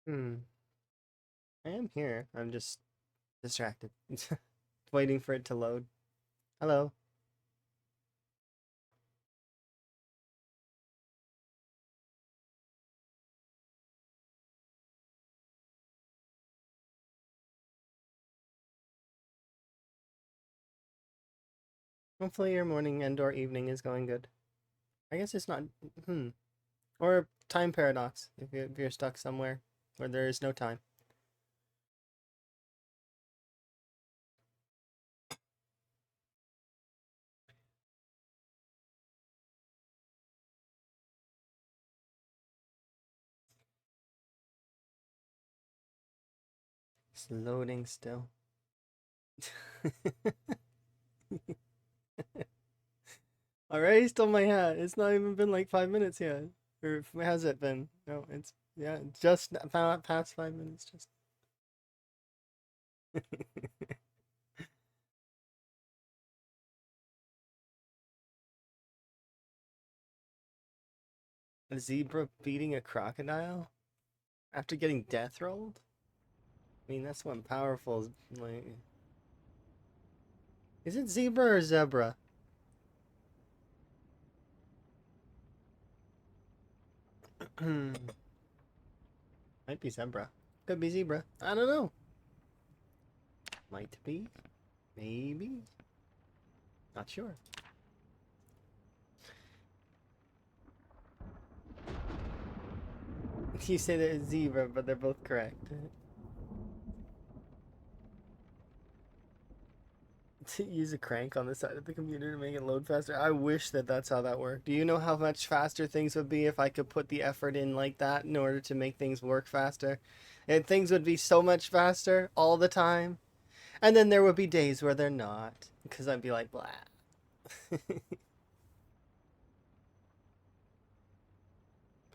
Hmm. I am here. I'm just distracted. Waiting for it to load. Hello. Hopefully your morning and or evening is going good. I guess it's not. Hmm. Or time paradox if you're stuck somewhere where there is no time. It's loading still. Already stole my hat. It's not even been like 5 minutes yet. Or has it been? No, it's yeah, just about past 5 minutes. Just a zebra beating a crocodile after getting death rolled. I mean, that's one powerful. Like, is it zebra or zebra? Might be zebra. Could be zebra. I don't know. Might be. Maybe. Not sure. You say that it's zebra, but they're both correct. To use a crank on the side of the computer to make it load faster. I wish that that's how that worked. Do you know how much faster things would be if I could put the effort in like that in order to make things work faster? And things would be so much faster all the time. And then there would be days where they're not. Because I'd be like, blah.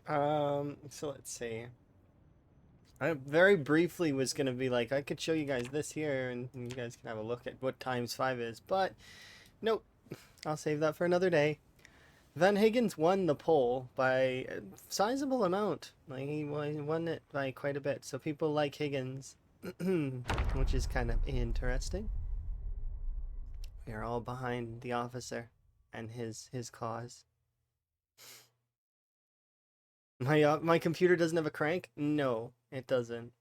So let's see. I very briefly was gonna be like, I could show you guys this here, and you guys can have a look at what times 5 is, but nope. I'll save that for another day. Van Higgins won the poll by a sizable amount. Like he won it by quite a bit. So people like Higgins, which is kind of interesting. We are all behind the officer and his cause. My computer doesn't have a crank? No, it doesn't.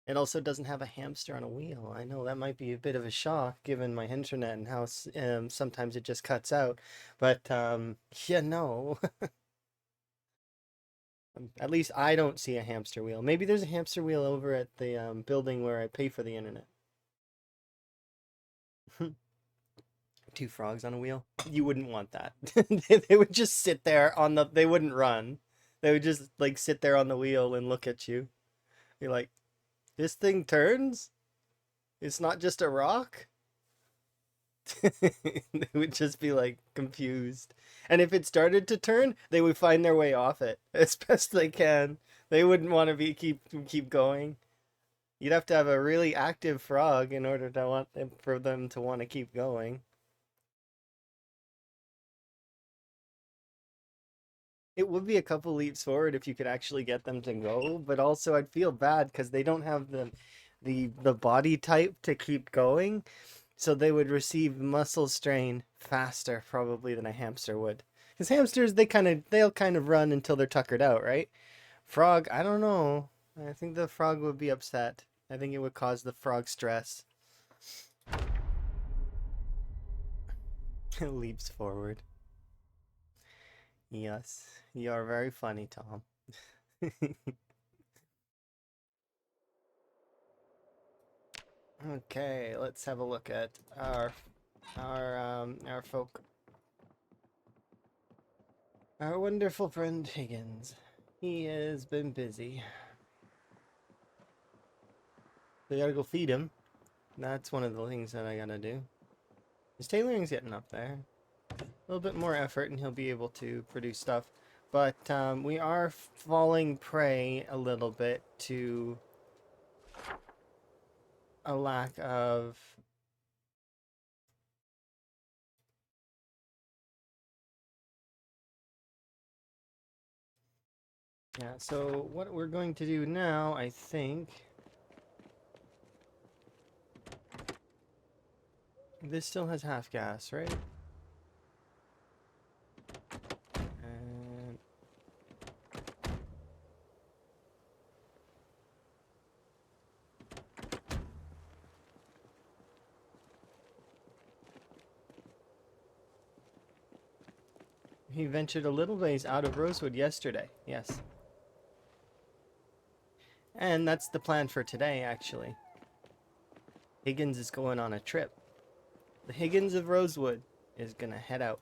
It also doesn't have a hamster on a wheel. I know that might be a bit of a shock given my internet and how sometimes it just cuts out. But yeah, no. At least I don't see a hamster wheel. Maybe there's a hamster wheel over at the building where I pay for the internet. Two frogs on a wheel. You wouldn't want that. They would just sit there on the. They wouldn't run. They would just like sit there on the wheel and look at you. You're like, this thing turns. It's not just a rock. They would just be like confused. And if it started to turn, they would find their way off it as best they can. They wouldn't want to be keep going. You'd have to have a really active frog in order to want them for them to want to keep going. It would be a couple leaps forward if you could actually get them to go, but also I'd feel bad because they don't have the body type to keep going, so they would receive muscle strain faster probably than a hamster would. Because hamsters they'll kind of run until they're tuckered out, right? Frog, I don't know. I think the frog would be upset. I think it would cause the frog stress. Leaps forward. Yes, you are very funny, Tom. Okay, let's have a look at our folk, our wonderful friend Higgins. He has been busy. We gotta go feed him. That's one of the things that I gotta do. His tailoring's getting up there. A little bit more effort, and he'll be able to produce stuff. But we are falling prey a little bit to a lack of Yeah, so what we're going to do now, I think... This still has half gas, right? And he ventured a little ways out of Rosewood yesterday, yes. And that's the plan for today, actually. Higgins is going on a trip. The Higgins of Rosewood is gonna head out.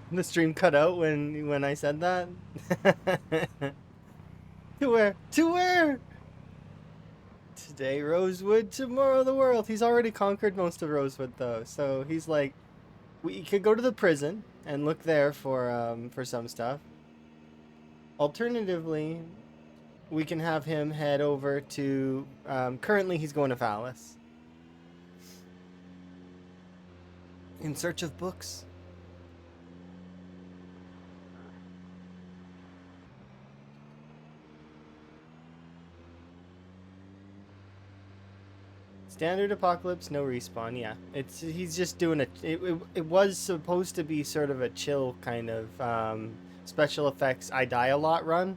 The stream cut out when I said that. To where? To where? Today Rosewood, tomorrow the world. He's already conquered most of Rosewood though, so he's like, we could go to the prison and look there for some stuff. Alternatively, we can have him head over to. Currently, he's going to Phallus in search of books. Standard apocalypse, no respawn. Yeah, he's just doing it was supposed to be sort of a chill kind of special effects. I die a lot run,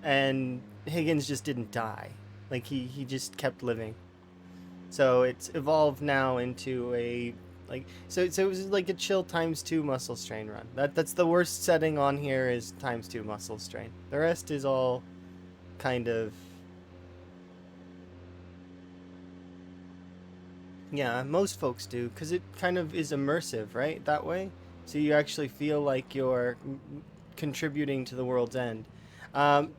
and Higgins just didn't die. Like he just kept living. So it's evolved now into a so it was like a chill ×2 muscle strain run. That's the worst setting on here is ×2 muscle strain. The rest is all kind of. Yeah, most folks do, because it kind of is immersive, right? That way. So you actually feel like you're contributing to the world's end.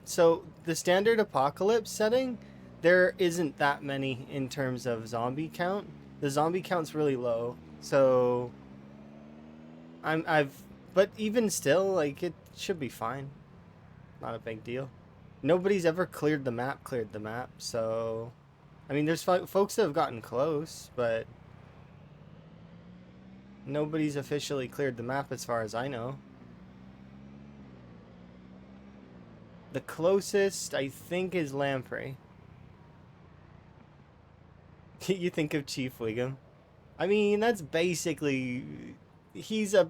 So the standard apocalypse setting, there isn't that many in terms of zombie count. The zombie count's really low. So but even still, like, it should be fine. Not a big deal. Nobody's ever cleared the map, so I mean, there's folks that have gotten close, but nobody's officially cleared the map as far as I know. The closest, I think, is Lamprey. You think of Chief Wiggum? I mean, that's basically he's a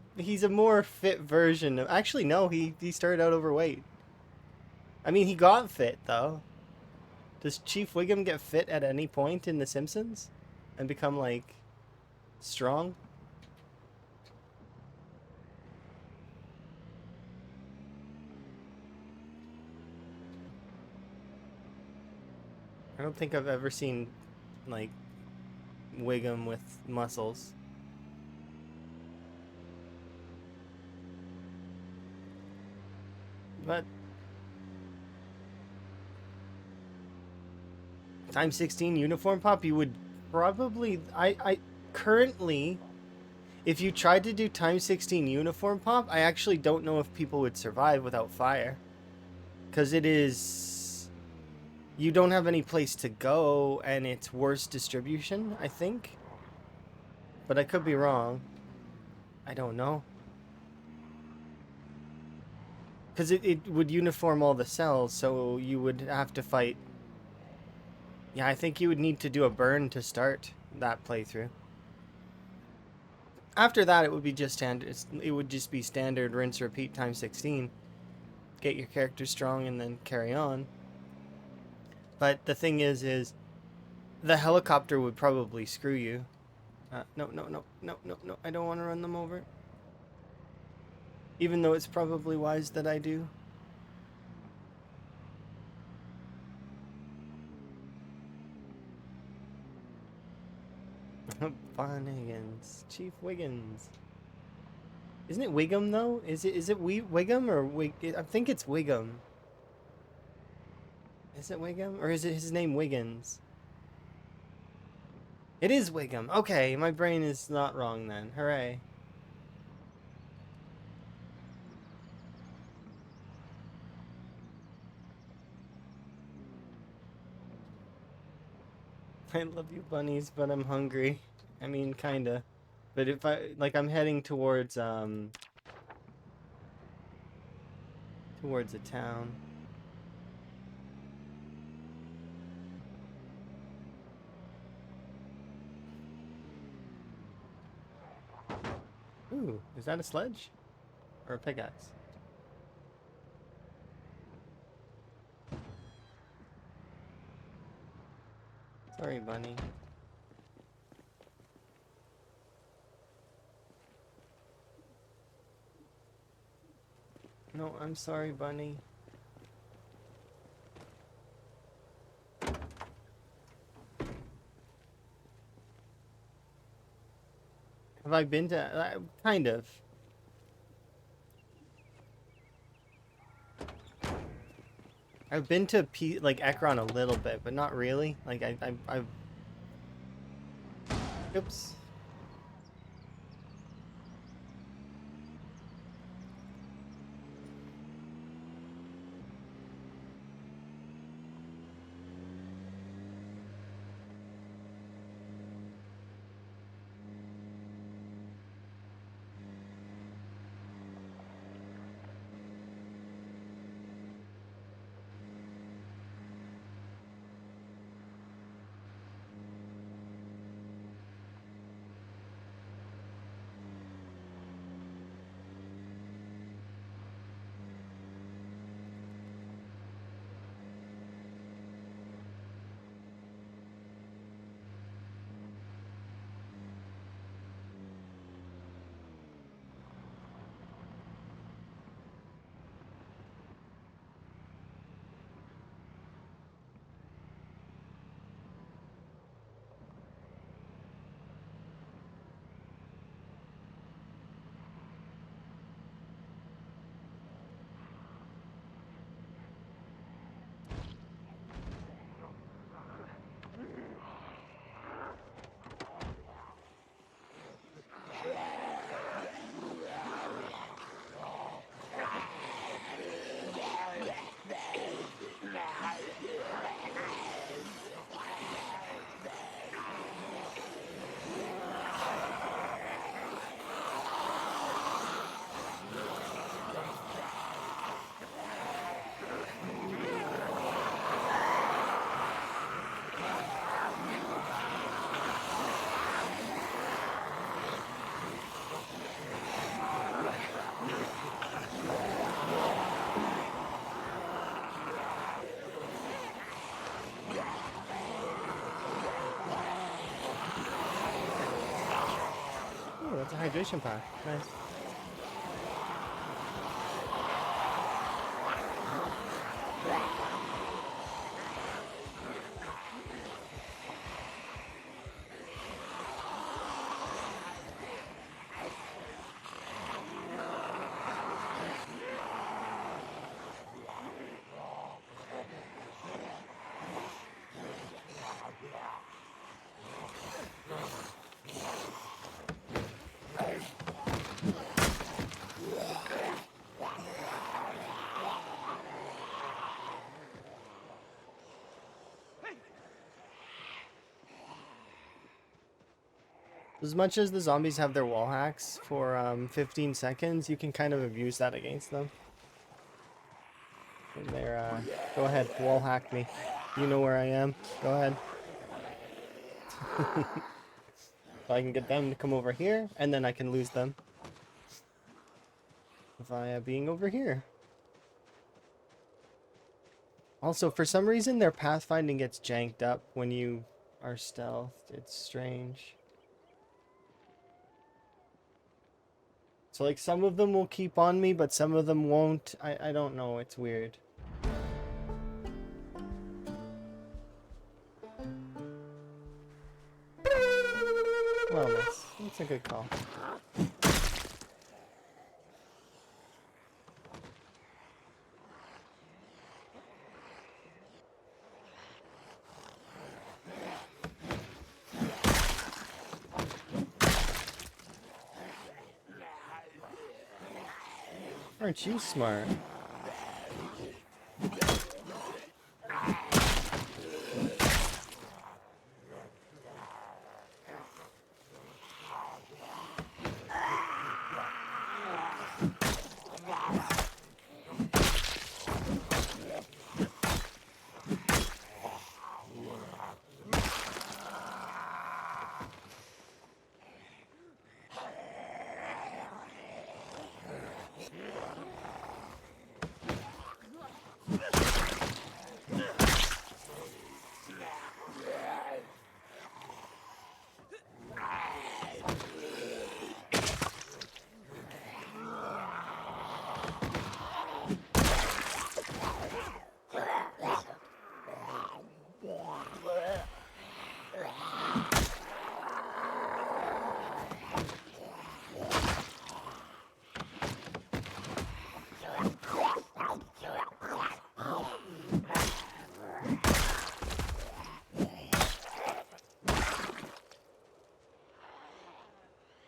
more fit version of. Actually, no, he started out overweight. I mean, he got fit though. Does Chief Wiggum get fit at any point in The Simpsons and become like strong? I don't think I've ever seen like Wiggum with muscles. But ×16 uniform pop, you would probably I currently, if you tried to do ×16 uniform pop, I actually don't know if people would survive without fire. Cause it is, you don't have any place to go and it's worse distribution, I think. But I could be wrong. I don't know. Because it would uniform all the cells, so you would have to fight. Yeah, I think you would need to do a burn to start that playthrough. After that, it would be just standard. It would just be standard rinse repeat ×16. Get your character strong and then carry on. But the thing is the helicopter would probably screw you. No. I don't want to run them over. Even though it's probably wise that I do. Von Higgins. Chief Wiggins. Isn't it Wiggum though? Is it Wiggum or Wig? I think it's Wiggum. Is it Wiggum? Or is it his name Wiggins? It is Wiggum. Okay, my brain is not wrong then. Hooray. I love you bunnies, but I'm hungry. I mean, kinda. But if I'm heading towards a town. Ooh, is that a sledge? Or a pickaxe? Sorry, bunny. No, I'm sorry, bunny. Have I been to... kind of. I've been to Ekron a little bit, but not really. Like I've. Oops. Oh, that's a hydration pack. Nice. As much as the zombies have their wall hacks for 15 seconds, you can kind of abuse that against them. And they're, go ahead, wall hack me. You know where I am. Go ahead. So I can get them to come over here, and then I can lose them via being over here. Also, for some reason, their pathfinding gets janked up when you are stealthed. It's strange. So, like, some of them will keep on me, but some of them won't. I don't know. It's weird. Wellness. That's a good call. Aren't you smart?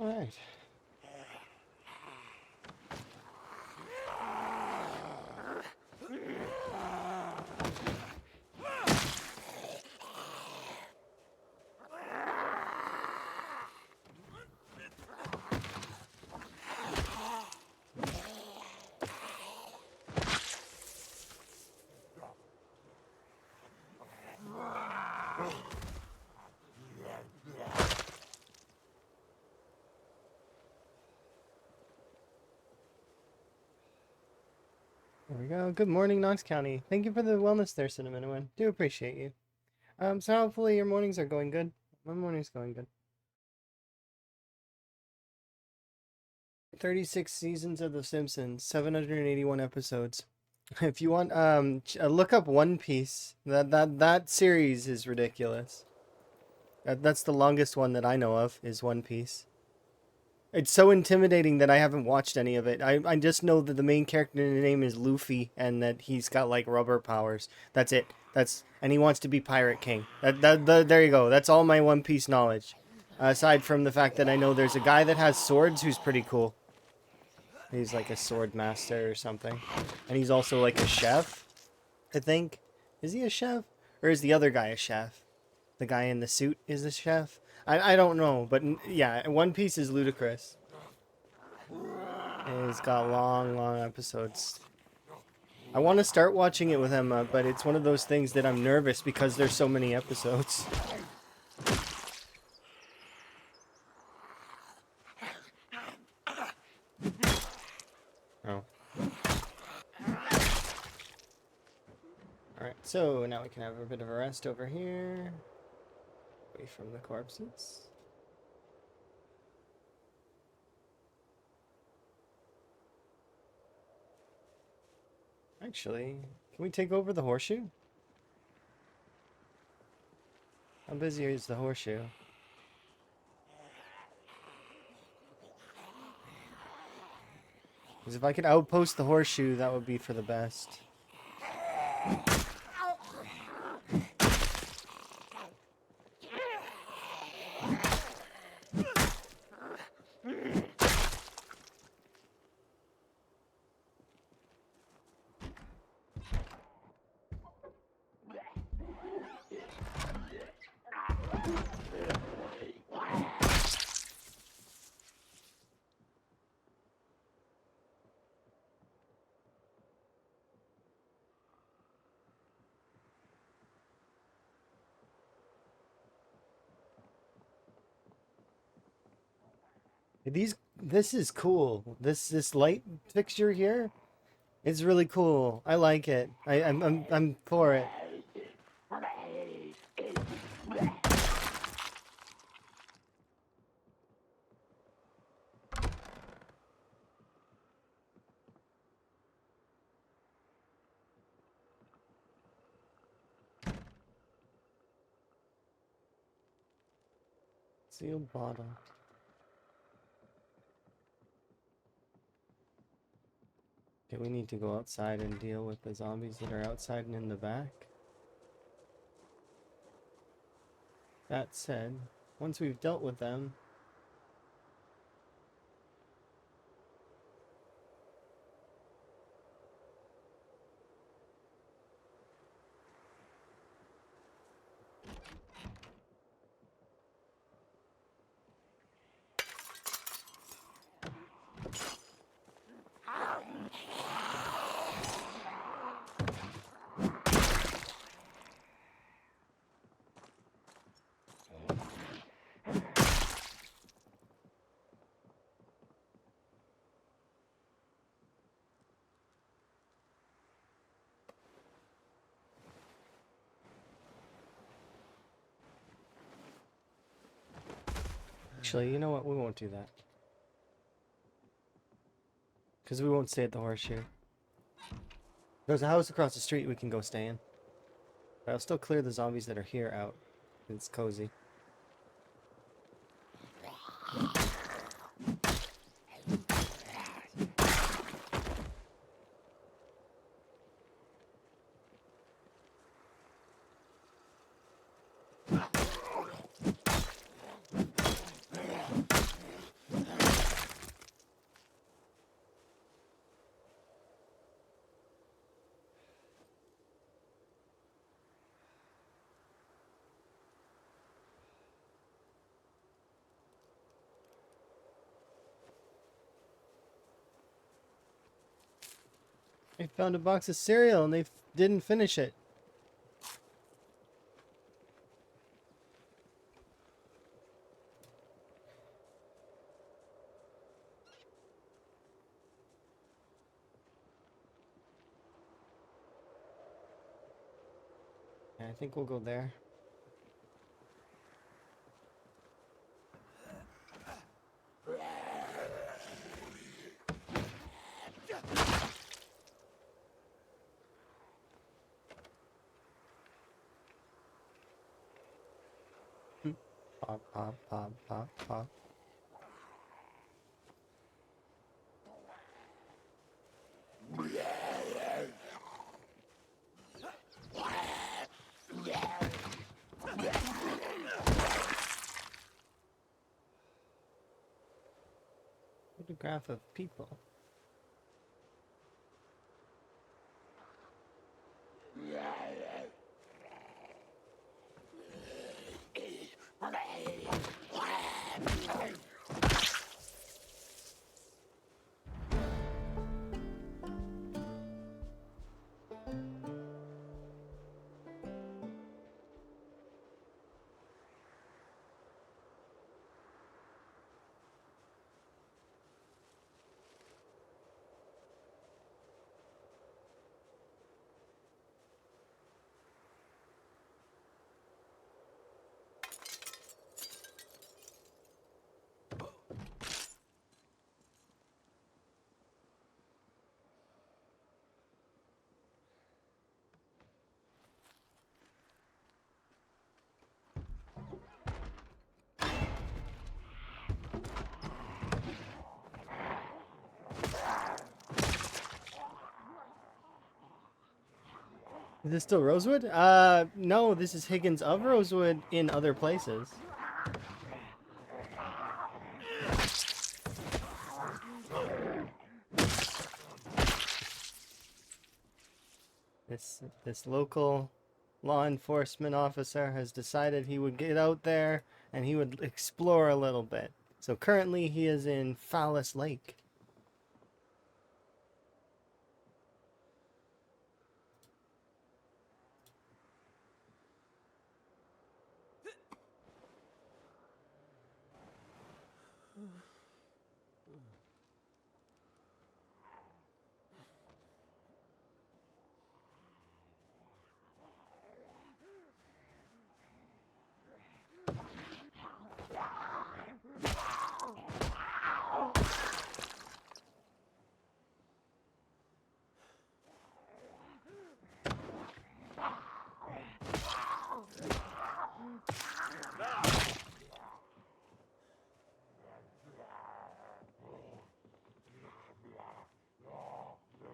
All right. There we go. Good morning, Knox County. Thank you for the wellness there, Cinnamon Win. Do appreciate you. So hopefully your mornings are going good. My morning's going good. 36 seasons of The Simpsons, 781 episodes. If you want, look up One Piece. That series is ridiculous. That's the longest one that I know of, is One Piece. It's so intimidating that I haven't watched any of it. I just know that the main character name is Luffy and that he's got like rubber powers. That's it. And he wants to be Pirate King. There you go. That's all my One Piece knowledge. Aside from the fact that I know there's a guy that has swords who's pretty cool. He's like a sword master or something. And he's also like a chef, I think. Is he a chef? Or is the other guy a chef? The guy in the suit is the chef? I don't know, but yeah, One Piece is ludicrous. And it's got long, long episodes. I want to start watching it with Emma, but it's one of those things that I'm nervous because there's so many episodes. Oh. Alright, so now we can have a bit of a rest over here. Away from the corpses. Actually, can we take over the horseshoe? How busy is the horseshoe? Because if I could outpost the horseshoe, that would be for the best. This is cool. This light fixture here is really cool. I like it. I'm for it. Sealed bottle. Okay, we need to go outside and deal with the zombies that are outside and in the back. That said, once we've dealt with them, Actually, you know what? We won't do that. Because we won't stay at the horseshoe. There's a house across the street we can go stay in. But I'll still clear the zombies that are here out. It's cozy. They found a box of cereal and they didn't finish it. Yeah, I think we'll go there. Pop, pop, pop, pop, pop. Photograph of people. Is this still Rosewood? No, this is Higgins of Rosewood in other places. This local law enforcement officer has decided he would get out there and he would explore a little bit. So currently he is in Phallus Lake.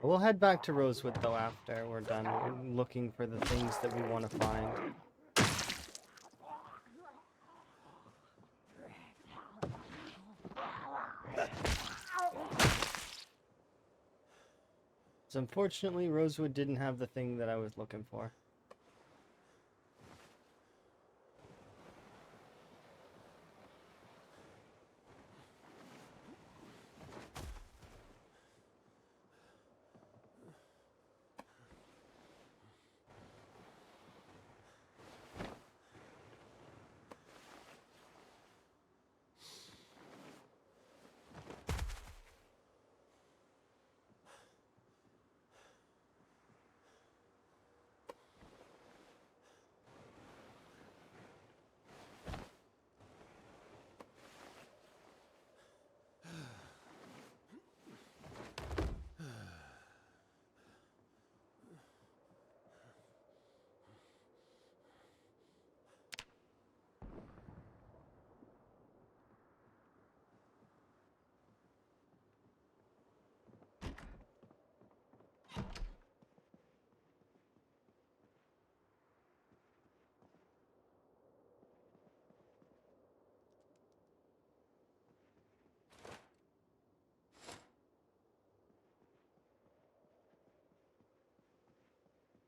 We'll head back to Rosewood though after we're done looking for the things that we want to find. So unfortunately, Rosewood didn't have the thing that I was looking for.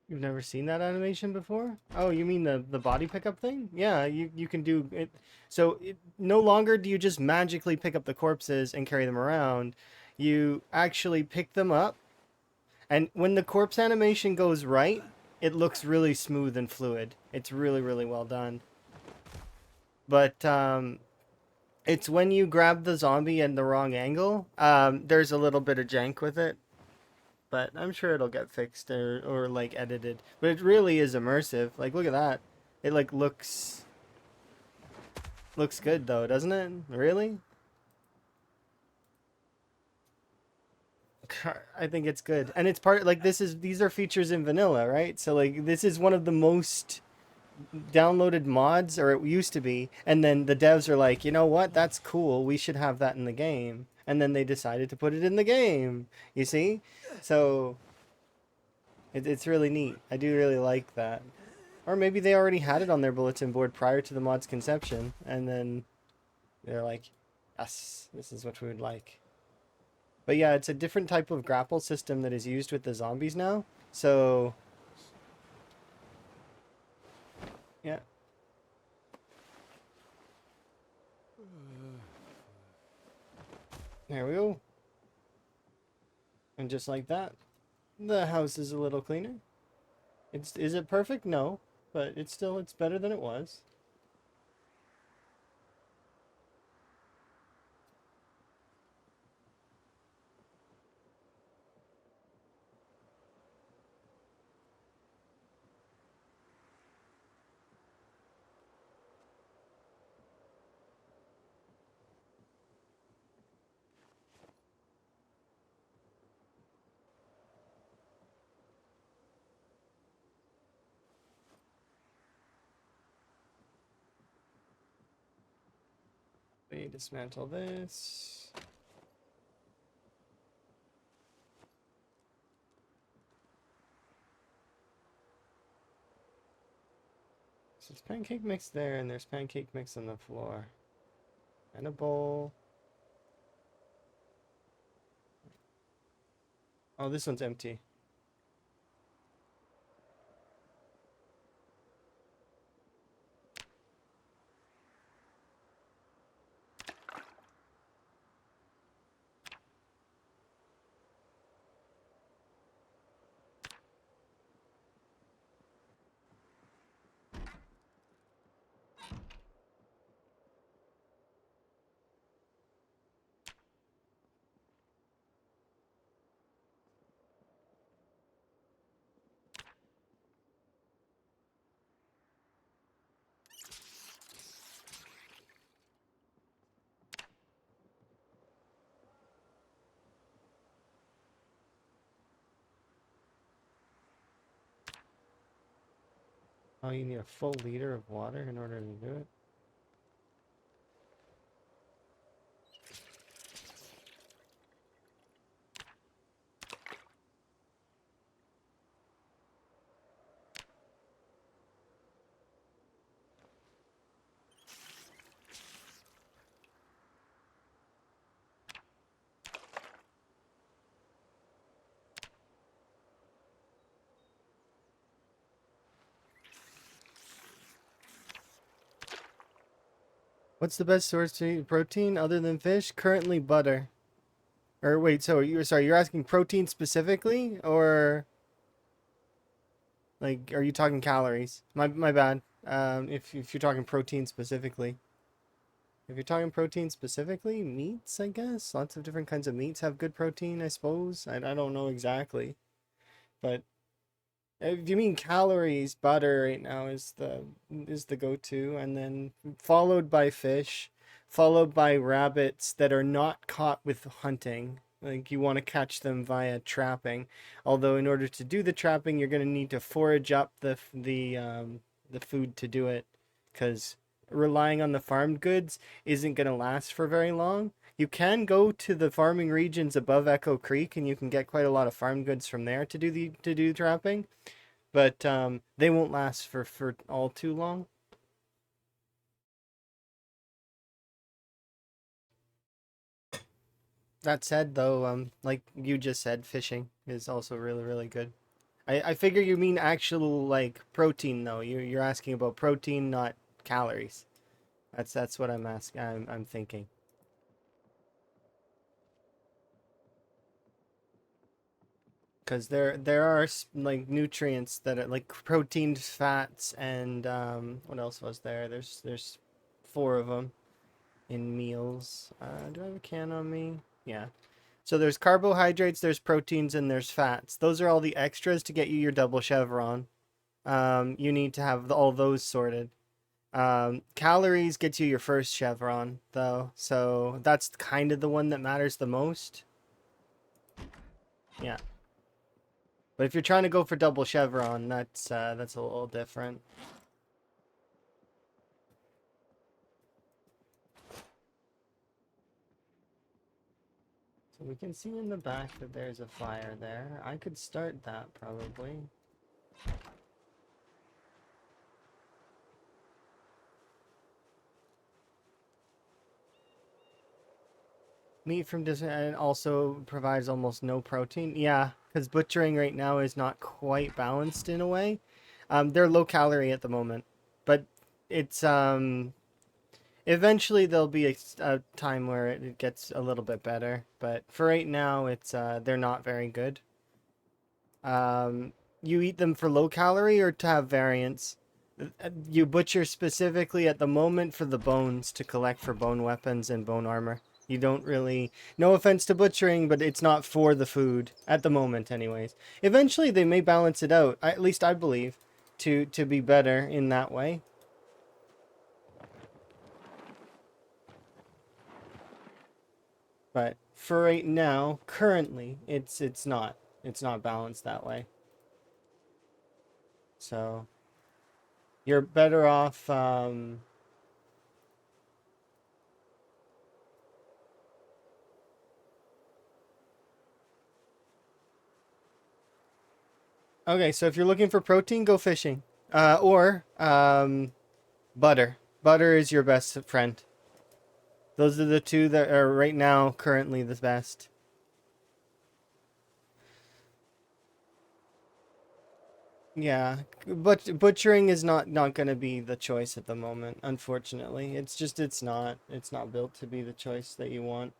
You've never seen that animation before? Oh, you mean the body pickup thing? Yeah, you can do it. So no longer do you just magically pick up the corpses and carry them around. You actually pick them up, and when the corpse animation goes right, it looks really smooth and fluid. It's really, really well done. But it's when you grab the zombie in the wrong angle. There's a little bit of jank with it, but I'm sure it'll get fixed or like edited. But it really is immersive. Like, look at that. It like looks good though, doesn't it? Really? I think it's good, and it's part like these are features in vanilla, right? So like this is one of the most downloaded mods, or it used to be, and then the devs are like, you know what? That's cool. We should have that in the game, and then they decided to put it in the game. You see? So it's really neat. I do really like that. Or maybe they already had it on their bulletin board prior to the mod's conception, and then they're like, yes, this is what we would like. But yeah, it's a different type of grapple system that is used with the zombies now. So, yeah. There we go. And just like that, the house is a little cleaner. Is it perfect? No, but it's better than it was. We dismantle this. So there's pancake mix there, and there's pancake mix on the floor. And a bowl. Oh, this one's empty. Oh, you need a full liter of water in order to do it? What's the best source of protein other than fish? Currently butter. Or wait, so you're asking protein specifically, or like are you talking calories? My bad. If you're talking protein specifically. If you're talking protein specifically, meats, I guess. Lots of different kinds of meats have good protein, I suppose. I don't know exactly. But if you mean calories, butter right now is the go-to, and then followed by fish, followed by rabbits that are not caught with hunting. Like you want to catch them via trapping. Although in order to do the trapping, you're going to need to forage up the food to do it, because relying on the farmed goods isn't going to last for very long, You can go to the farming regions above Echo Creek, and you can get quite a lot of farm goods from there to do trapping. But they won't last for all too long. That said, though, like you just said, fishing is also really good. I figure you mean actual like protein though. You're asking about protein, not calories. That's what I'm asking. I'm thinking. Because there are like nutrients that are like protein, fats, and what else was there? There's four of them in meals. Do I have a can on me? Yeah. So there's carbohydrates, there's proteins, and there's fats. Those are all the extras to get you your double chevron. You need to have all those sorted. Calories gets you your first chevron though, so that's kind of the one that matters the most. Yeah. But if you're trying to go for double chevron, that's a little different. So we can see in the back that there's a fire there. I could start that probably. Meat from and also provides almost no protein. Yeah, because butchering right now is not quite balanced in a way. They're low calorie at the moment, but it's eventually there'll be a time where it gets a little bit better. But for right now, it's they're not very good. You eat them for low calorie or to have variants. You butcher specifically at the moment for the bones to collect for bone weapons and bone armor. You don't really, no offense to butchering, but it's not for the food at the moment anyways. Eventually they may balance it out, at least I believe, to be better in that way. But for right now, currently, it's not balanced that way. So you're better off okay, so if you're looking for protein, go fishing. Or butter. Butter is your best friend. Those are the two that are right now currently the best. Yeah, but butchering is not going to be the choice at the moment, unfortunately. It's not built to be the choice that you want.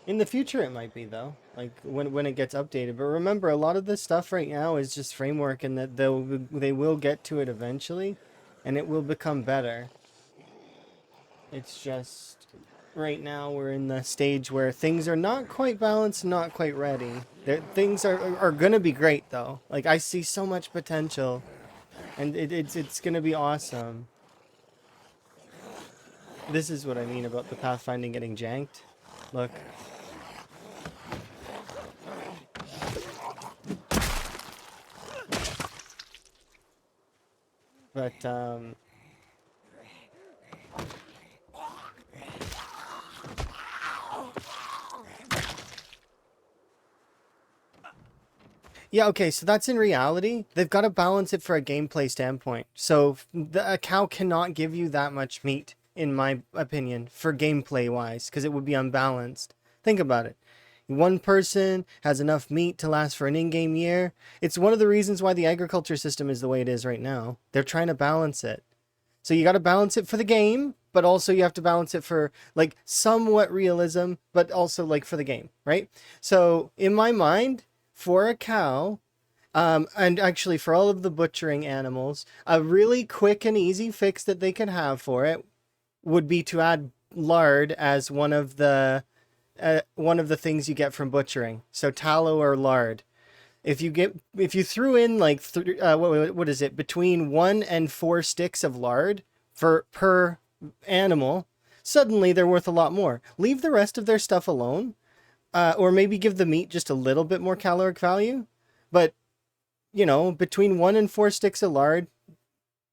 In the future it might be though, like when it gets updated. But remember, a lot of this stuff right now is just framework, and that they will get to it eventually, and it will become better. It's just right now we're in the stage where things are not quite balanced, not quite ready. Things are gonna be great though. Like I see so much potential, and it's gonna be awesome. This is what I mean about the pathfinding getting janked. Look, but yeah, okay, so that's in reality. They've got to balance it for a gameplay standpoint. So a cow cannot give you that much meat, in my opinion, for gameplay wise, because it would be unbalanced. Think about it. One person has enough meat to last for an in-game year. It's one of the reasons why the agriculture system is the way it is right now. They're trying to balance it. So you got to balance it for the game, but also you have to balance it for like somewhat realism, but also like for the game, right? So in my mind, for a cow, and actually for all of the butchering animals, a really quick and easy fix that they can have for it would be to add lard as one of the things you get from butchering. So tallow or lard. If you threw in like what is it, between 1 and 4 sticks of lard for per animal, suddenly they're worth a lot more. Leave the rest of their stuff alone, or maybe give the meat just a little bit more caloric value, But, between 1 and 4 sticks of lard,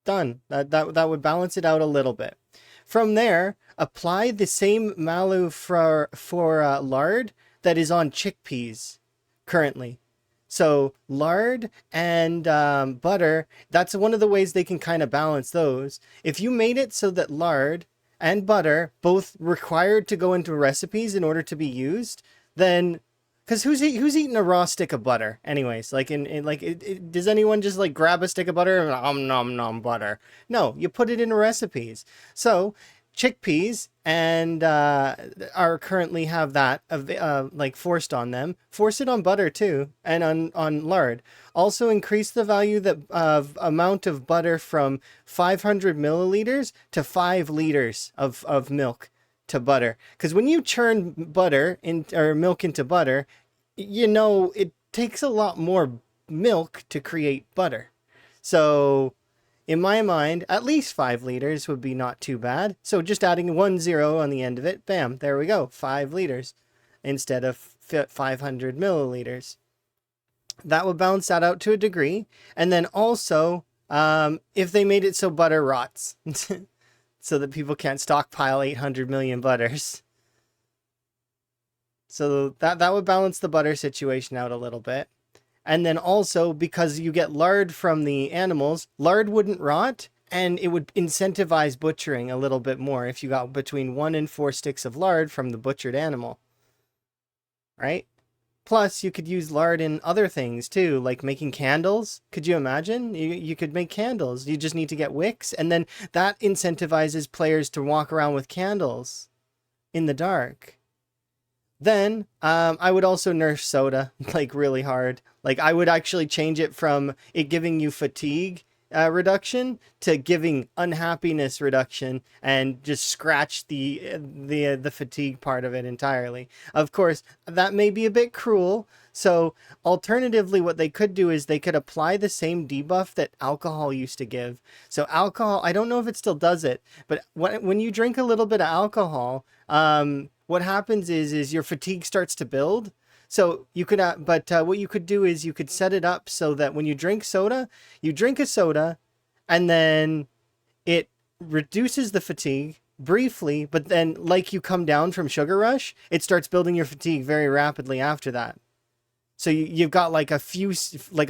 done. That would balance it out a little bit. From there, apply the same mallow for lard that is on chickpeas currently. So lard and butter, that's one of the ways they can kind of balance those. If you made it so that lard and butter both required to go into recipes in order to be used, then because who's eating a raw stick of butter anyways? Like does anyone just like grab a stick of butter and nom nom butter? No, you put it in recipes. So chickpeas and are currently have that like forced on them. Force it on butter too, and on lard. Also increase the value that of amount of butter from 500 milliliters to 5 liters of milk to butter. Because when you churn butter in or milk into butter, it takes a lot more milk to create butter. So in my mind, at least 5 liters would be not too bad. So just adding 1 0 on the end of it, bam, there we go, 5 liters instead of 500 milliliters. That would balance that out to a degree. And then also, if they made it so butter rots, so that people can't stockpile 800 million butters. So that would balance the butter situation out a little bit. And then also, because you get lard from the animals, lard wouldn't rot, and it would incentivize butchering a little bit more if you got between 1 and 4 sticks of lard from the butchered animal. Right? Plus, you could use lard in other things too, like making candles. Could you imagine? You could make candles. You just need to get wicks, and then that incentivizes players to walk around with candles in the dark. Then I would also nerf soda like really hard. Like I would actually change it from it giving you fatigue reduction to giving unhappiness reduction, and just scratch the fatigue part of it entirely. Of course, that may be a bit cruel. So alternatively, what they could do is they could apply the same debuff that alcohol used to give. So alcohol, I don't know if it still does it, but when you drink a little bit of alcohol, what happens is your fatigue starts to build. So you could, what you could do is you could set it up so that when you drink soda, you drink a soda, and then it reduces the fatigue briefly, but then like you come down from sugar rush, it starts building your fatigue very rapidly after that. So you've got like a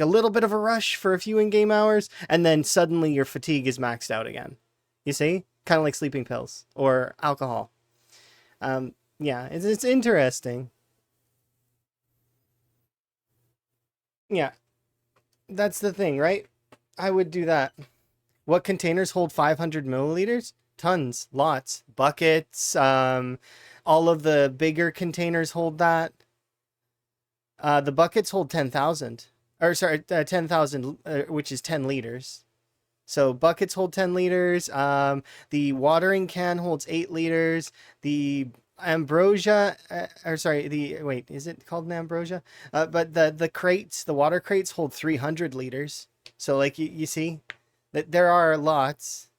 little bit of a rush for a few in-game hours, and then suddenly your fatigue is maxed out again. You see? Kind of like sleeping pills or alcohol. Yeah, it's interesting. Yeah, that's the thing, right? I would do that. What containers hold 500 milliliters? Tons, lots, buckets. All of the bigger containers hold that. The buckets hold 10,000, or sorry, 10,000, which is 10 liters. So buckets hold 10 liters. The watering can holds 8 liters. The ambrosia, or sorry, wait, is it called an ambrosia? But the crates, the water crates hold 300 liters. So like you see that there are lots.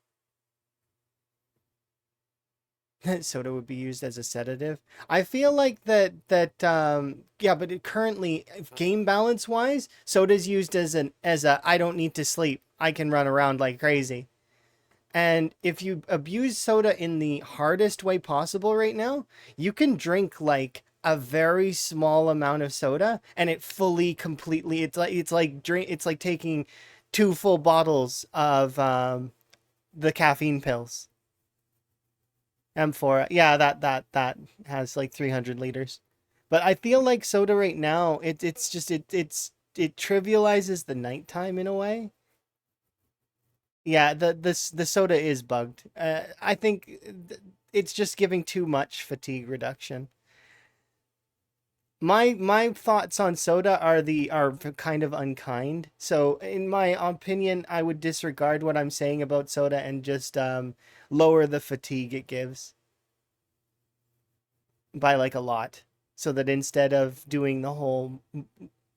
Soda would be used as a sedative. I feel like yeah, but currently game balance wise, soda's used as a I don't need to sleep. I can run around like crazy. And if you abuse soda in the hardest way possible right now, you can drink like a very small amount of soda and it fully completely it's like taking 2 full bottles of the caffeine pills. M4. Yeah, that has like 300 liters. But I feel like soda right now, it's just it trivializes the nighttime in a way. Yeah, the soda is bugged. I think it's just giving too much fatigue reduction. My thoughts on soda are kind of unkind. So in my opinion, I would disregard what I'm saying about soda and just lower the fatigue it gives by like a lot. So that instead of doing the whole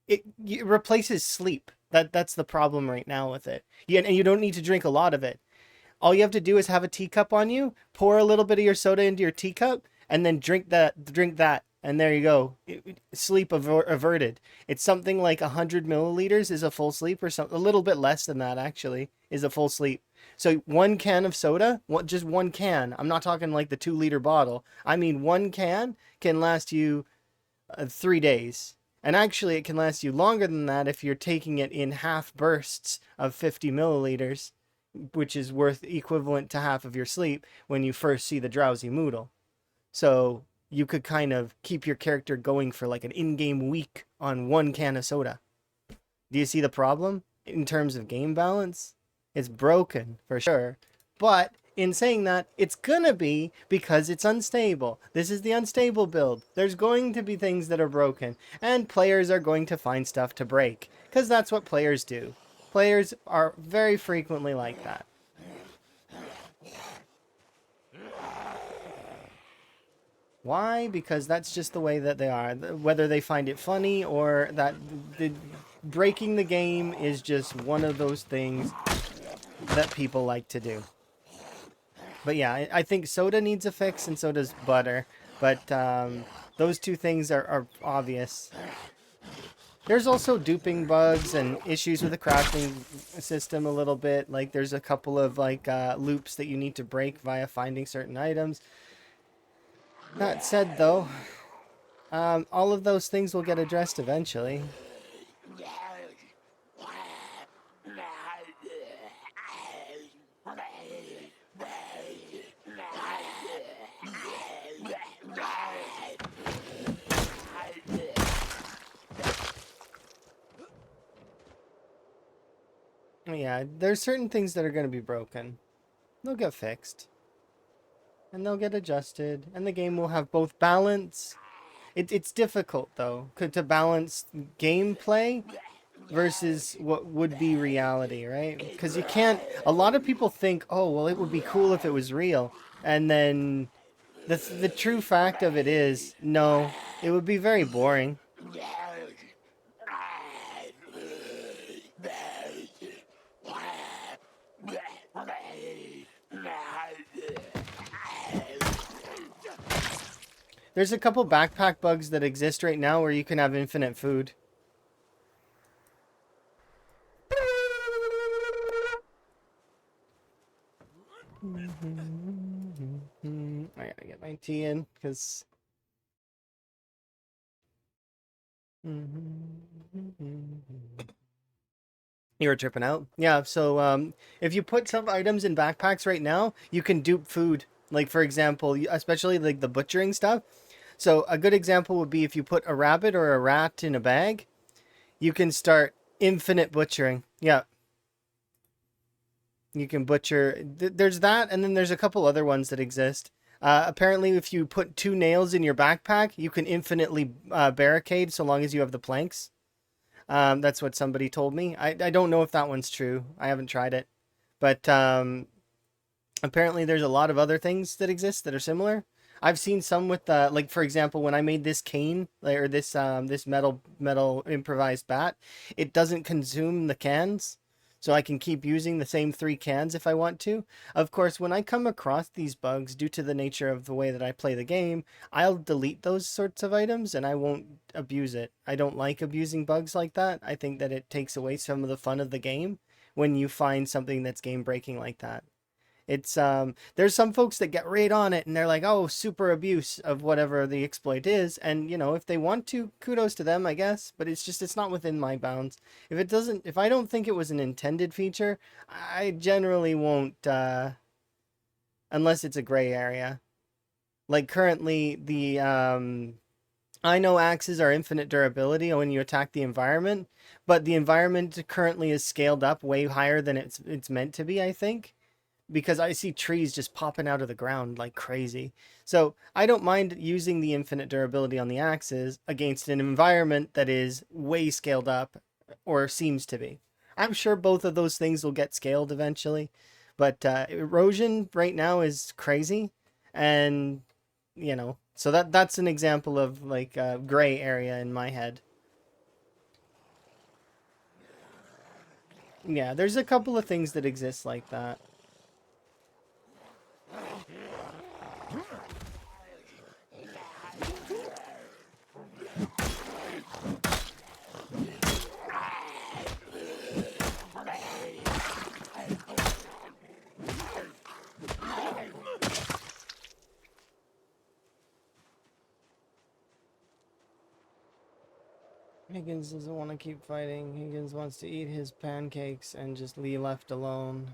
it replaces sleep. That's the problem right now with it. Yeah, and you don't need to drink a lot of it. All you have to do is have a teacup on you, pour a little bit of your soda into your teacup, and then drink that. And there you go. Sleep averted. It's something like 100 milliliters is a full sleep, or something. A little bit less than that, actually, is a full sleep. So one can of soda, just one can. I'm not talking like the 2 liter bottle. I mean, one can last you 3 days. And actually, it can last you longer than that if you're taking it in half bursts of 50 milliliters, which is worth equivalent to half of your sleep when you first see the drowsy Moodle. So you could kind of keep your character going for like an in-game week on one can of soda. Do you see the problem in terms of game balance? It's broken for sure. But in saying that, it's gonna be because it's unstable. This is the unstable build. There's going to be things that are broken, and players are going to find stuff to break, because that's what players do. Players are very frequently like that. Why? Because that's just the way that they are. Whether they find it funny or that breaking the game is just one of those things that people like to do. But yeah, I think soda needs a fix, and so does butter. But those two things are obvious. There's also duping bugs and issues with the crafting system a little bit. Like there's a couple of like loops that you need to break via finding certain items. That said, though, all of those things will get addressed eventually. Yeah, there's certain things that are going to be broken. They'll get fixed. And they'll get adjusted. And the game will have both balance. It's difficult, though, to balance gameplay versus what would be reality, right? Because you can't... A lot of people think, oh, well, it would be cool if it was real. And then the true fact of it is, no, it would be very boring. There's a couple backpack bugs that exist right now where you can have infinite food. I gotta get my tea in, because... You were tripping out? Yeah, so if you put some items in backpacks right now, you can dupe food. Like, for example, especially like the butchering stuff. So a good example would be if you put a rabbit or a rat in a bag, you can start infinite butchering. Yeah. You can butcher. There's that, and then there's a couple other ones that exist. Apparently, if you put 2 nails in your backpack, you can infinitely barricade so long as you have the planks. That's what somebody told me. I don't know if that one's true. I haven't tried it. But apparently there's a lot of other things that exist that are similar. I've seen some with like, for example, when I made this cane, or this this metal improvised bat, it doesn't consume the cans. So I can keep using the same 3 cans if I want to. Of course, when I come across these bugs, due to the nature of the way that I play the game, I'll delete those sorts of items and I won't abuse it. I don't like abusing bugs like that. I think that it takes away some of the fun of the game when you find something that's game breaking like that. It's there's some folks that get right on it and they're like, oh, super abuse of whatever the exploit is, and you know, if they want to, kudos to them, I guess, but it's not within my bounds. If I don't think it was an intended feature, I generally won't, unless it's a gray area. Like currently the I know axes are infinite durability when you attack the environment, but the environment currently is scaled up way higher than it's meant to be, I think, because I see trees just popping out of the ground like crazy. So I don't mind using the infinite durability on the axes against an environment that is way scaled up, or seems to be. I'm sure both of those things will get scaled eventually, but erosion right now is crazy, and you know, so that's an example of like a gray area in my head. Yeah, there's a couple of things that exist like that. Higgins doesn't want to keep fighting. Higgins wants to eat his pancakes and just be left alone.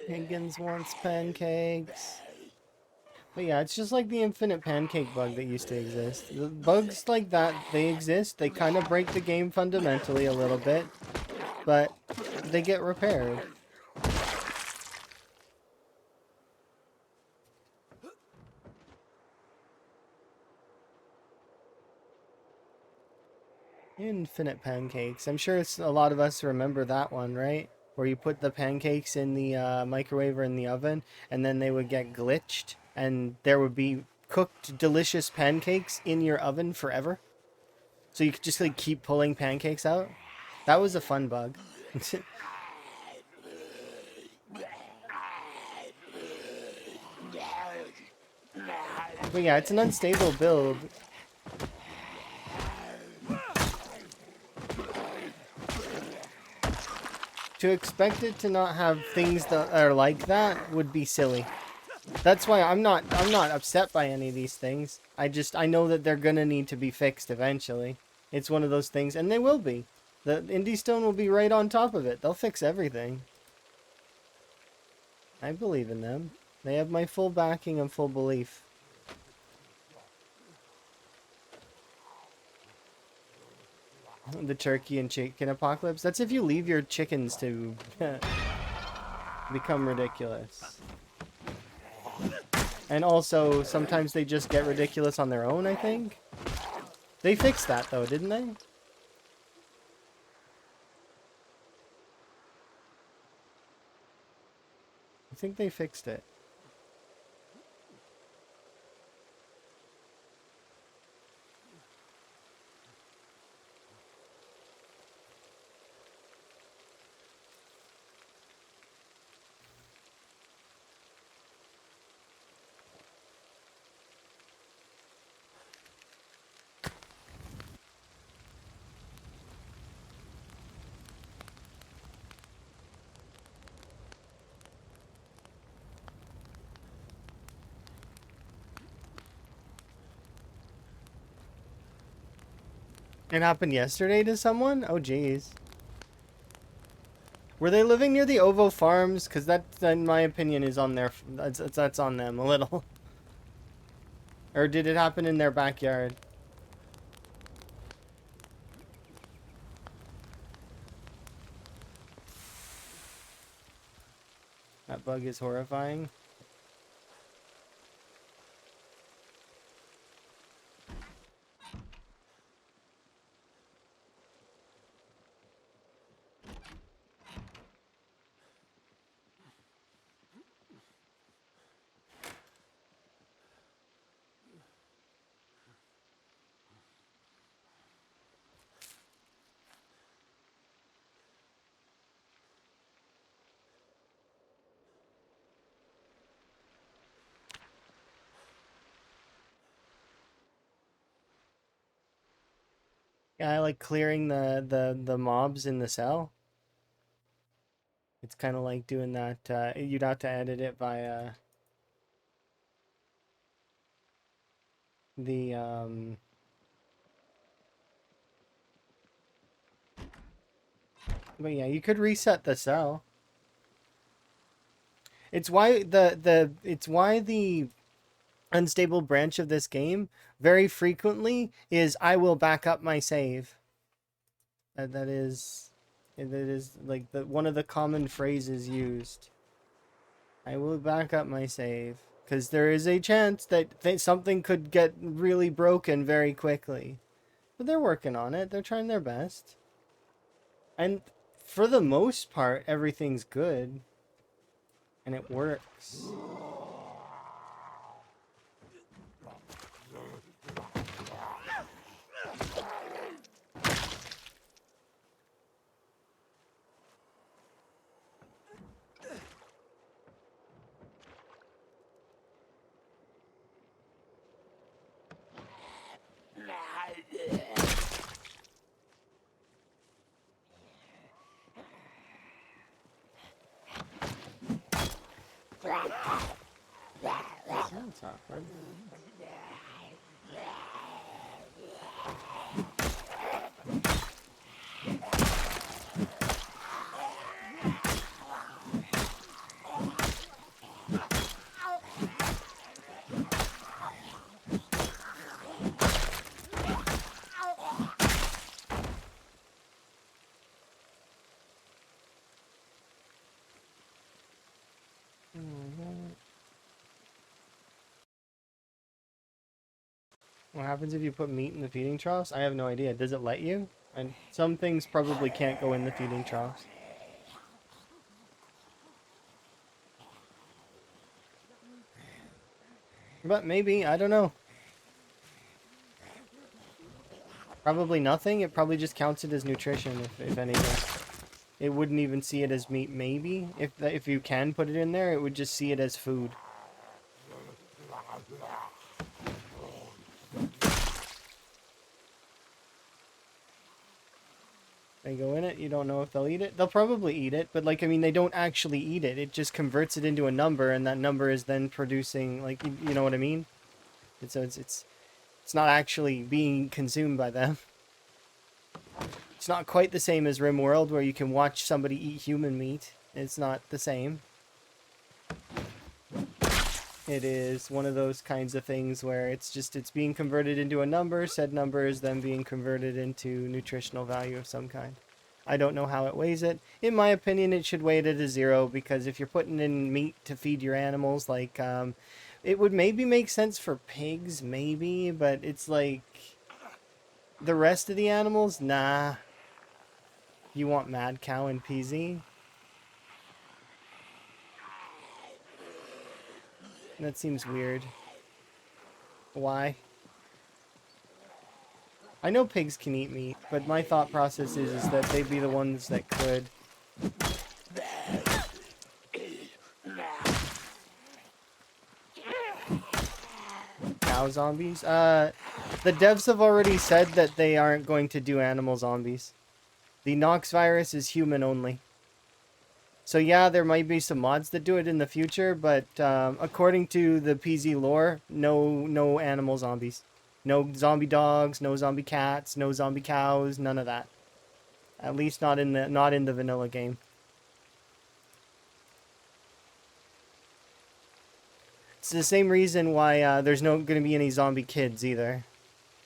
Higgins wants pancakes. But yeah, it's just like the infinite pancake bug that used to exist. The bugs like that, they exist. They kind of break the game fundamentally a little bit, but they get repaired. Infinite pancakes. I'm sure it's a lot of us remember that one, right? Where you put the pancakes in the microwave or in the oven, and then they would get glitched, and there would be cooked, delicious pancakes in your oven forever. So you could just like keep pulling pancakes out. That was a fun bug. But yeah, it's an unstable build. To expect it to not have things that are like that would be silly. That's why I'm not upset by any of these things. I know that they're gonna need to be fixed eventually. It's one of those things, and they will be. The Indie Stone will be right on top of it. They'll fix everything. I believe in them. They have my full backing and full belief. The turkey and chicken apocalypse. That's if you leave your chickens to become ridiculous. And also, sometimes they just get ridiculous on their own, I think. They fixed that, though, didn't they? I think they fixed it. It happened yesterday to someone? Oh, jeez. Were they living near the Ovo Farms? Because that, in my opinion, is on their... That's on them a little. Or did it happen in their backyard? That bug is horrifying. Yeah, I like clearing the mobs in the cell. It's kind of like doing that. You'd have to edit it via the But yeah, you could reset the cell. It's why the unstable branch of this game very frequently is I will back up my save. That is like the one of the common phrases used. I will back up my save because there is a chance that something could get really broken very quickly. But they're working on it. They're trying their best. And for the most part, everything's good. And it works. That's awkward. What happens if you put meat in the feeding troughs? I have no idea. Does it let you? And some things probably can't go in the feeding troughs. But maybe, I don't know. Probably nothing. It probably just counts it as nutrition, if anything. It wouldn't even see it as meat, maybe. If you can put it in there, it would just see it as food. They go in it, you don't know if they'll eat it. They'll probably eat it, but like, I mean, they don't actually eat it. It just converts it into a number, and that number is then producing, like, you know what I mean? It's not actually being consumed by them. It's not quite the same as RimWorld, where you can watch somebody eat human meat. It's not the same. It is one of those kinds of things where it's being converted into a number. Said number is then being converted into nutritional value of some kind. I don't know how it weighs it. In my opinion, it should weigh it at a 0, because if you're putting in meat to feed your animals, like, it would maybe make sense for pigs, maybe, but it's like, the rest of the animals, nah. You want mad cow and PZ? That seems weird. Why? I know pigs can eat meat, but my thought process is that they'd be the ones that could. Cow zombies? The devs have already said that they aren't going to do animal zombies. The Nox virus is human only. So yeah, there might be some mods that do it in the future, but according to the PZ lore, no animal zombies. No zombie dogs, no zombie cats, no zombie cows, none of that. At least not in the vanilla game. It's the same reason why there's no going to be any zombie kids either.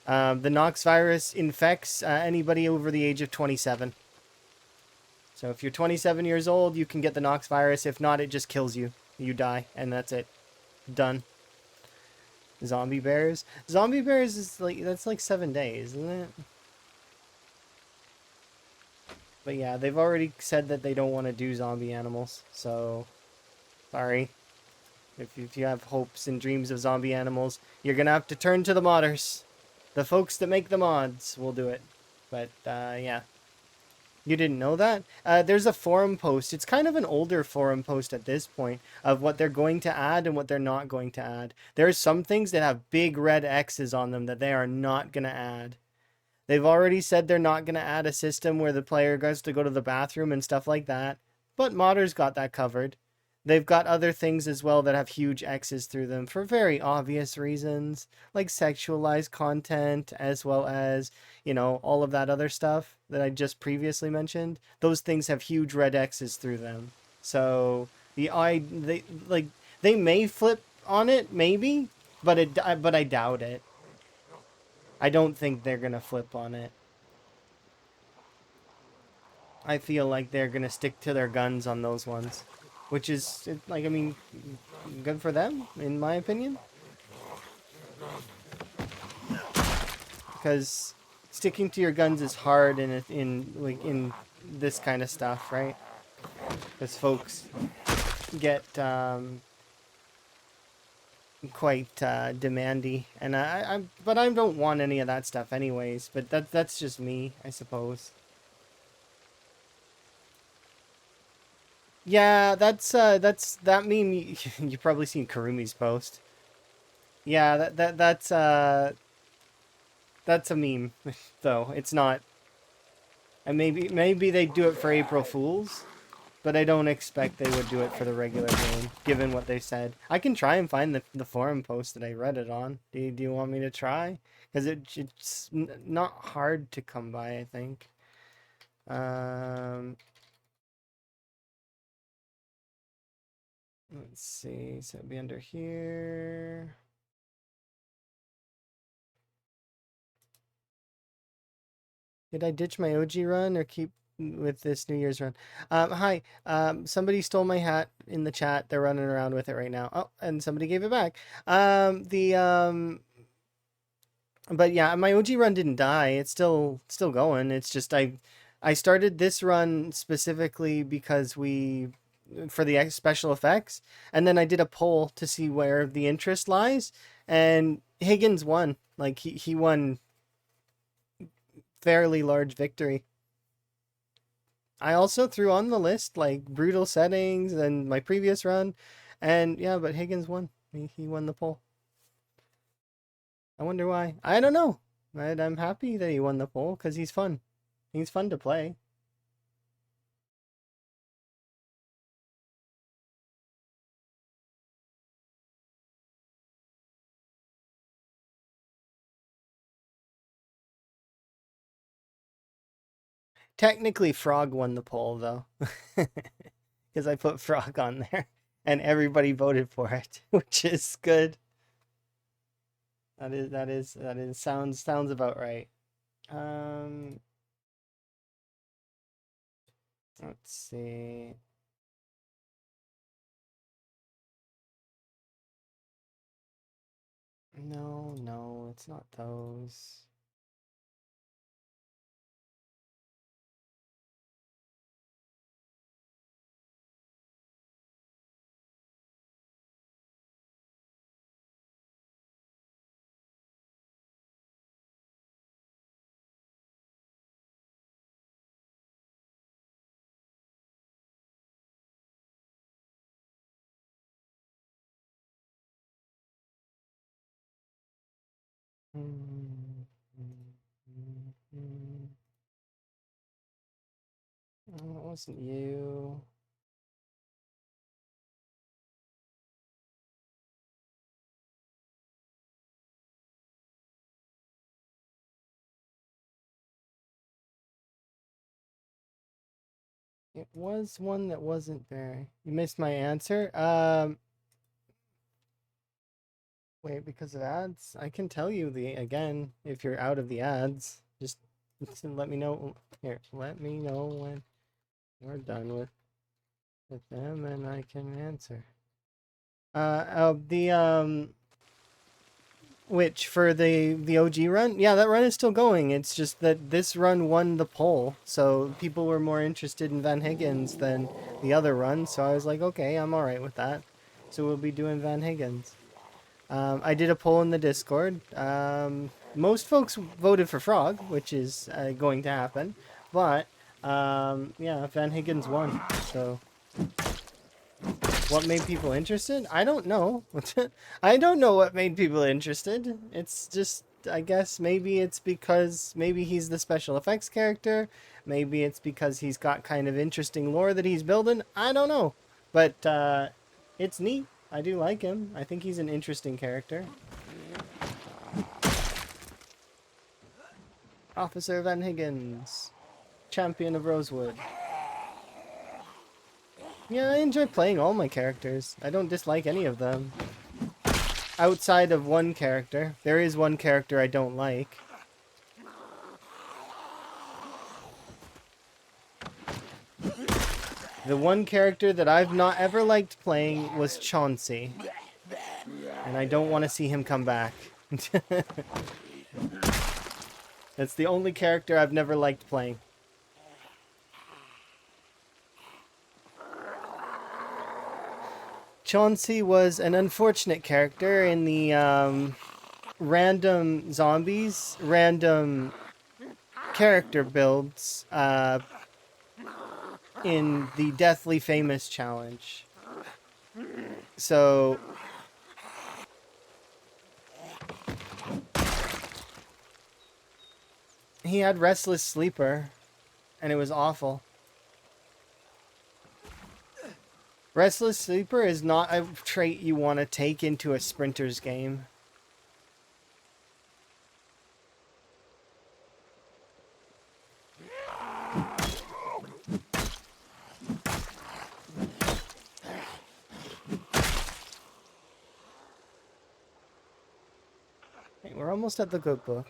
The Nox virus infects anybody over the age of 27. So if you're 27 years old, you can get the Nox virus. If not, it just kills you. You die, and that's it. Done. Zombie bears? Zombie bears is like, that's like 7 days, isn't it? But yeah, they've already said that they don't want to do zombie animals, so sorry. If you have hopes and dreams of zombie animals, you're gonna have to turn to the modders. The folks that make the mods will do it. But yeah. You didn't know that? There's a forum post. It's kind of an older forum post at this point of what they're going to add and what they're not going to add. There's some things that have big red X's on them that they are not going to add. They've already said they're not going to add a system where the player goes to go to the bathroom and stuff like that. But modders got that covered. They've got other things as well that have huge X's through them for very obvious reasons, like sexualized content, as well as, you know, all of that other stuff that I just previously mentioned. Those things have huge red X's through them. So they may flip on it, maybe, but I doubt it. I don't think they're gonna flip on it. I feel like they're gonna stick to their guns on those ones. Which is, like, I mean, good for them, in my opinion. Because sticking to your guns is hard in this kind of stuff, right? Because folks get quite demandy, and but I don't want any of that stuff anyways. But that's just me, I suppose. Yeah, that meme you probably seen Karumi's post. Yeah, that's That's a meme, though. It's not. And maybe they do it for April Fools, but I don't expect they would do it for the regular game, given what they said. I can try and find the forum post that I read it on. Do you want me to try? Because it's not hard to come by, I think. Let's see. So it'd be under here. Did I ditch my OG run or keep with this New Year's run? Hi. Somebody stole my hat in the chat. They're running around with it right now. Oh, and somebody gave it back. But yeah, my OG run didn't die. It's still going. It's just I started this run specifically because we for the special effects, and then I did a poll to see where the interest lies, and Higgins won. Like he won fairly large victory. I also threw on the list like brutal settings and my previous run, and yeah, but Higgins won. He won the poll. I wonder why. I don't know. I'm happy that he won the poll because he's fun. He's fun to play. Technically, Frog won the poll though, because I put Frog on there, and everybody voted for it, which is good. That is sounds about right. Let's see. No, it's not those. Oh, it wasn't you. It was one that wasn't there. You missed my answer. Wait, because of ads? I can tell you the again if you're out of the ads. Just let me know. Here, let me know when we're done with them, and I can answer. Which for the OG run? Yeah, that run is still going. It's just that this run won the poll, so people were more interested in Van Higgins than the other run. So I was like, okay, I'm all right with that. So we'll be doing Van Higgins. I did a poll in the Discord. Most folks voted for Frog, which is going to happen. But, yeah, Van Higgins won. So, what made people interested? I don't know. I don't know what made people interested. It's just, I guess, maybe it's because maybe he's the special effects character. Maybe it's because he's got kind of interesting lore that he's building. I don't know. But, it's neat. I do like him. I think he's an interesting character. Officer Van Higgins, champion of Rosewood. Yeah, I enjoy playing all my characters. I don't dislike any of them. Outside of one character. There is one character I don't like. The one character that I've not ever liked playing was Chauncey. And I don't want to see him come back. That's the only character I've never liked playing. Chauncey was an unfortunate character in the random zombies, random character builds in the Deathly Famous challenge. So He had Restless Sleeper, and it was awful. Restless Sleeper is not a trait you want to take into a sprinter's game. Hey, we're almost at the good book.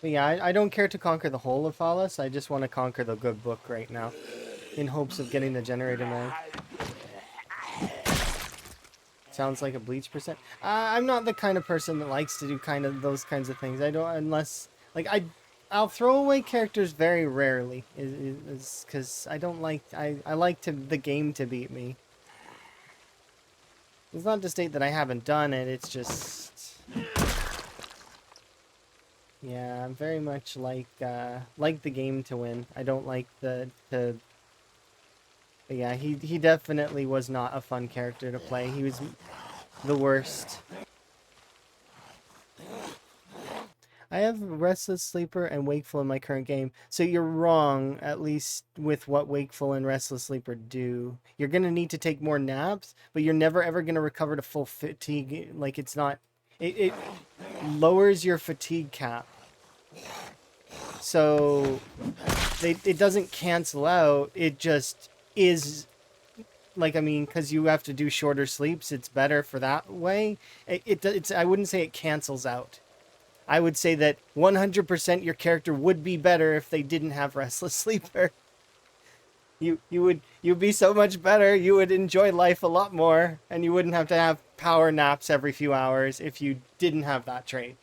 But yeah, I don't care to conquer the whole of Phallus. I just want to conquer the good book right now, in hopes of getting the generator mag. Sounds like a bleach percent. I'm not the kind of person that likes to do kind of those kinds of things. I don't, unless like I'll throw away characters very rarely, is because I don't like I like the game to beat me. It's not to state that I haven't done it. It's just, yeah, I'm very much like the game to win. I don't like but yeah, he definitely was not a fun character to play. He was the worst. I have Restless Sleeper and Wakeful in my current game. So you're wrong, at least with what Wakeful and Restless Sleeper do. You're going to need to take more naps, but you're never ever going to recover to full fatigue. Like, it's not... It lowers your fatigue cap. So it doesn't cancel out. It just is... Like, I mean, because you have to do shorter sleeps, it's better for that way. It's I wouldn't say it cancels out. I would say that 100% your character would be better if they didn't have Restless Sleeper. You'd be so much better. You would enjoy life a lot more, and you wouldn't have to have power naps every few hours if you didn't have that trait.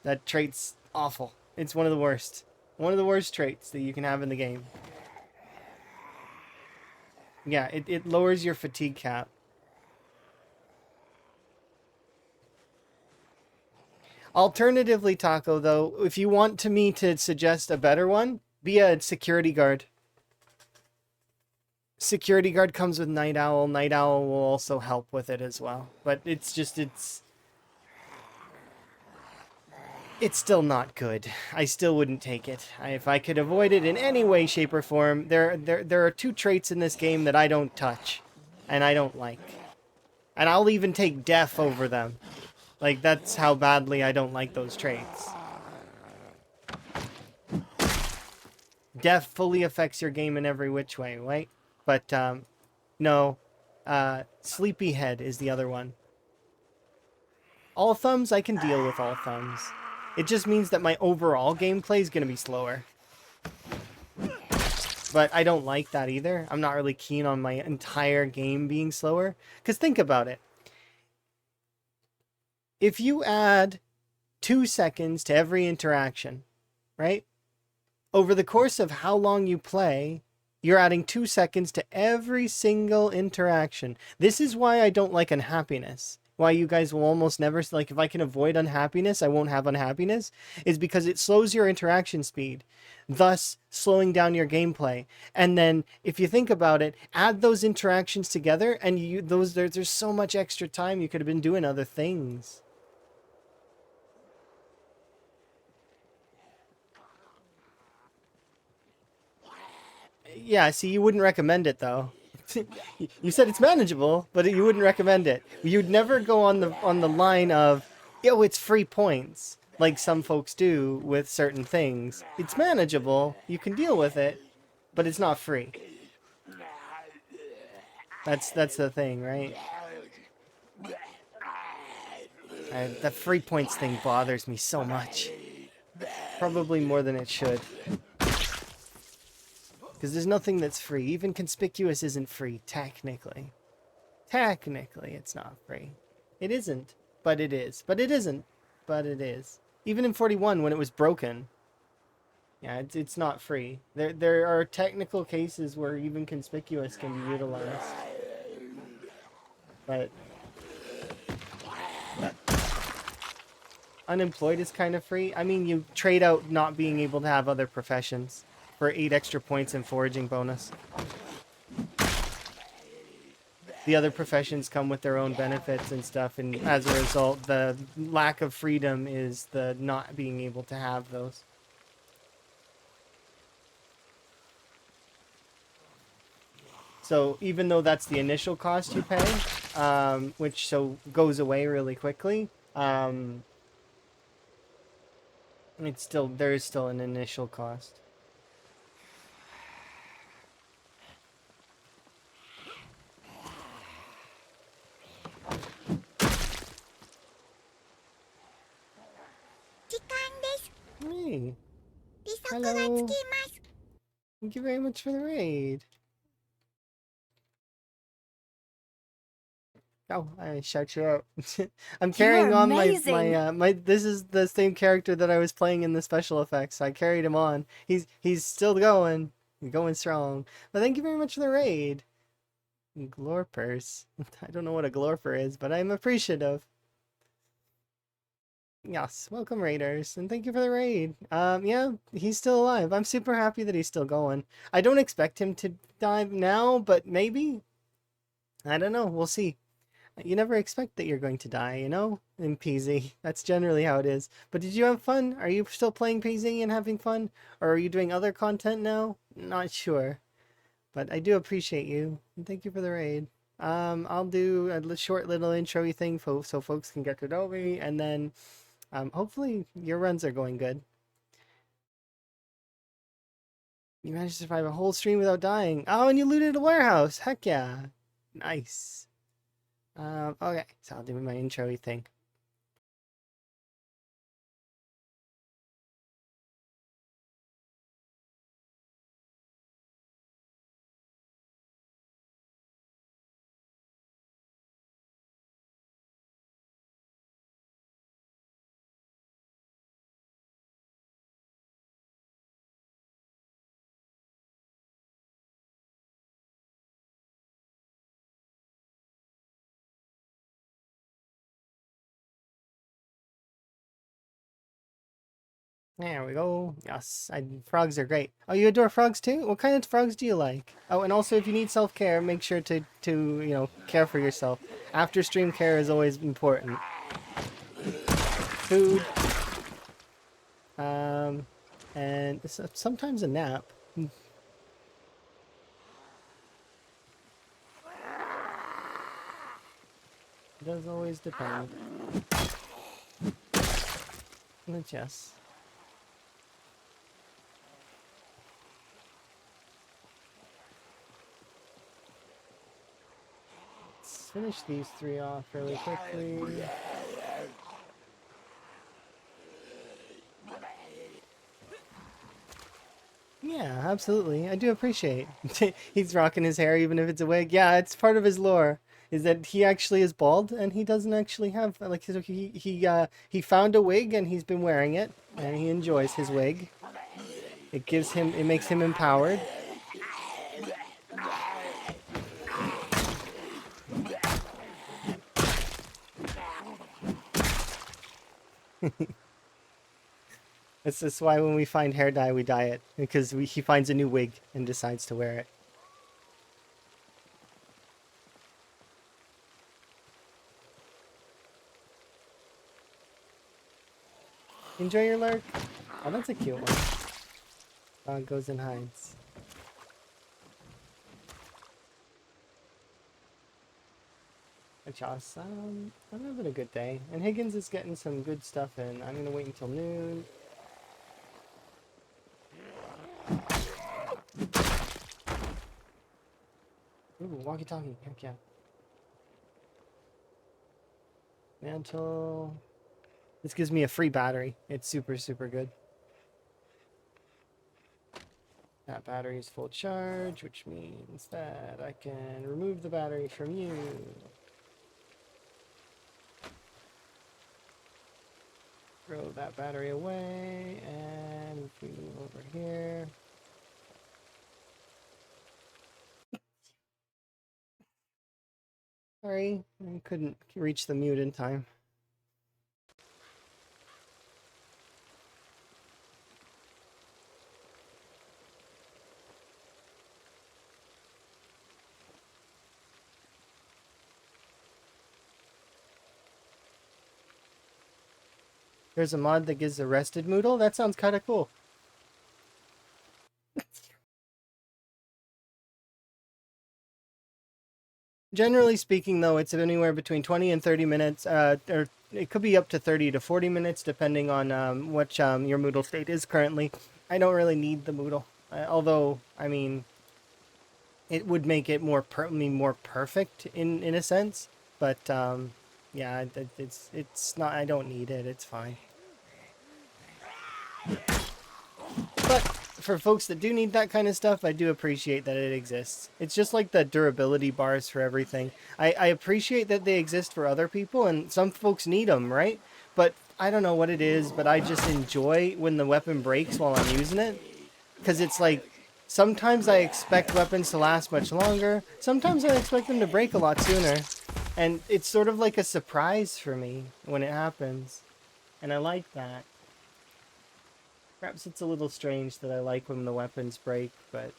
That trait's awful. It's one of the worst. One of the worst traits that you can have in the game. Yeah, it lowers your fatigue cap. Alternatively, Taco, though, if you want me to suggest a better one, be a security guard. Security guard comes with Night Owl. Night Owl will also help with it as well. But it's still not good. I still wouldn't take it. If I could avoid it in any way, shape, or form, there are two traits in this game that I don't touch, and I don't like. And I'll even take Deaf over them. Like, that's how badly I don't like those traits. Death fully affects your game in every which way, right? But, no. Sleepyhead is the other one. All thumbs, I can deal with all thumbs. It just means that my overall gameplay is going to be slower. But I don't like that either. I'm not really keen on my entire game being slower. Because think about it. If you add 2 seconds to every interaction, right? Over the course of how long you play, you're adding 2 seconds to every single interaction. This is why I don't like unhappiness. Why you guys will almost never, like, if I can avoid unhappiness, I won't have unhappiness, is because it slows your interaction speed, thus slowing down your gameplay. And then, if you think about it, add those interactions together, and there's so much extra time you could have been doing other things. Yeah, see, you wouldn't recommend it, though. You said it's manageable, but you wouldn't recommend it. You'd never go on the line of, yo, it's free points, like some folks do with certain things. It's manageable, you can deal with it, but it's not free. That's the thing, right? The free points thing bothers me so much. Probably more than it should. Because there's nothing that's free. Even conspicuous isn't free, technically. Technically, it's not free. It isn't, but it is. But it isn't, but it is. Even in 41, when it was broken, yeah, it's not free. There are technical cases where even conspicuous can be utilized. But unemployed is kind of free. I mean, you trade out not being able to have other professions for 8 extra points in foraging bonus. the other professions come with their own benefits and stuff, and as a result, the lack of freedom is the not being able to have those. So even though that's the initial cost you pay, which so goes away really quickly, it's still there is still an initial cost. Hey, hello. Thank you very much for the raid. Oh, I shout you out. I'm carrying on my this is the same character that I was playing in the special effects. I carried him on. He's still going. He's going strong. But thank you very much for the raid. Glorpers. I don't know what a glorper is, but I'm appreciative. Yes, welcome raiders, and thank you for the raid. Yeah, he's still alive. I'm super happy that he's still going. I don't expect him to die now, but maybe. I don't know. We'll see. You never expect that you're going to die, you know? In PZ. That's generally how it is. But did you have fun? Are you still playing PZ and having fun? Or are you doing other content now? Not sure. But I do appreciate you. And thank you for the raid. I'll do a short little intro-y thing so folks can get to know me, and then hopefully your runs are going good. You managed to survive a whole stream without dying. Oh, and you looted a warehouse. Heck yeah. Nice. Okay, so I'll do my intro-y thing. There we go. Yes, frogs are great. Oh, you adore frogs too? What kind of frogs do you like? Oh, and also if you need self-care, make sure to care for yourself. After stream care is always important. Food. And sometimes a nap. It does always depend. But yes. Let's finish these three off really quickly. Yeah, absolutely. I do appreciate. He's rocking his hair even if it's a wig. Yeah, it's part of his lore. Is that he actually is bald and he doesn't actually have like he found a wig and he's been wearing it and he enjoys his wig. It makes him empowered. This is why when we find hair dye, we dye it because he finds a new wig and decides to wear it. Enjoy your lurk. Oh, that's a cute one. Dog goes and hides. Joss, I'm having a good day, and Higgins is getting some good stuff in. I'm gonna wait until noon. Ooh, walkie-talkie, heck yeah. Mantle. This gives me a free battery. It's super, super good. That battery is full charge, which means that I can remove the battery from you. Throw that battery away, and if we move over here. Sorry, I couldn't reach the mute in time. There's a mod that gives arrested Moodle? That sounds kind of cool. Generally speaking, though, it's anywhere between 20 and 30 minutes, or it could be up to 30 to 40 minutes, depending on what your Moodle state is currently. I don't really need the Moodle, although, I mean, it would make it more perfect in a sense. But yeah, it's not. I don't need it. It's fine. But for folks that do need that kind of stuff, I do appreciate that it exists. It's just like the durability bars for everything. I appreciate that they exist for other people, and some folks need them, right? But I don't know what it is, but I just enjoy when the weapon breaks while I'm using it. Because it's like, sometimes I expect weapons to last much longer, sometimes I expect them to break a lot sooner. And it's sort of like a surprise for me when it happens. And I like that. Perhaps it's a little strange that I like when the weapons break, but...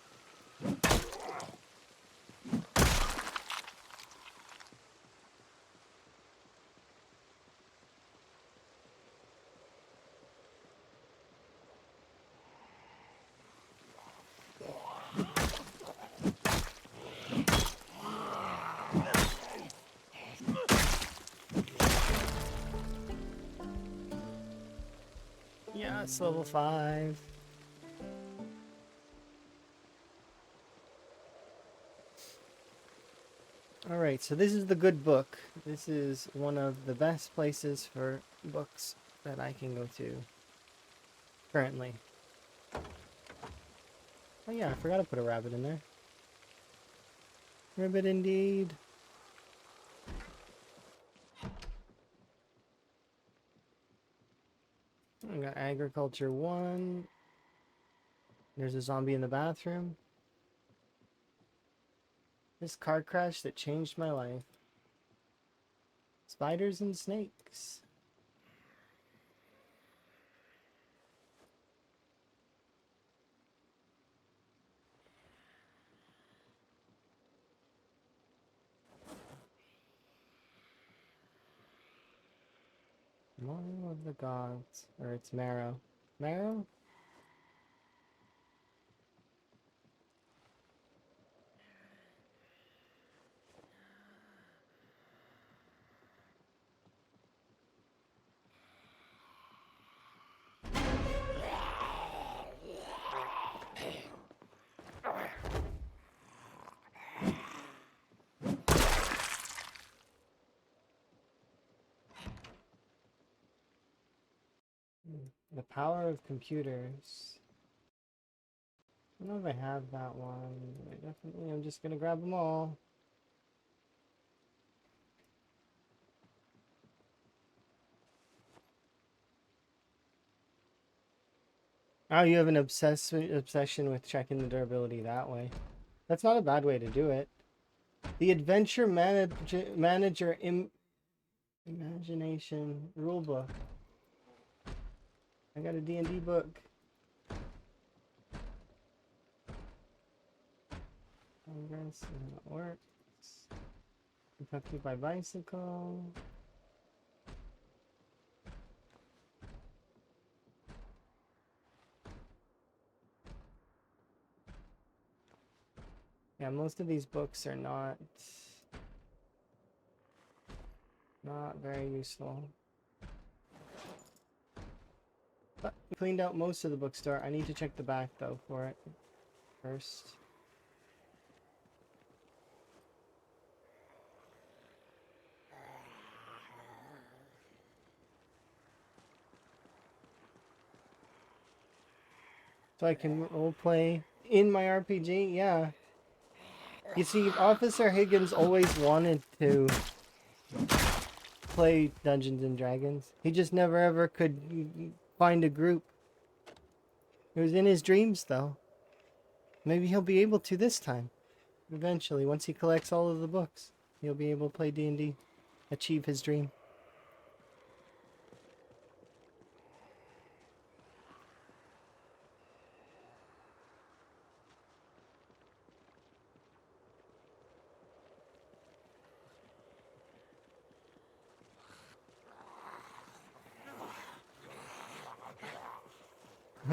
yeah, it's level 5. Alright, so this is the good book. This is one of the best places for books that I can go to currently. Oh yeah, I forgot to put a rabbit in there. Rabbit indeed. I got Agriculture 1. There's a zombie in the bathroom. This car crash that changed my life. Spiders and snakes. Marrow of the gods. Or it's marrow. Marrow? The power of computers. I don't know if I have that one. I'm just gonna grab them all. Oh, you have an obsession with checking the durability that way. That's not a bad way to do it. The Adventure Manager Imagination Rulebook. I got a D&D book. Progress, and it works. Kentucky by bicycle. Yeah, most of these books are not very useful. But we cleaned out most of the bookstore. I need to check the back though for it first. So I can roleplay in my RPG? Yeah. You see, Officer Higgins always wanted to play Dungeons and Dragons. He just never ever could find a group. It was in his dreams, though. Maybe he'll be able to this time. Eventually, once he collects all of the books, he'll be able to play D&D. Achieve his dream.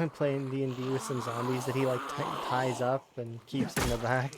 playing D&D with some zombies that he like ties up and keeps in the back.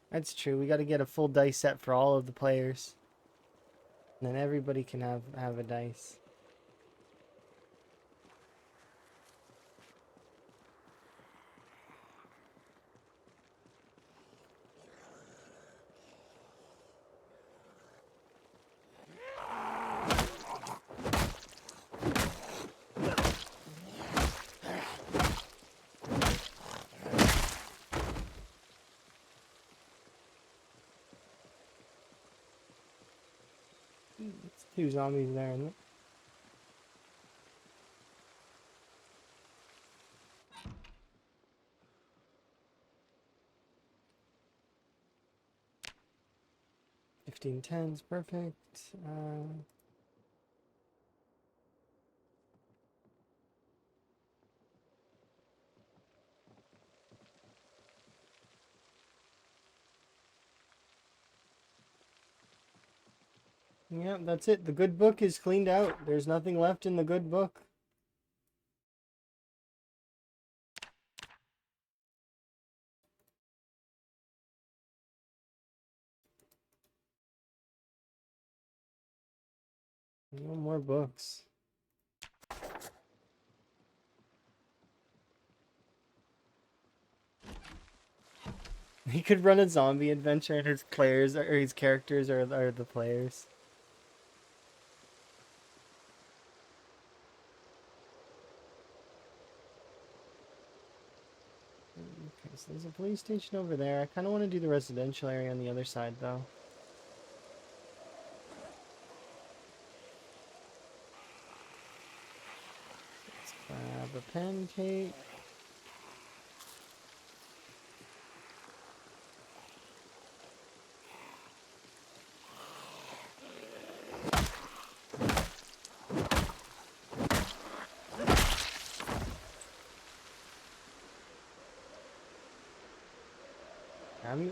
That's true. We got to get a full dice set for all of the players. And then everybody can have a dice. It's 2 zombies there, isn't it? $15.10's perfect. Yeah, that's it. The good book is cleaned out. There's nothing left in the good book. No more books. He could run a zombie adventure and his players or his characters are the players. Okay, so there's a police station over there. I kind of want to do the residential area on the other side though. Let's grab a pancake.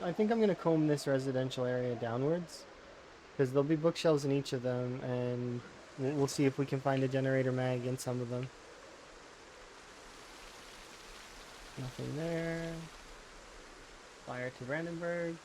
I think I'm gonna comb this residential area downwards, because there'll be bookshelves in each of them, and we'll see if we can find a generator mag in some of them. Nothing there. Fire to Brandenburg.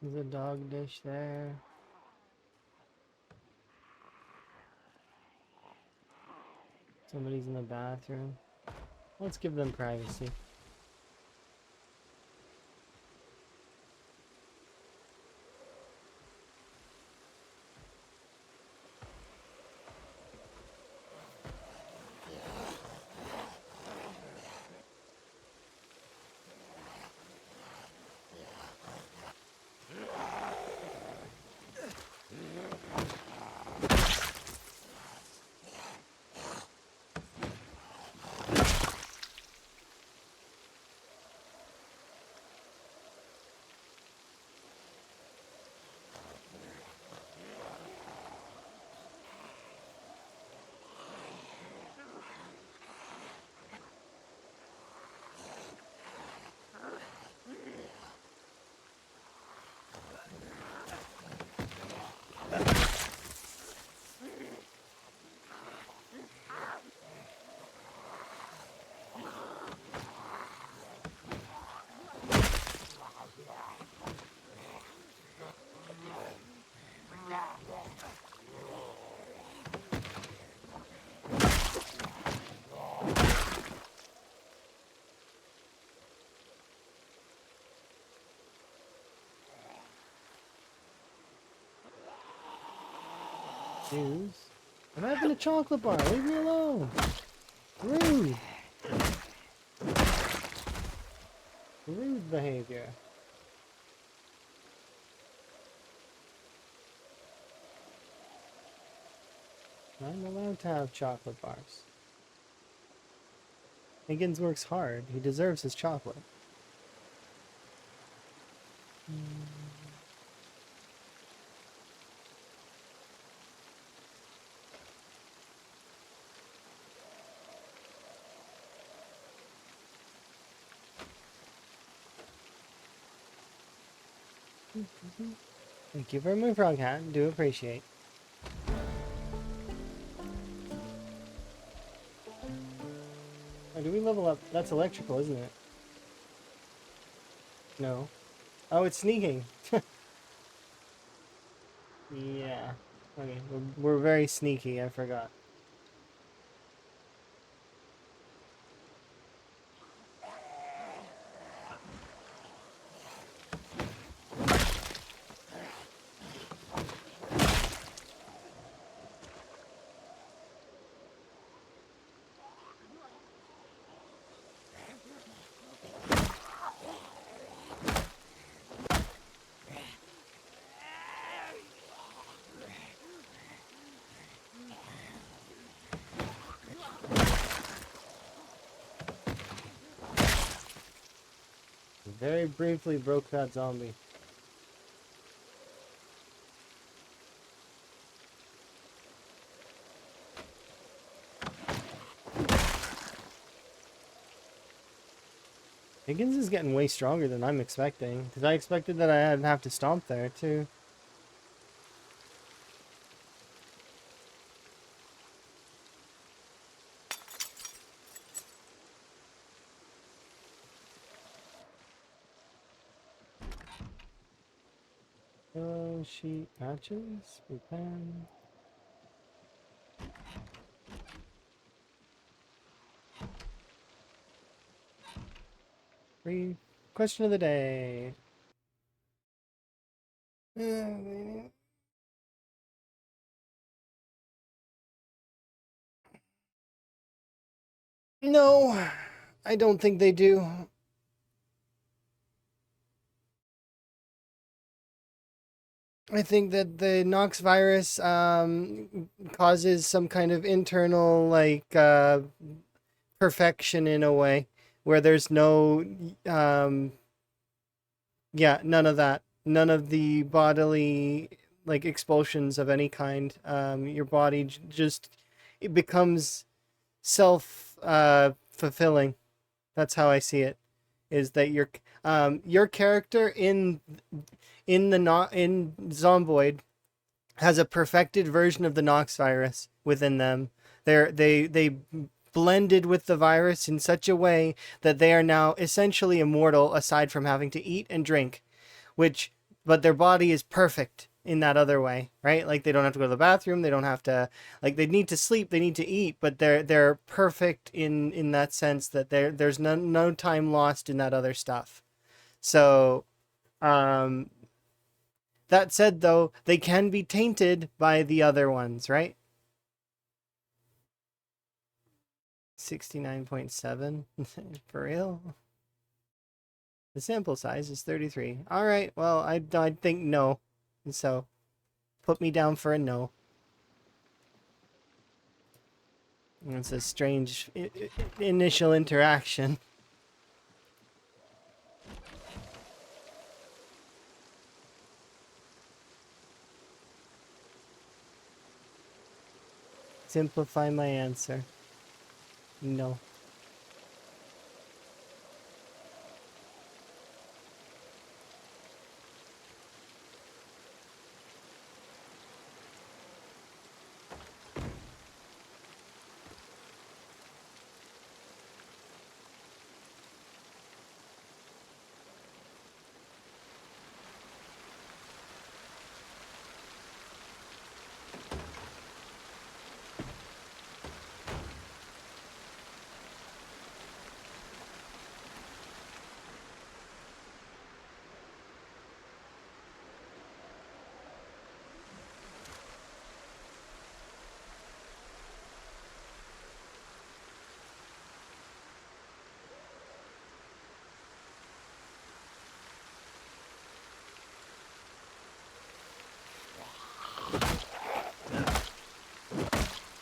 There's a dog dish there. Somebody's in the bathroom. Let's give them privacy. News. I'm having a chocolate bar. Leave me alone. Rude. Rude behavior. I'm allowed to have chocolate bars. Higgins works hard. He deserves his chocolate. Thank you for my frog hat. Do appreciate. Oh, do we level up? That's electrical, isn't it? No. Oh, it's sneaking. Yeah. Okay, we're very sneaky. I forgot. Very briefly broke that zombie. Higgins is getting way stronger than I'm expecting. Because I expected that I'd have to stomp there, too. Sheet patches. Repan. Free question of the day. No, I don't think they do. I think that the Nox virus causes some kind of internal, like, perfection in a way where there's no, yeah, none of that. None of the bodily, like, expulsions of any kind. Your body just, it becomes self fulfilling. That's how I see it. Is that your character in the not in Zomboid has a perfected version of the Nox virus within them. They blended with the virus in such a way that they are now essentially immortal aside from having to eat and drink, which but their body is perfect in that other way, right? Like they don't have to go to the bathroom, they don't have to, like, they need to sleep, they need to eat, but they're perfect in that sense that there's no time lost in that other stuff. So um that said, though, they can be tainted by the other ones, right? 69.7. For real? The sample size is 33. All right, well, I think no. So, put me down for a no. It's a strange initial interaction. Simplify my answer. No.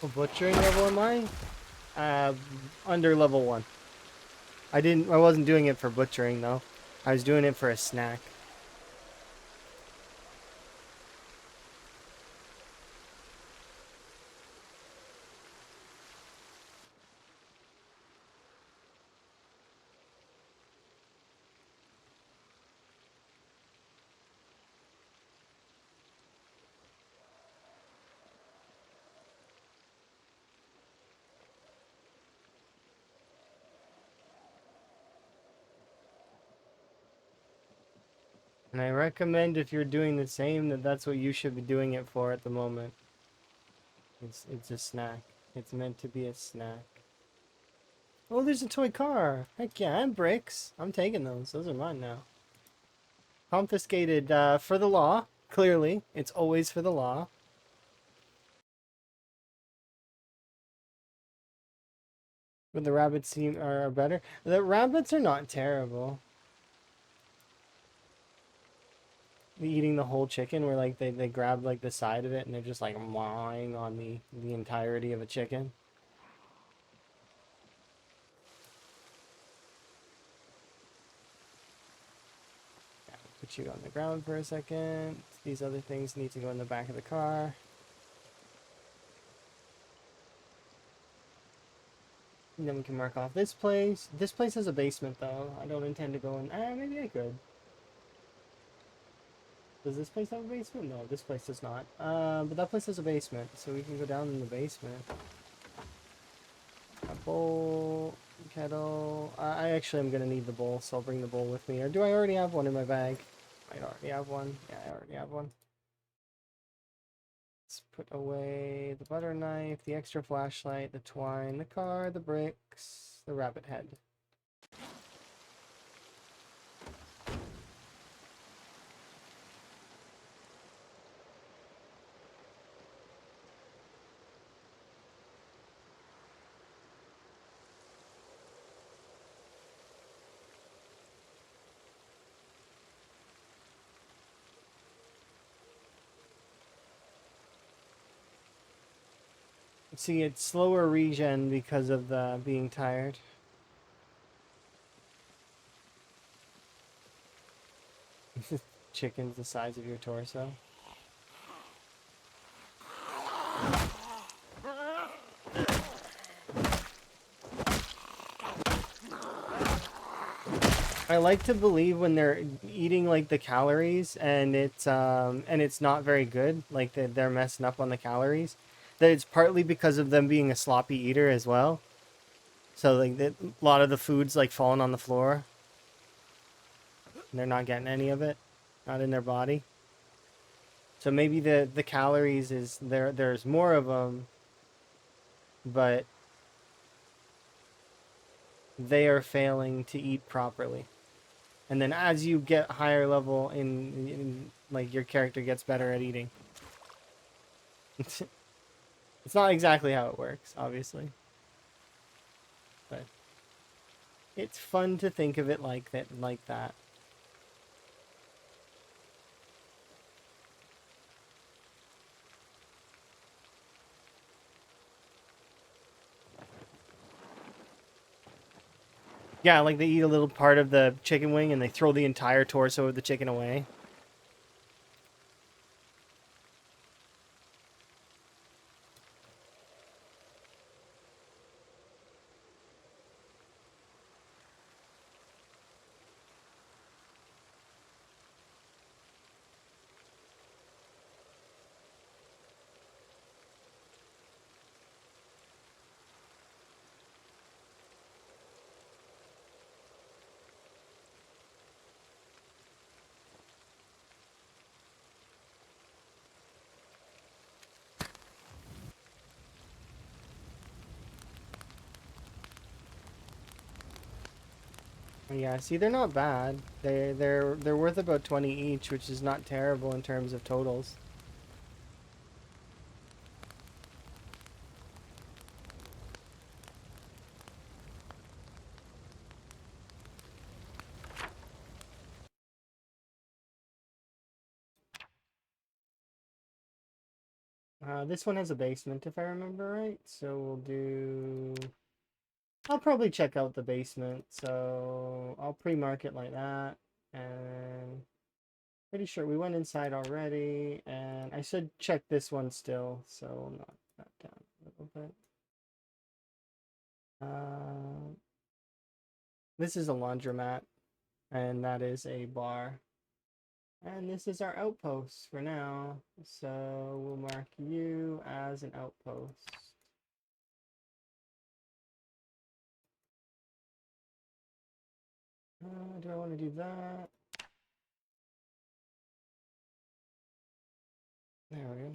What butchering level am I? Under level 1. I wasn't doing it for butchering though. I was doing it for a snack. And I recommend if you're doing the same that's what you should be doing it for at the moment. It's a snack. It's meant to be a snack. Oh, there's a toy car. Heck yeah, and bricks. I'm taking those. Those are mine now. Confiscated for the law. Clearly, it's always for the law. But the rabbits are better. The rabbits are not terrible. Eating the whole chicken, where like they grab like the side of it and they're just like gnawing on the entirety of a chicken. Put you on the ground for a second. These other things need to go in the back of the car. And then we can mark off this place. This place has a basement though. I don't intend to go in. Maybe I could. Does this place have a basement? No, this place does not. But that place has a basement, so we can go down in the basement. A bowl, kettle. I actually am gonna need the bowl, so I'll bring the bowl with me. Or do I already have one in my bag? I already have one. Yeah, I already have one. Let's put away the butter knife, the extra flashlight, the twine, the car, the bricks, the rabbit head. See, it's slower regen because of the being tired. Chicken's the size of your torso. I like to believe when they're eating like the calories and it's not very good, like they're messing up on the calories, that it's partly because of them being a sloppy eater as well. So like a lot of the food's like falling on the floor. And they're not getting any of it, not in their body. So maybe the calories is there's more of them, but they are failing to eat properly. And then as you get higher level in like your character gets better at eating. It's not exactly how it works, obviously. But it's fun to think of it like that. Yeah, like they eat a little part of the chicken wing and they throw the entire torso of the chicken away. Yeah, see, they're not bad. They're worth about 20 each, which is not terrible in terms of totals. This one has a basement, if I remember right. So we'll do... I'll probably check out the basement, so I'll pre-mark it like that. And pretty sure we went inside already, and I should check this one still, so we'll knock that down a little bit. This is a laundromat, and that is a bar. And this is our outpost for now, so we'll mark you as an outpost. Do I want to do that? There we go.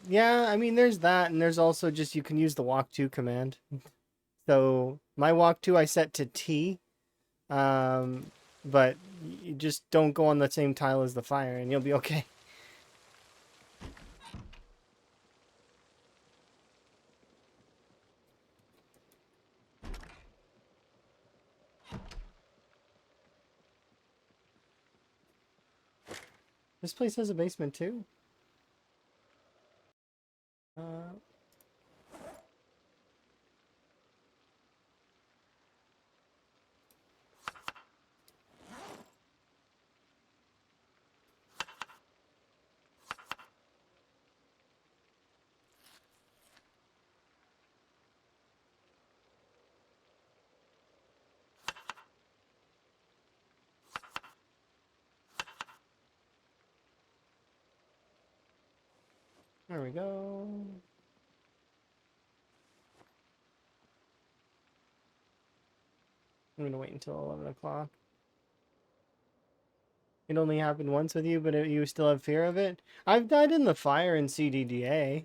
Yeah, I mean, there's that, and there's also just you can use the walk to command. So my walk to I set to T, but you just don't go on the same tile as the fire, and you'll be okay. This place has a basement too. Uh, there we go. I'm gonna wait until 11 o'clock. It only happened once with you, but you still have fear of it? I've died in the fire in CDDA.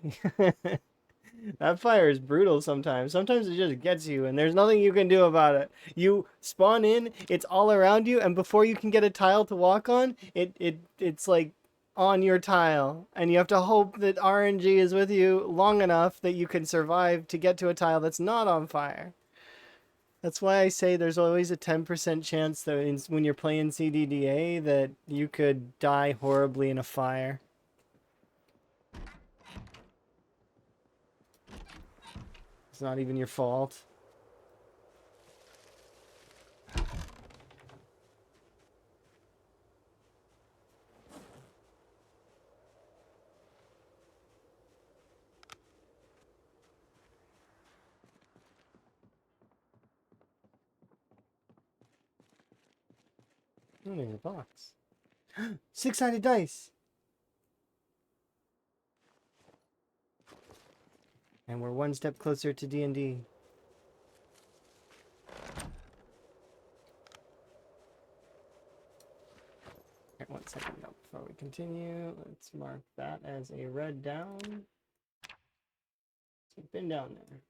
That fire is brutal sometimes. Sometimes it just gets you, and there's nothing you can do about it. You spawn in, it's all around you, and before you can get a tile to walk on, it's like on your tile, and you have to hope that RNG is with you long enough that you can survive to get to a tile that's not on fire. That's why I say there's always a 10% chance that when you're playing CDDA that you could die horribly in a fire. It's not even your fault. Oh, there's a box. Six-sided dice! And we're one step closer to D&D. Alright, 1 second now before we continue. Let's mark that as a red down. So been down there.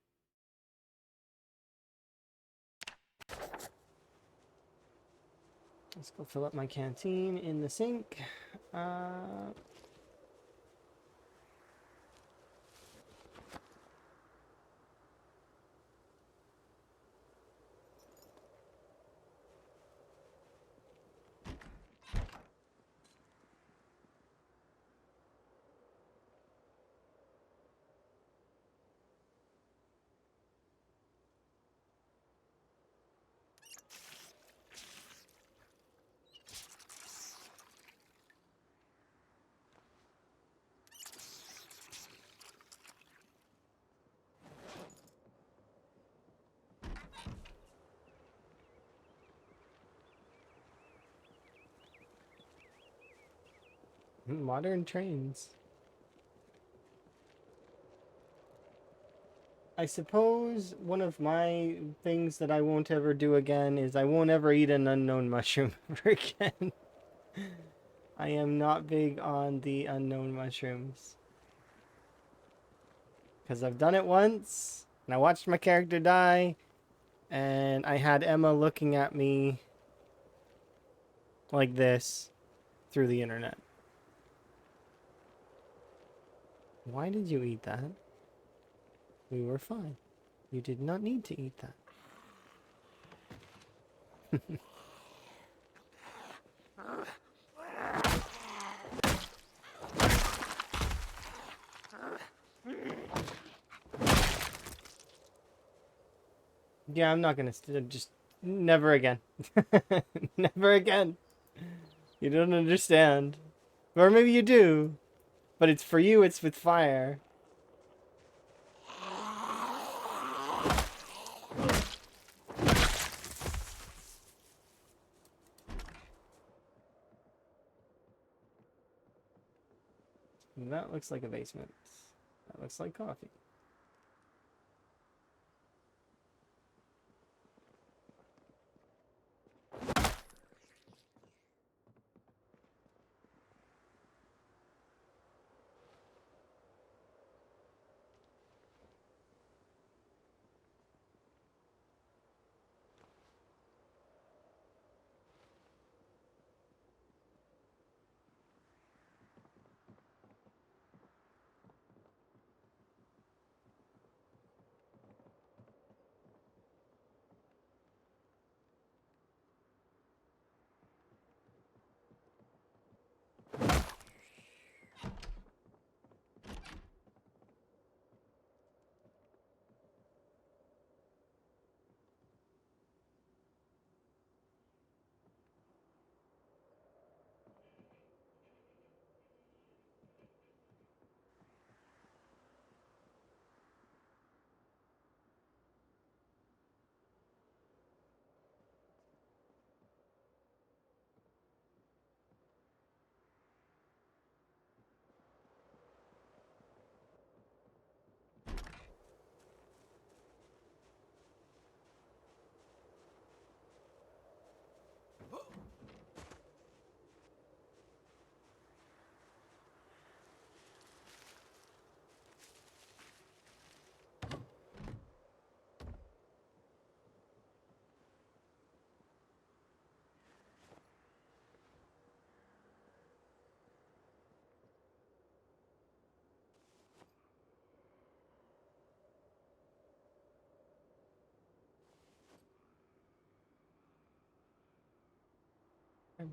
Let's go fill up my canteen in the sink. Modern trains. I suppose one of my things that I won't ever do again is I won't ever eat an unknown mushroom ever again. I am not big on the unknown mushrooms. Because I've done it once, and I watched my character die, and I had Emma looking at me like this through the internet. Why did you eat that? We were fine. You did not need to eat that. Yeah, I'm not gonna just never again. Never again. You don't understand. Or maybe you do. But it's for you, it's with fire. That looks like a basement. That looks like coffee.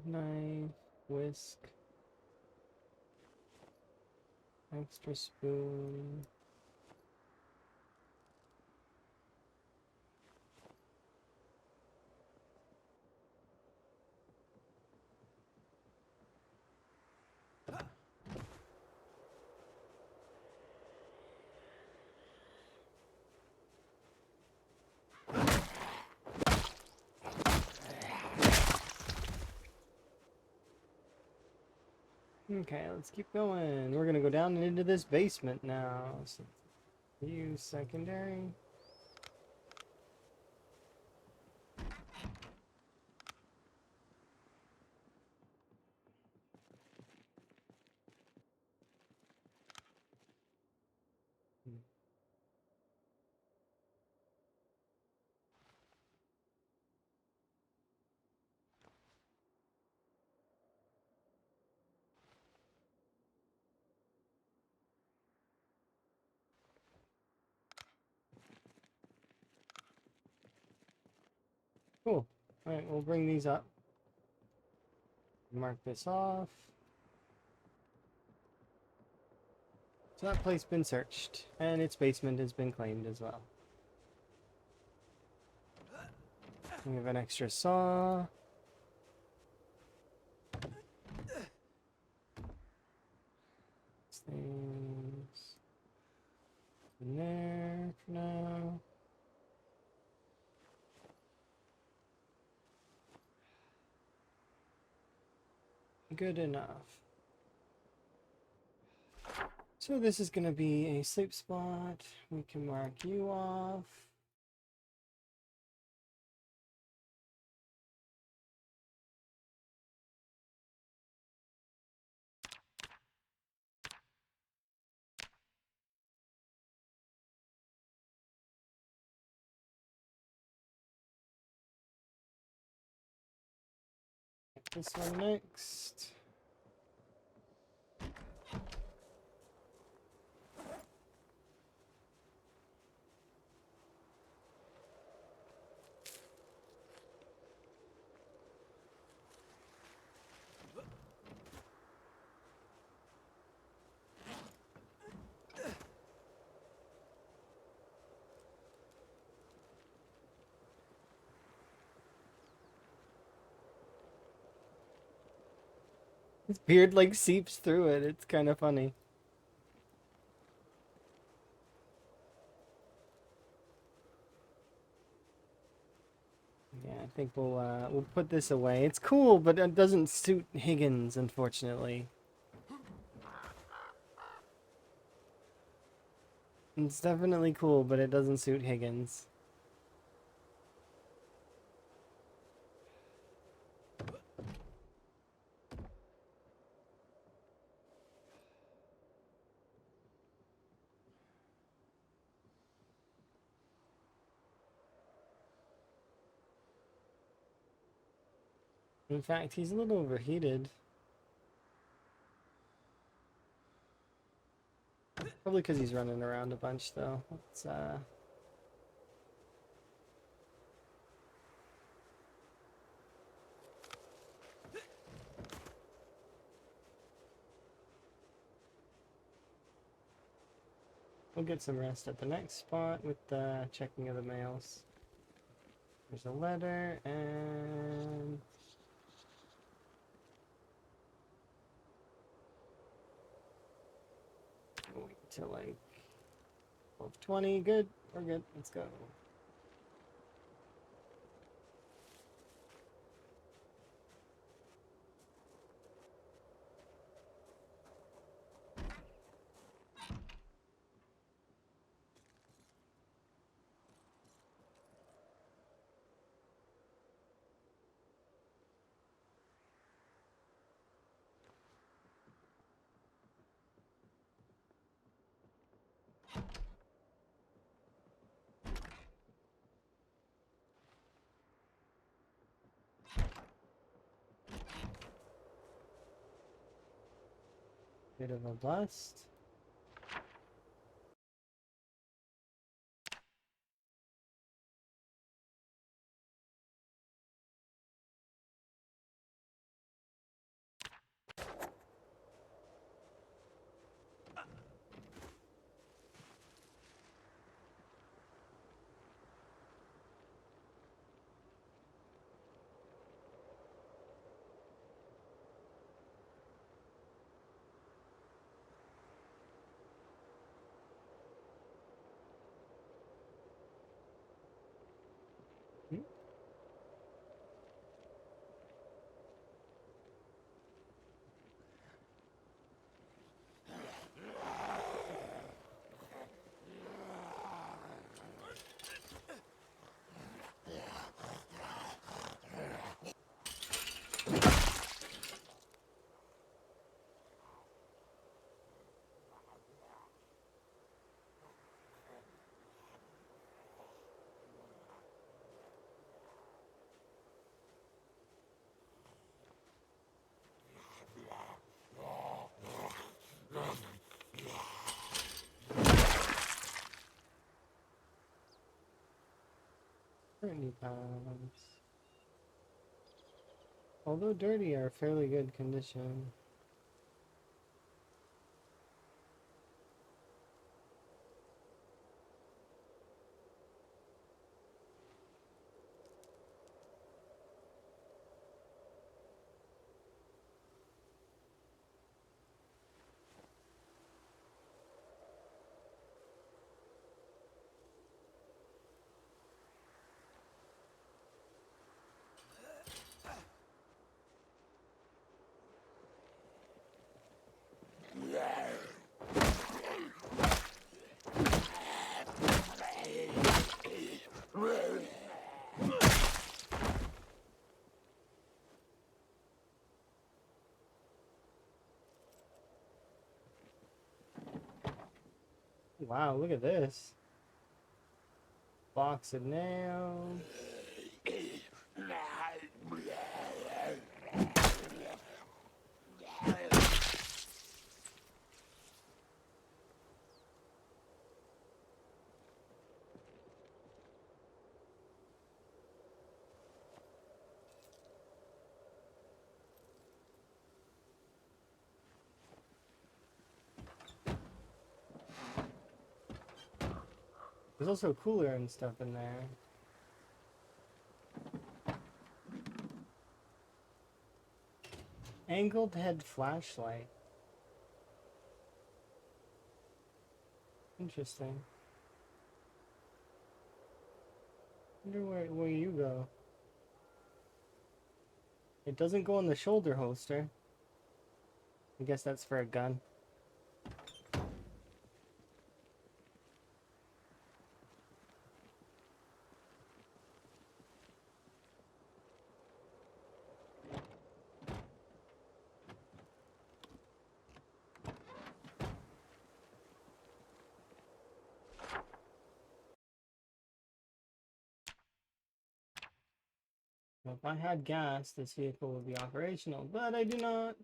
Knife, whisk, extra spoon. Okay, let's keep going. We're gonna go down and into this basement now. So, use secondary. Cool. Alright, we'll bring these up. Mark this off. So that place has been searched, and its basement has been claimed as well. We have an extra saw. Things in there for now. Good enough. So this is going to be a sleep spot. We can mark you off. This one next. His beard like seeps through it. It's kind of funny. Yeah, I think we'll put this away. It's cool, but it doesn't suit Higgins, unfortunately. It's definitely cool, but it doesn't suit Higgins. In fact, he's a little overheated. Probably because he's running around a bunch, though. We'll get some rest at the next spot with the checking of the mails. There's a letter, and we'll wait till like 12:20. Good. We're good. Let's go. Bit of a bust. Hmm? Dirty palms. Although dirty, are fairly good condition. Wow, look at this. Box of nails. There's also cooler and stuff in there. Angled head flashlight. Interesting. Wonder where you go. It doesn't go on the shoulder holster. I guess that's for a gun. Well, if I had gas, this vehicle would be operational, but I do not.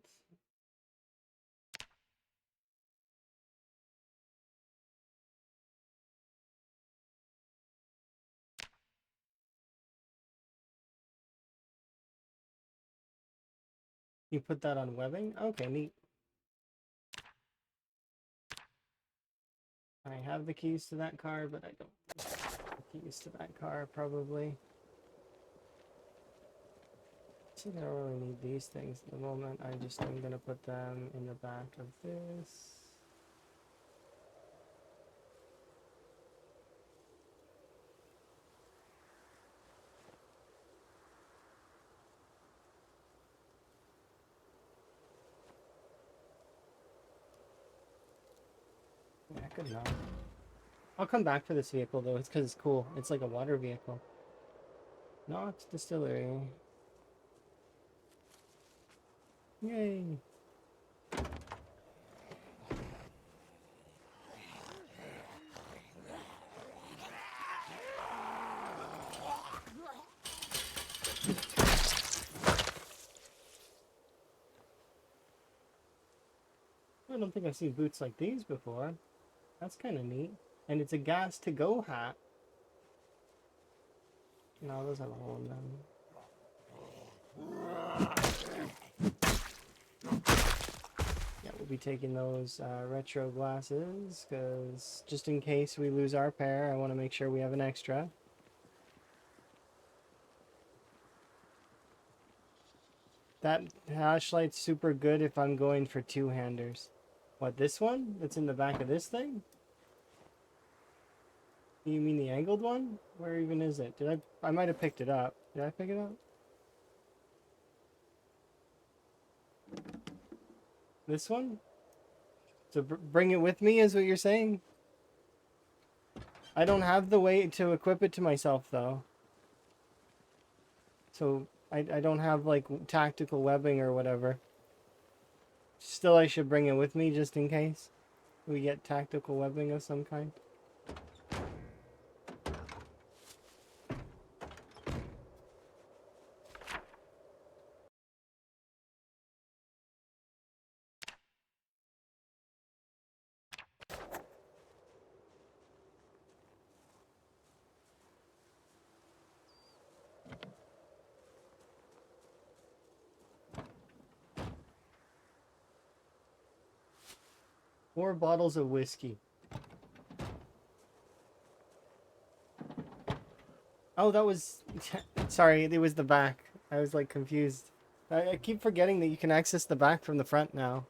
You put that on webbing? Okay, neat. I have the keys to that car, but I don't have the keys to that car, probably. So I don't really need these things at the moment. I'm gonna put them in the back of this. Yeah, good enough. I'll come back for this vehicle though. It's because it's cool. It's like a water vehicle. Not distillery. Yay. I don't think I've seen boots like these before. That's kind of neat. And it's a gas to go hat. No, those have a hole in them. Yeah, we'll be taking those retro glasses because just in case we lose our pair, I want to make sure we have an extra. That flashlight's super good if I'm going for two-handers. What, this one? That's in the back of this thing? You mean the angled one? Where even is it? I might have picked it up. Did I pick it up? This one? So bring it with me is what you're saying? I don't have the way to equip it to myself though. So I don't have like tactical webbing or whatever. Still, I should bring it with me just in case we get tactical webbing of some kind. Four bottles of whiskey. Oh, that was... Sorry, it was the back. I was like confused. I keep forgetting that you can access the back from the front now.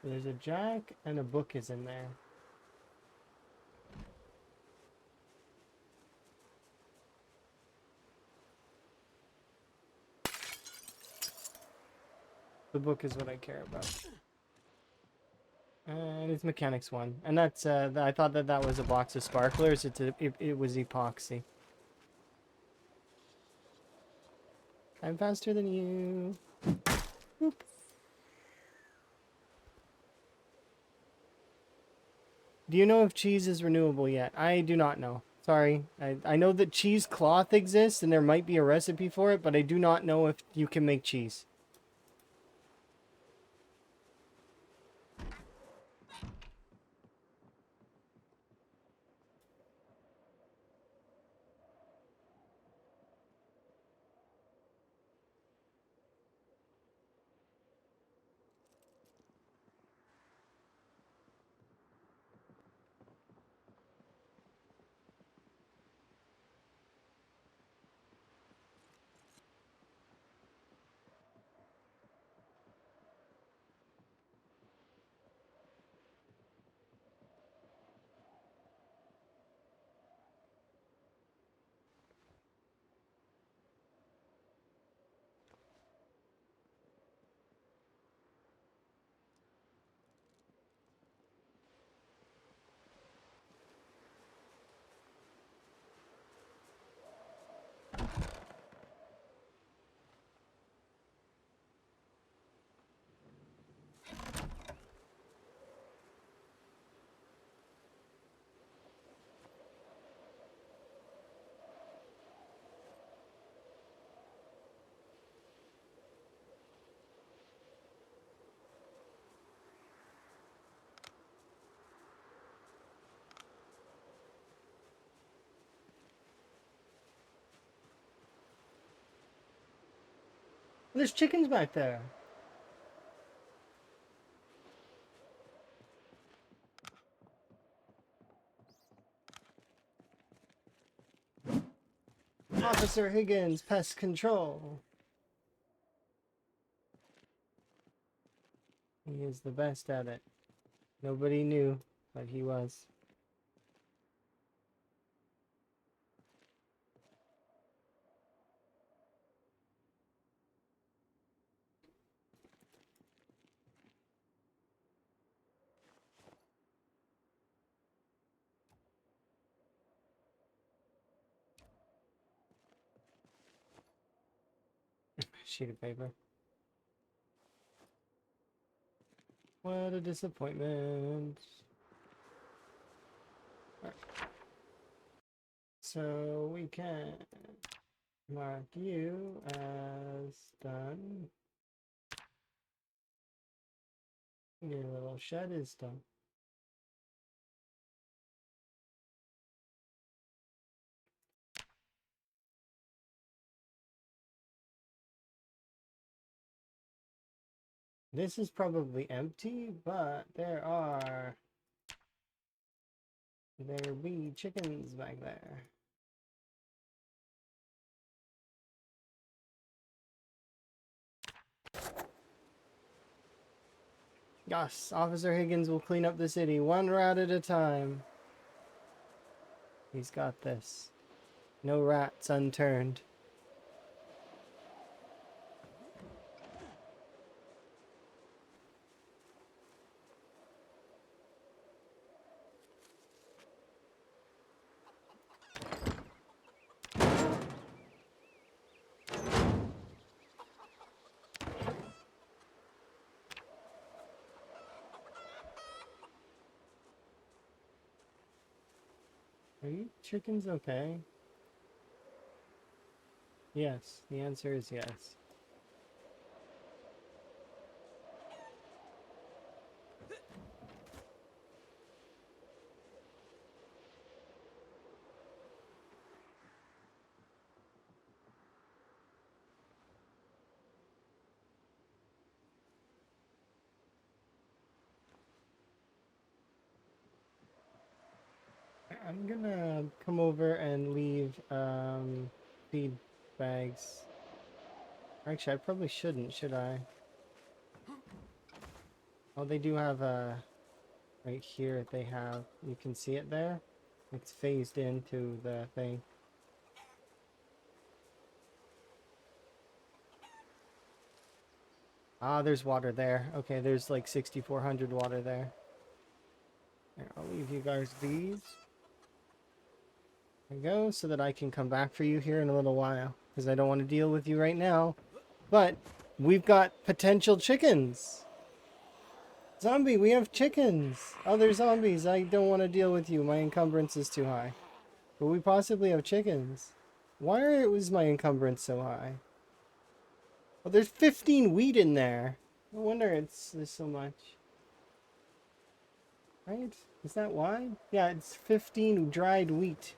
There's a jack and a book is in there. The book is what I care about. And it's mechanics 1. And that's, I thought that that was a box of sparklers. It was epoxy. I'm faster than you. Whoop. Do you know if cheese is renewable yet? I do not know. Sorry. I know that cheesecloth exists and there might be a recipe for it, but I do not know if you can make cheese. There's chickens back there. Officer Higgins, pest control. He is the best at it. Nobody knew, but he was. Sheet of paper. What a disappointment. Right. So we can mark you as done. Your little shed is done. This is probably empty, but there be chickens back there. Yes, Officer Higgins will clean up the city one rat at a time. He's got this. No rats unturned. Are you chickens okay? Yes, the answer is yes. I'm gonna come over and leave feed bags. Actually, I probably shouldn't, should I? Oh, they do have a right here. They have, you can see it there. It's phased into the thing. Ah, there's water there. Okay, there's like 6,400 water there. Here, I'll leave you guys these. There you go, so that I can come back for you here in a little while. Because I don't want to deal with you right now. But we've got potential chickens. Zombie, we have chickens. Other zombies, I don't want to deal with you. My encumbrance is too high. But we possibly have chickens. Why was my encumbrance so high? Well, there's 15 wheat in there. No wonder there's so much. Right? Is that why? Yeah, it's 15 dried wheat.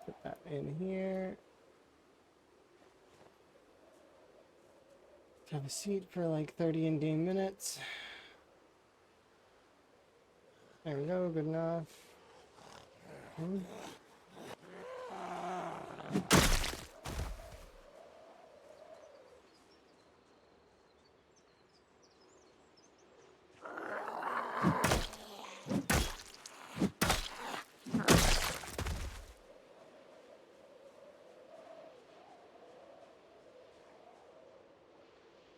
Put that in here. Have a seat for like 30 in-game minutes. There we go, good enough.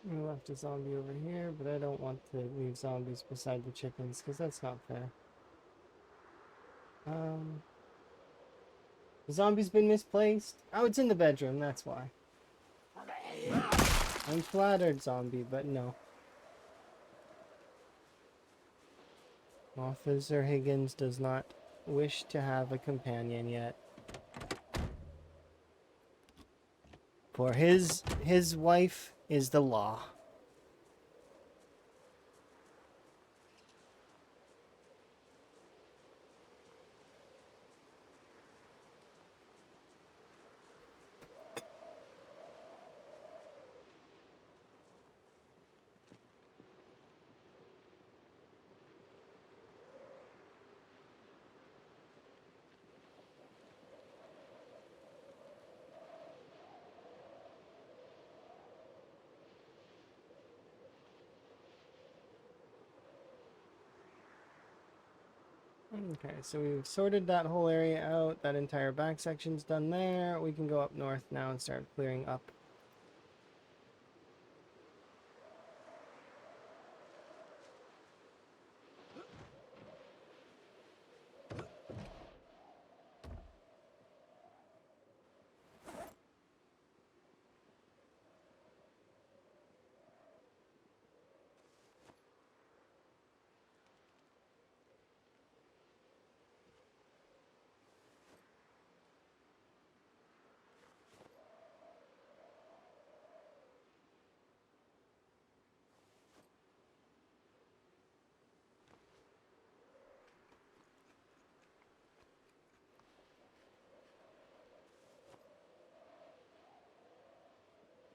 We left a zombie over here, but I don't want to leave zombies beside the chickens, because that's not fair. The zombie's been misplaced. Oh, it's in the bedroom, that's why. I'm flattered, zombie, but no. Officer Higgins does not wish to have a companion yet. For his wife is the law. Okay, so we've sorted that whole area out. That entire back section's done there. We can go up north now and start clearing up.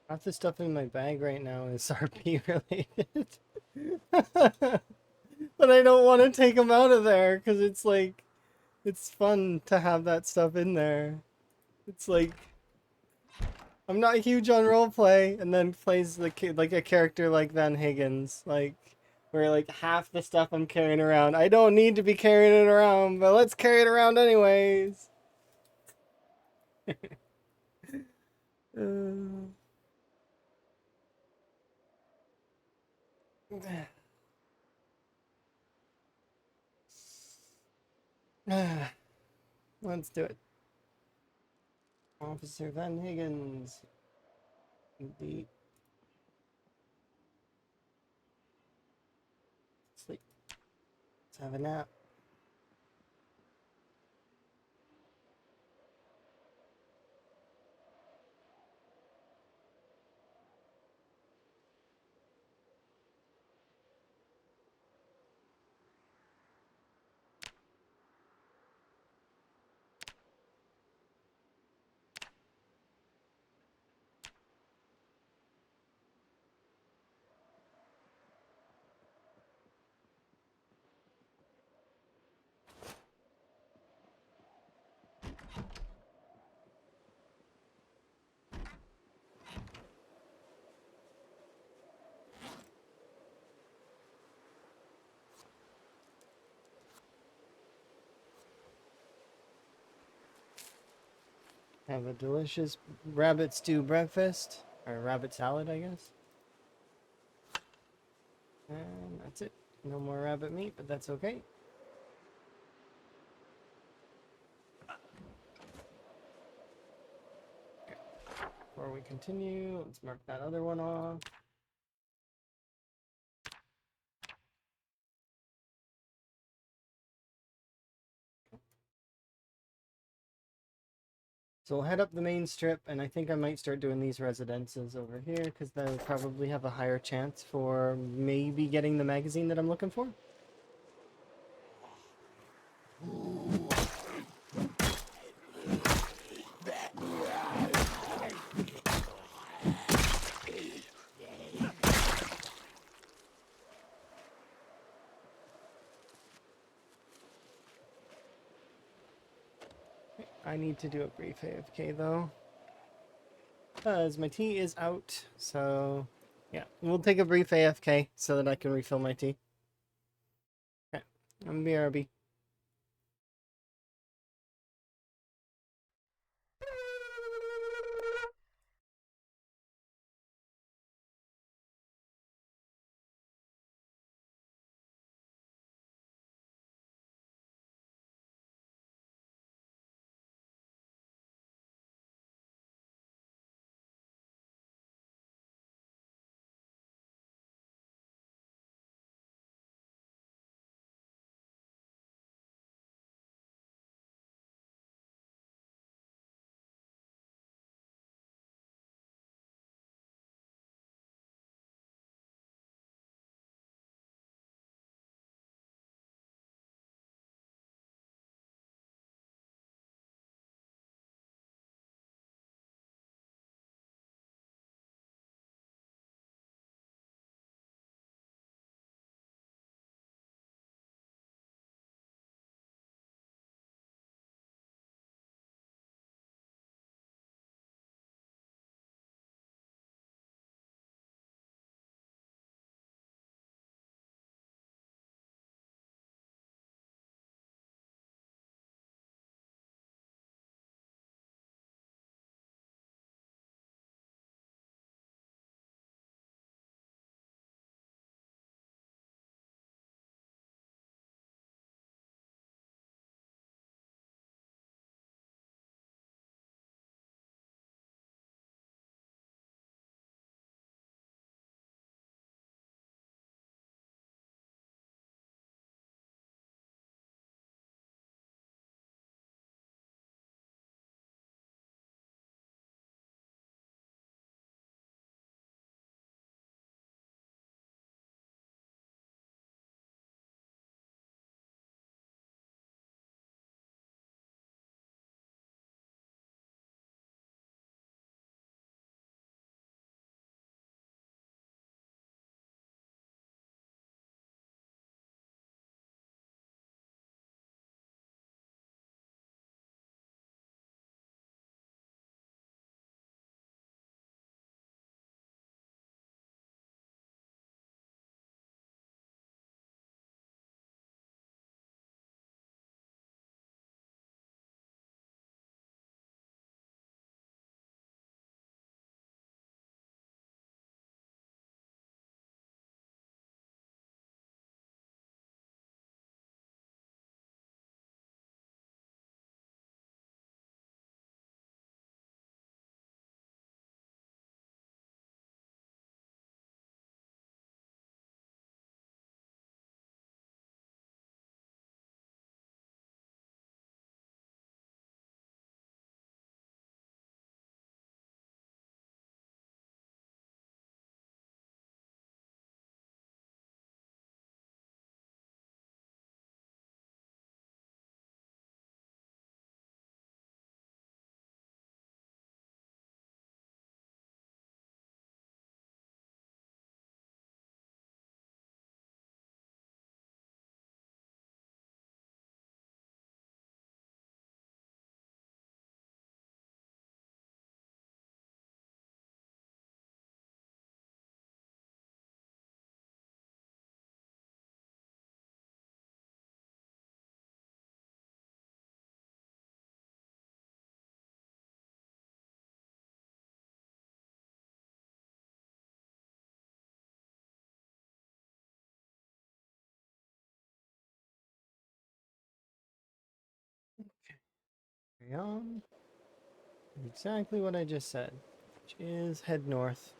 Half the stuff in my bag right now is RP related. But I don't want to take them out of there because it's like, it's fun to have that stuff in there. It's like, I'm not huge on roleplay, and then plays like a character like Van Higgins, like where like half the stuff I'm carrying around, I don't need to be carrying it around, but let's carry it around anyways. Let's do it. Officer Van Higgins. Indeed. Sleep. Let's have a nap. Have a delicious rabbit stew breakfast. Or rabbit salad, I guess. And that's it. No more rabbit meat, but that's okay. Before we continue, let's mark that other one off. So we'll head up the main strip, and I think I might start doing these residences over here, because they'll probably have a higher chance for maybe getting the magazine that I'm looking for. I need to do a brief AFK though, because my tea is out. So yeah, we'll take a brief AFK so that I can refill my tea. Okay, I'm BRB. Carry on. Exactly what I just said, which is head north.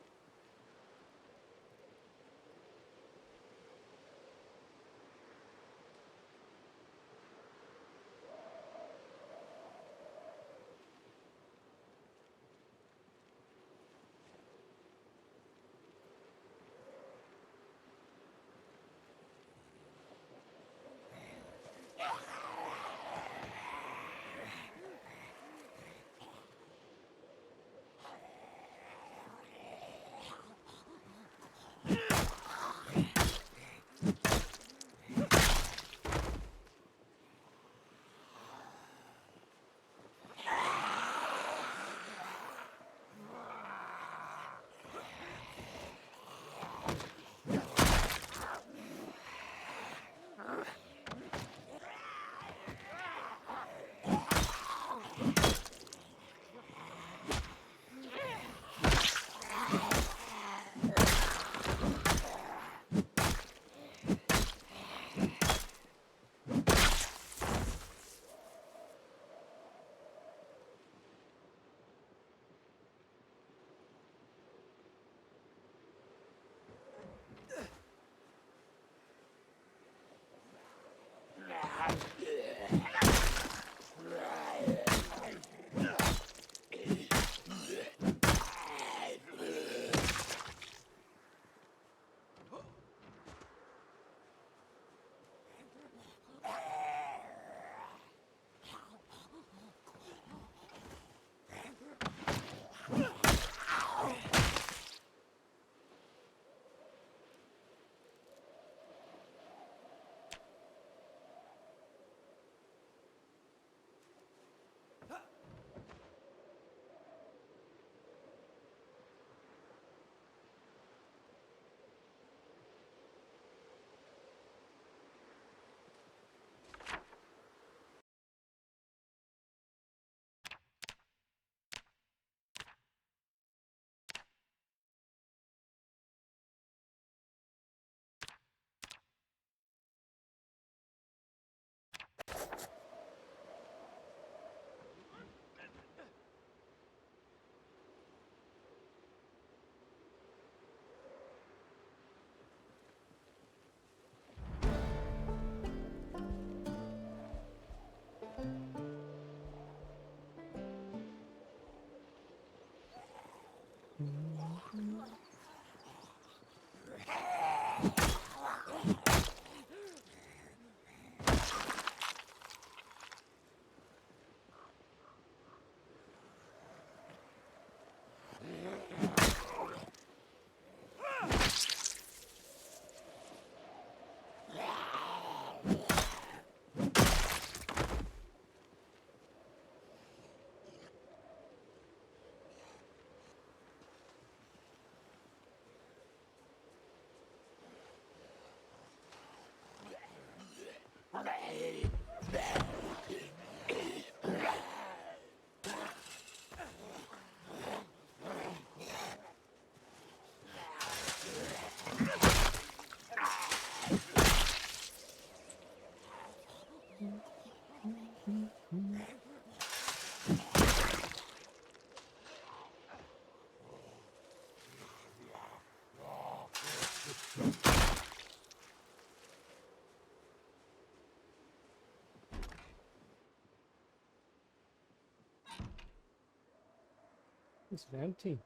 It's empty.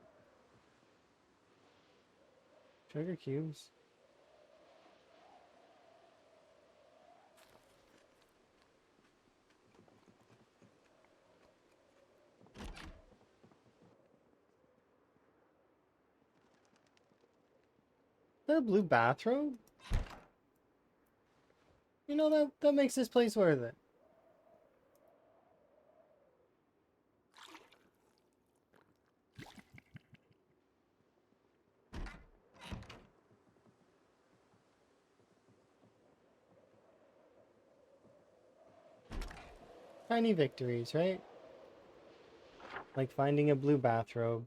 Sugar cubes. Is that a blue bathrobe? You know, that makes this place worth it. Tiny victories, right? Like finding a blue bathrobe.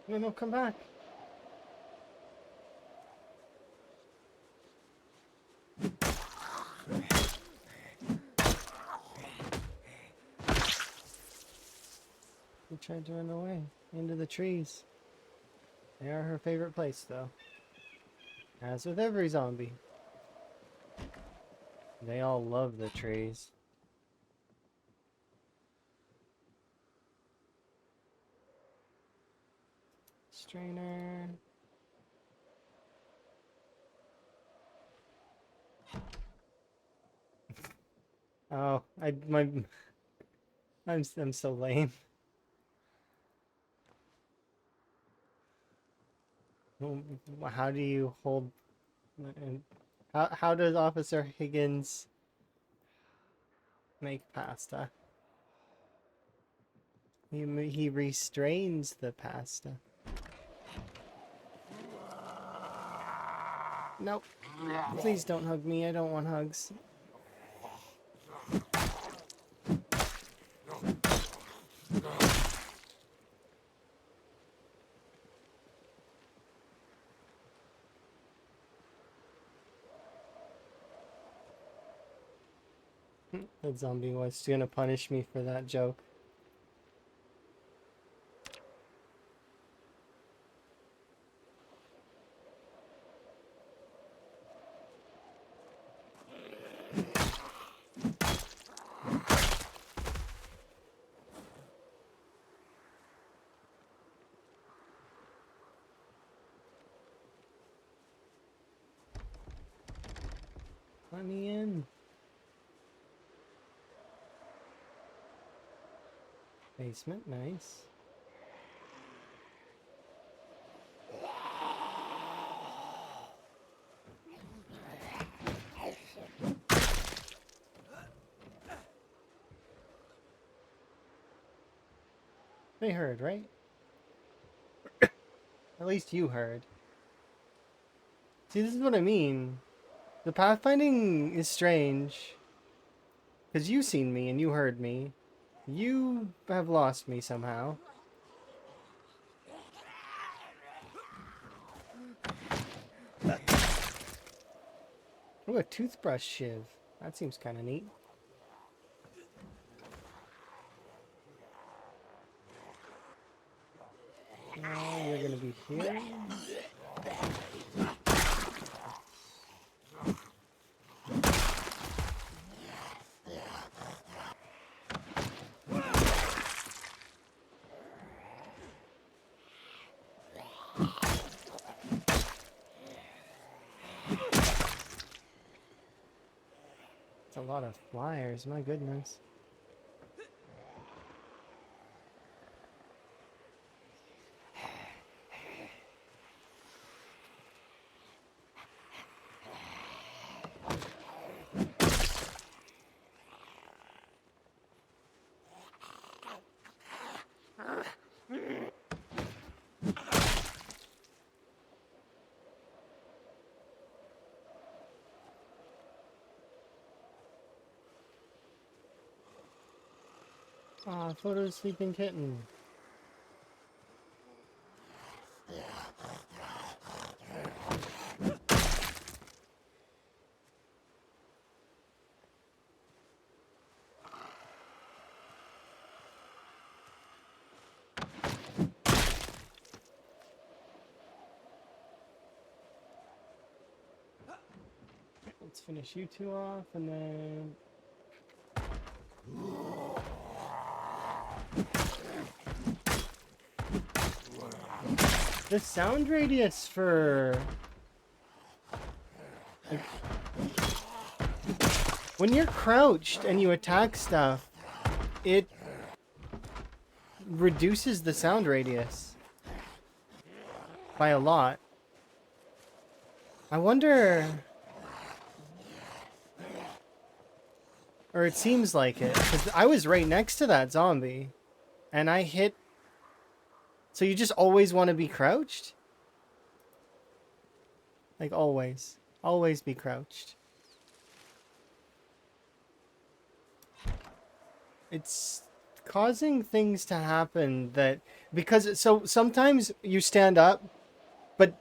No, no, come back. She tried to run away into the trees. They are her favorite place, though. As with every zombie. They all love the trees. Strainer. Oh, I'm so lame. How do you hold? How does Officer Higgins make pasta? He restrains the pasta. Nope. Please don't hug me. I don't want hugs. That zombie was gonna punish me for that joke. Let me in. Basement, nice. They heard, right? At least you heard. See, this is what I mean. The pathfinding is strange. Because you've seen me and you heard me. You have lost me somehow. Ooh, a toothbrush shiv. That seems kind of neat. Oh, you're gonna be here? It's a lot of flyers, my goodness. Aw, photo of sleeping kitten. Let's finish you two off and then... The sound radius for... Like, when you're crouched and you attack stuff, it reduces the sound radius by a lot. I wonder... Or it seems like it, because I was right next to that zombie, and I hit... So you just always want to be crouched? Like always. Always be crouched. It's causing things to happen that Because so sometimes you stand up, but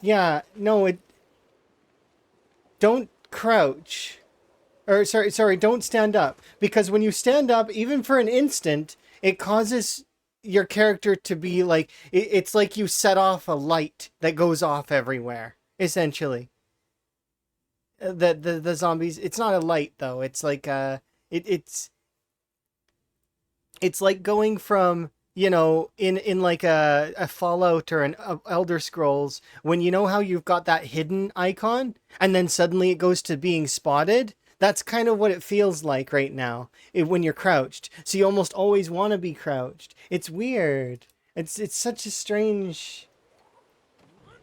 yeah, no, it don't crouch. Or sorry, don't stand up. Because when you stand up, even for an instant, it causes your character to be like it's like you set off a light that goes off everywhere, essentially. The zombies, it's not a light though. It's like it's it's like going from, you know, in like a Fallout or an Elder Scrolls, when you know how you've got that hidden icon and then suddenly it goes to being spotted. That's kind of what it feels like right now when you're crouched. So you almost always want to be crouched. It's weird. It's such a strange.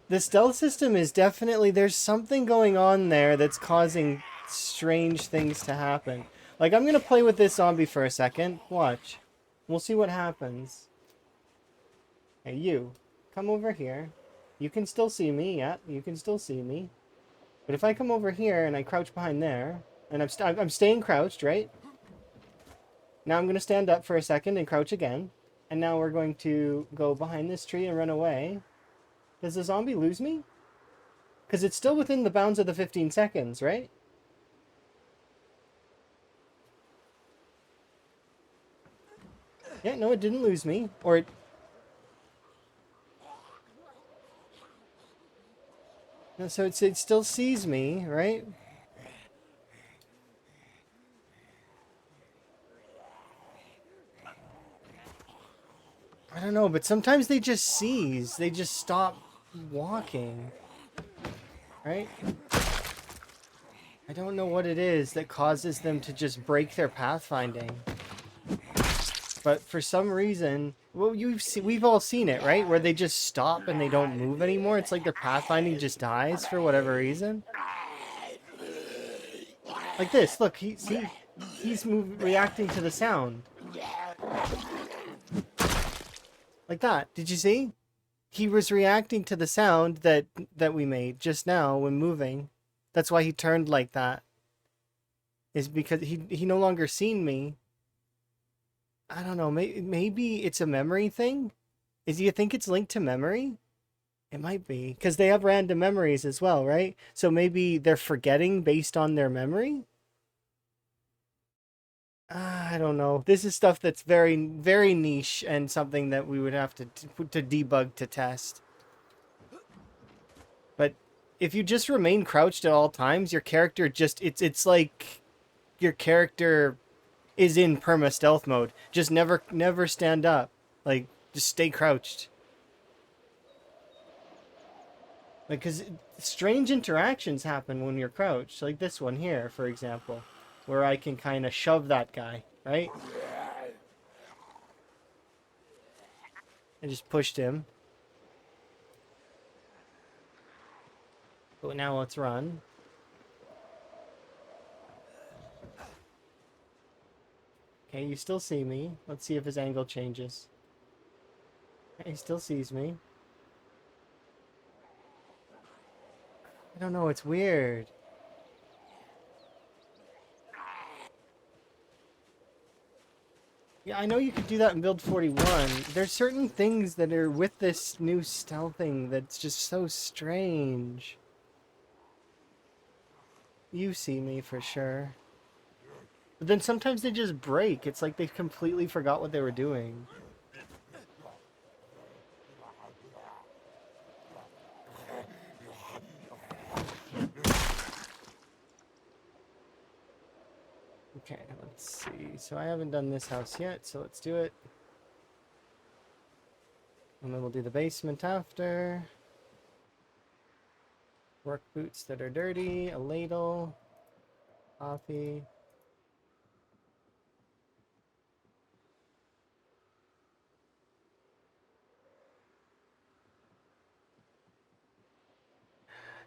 The stealth system is definitely, there's something going on there that's causing strange things to happen. Like, I'm gonna play with this zombie for a second. Watch. We'll see what happens. Hey, you. Come over here. You can still see me, yeah. You can still see me. But if I come over here and I crouch behind there, and I'm staying crouched, right? Now I'm gonna stand up for a second and crouch again. And now we're going to go behind this tree and run away. Does the zombie lose me? Because it's still within the bounds of the 15 seconds, right? Yeah, no, it didn't lose me. Or it... No, so it still sees me, right? I don't know, but sometimes they just seize. They just stop walking. Right? I don't know what it is that causes them to just break their pathfinding. But for some reason, well, we've all seen it, right? Where they just stop and they don't move anymore. It's like their pathfinding just dies for whatever reason. Like this, look, he's reacting to the sound. Like that. Did you see? He was reacting to the sound that we made just now when moving. That's why he turned like that. Is because he no longer seen me. I don't know. Maybe it's a memory thing. Do you think it's linked to memory? It might be because they have random memories as well, right? So maybe they're forgetting based on their memory. I don't know. This is stuff that's very, very niche and something that we would have to debug to test. But if you just remain crouched at all times, your character just it's like your character is in perma stealth mode. Just never stand up. Like just stay crouched. Like cuz strange interactions happen when you're crouched, like this one here, for example, where I can kind of shove that guy, right? I just pushed him. But now let's run. Okay, you still see me. Let's see if his angle changes. He still sees me. I don't know, it's weird. Yeah, I know you could do that in build 41. There's certain things that are with this new stealthing that's just so strange. You see me for sure. But then sometimes they just break. It's like they completely forgot what they were doing. Okay, let's see. So I haven't done this house yet, so let's do it. And then we'll do the basement after. Work boots that are dirty, a ladle, coffee.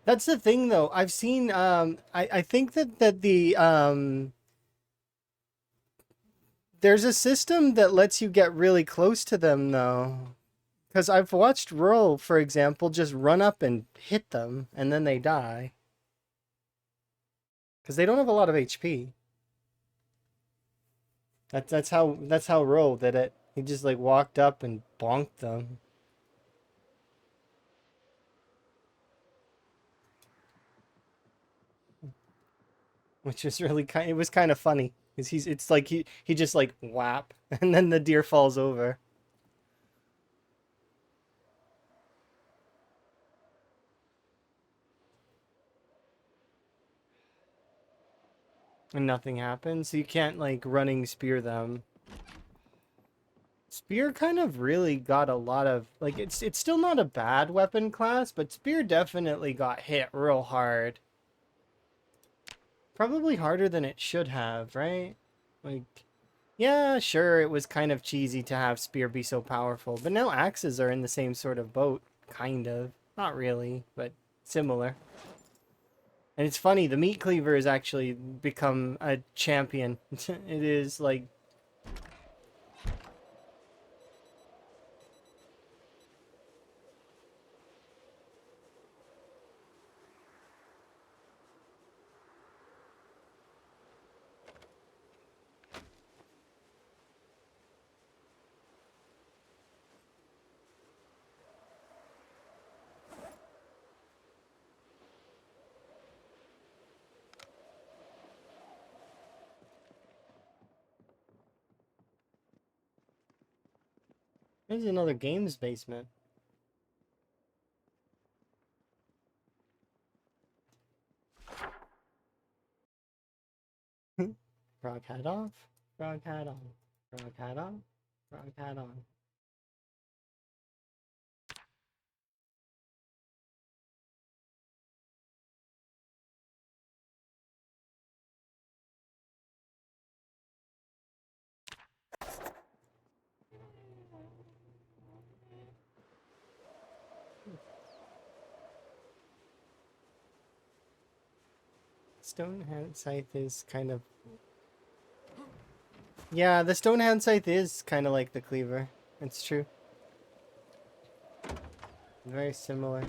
That's the thing though. I've seen I think that the there's a system that lets you get really close to them though. Because I've watched Rural, for example, just run up and hit them and then they die. Because they don't have a lot of HP. That's how Rural did it. He just like walked up and bonked them. Which was really it was kind of funny. Because it's like he just like whap and then the deer falls over. And nothing happens. So you can't like running spear them. Spear kind of really got a lot of like it's still not a bad weapon class, but spear definitely got hit real hard. Probably harder than it should have, right? Like yeah, sure, it was kind of cheesy to have spear be so powerful, but now axes are in the same sort of boat, kind of. Not really, but similar. And it's funny, the meat cleaver has actually become a champion. It is like there's another games basement. Frog hat off, frog hat on, frog hat on, frog hat on. Stone hand scythe is kind of yeah, the stone hand scythe is kind of like the cleaver. It's true. Very similar.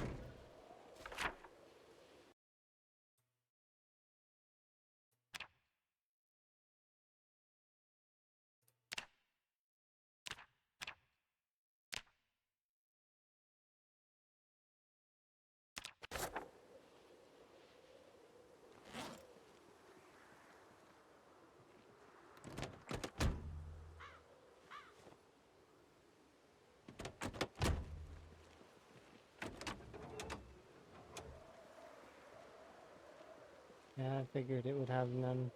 Yeah, I figured it would have none.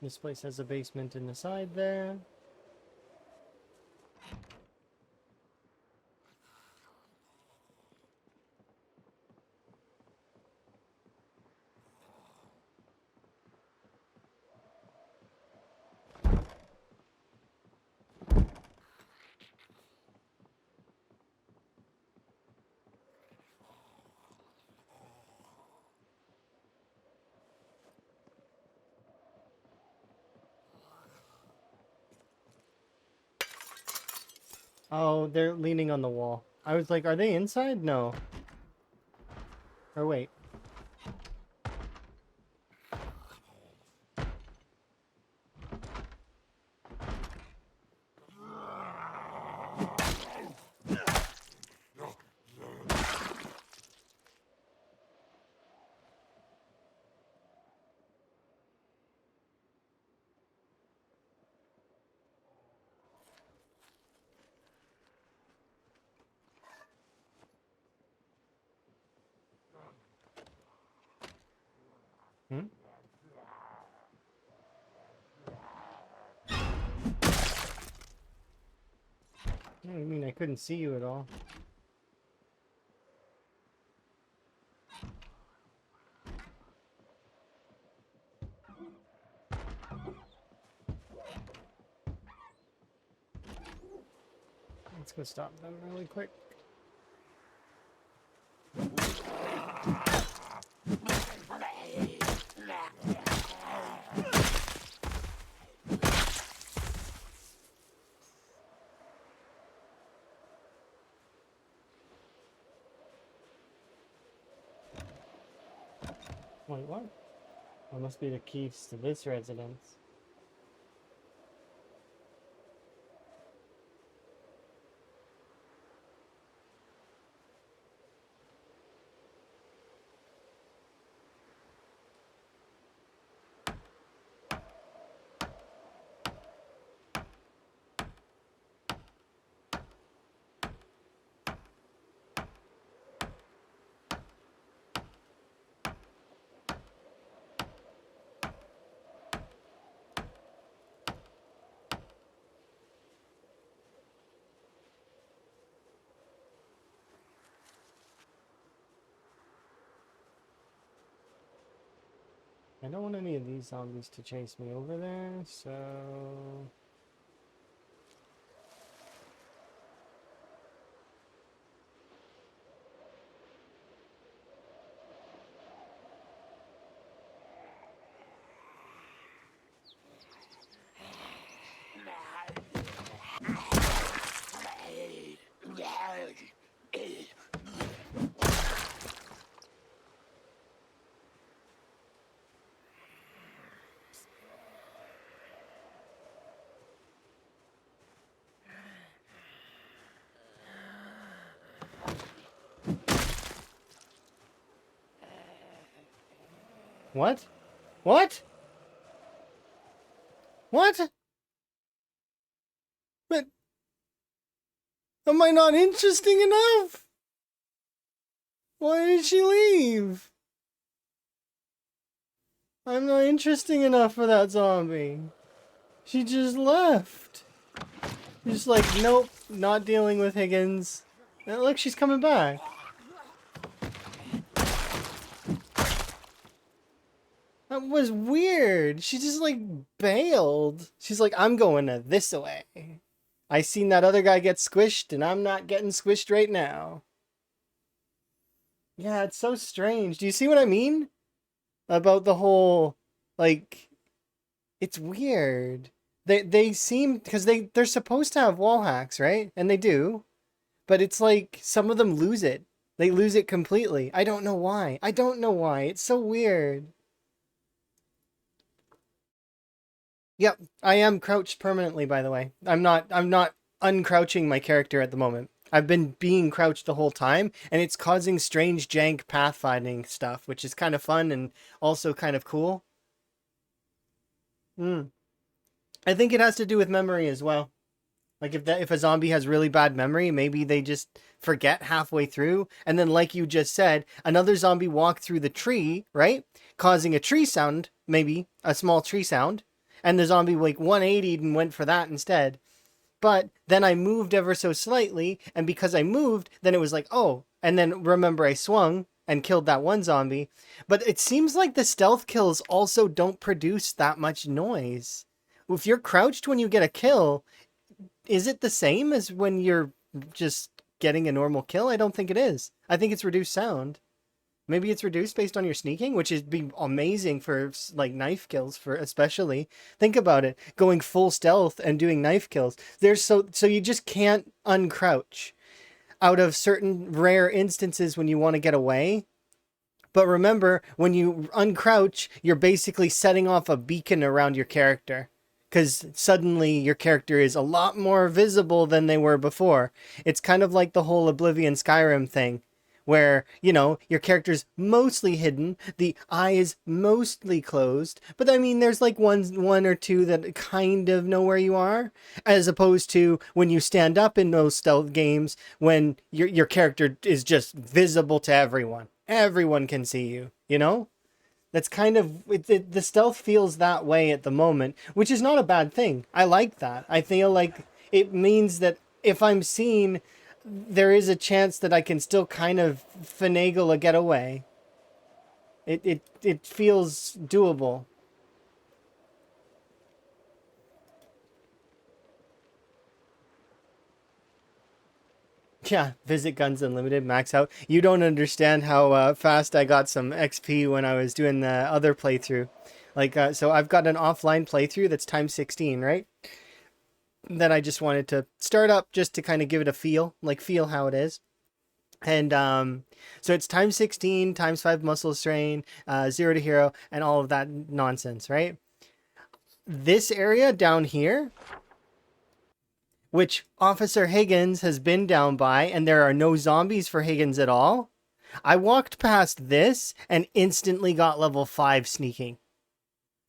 This place has a basement in the side there. Oh, they're leaning on the wall. I was like, are they inside? No. Or wait. Hmm? I mean, I couldn't see you at all. Let's go stop them really quick. Wait, what? That must be the keys to this residence. I don't want any of these zombies to chase me over there, so... What? What? What? But am I not interesting enough? Why did she leave? I'm not interesting enough for that zombie. She just left. Just like, nope, not dealing with Higgins. And look, she's coming back. That was weird. She just like bailed. She's like, I'm going this way. I seen that other guy get squished and I'm not getting squished right now. Yeah, it's so strange. Do you see what I mean? About the whole, like, it's weird. They seem, because they're supposed to have wall hacks, right? And they do. But it's like, some of them lose it. They lose it completely. I don't know why. I don't know why. It's so weird. Yep, I am crouched permanently, by the way. I'm not uncrouching my character at the moment. I've been being crouched the whole time, and it's causing strange jank pathfinding stuff, which is kind of fun and also kind of cool. Hmm. I think it has to do with memory as well. Like if a zombie has really bad memory, maybe they just forget halfway through, and then like you just said, another zombie walked through the tree, right? Causing a tree sound, maybe a small tree sound, and the zombie like 180'd and went for that instead. But then I moved ever so slightly, and because I moved, then it was like, oh, and then remember I swung and killed that one zombie. But it seems like the stealth kills also don't produce that much noise. If you're crouched when you get a kill, is it the same as when you're just getting a normal kill? I don't think it is. I think it's reduced sound. Maybe it's reduced based on your sneaking, which is be amazing for like knife kills for especially. Think about it, going full stealth and doing knife kills. There's so you just can't uncrouch out of certain rare instances when you want to get away. But remember, when you uncrouch, you're basically setting off a beacon around your character. Because suddenly your character is a lot more visible than they were before. It's kind of like the whole Oblivion Skyrim thing, where, you know, your character's mostly hidden, the eye is mostly closed, but I mean, there's like one or two that kind of know where you are, as opposed to when you stand up in those stealth games, when your character is just visible to everyone. Everyone can see you, you know? That's kind of the stealth feels that way at the moment, which is not a bad thing. I like that. I feel like it means that if I'm seen, there is a chance that I can still kind of finagle a getaway. It feels doable. Yeah, visit Guns Unlimited, max out. You don't understand how fast I got some XP when I was doing the other playthrough. Like, so I've got an offline playthrough that's times 16, right? That I just wanted to start up just to kind of give it a feel, like feel how it is. And so it's times 16, times 5 muscle strain, 0 to hero, and all of that nonsense, right? This area down here, which Officer Higgins has been down by, and there are no zombies for Higgins at all. I walked past this and instantly got level 5 sneaking.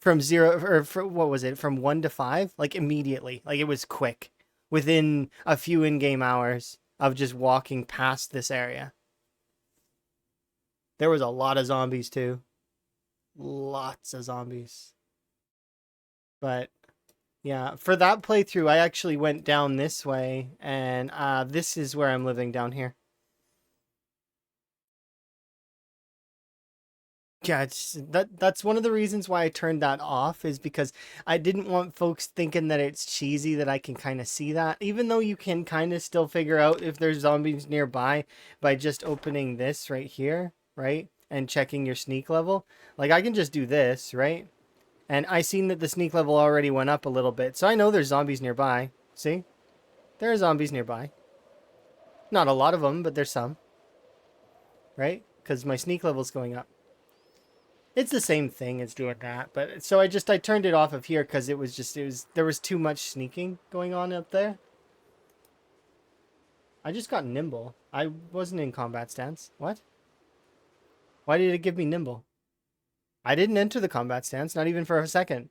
From 0, or what was it? From 1 to 5? Like immediately. Like it was quick. Within a few in-game hours of just walking past this area. There was a lot of zombies too. Lots of zombies. But yeah, for that playthrough, I actually went down this way, and this is where I'm living down here. Yeah, that's one of the reasons why I turned that off, is because I didn't want folks thinking that it's cheesy that I can kind of see that, even though you can kind of still figure out if there's zombies nearby by just opening this right here, right? And checking your sneak level. Like I can just do this, right? And I seen that the sneak level already went up a little bit, so I know there's zombies nearby. See? There are zombies nearby. Not a lot of them, but there's some. Right? Because my sneak level's going up. It's the same thing as doing that, but so I turned it off of here because there was too much sneaking going on up there. I just got nimble. I wasn't in combat stance. What? Why did it give me nimble? I didn't enter the combat stance, not even for a second.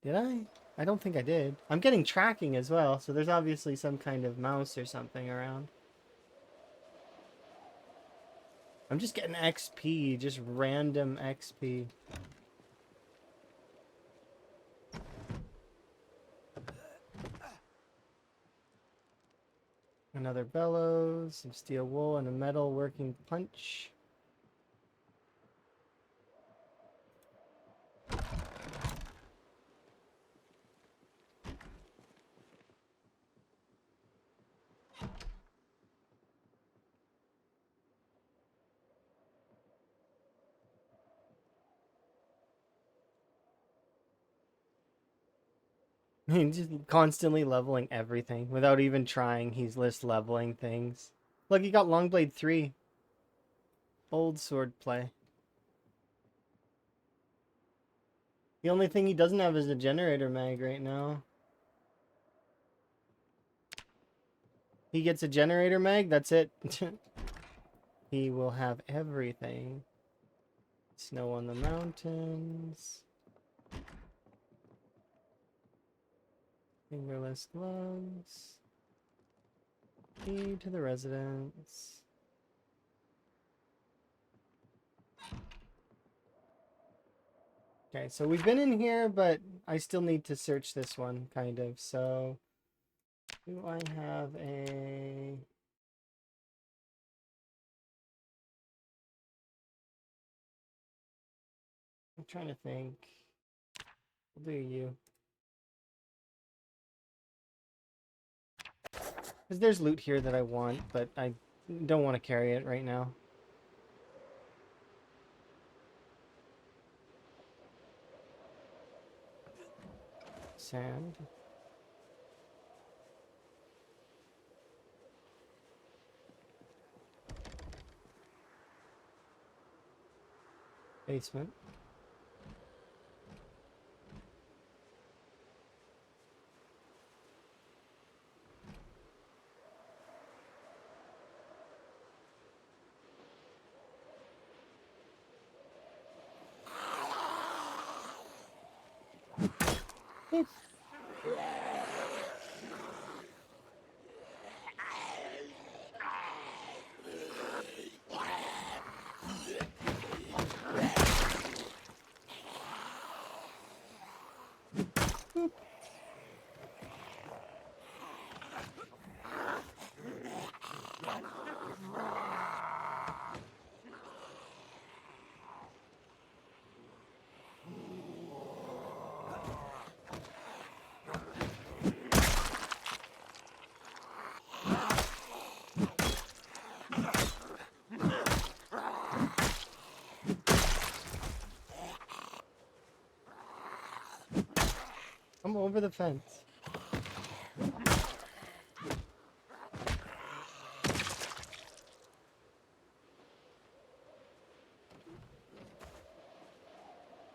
Did I? I don't think I did. I'm getting tracking as well, so there's obviously some kind of mouse or something around. I'm just getting XP, just random XP. Another bellows, some steel wool, and a metal working punch. He's just constantly leveling everything without even trying. He's just leveling things. Look, he got Longblade 3. Old sword play. The only thing he doesn't have is a generator mag right now. He gets a generator mag, that's it. He will have everything. Snow on the mountains. Fingerless gloves. Key to the residence. Okay, so we've been in here, but I still need to search this one, kind of. So, do I have a... I'm trying to think. What do you? Because there's loot here that I want, but I don't want to carry it right now. Sand. Basement. I'm over the fence.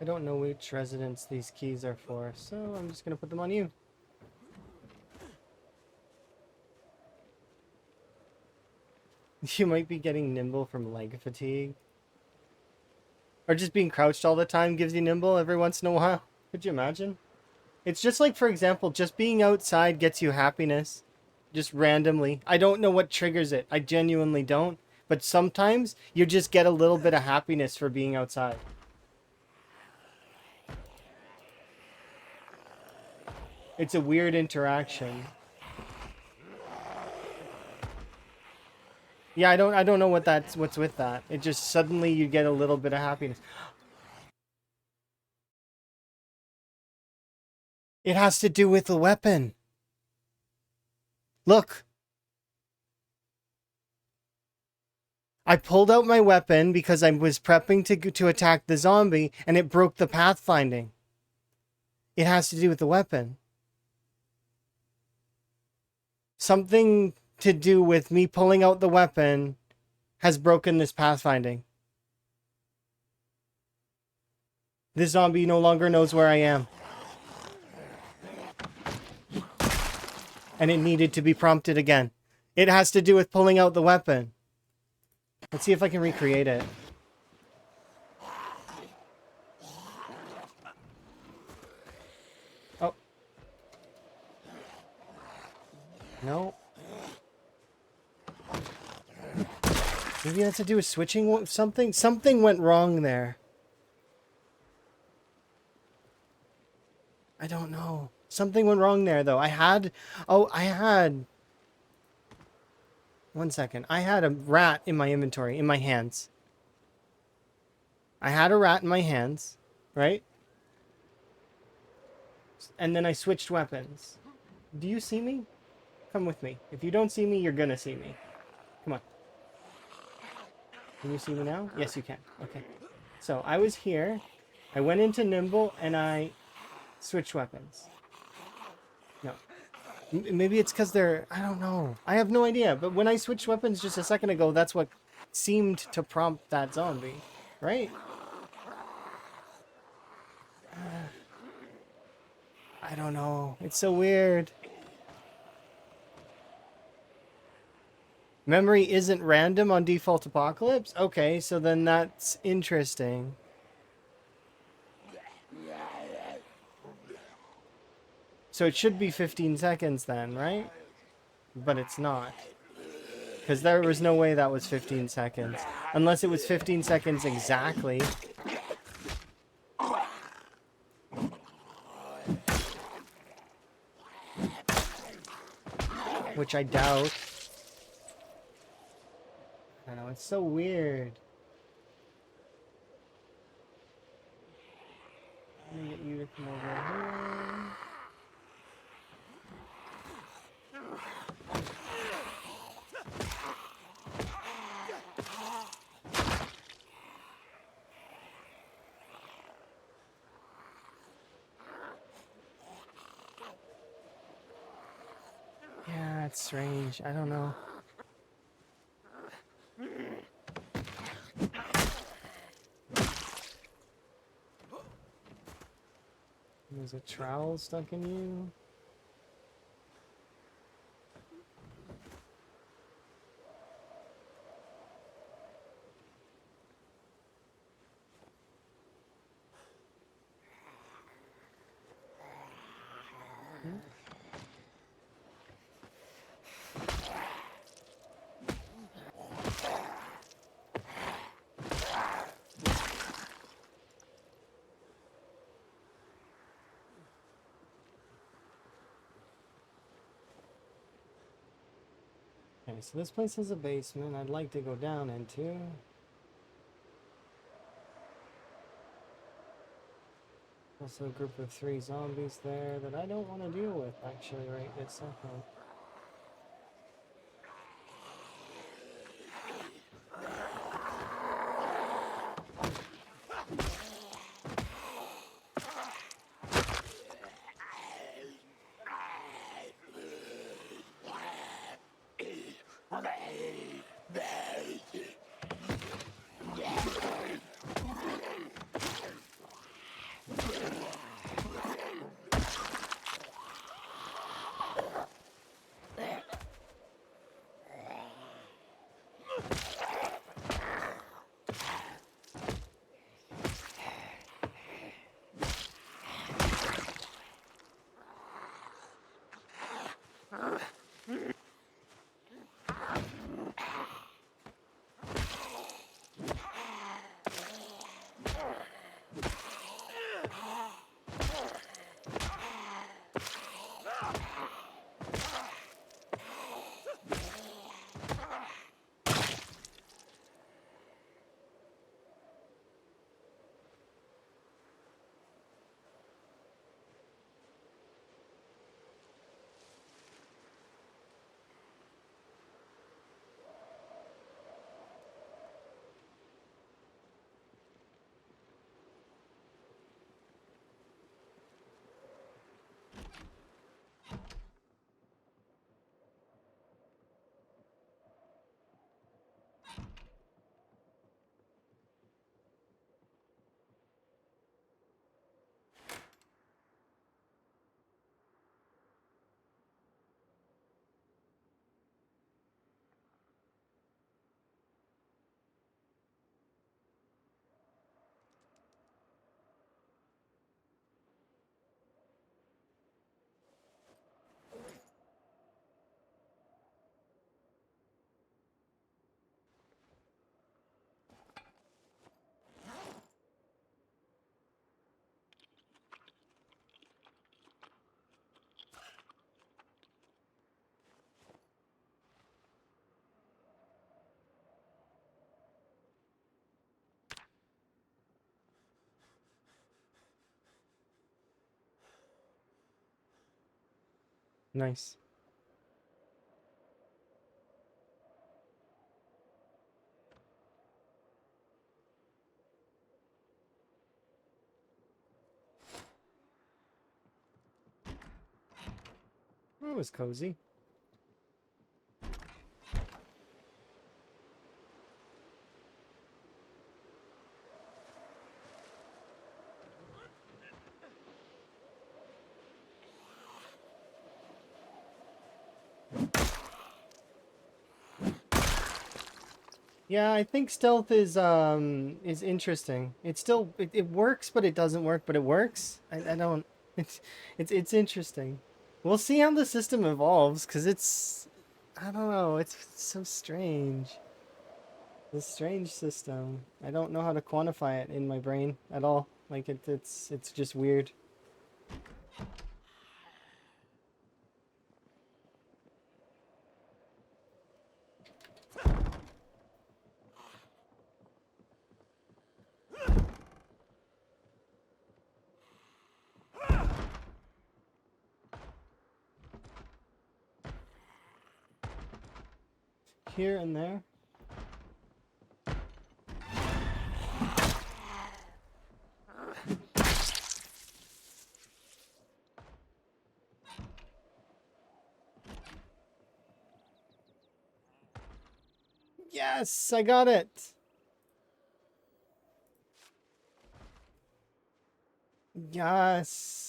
I don't know which residence these keys are for, so I'm just gonna put them on you. You might be getting nimble from leg fatigue. Or just being crouched all the time gives you nimble every once in a while. Could you imagine? It's just like, for example, just being outside gets you happiness. Just randomly. I don't know what triggers it. I genuinely don't. But sometimes you just get a little bit of happiness for being outside. It's a weird interaction. Yeah, I don't know what's with that. It just suddenly you get a little bit of happiness. It has to do with the weapon. Look. I pulled out my weapon because I was prepping to attack the zombie, and it broke the pathfinding. It has to do with the weapon. Something to do with me pulling out the weapon has broken this pathfinding. This zombie no longer knows where I am. And it needed to be prompted again. It has to do with pulling out the weapon. Let's see if I can recreate it. Oh. No. Maybe it has to do with switching something? Something went wrong there. I don't know. Something went wrong there, though. I had... One second. I had a rat in my inventory, in my hands. I had a rat in my hands, right? And then I switched weapons. Do you see me? Come with me. If you don't see me, you're gonna see me. Come on. Can you see me now? Yes, you can. Okay. So, I was here. I went into Nimble, and I switched weapons. No. Maybe it's because they're... I don't know. I have no idea. But when I switched weapons just a second ago, that's what seemed to prompt that zombie. Right? I don't know. It's so weird. Memory isn't random on Default Apocalypse? Okay, so then that's interesting. So it should be 15 seconds then, right? But it's not. Because there was no way that was 15 seconds. Unless it was 15 seconds exactly. Which I doubt. I don't know, it's so weird. Let me get you to come over here. Yeah, it's strange. I don't know. There's a trowel stuck in you. Okay, so this place has a basement I'd like to go down into. Also a group of 3 zombies there that I don't want to deal with actually right this second. Nice. That was cozy. Yeah, I think stealth is interesting. It's still it works, but it doesn't work, but it works. I don't it's interesting. We'll see how the system evolves, because it's I don't know, it's so strange. This strange system. I don't know how to quantify it in my brain at all. Like it's just weird. Here and there. Yes, I got it. Yes.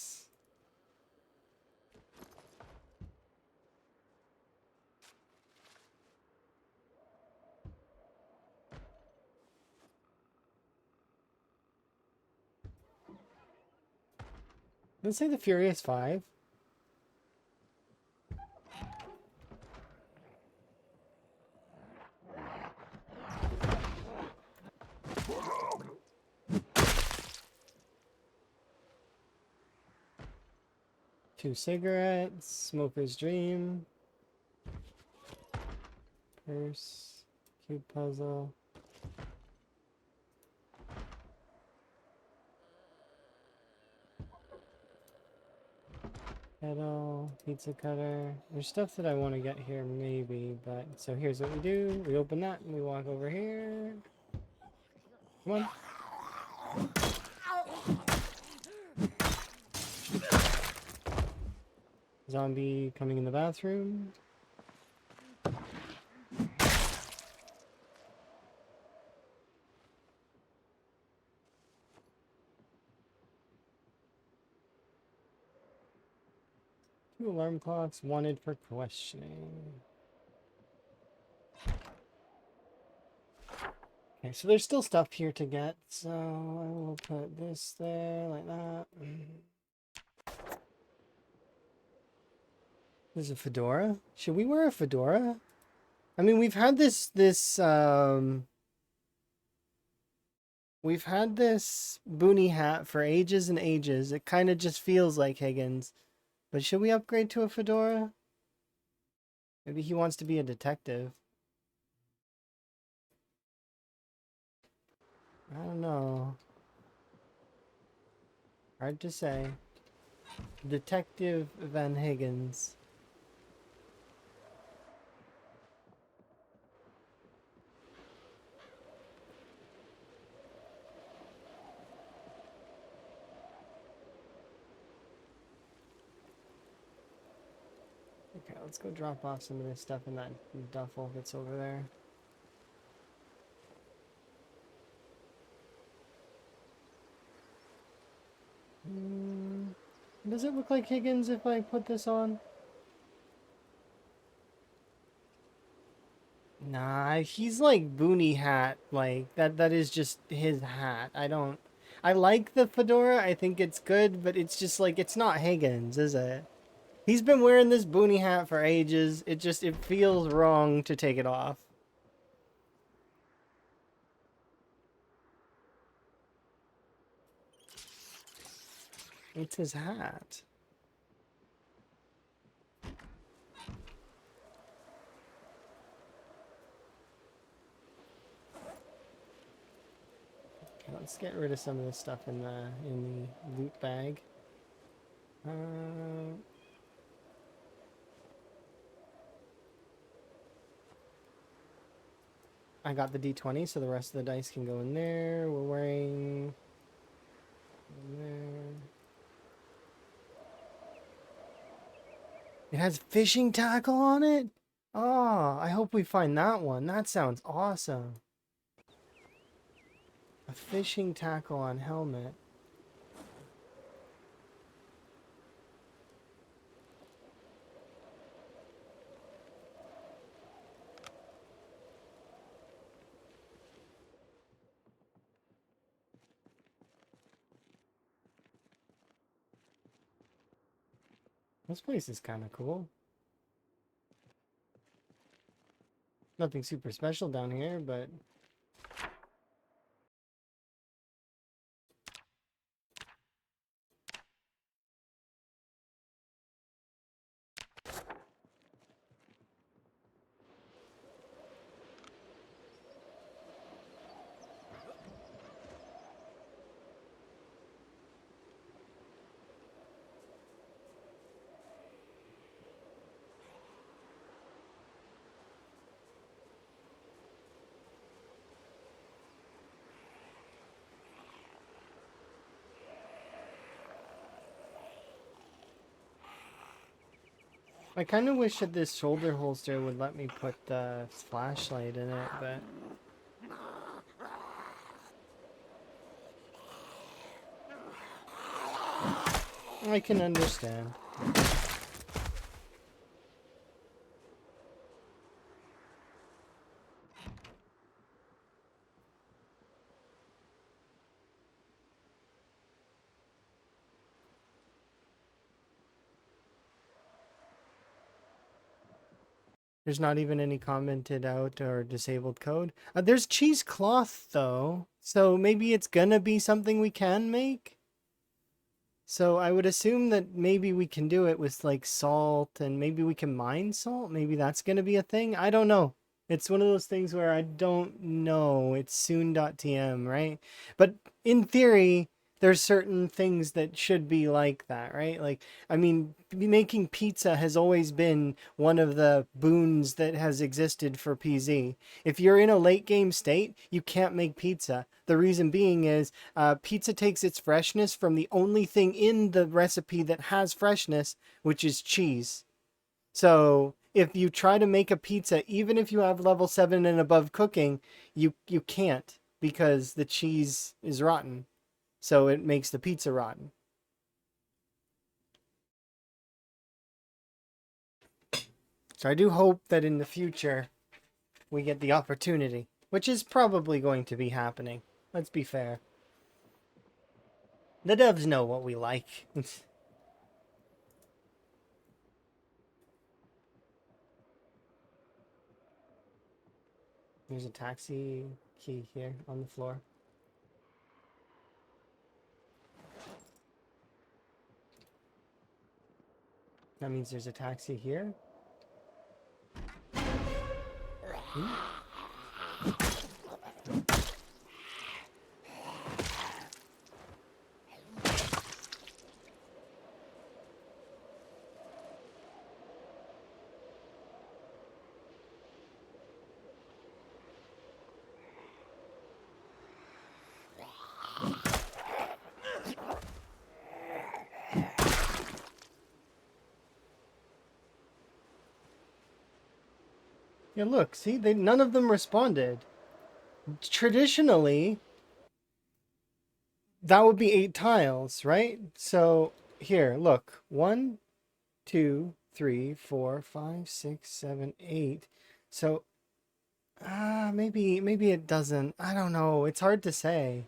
Let's say the Furious Five. Two cigarettes, smoker's dream, purse, cube puzzle. Kettle, pizza cutter. There's stuff that I want to get here, maybe, but so here's what we do. We open that and we walk over here. Come on. Zombie coming in the bathroom. Two alarm clocks wanted for questioning. Okay, so there's still stuff here to get, so I will put this there like that. There's a fedora. Should we wear a fedora? I mean, we've had this boonie hat for ages and ages. It kind of just feels like Higgins. But should we upgrade to a fedora? Maybe he wants to be a detective. I don't know. Hard to say. Detective Van Higgins. Okay, let's go drop off some of this stuff in that duffel that's over there. Does it look like Higgins if I put this on? Nah, he's like Boonie hat. Like that is just his hat. I like the fedora. I think it's good, but it's just like it's not Higgins, is it? He's been wearing this Boonie hat for ages. It feels wrong to take it off. It's his hat. Okay, let's get rid of some of this stuff in the loot bag. I got the D20, so the rest of the dice can go in there. We're wearing... in there. It has fishing tackle on it? Oh, I hope we find that one. That sounds awesome. A fishing tackle on helmet. This place is kind of cool. Nothing super special down here, but... I kind of wish that this shoulder holster would let me put the flashlight in it, but... I can understand. There's not even any commented out or disabled code. There's cheesecloth, though. So maybe it's gonna be something we can make? So I would assume that maybe we can do it with, like, salt, and maybe we can mine salt? Maybe that's gonna be a thing? I don't know. It's one of those things where I don't know. It's soon.tm, right? But in theory, there's certain things that should be like that, right? Like, I mean, making pizza has always been one of the boons that has existed for PZ. If you're in a late game state, you can't make pizza. The reason being is pizza takes its freshness from the only thing in the recipe that has freshness, which is cheese. So if you try to make a pizza, even if you have level 7 and above cooking, you can't, because the cheese is rotten. So it makes the pizza rotten. So I do hope that in the future we get the opportunity, which is probably going to be happening. Let's be fair. The devs know what we like. There's a taxi key here on the floor. That means there's a taxi here. Yeah, look, see, none of them responded. Traditionally, that would be 8 tiles, right? So here, look, 1, 2, 3, 4, 5, 6, 7, 8. So, maybe it doesn't. I don't know. It's hard to say.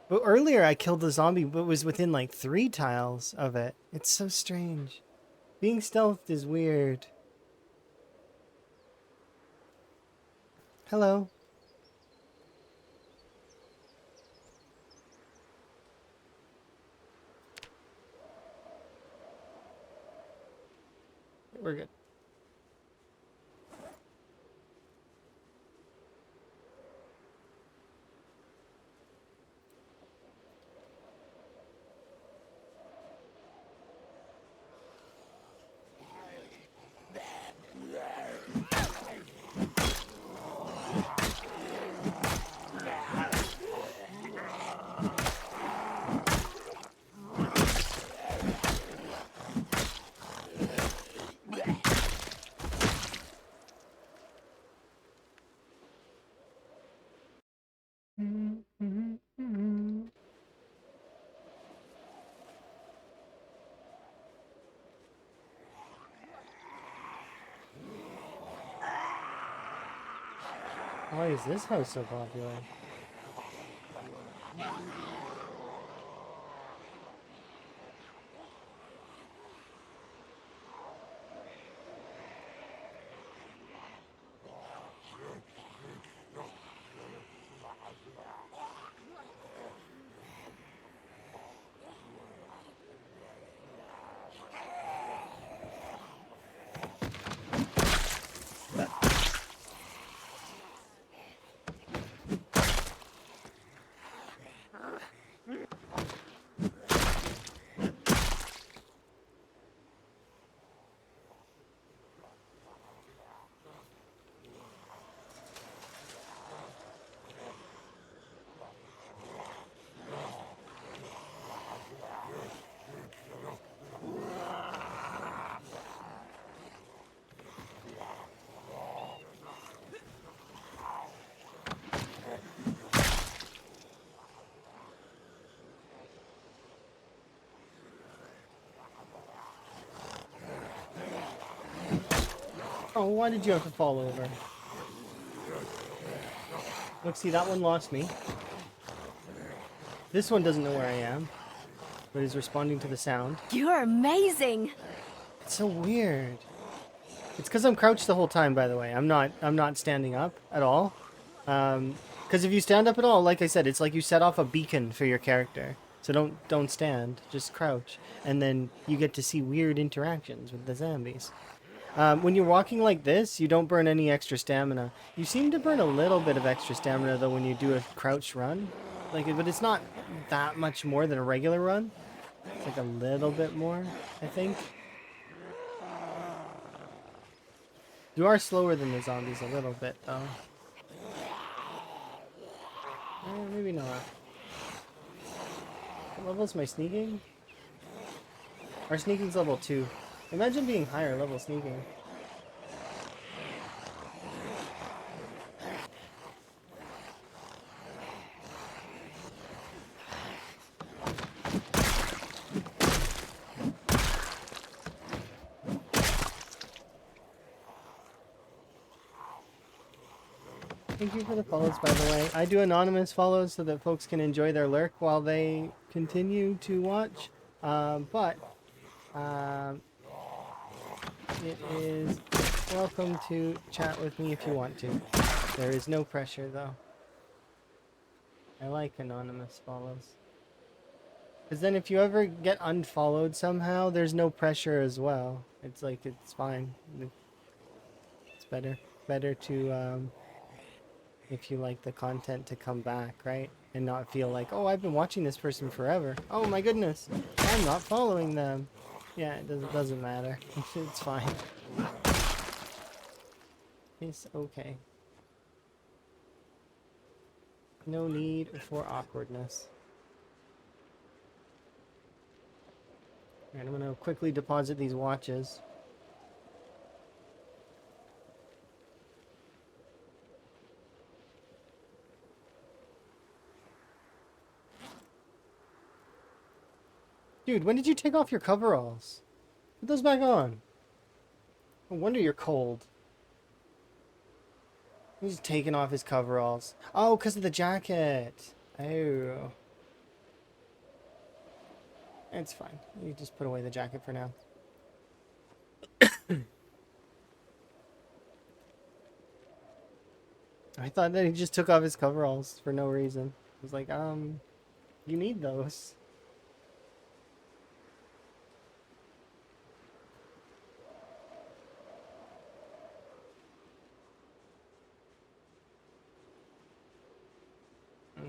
But earlier I killed the zombie, but it was within like 3 tiles of it. It's so strange. Being stealthed is weird. Hello. We're good. Why is this house so popular? Oh, why did you have to fall over? Look, see, that one lost me. This one doesn't know where I am, but is responding to the sound. You're amazing. It's so weird. It's because I'm crouched the whole time, by the way. I'm not standing up at all. Because if you stand up at all, like I said, it's like you set off a beacon for your character. So don't stand, just crouch, and then you get to see weird interactions with the zombies. When you're walking like this, you don't burn any extra stamina. You seem to burn a little bit of extra stamina though when you do a crouch run, but it's not that much more than a regular run. It's like a little bit more, I think. You are slower than the zombies a little bit though. Maybe not. What level is my sneaking? Our sneaking's level 2. Imagine being higher level sneaking. Thank you for the follows, by the way. I do anonymous follows so that folks can enjoy their lurk while they continue to watch. It is welcome to chat with me if you want to. There is no pressure, though. I like anonymous follows. Because then if you ever get unfollowed somehow, there's no pressure as well. It's like, it's fine. It's better to, if you like the content, to come back, right? And not feel like, oh, I've been watching this person forever. Oh my goodness, I'm not following them. Yeah, it doesn't matter. It's fine. It's okay. No need for awkwardness. Alright, I'm gonna quickly deposit these watches. Dude, when did you take off your coveralls? Put those back on. No wonder you're cold. He's taking off his coveralls. Oh, because of the jacket. Oh. It's fine. You just put away the jacket for now. I thought that he just took off his coveralls for no reason. I was like, you need those.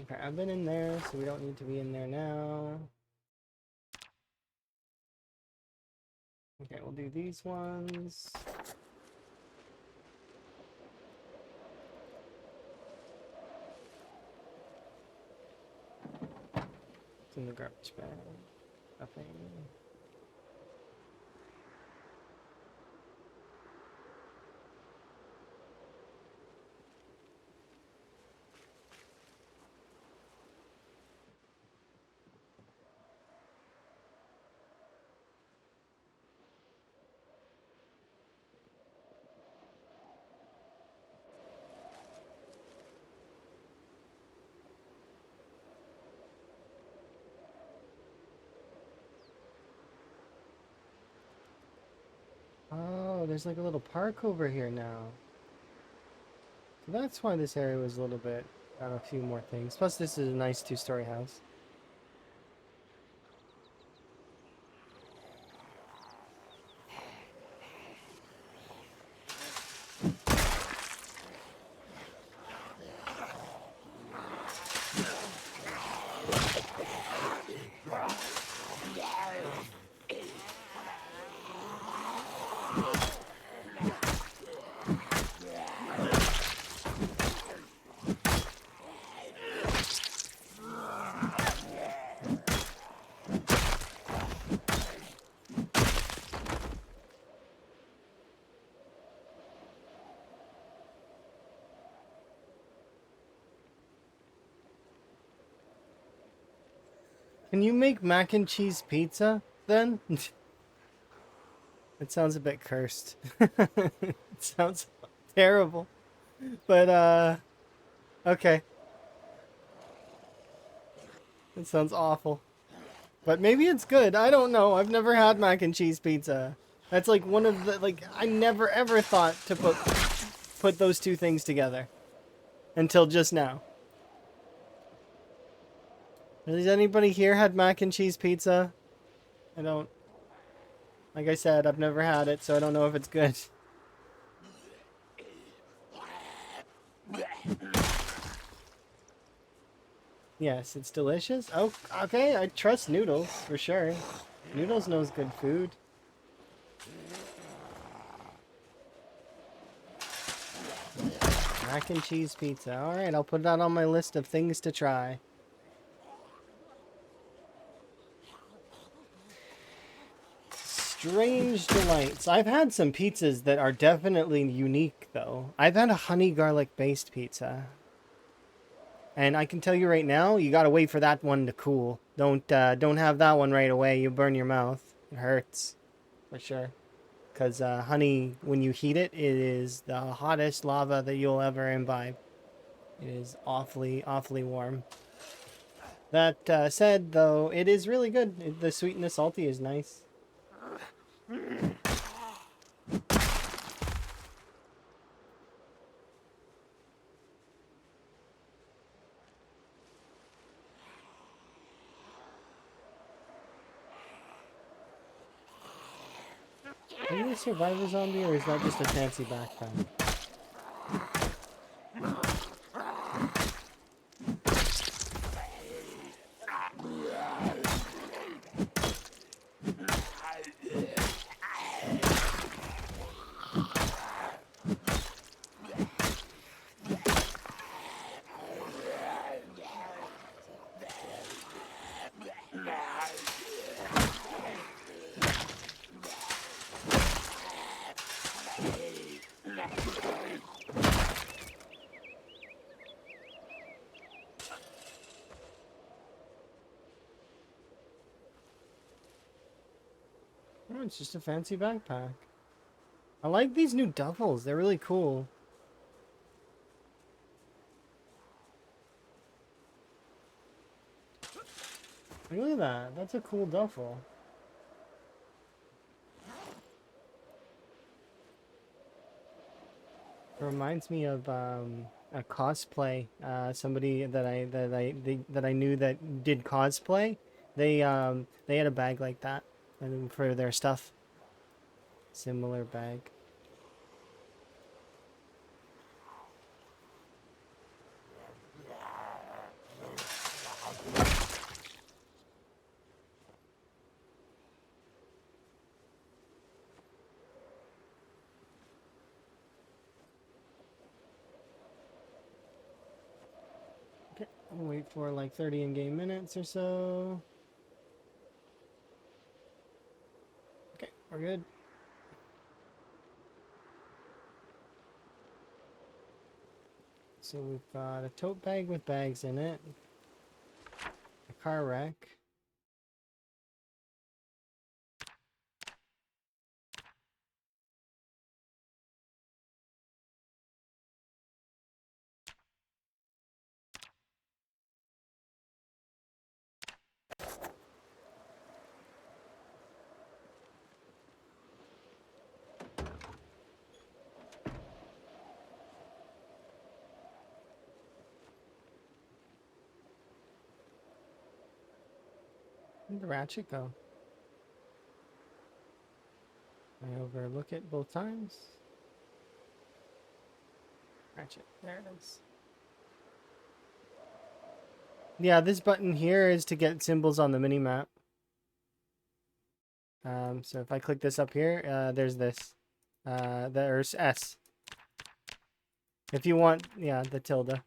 Okay, I've been in there, so we don't need to be in there now. Okay, we'll do these ones. What's in the garbage bag? Nothing. Oh, there's like a little park over here now. So that's why this area was a little bit, got a few more things. Plus, this is a nice two-story house. Can you make mac and cheese pizza, then? It sounds a bit cursed. It sounds terrible. But, okay. It sounds awful. But maybe it's good. I don't know. I've never had mac and cheese pizza. That's like one of the, like, I never ever thought to put those two things together. Until just now. Has anybody here had mac and cheese pizza? I don't. Like I said, I've never had it, so I don't know if it's good. Yes, it's delicious. Oh, okay, I trust Noodles, for sure. Noodles knows good food. Mac and cheese pizza. Alright, I'll put that on my list of things to try. Strange delights. I've had some pizzas that are definitely unique, though. I've had a honey garlic based pizza. And I can tell you right now, you gotta wait for that one to cool. Don't have that one right away. You burn your mouth. It hurts, for sure. Because honey, when you heat it, it is the hottest lava that you'll ever imbibe. It is awfully, awfully warm. That said, though, it is really good. The sweet and the salty is nice. Are you a survivor zombie, or is that just a fancy backpack? Oh, it's just a fancy backpack. I like these new duffels. They're really cool. Look at that. That's a cool duffel. It reminds me of a cosplay. Somebody that I knew that did cosplay. They had a bag like that, and for their stuff. Similar bag. Wait for like 30 in-game minutes or so. Okay, we're good. So we've got a tote bag with bags in it, a car wreck. Where'd the ratchet go? I overlook it both times. Ratchet, there it is. Yeah, this button here is to get symbols on the mini-map. So if I click this up here, there's this. There's S. If you want, yeah, the tilde.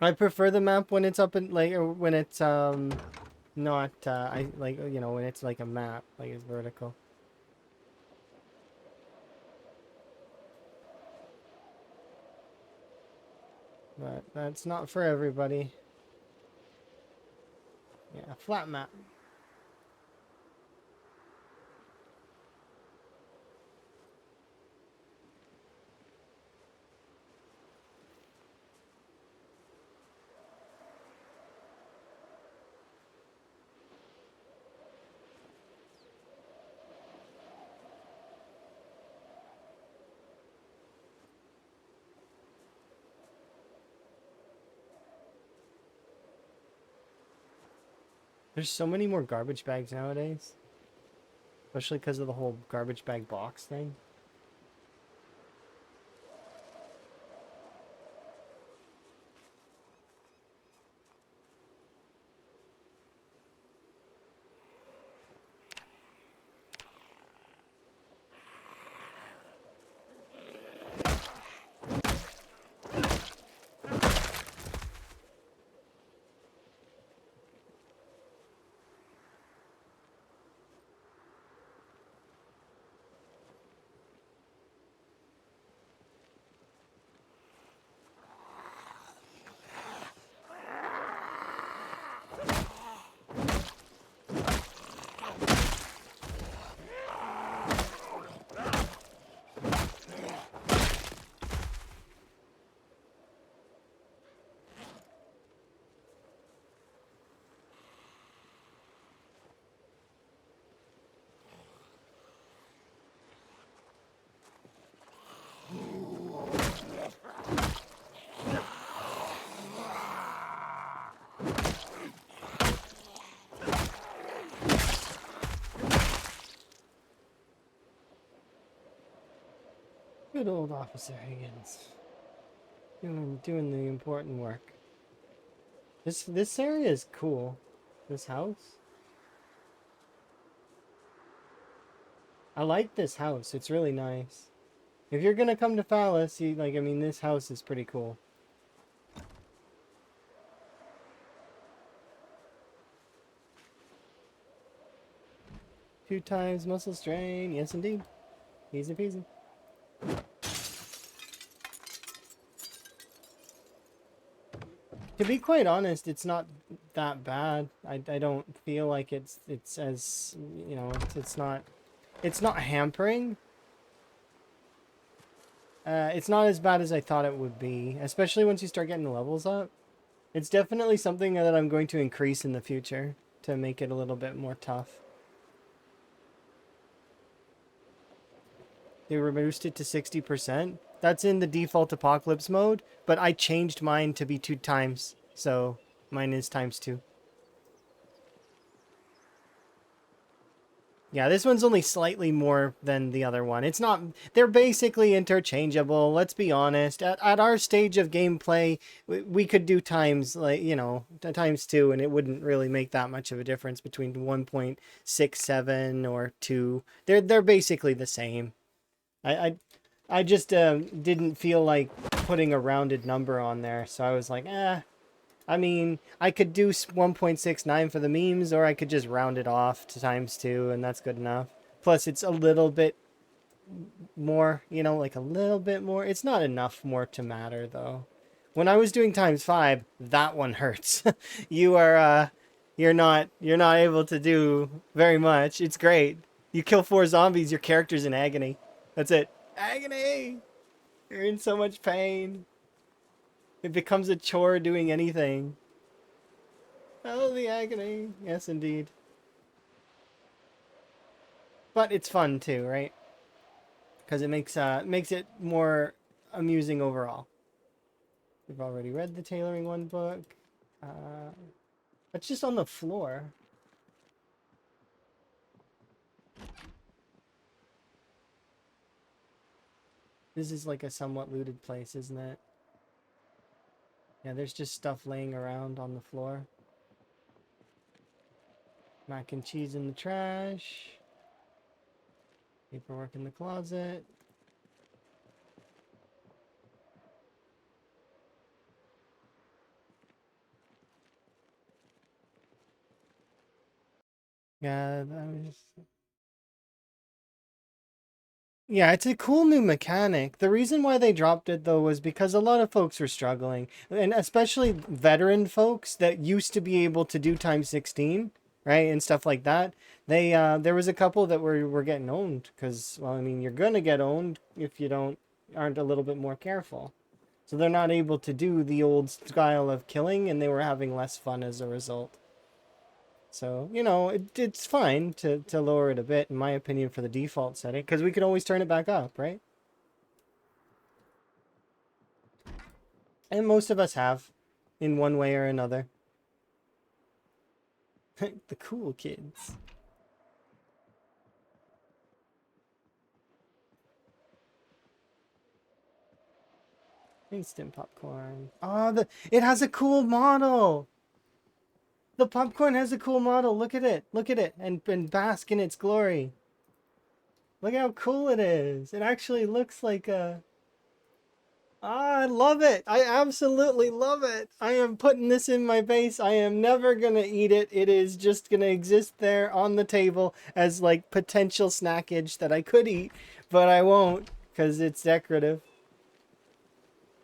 I prefer the map when it's up in, like, or when it's, not, I, like, you know, when it's like a map, like it's vertical. But that's not for everybody. Yeah, flat map. There's so many more garbage bags nowadays. Especially because of the whole garbage bag box thing. Good old Officer Higgins. Doing the important work. This area is cool. This house. I like this house. It's really nice. If you're gonna come to Phallus, you like, I mean, this house is pretty cool. Two times muscle strain. Yes, indeed. Easy peasy. To be quite honest, it's not that bad. I don't feel like it's as, you know, it's not hampering. It's not as bad as I thought it would be, especially once you start getting the levels up. It's definitely something that I'm going to increase in the future to make it a little bit more tough. They reduced it to 60%. That's in the default apocalypse mode, but I changed mine to be 2 times, so mine is ×2. Yeah, this one's only slightly more than the other one. It's not... They're basically interchangeable, let's be honest. At our stage of gameplay, we could do times, like, you know, ×2, and it wouldn't really make that much of a difference between 1.67 or 2. They're basically the same. I just didn't feel like putting a rounded number on there, so I was like, eh. I mean, I could do 1.69 for the memes, or I could just round it off to ×2, and that's good enough. Plus, it's a little bit more, you know, like a little bit more. It's not enough more to matter, though. When I was doing ×5, that one hurts. You are, you're not able to do very much. It's great. You kill 4 zombies, your character's in agony. That's it. Agony! You're in so much pain. It becomes a chore doing anything. Oh, the agony. Yes, indeed. But it's fun too, right? Because it makes it more amusing overall. We've already read the tailoring one book. Uh, it's just on the floor. This is like a somewhat looted place, isn't it? Yeah, there's just stuff laying around on the floor. Mac and cheese in the trash. Paperwork in the closet. Yeah, yeah, it's a cool new mechanic. The reason why they dropped it though was because a lot of folks were struggling, and especially veteran folks that used to be able to do ×16, right, and stuff like that. They there was a couple that were getting owned because, well, I mean, you're gonna get owned if you aren't a little bit more careful. So they're not able to do the old style of killing, and they were having less fun as a result. So, you know, it's fine to lower it a bit, in my opinion, for the default setting, because we can always turn it back up, right? And most of us have, in one way or another. The cool kids. Instant popcorn. Oh, it has a cool model. The popcorn has a cool model. Look at it. Look at it. And bask in its glory. Look how cool it is. It actually looks like a... Ah, I love it. I absolutely love it. I am putting this in my base. I am never going to eat it. It is just going to exist there on the table as like potential snackage that I could eat, but I won't because it's decorative.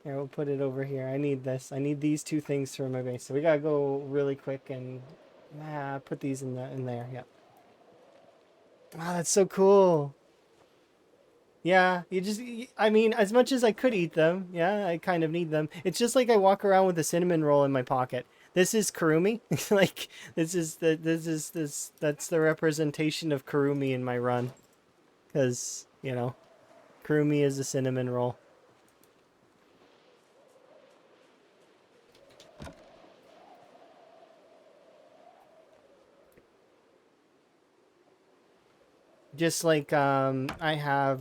Here, we'll put it over here. I need this. I need these 2 things for my base. So we got to go really quick and put these in there. Yep. Ah, that's so cool. Yeah, I mean, as much as I could eat them, yeah, I kind of need them. It's just like I walk around with a cinnamon roll in my pocket. This is Kurumi. Like, that's the representation of Kurumi in my run. Because, you know, Kurumi is a cinnamon roll. Just like, I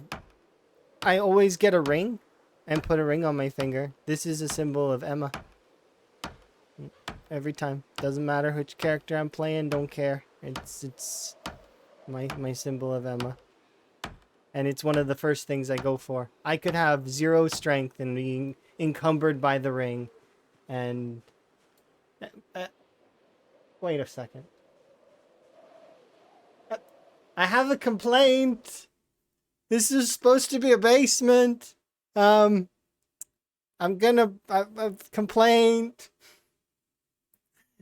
always get a ring and put a ring on my finger. This is a symbol of Emma. Every time. Doesn't matter which character I'm playing, don't care. It's my symbol of Emma. And it's one of the first things I go for. I could have 0 strength and being encumbered by the ring. And... wait a second. I have a complaint! This is supposed to be a basement! I'm gonna... complaint!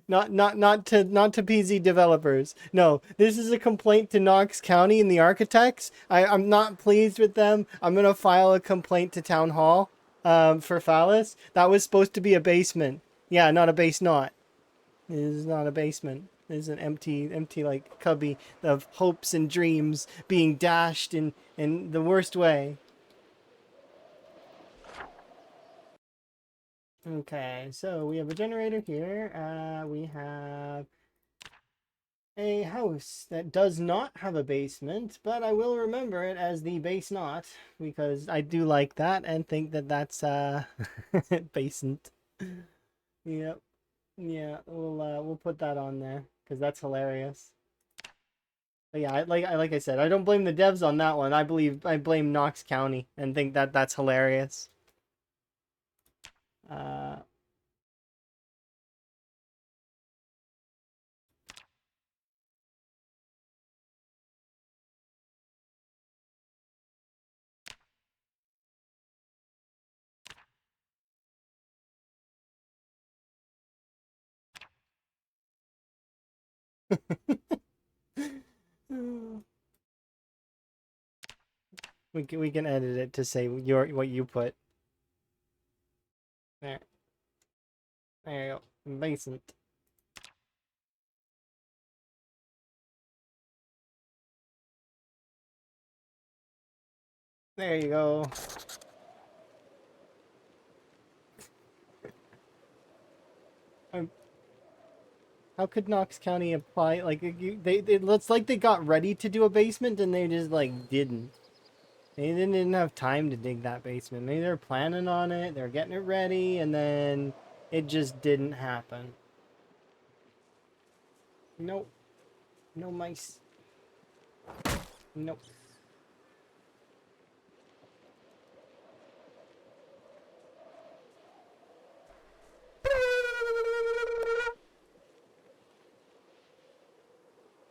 Not to PZ developers. No, this is a complaint to Knox County and the architects. I'm not pleased with them. I'm gonna file a complaint to Town Hall for Phallus. That was supposed to be a basement. Yeah, not a base not. It is not a basement. It is an empty like cubby of hopes and dreams being dashed in the worst way. Okay, so we have a generator here. We have a house that does not have a basement, but I will remember it as the base not because I do like that and think that that's basement. Yep. Yeah, we'll put that on there because that's hilarious. But yeah, like I said, I don't blame the devs on that one. I blame Knox County and think that that's hilarious. Uh, we can edit it to say what you put. There, there you go. Basement. There you go. Um, how could Knox County apply? Like it looks like they got ready to do a basement and they just like didn't. They didn't have time to dig that basement. Maybe they're planning on it. They're getting it ready, and then it just didn't happen. Nope. No mice. Nope.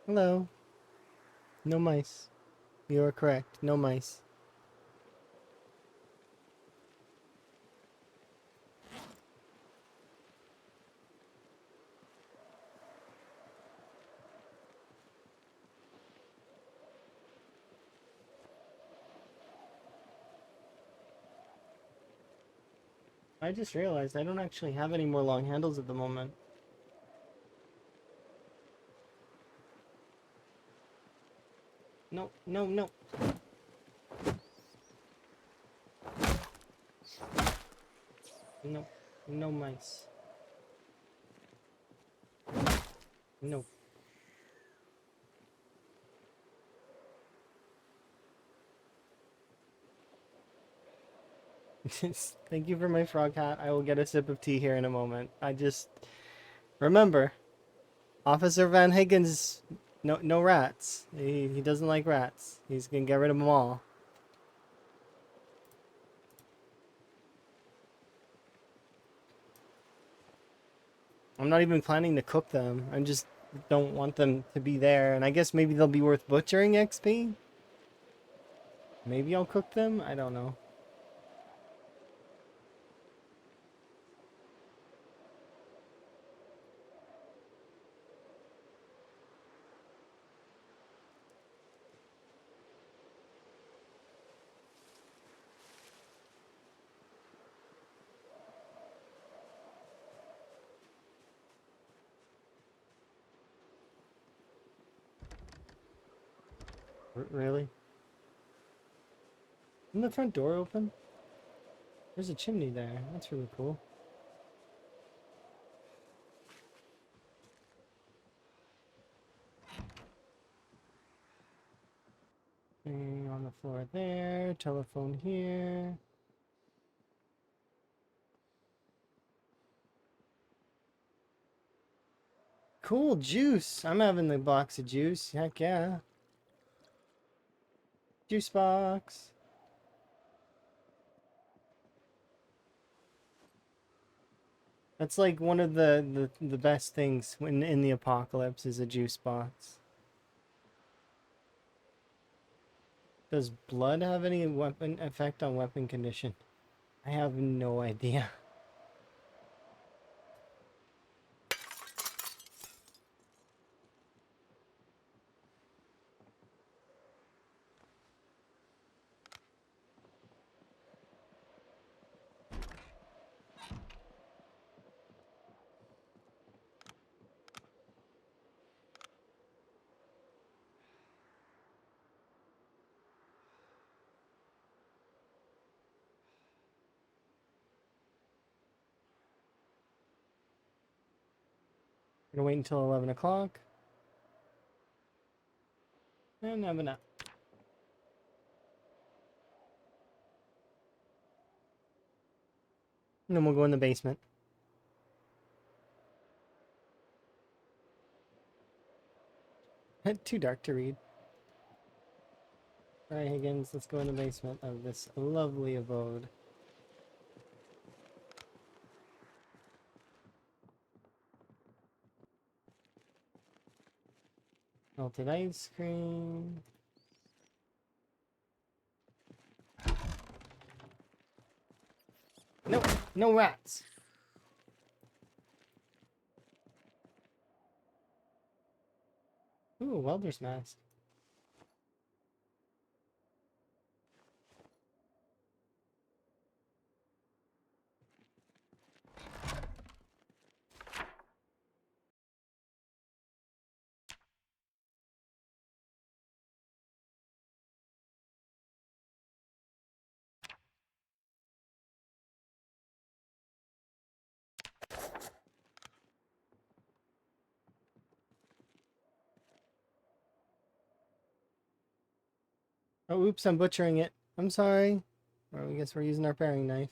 Hello. No mice. You are correct. No mice. I just realized I don't actually have any more long handles at the moment. No, no, no. No. No mice. No. Thank you for my frog hat. I will get a sip of tea here in a moment. I just remember, Officer Van Higgins, no rats. He doesn't like rats. He's gonna get rid of them all. I'm not even planning to cook them. I just don't want them to be there. And I guess maybe they'll be worth butchering XP. Maybe I'll cook them. I don't know. Really? Isn't the front door open? There's a chimney there. That's really cool. Thing on the floor there. Telephone here. Cool juice. I'm having the box of juice. Heck yeah. Juice box. That's like one of the best things when in the apocalypse is a juice box. Does blood have any weapon effect on weapon condition? I have no idea. Gonna wait until 11 o'clock. And have a nap. And then we'll go in the basement. Too dark to read. Alright, Higgins, let's go in the basement of this lovely abode. Melted ice cream. No, no rats. Ooh, welder's mask. Oh, oops, I'm butchering it. I'm sorry. Well, I guess we're using our paring knife.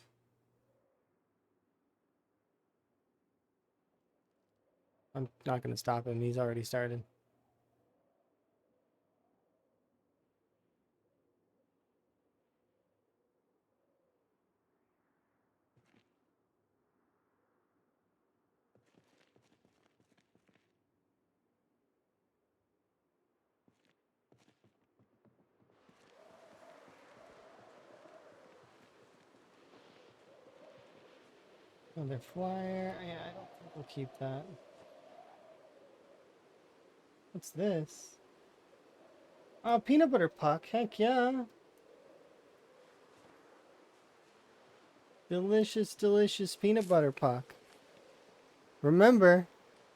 I'm not going to stop him. He's already started. Another flyer. Yeah, I don't think we'll keep that. What's this? Oh, peanut butter puck. Heck yeah. Delicious, delicious peanut butter puck. Remember,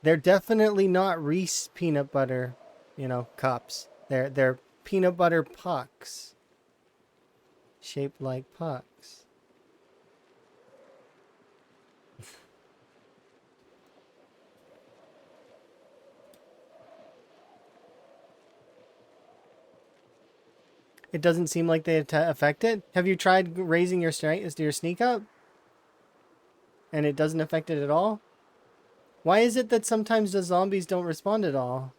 they're definitely not Reese peanut butter, cups. They're peanut butter pucks. Shaped like pucks. It doesn't seem like they affect it. Have you tried raising your sneak up? And it doesn't affect it at all? Why is it that sometimes the zombies don't respond at all?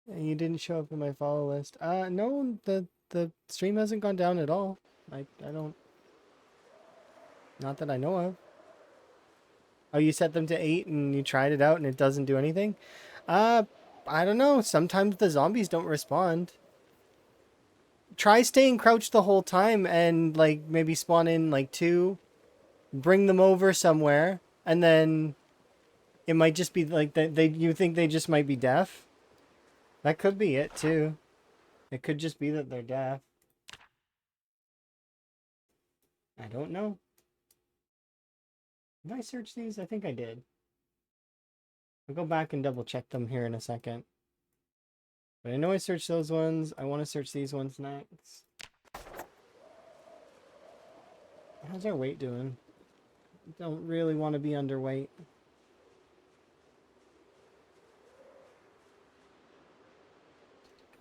You didn't show up in my follow list. No, the stream hasn't gone down at all. I don't... Not that I know of. Oh, you set them to 8 and you tried it out and it doesn't do anything? I don't know. Sometimes the zombies don't respond. Try staying crouched the whole time and, like, maybe spawn in, like, 2. Bring them over somewhere. And then it might just be, like, you think they just might be deaf? That could be it, too. It could just be that they're deaf. I don't know. Did I search these? I think I did. I'll go back and double check them here in a second. But I know I searched those ones. I want to search these ones next. How's our weight doing? Don't really want to be underweight.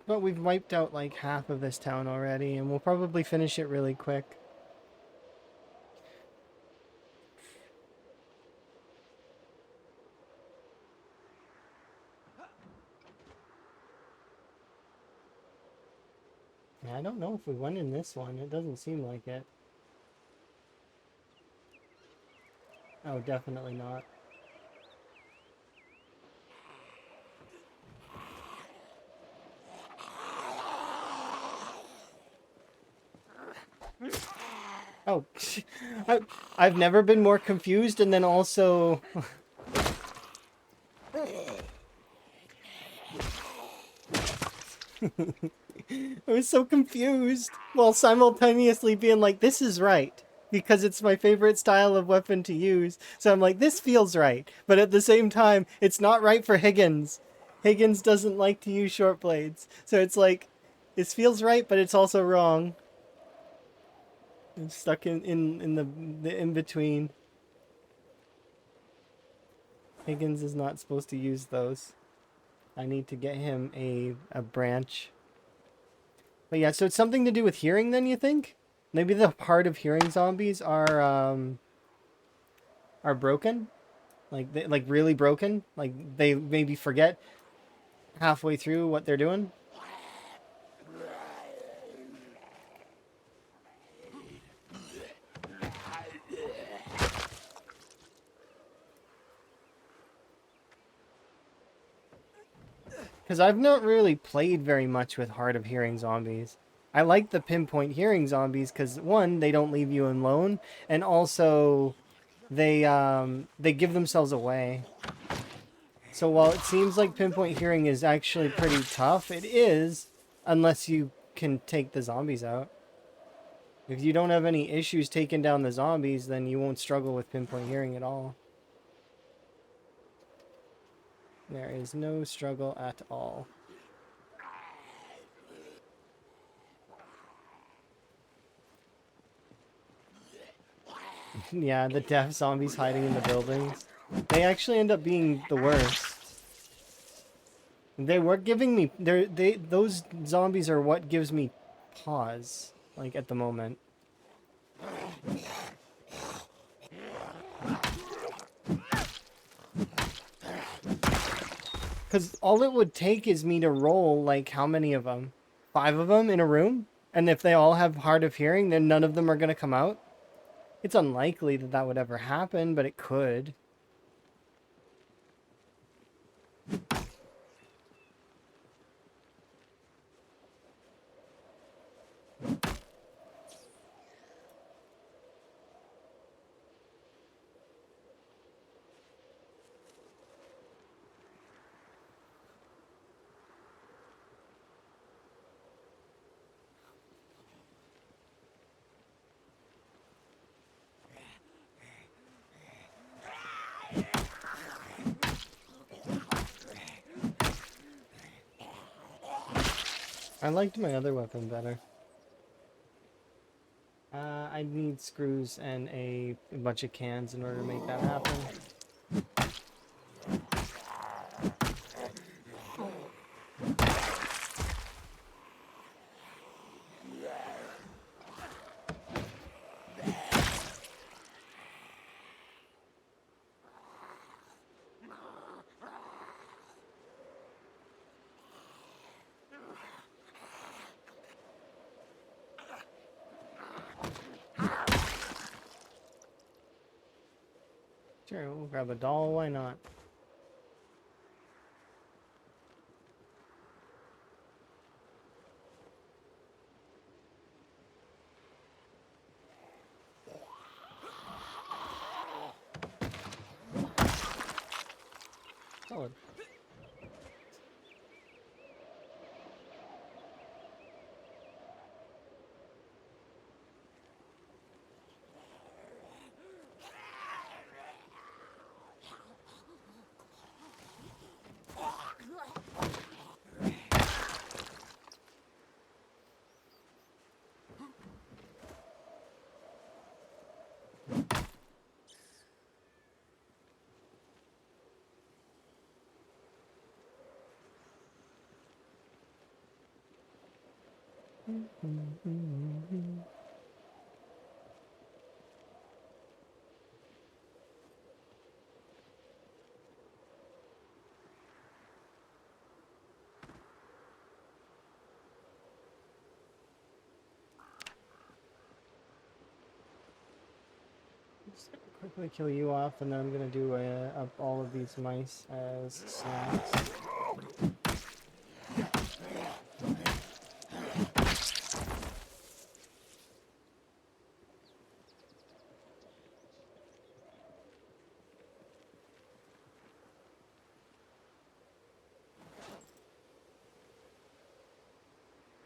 But we've wiped out like half of this town already, and we'll probably finish it really quick. I don't know if we went in this one. It doesn't seem like it. Oh, definitely not. Oh, I've never been more confused, and then also... I was so confused while simultaneously being like, this is right, because it's my favorite style of weapon to use. So I'm like, this feels right. But at the same time, it's not right for Higgins. Higgins doesn't like to use short blades. So it's like, this feels right, but it's also wrong. I'm stuck in the in-between. Higgins is not supposed to use those. I need to get him a branch. But yeah, so it's something to do with hearing then, you think? Maybe the part of hearing zombies are broken? Like really broken? Like they maybe forget halfway through what they're doing? Because I've not really played very much with hard of hearing zombies. I like the pinpoint hearing zombies because one, they don't leave you alone, and also they give themselves away. So while it seems like pinpoint hearing is actually pretty tough, it is unless you can take the zombies out. If you don't have any issues taking down the zombies, then you won't struggle with pinpoint hearing at all. There is no struggle at all. Yeah, the deaf zombies hiding in the buildings. They actually end up being the worst. They were giving me those zombies are what gives me pause, like at the moment. Because all it would take is me to roll, like, how many of them? 5 of them in a room? And if they all have hard of hearing, then none of them are going to come out? It's unlikely that that would ever happen, but it could. I liked my other weapon better. I'd need screws and a bunch of cans in order to make that happen. Sure, we'll grab a doll, why not? Solid. Just quickly kill you off, and then I'm gonna do up all of these mice as snacks.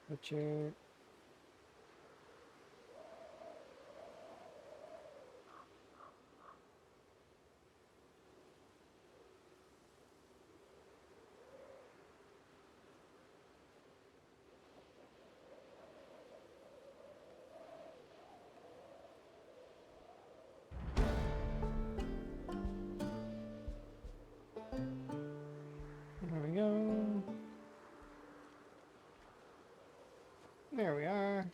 Butcher. There we go. There we are.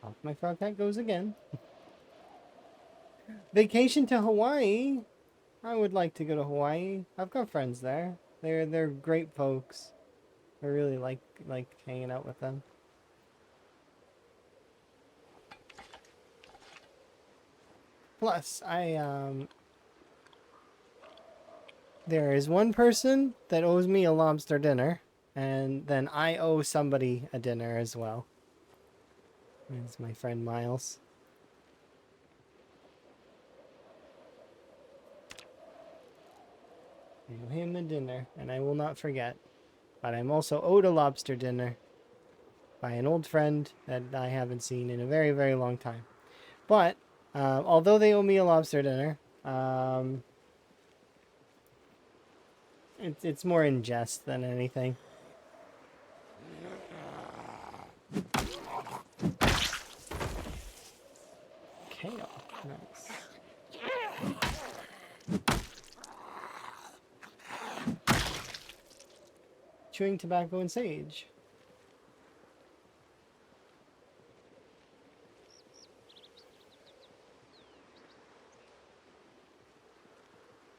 Off my frog hat goes again. Vacation to Hawaii. I would like to go to Hawaii. I've got friends there. They're great folks. I really like hanging out with them. Plus, there is one person that owes me a lobster dinner, and then I owe somebody a dinner as well. It's my friend Miles. I owe him a dinner, and I will not forget. But I'm also owed a lobster dinner by an old friend that I haven't seen in a very, very long time. But, although they owe me a lobster dinner, it's more in jest than anything. Kale. Nice. Chewing tobacco and sage.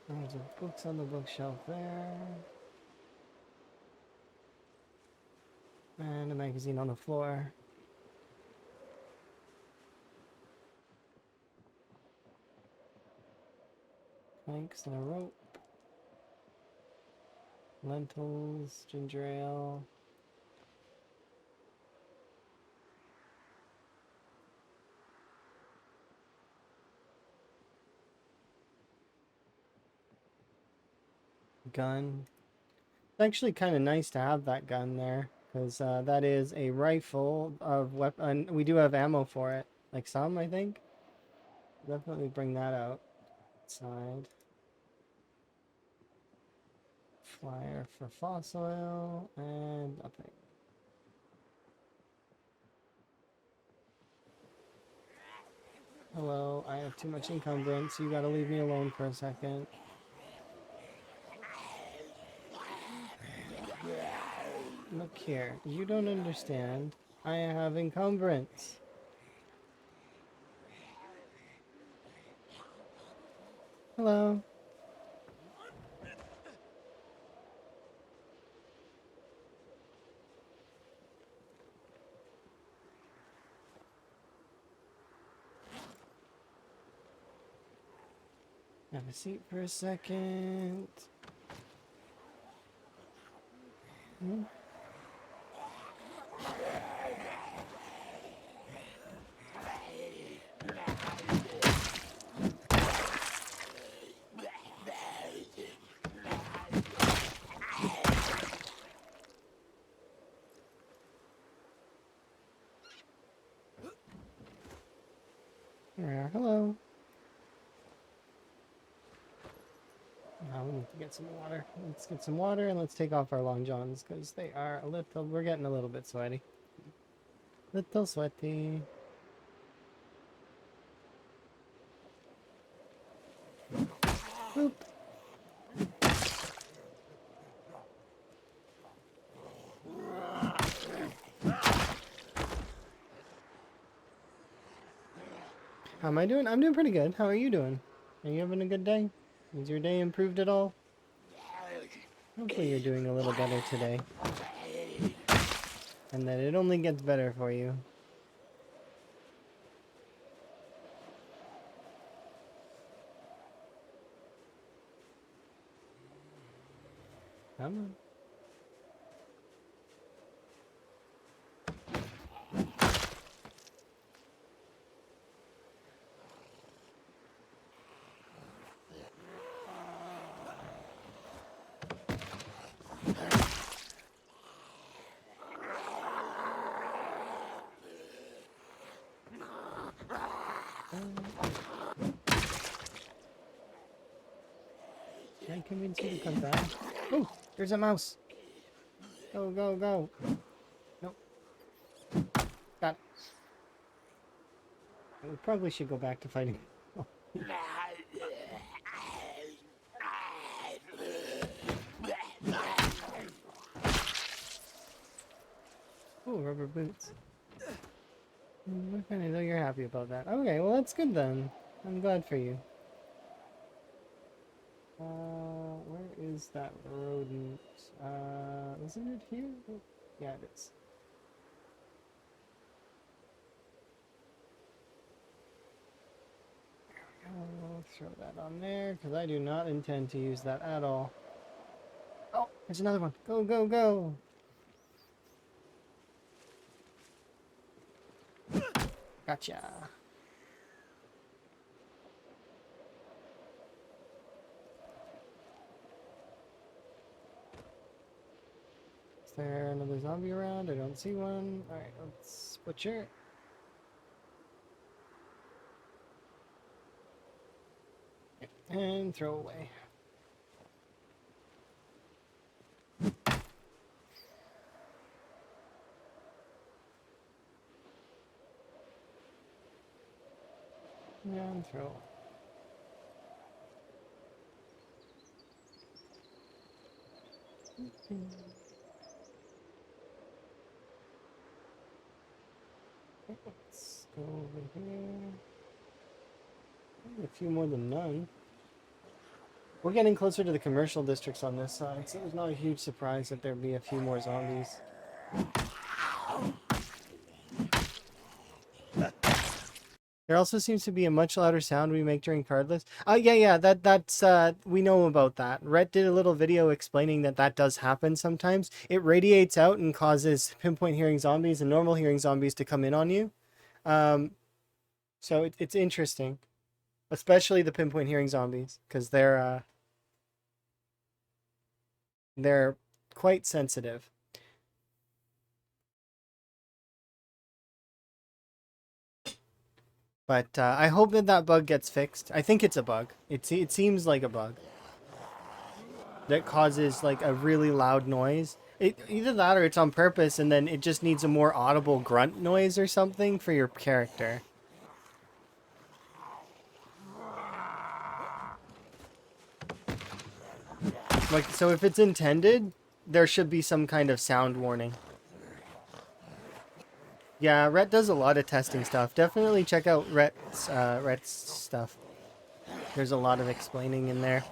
There's books on the bookshelf there. And a magazine on the floor. Planks and a rope. Lentils, ginger ale. Gun. It's actually kind of nice to have that gun there, because that is a rifle of weapon. We do have ammo for it, like some, I think. Definitely bring that out. Side. Flyer for fossil oil and nothing. Hello, I have too much encumbrance. You gotta leave me alone for a second. Look here, you don't understand. I have encumbrance. Hello. Have a seat for a second. Hmm? Here we are. Hello. Now we need to get some water. Let's get some water and let's take off our long johns because they are a little, we're getting a little bit sweaty. Little sweaty. Boop. How am I doing? I'm doing pretty good. How are you doing? Are you having a good day? Is your day improved at all? Hopefully you're doing a little better today. And that it only gets better for you. Come on. Can I convince you to come back? Oh, there's a mouse. Go, go, go. Nope. Got it. We probably should go back to fighting. Oh. Ooh, rubber boots. I know you're happy about that. Okay, well that's good then. I'm glad for you. Where is that rodent? Isn't it here? Oh, yeah, it is. There we I'll throw that on there because I do not intend to use that at all. Oh, there's another one. Go, go, go. Gotcha. Is there another zombie around? I don't see one. Alright, let's butcher. And throw away. And throw. Let's go over here. A few more than none. We're getting closer to the commercial districts on this side, so it's not a huge surprise that there'd be a few more zombies. There also seems to be a much louder sound we make during cardless. Yeah, that's we know about that. Rhett did a little video explaining that that does happen sometimes. It radiates out and causes pinpoint hearing zombies and normal hearing zombies to come in on you. So it's interesting, especially the pinpoint hearing zombies, because they're quite sensitive. But I hope that that bug gets fixed. I think it's a bug. It seems like a bug that causes like a really loud noise. Either that or it's on purpose, and then it just needs a more audible grunt noise or something for your character. Like, so if it's intended, there should be some kind of sound warning. Yeah, Rhett does a lot of testing stuff. Definitely check out Rhett's stuff. There's a lot of explaining in there.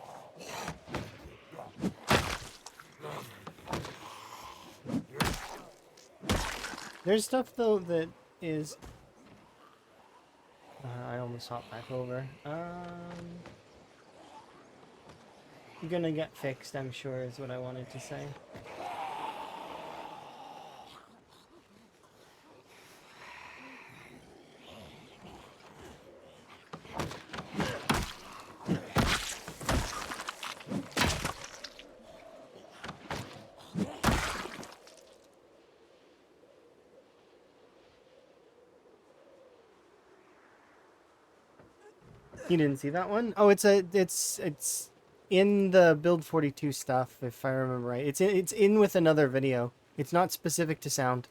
There's stuff though that is. I almost hopped back over. You're gonna get fixed, I'm sure, is what I wanted to say. You didn't see that one? Oh, it's in the build 42 stuff, if I remember right. It's in with another video. It's not specific to sound.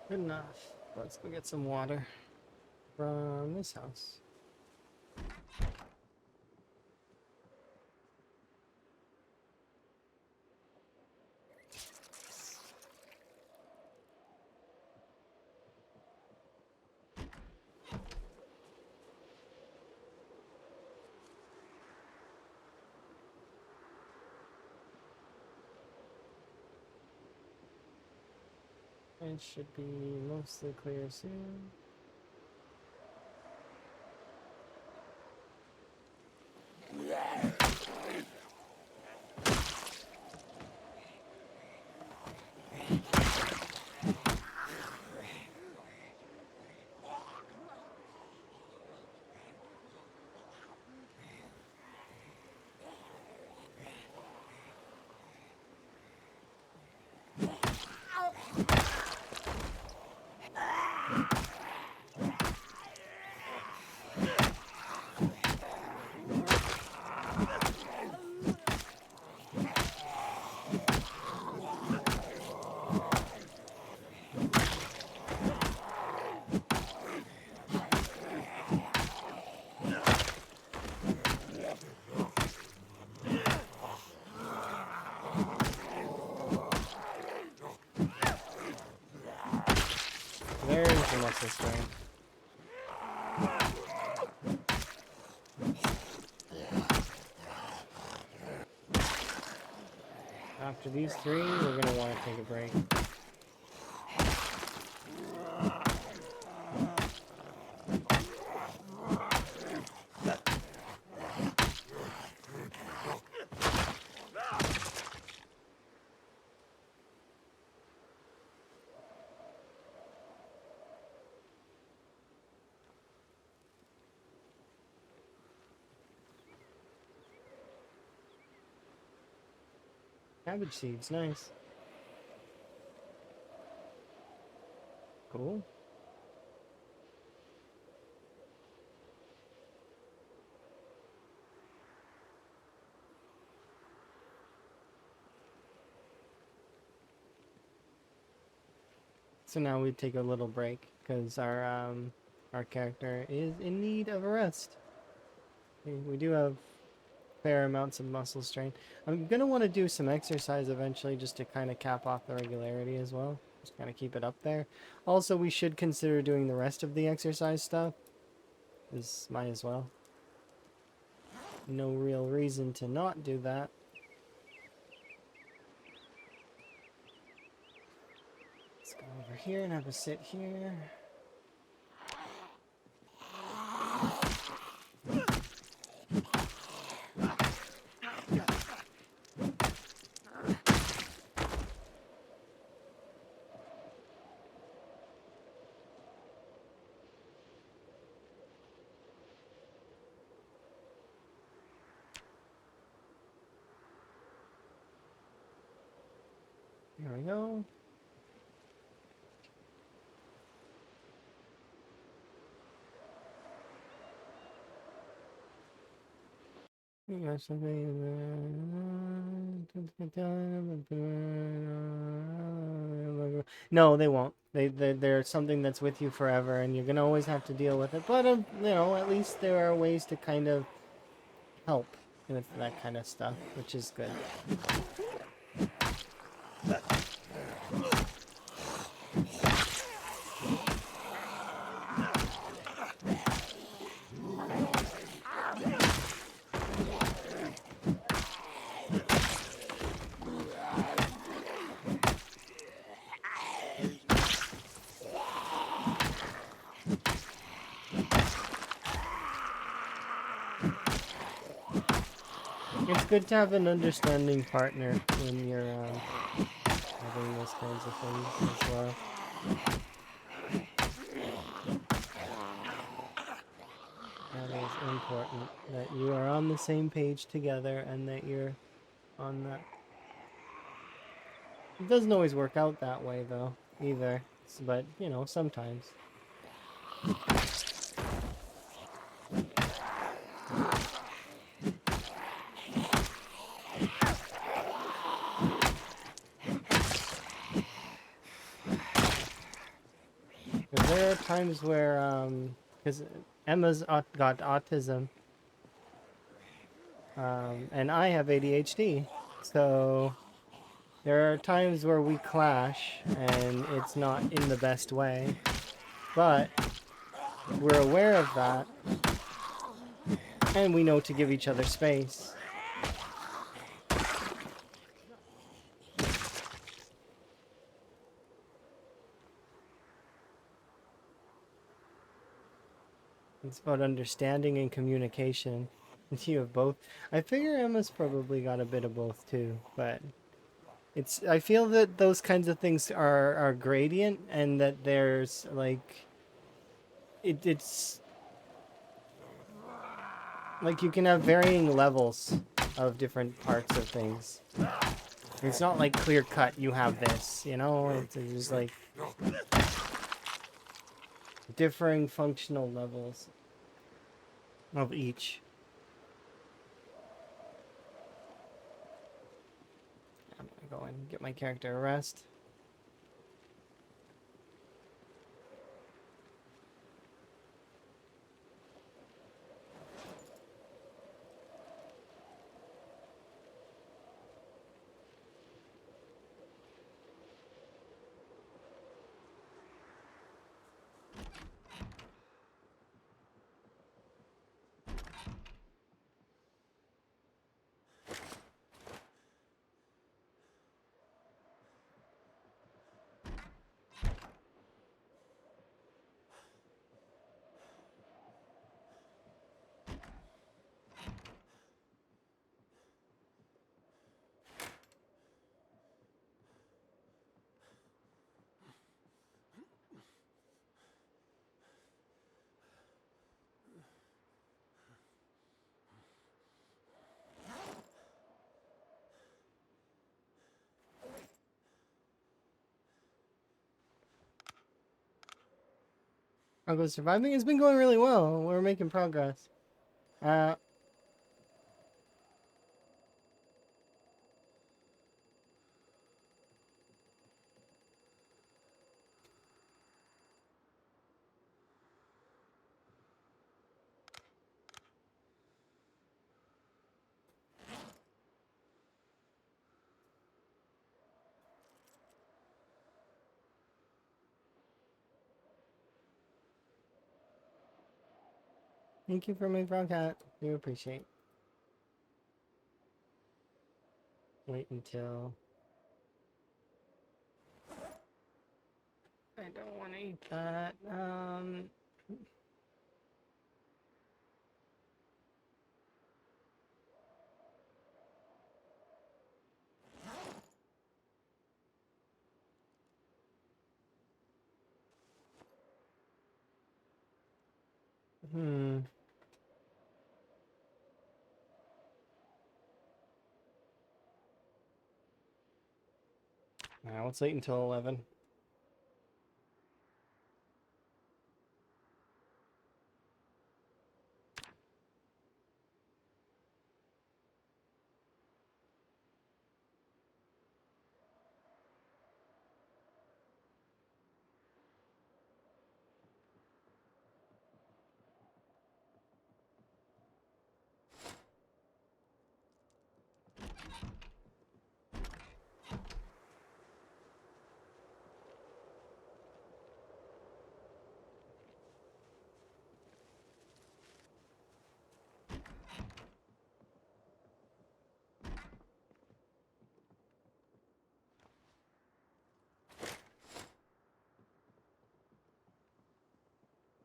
Good enough. Let's go get some water from this house. It should be mostly clear soon. muscle strain. After these 3, we're gonna want to take a break. Cabbage seeds, nice. Cool. So now we take a little break because our character is in need of a rest. We do have fair amounts of muscle strain. I'm gonna want to do some exercise eventually just to kind of cap off the regularity as well. Just kind of keep it up there. Also, we should consider doing the rest of the exercise stuff. Might as well. No real reason to not do that. Let's go over here and have a sit here. There we go. No, they won't. They're something that's with you forever, and you're gonna always have to deal with it. But you know, at least there are ways to kind of help with that kind of stuff, which is good. It's good to have an understanding partner when you're having those kinds of things as well. That is important, that you are on the same page together and that you're on that. It doesn't always work out that way though, either. But, you know, sometimes. There are times where, because Emma's got autism, and I have ADHD, so there are times where we clash, and it's not in the best way, but we're aware of that, and we know to give each other space. It's about understanding and communication. And you have both. I figure Emma's probably got a bit of both too, but I feel that those kinds of things are gradient, and that there's like it's like you can have varying levels of different parts of things. It's not like clear cut, you have this, you know? It's just like differing functional levels of each. I'm gonna go and get my character a rest. I'll go surviving. It's been going really well. We're making progress. Uh, Thank you for my frog hat. Do appreciate. Wait until. I don't want to eat that. Hmm. Now let's wait until 11.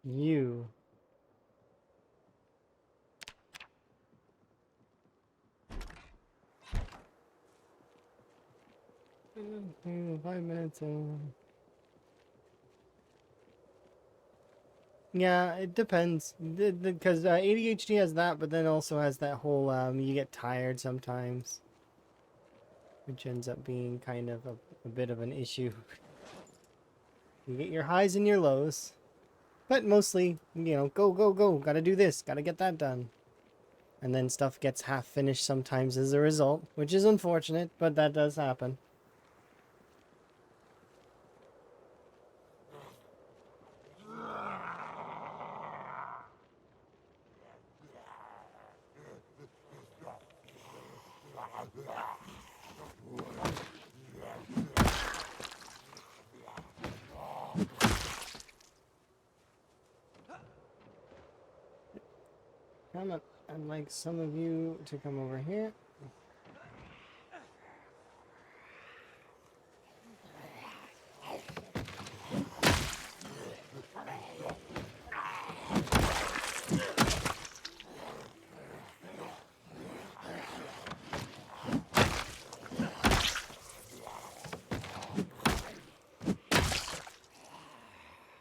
You. 5 minutes. Yeah, it depends. Because ADHD has that, but then also has that whole you get tired sometimes, which ends up being kind of a bit of an issue. You get your highs and your lows, but mostly, go, go, go. Gotta do this, gotta get that done. And then stuff gets half finished sometimes as a result, which is unfortunate, but that does happen. I'd like some of you to come over here.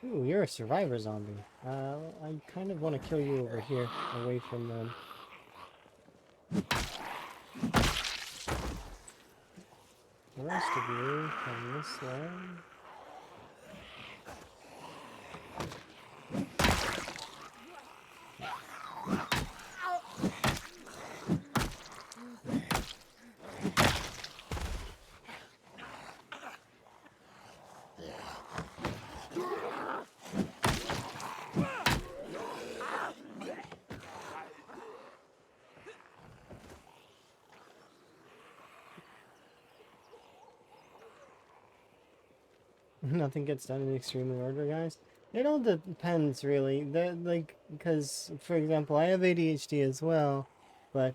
Ooh, you're a survivor zombie. I kind of want to kill you over here, away from them. The rest of you come this way. Nothing gets done in extreme order, guys. It all depends, really. Because, for example, I have ADHD as well, but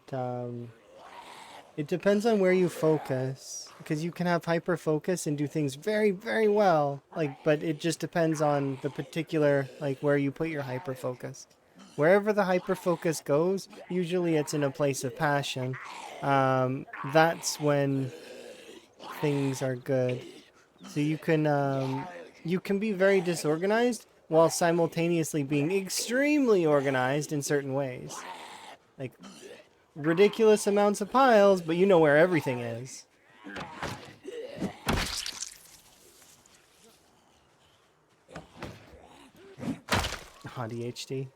it depends on where you focus. Because you can have hyper focus and do things very, very well. But it just depends on the particular, where you put your hyper focus. Wherever the hyper focus goes, usually it's in a place of passion. That's when things are good. So you can be very disorganized while simultaneously being extremely organized in certain ways. Like ridiculous amounts of piles, but you know where everything is. ADHD.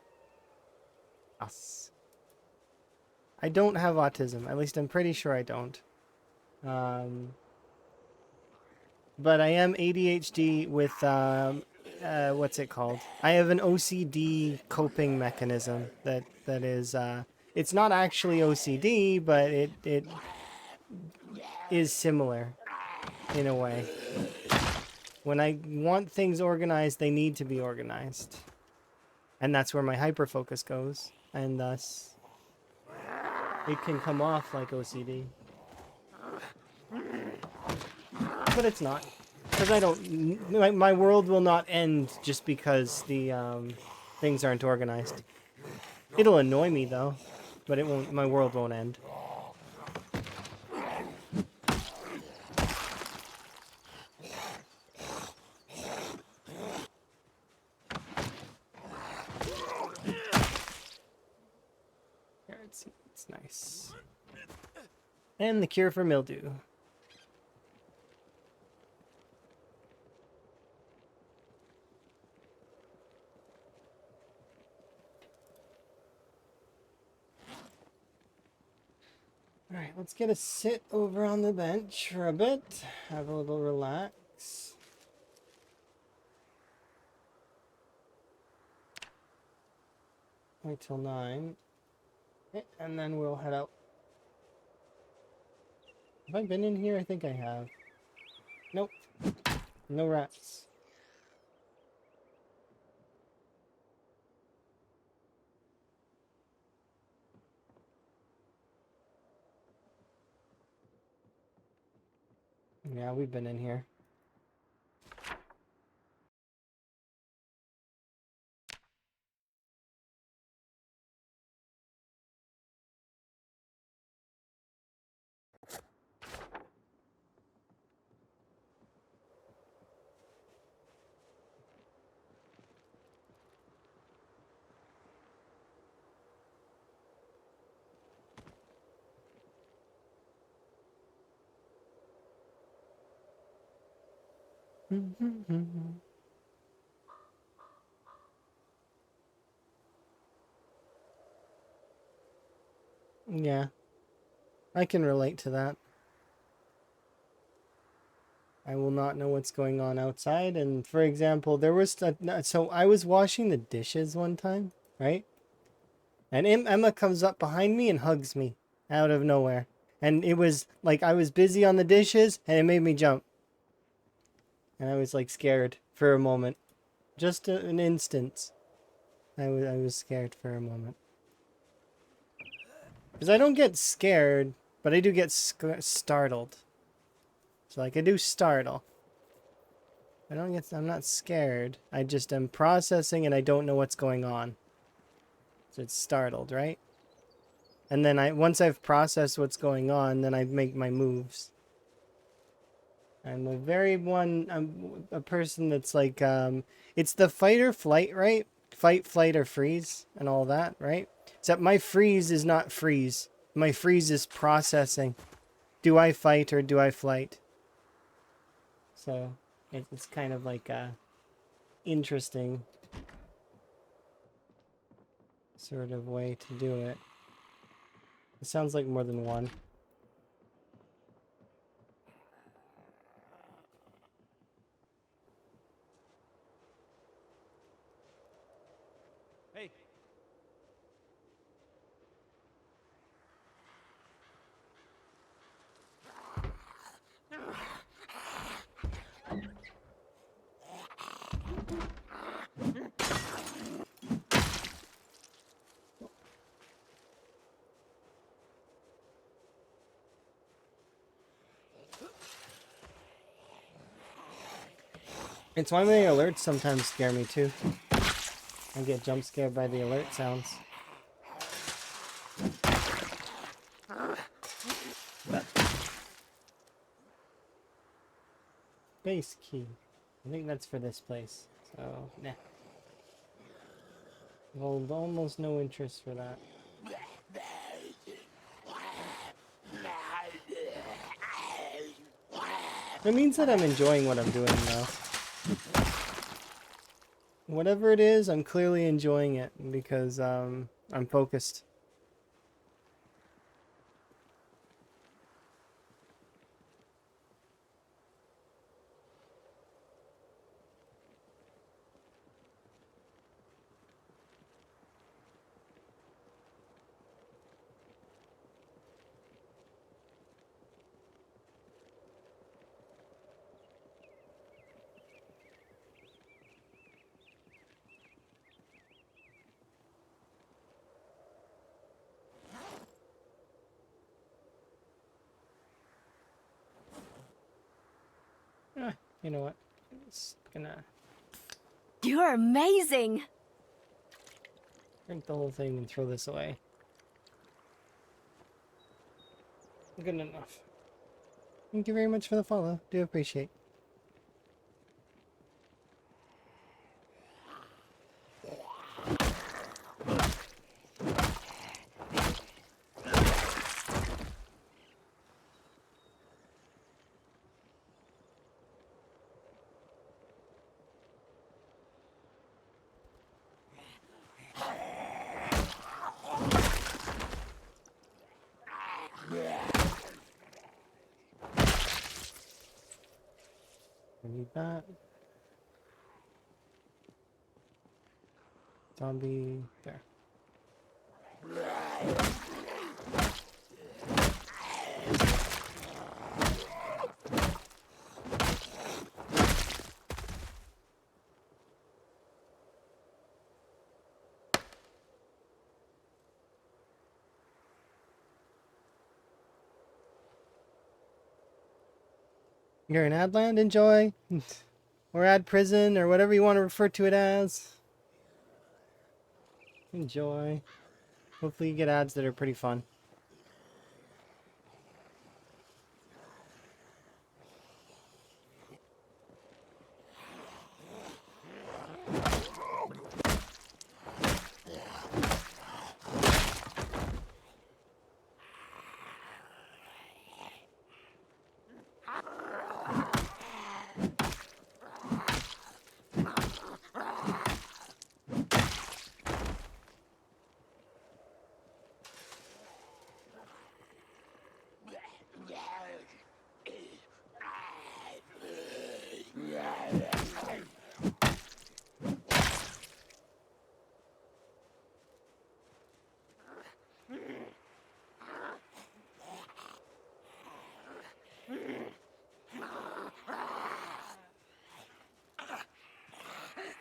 Us. I don't have autism. At least I'm pretty sure I don't. But I am ADHD with, what's it called? I have an OCD coping mechanism that is, it's not actually OCD, but it is similar in a way. When I want things organized, they need to be organized. And that's where my hyperfocus goes. And thus, it can come off like OCD. But it's not. Because I don't... My world will not end just because the things aren't organized. It'll annoy me, though. But it won't. My world won't end. It's nice. And the cure for mildew. Alright, let's get a sit over on the bench for a bit. Have a little relax. Wait till 9. Okay, and then we'll head out. Have I been in here? I think I have. Nope. No rats. Yeah, we've been in here. Yeah, I can relate to that. I will not know what's going on outside. And for example, there was so I was washing the dishes one time, right? And Emma comes up behind me and hugs me out of nowhere. And it was like I was busy on the dishes and it made me jump. And I was like scared for a moment. Just an instant. I was scared for a moment. Because I don't get scared, but I do get startled. So like I do startle. I'm not scared. I just am processing and I don't know what's going on. So it's startled, right? And then once I've processed what's going on, then I make my moves. I'm a person that's like, it's the fight or flight, right? Fight, flight, or freeze and all that, right? Except my freeze is not freeze. My freeze is processing. Do I fight or do I flight? So it's kind of like a interesting sort of way to do it. It sounds like more than one. Hey. It's why the alerts sometimes scare me too. I get jump scared by the alert sounds. Base key. I think that's for this place. So, nah. Well, almost no interest for that. It means that I'm enjoying what I'm doing though. whatever it is, I'm clearly enjoying it because I'm focused. You know what? It's gonna You're amazing! drink the whole thing and throw this away. Good enough. Thank you very much for the follow. Do appreciate. I need that. Zombie there. You're in Adland, enjoy. Or Ad Prison, or whatever you want to refer to it as. Enjoy. Hopefully you get ads that are pretty fun.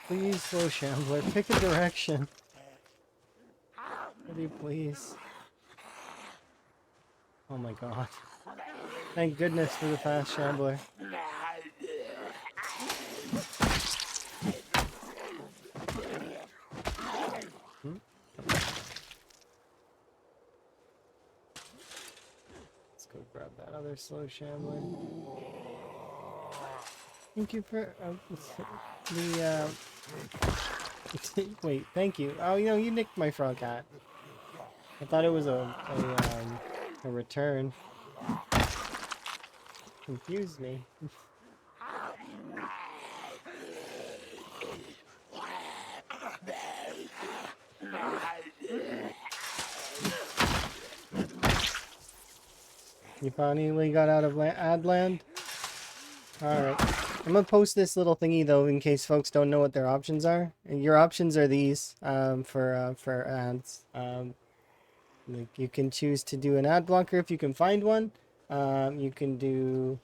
Please, slow shambler, pick a direction. Would you please? Oh my god. Thank goodness for the fast shambler. Let's go grab that other slow shambler. Thank you for the wait, thank you. Oh, you know, you nicked my frog hat. I thought it was a return. Confused me. You finally got out of Adland? Alright. I'm gonna post this little thingy though in case folks don't know what their options are. And your options are these for ads. Like you can choose to do an ad blocker if you can find one. You can do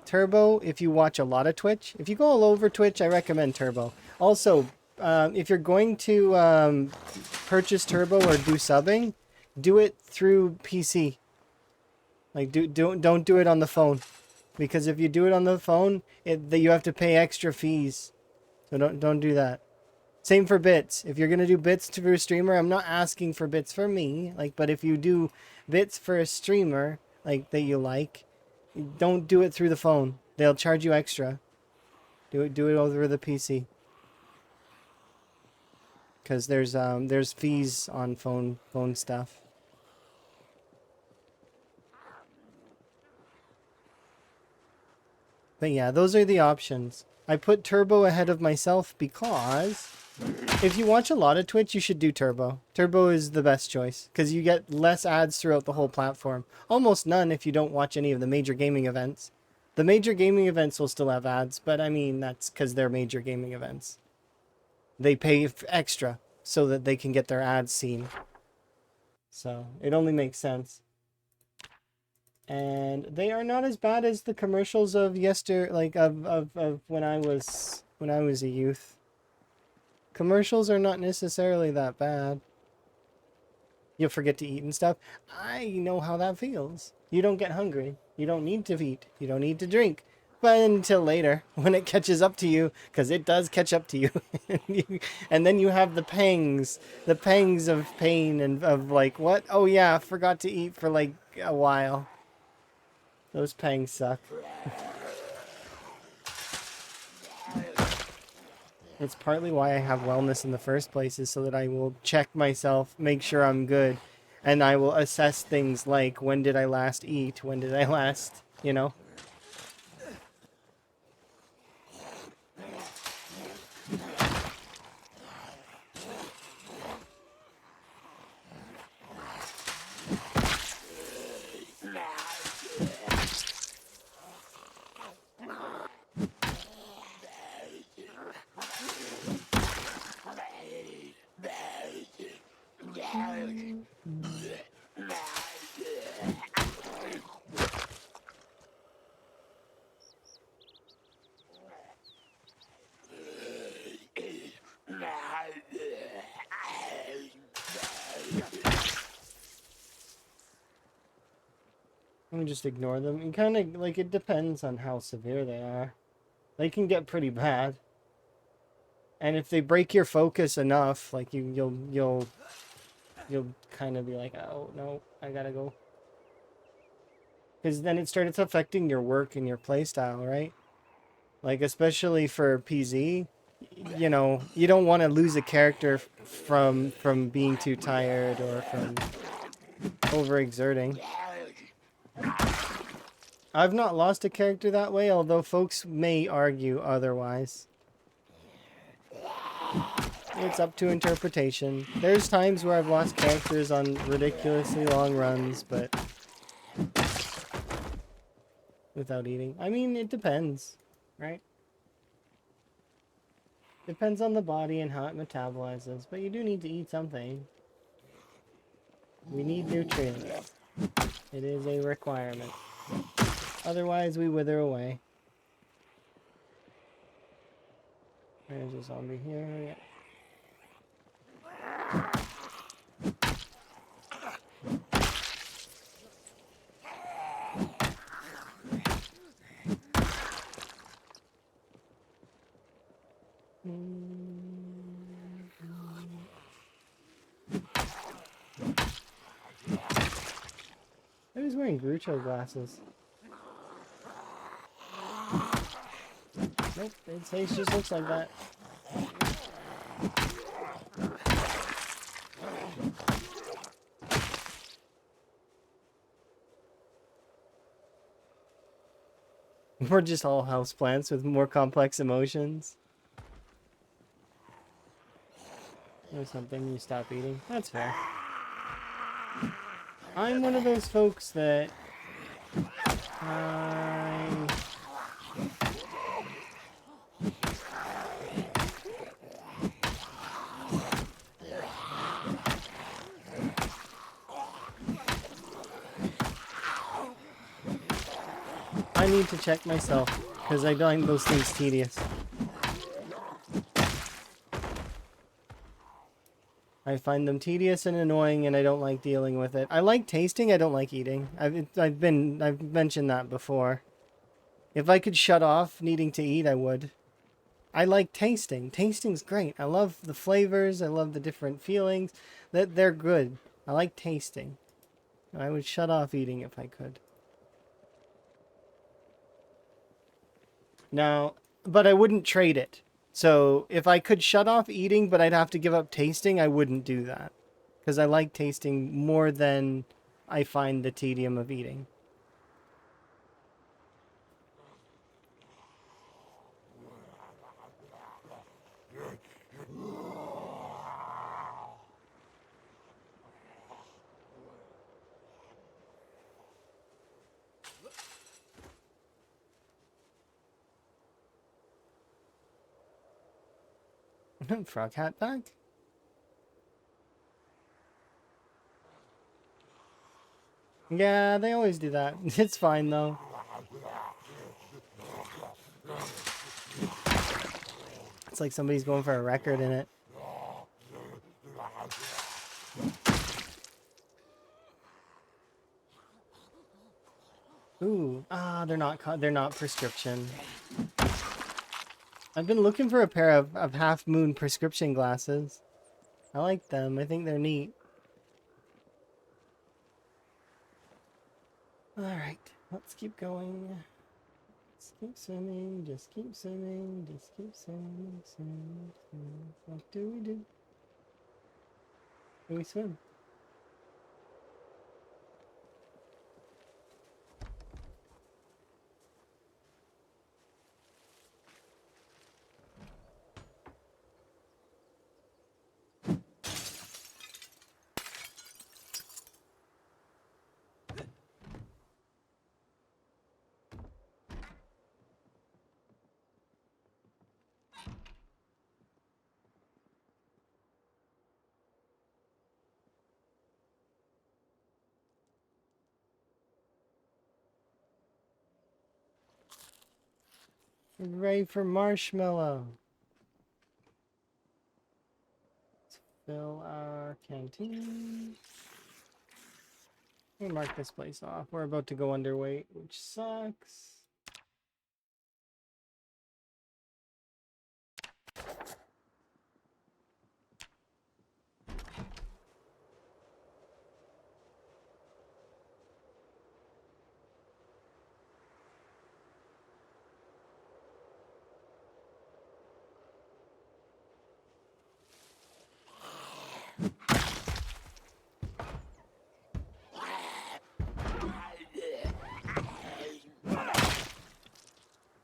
turbo if you watch a lot of Twitch. If you go all over Twitch, I recommend turbo. Also, if you're going to purchase turbo or do subbing, do it through PC. Like don't do it on the phone, because if you do it on the phone, you have to pay extra fees. So don't do that. Same for bits. If you're gonna do bits for a streamer, I'm not asking for bits for me. But if you do bits for a streamer that you like, don't do it through the phone. They'll charge you extra. Do it over the PC. Because there's fees on phone stuff. But yeah, those are the options. I put turbo ahead of myself because if you watch a lot of Twitch, you should do turbo. Turbo is the best choice because you get less ads throughout the whole platform. Almost none if you don't watch any of the major gaming events. The major gaming events will still have ads, but I mean, that's because they're major gaming events. They pay extra so that they can get their ads seen. So it only makes sense. And they are not as bad as the commercials of of when I was a youth. Commercials are not necessarily that bad. You'll forget to eat and stuff. I know how that feels. You don't get hungry. You don't need to eat. You don't need to drink. But until later, when it catches up to you, because it does catch up to you, and then you have the pangs of pain and of like, what? Oh yeah, I forgot to eat for like a while. Those pangs suck. It's partly why I have wellness in the first place, is so that I will check myself, make sure I'm good, and I will assess things like, when did I last eat? When did I last, you know? Let me just ignore them. And kind of, like, it depends on how severe they are. They can get pretty bad. And if they break your focus enough, like, you'll kind of be like, oh, no, I gotta go. Because then it starts affecting your work and your playstyle, right? Like, especially for PZ, you know, you don't want to lose a character from being too tired or from overexerting. I've not lost a character that way, although folks may argue otherwise. It's up to interpretation. There's times where I've lost characters on ridiculously long runs, but without eating. I mean, it depends, right? Depends on the body and how it metabolizes, but you do need to eat something. We need nutrients. It is a requirement. Otherwise, we wither away. There's a zombie here. Yeah. I was wearing Groucho glasses. Nope, its face just looks like that. We're just all houseplants with more complex emotions. Or something, you stop eating. That's fair. I'm one of those folks that I need to check myself, because I find those things tedious. I find them tedious and annoying, and I don't like dealing with it. I like tasting, I don't like eating. I've mentioned that before. If I could shut off needing to eat, I would. I like tasting. Tasting's great. I love the flavors, I love the different feelings. They're good. I like tasting. I would shut off eating if I could. Now, but I wouldn't trade it. So if I could shut off eating, but I'd have to give up tasting, I wouldn't do that. Because I like tasting more than I find the tedium of eating. Frog hat back? Yeah, they always do that. It's fine though. It's like somebody's going for a record in it. Ooh, they're not prescription. I've been looking for a pair of Half Moon prescription glasses. I like them. I think they're neat. Alright, let's keep going. Just keep swimming, just keep swimming, just keep swimming, swimming, swimming. What do we do? We swim. Ready for marshmallow. Let's fill our canteen. We mark this place off. We're about to go underweight, which sucks.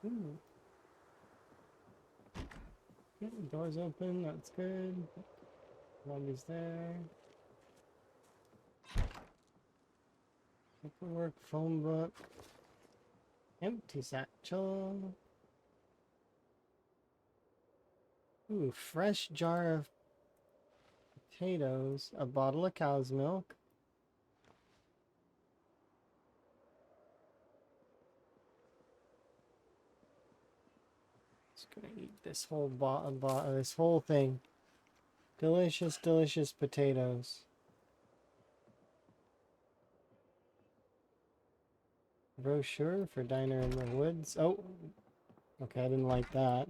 Ooh. Okay, doors open, that's good. Zombies there. Paperwork, phone book. Empty satchel. Ooh, fresh jar of potatoes. A bottle of cow's milk. Just gonna eat this whole this whole thing. Delicious, delicious potatoes. Brochure for Diner in the Woods. Oh, okay, I didn't like that.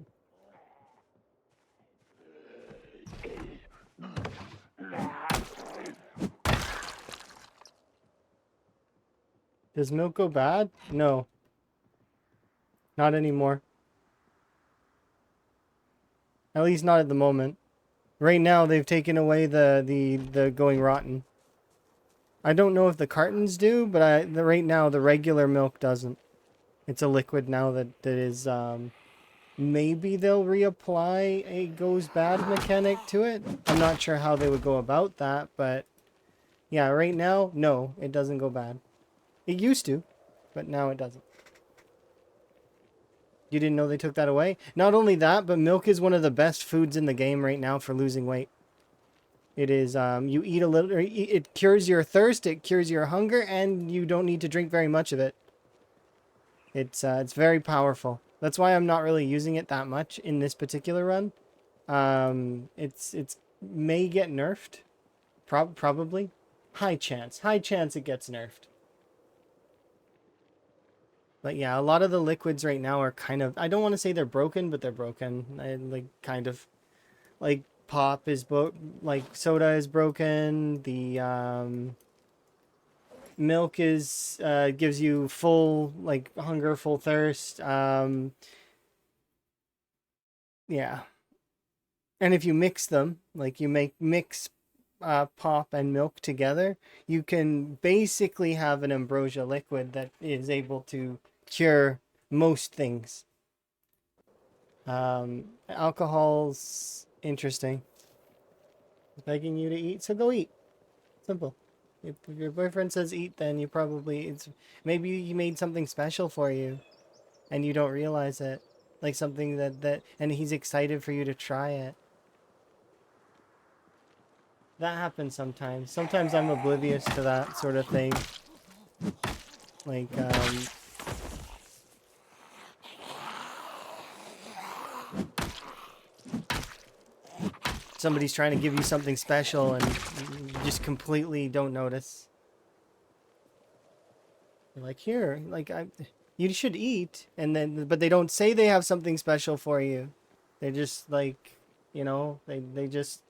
Does milk go bad? No. Not anymore. At least not at the moment. Right now, they've taken away the going rotten. I don't know if the cartons do, but right now the regular milk doesn't. It's a liquid now that is maybe they'll reapply a goes bad mechanic to it. I'm not sure how they would go about that, but yeah, right now, no, it doesn't go bad. It used to, but now it doesn't. You didn't know they took that away? Not only that, but milk is one of the best foods in the game right now for losing weight. It is, you eat a little, it cures your thirst, it cures your hunger, and you don't need to drink very much of it. It's very powerful. That's why I'm not really using it that much in this particular run. It's may get nerfed, probably. High chance it gets nerfed. But yeah, a lot of the liquids right now are kind of, I don't want to say they're broken, but they're broken. Like kind of, like pop is like soda is broken. The milk is gives you full like hunger, full thirst. Yeah. And if you mix them, like you mix pop and milk together, you can basically have an ambrosia liquid that is able to cure most things. Alcohol's interesting. It's begging you to eat, so go eat. Simple. If your boyfriend says eat, then you probably maybe he made something special for you, and you don't realize it, like something that and he's excited for you to try it. That happens sometimes. Sometimes I'm oblivious to that sort of thing. Like, somebody's trying to give you something special and you just completely don't notice. You're like, here, like, you should eat, and then, but they don't say they have something special for you. They just, like, you know, they just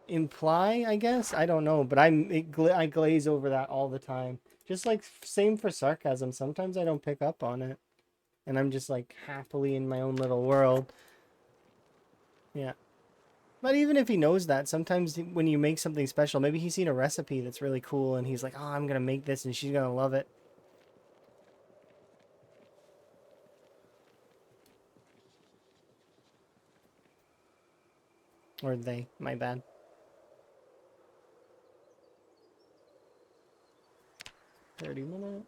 imply, I guess. I don't know, but I glaze over that all the time. Just like same for sarcasm. Sometimes I don't pick up on it, and I'm just like happily in my own little world. Yeah. But even if he knows that, sometimes when you make something special, maybe he's seen a recipe that's really cool, and he's like, "Oh, I'm gonna make this, and she's gonna love it." Or they, my bad. $30.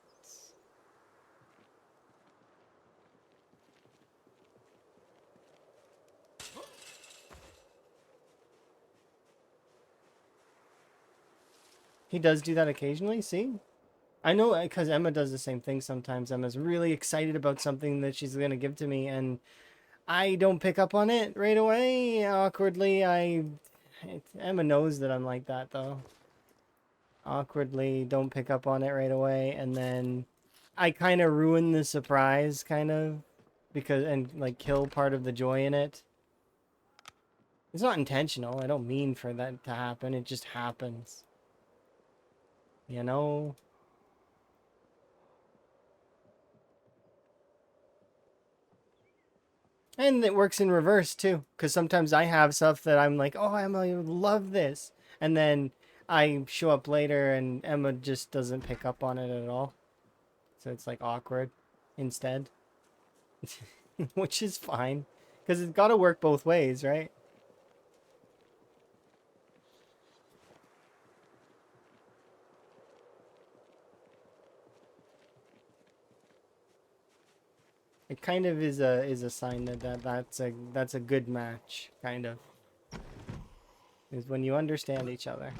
He does do that occasionally, see? I know because Emma does the same thing sometimes. Emma's really excited about something that she's going to give to me, and I don't pick up on it right away. Awkwardly, Emma knows that I'm like that, though. Awkwardly, don't pick up on it right away, and then I kind of ruin the surprise, kind of, and like kill part of the joy in it. It's not intentional. I don't mean for that to happen. It just happens. You know? And it works in reverse too, because sometimes I have stuff that I'm like, oh, Emma, you would love this. And then I show up later and Emma just doesn't pick up on it at all. So it's like awkward instead, which is fine because it's got to work both ways, right? It kind of is a sign that's a good match, kind of. Is when you understand each other.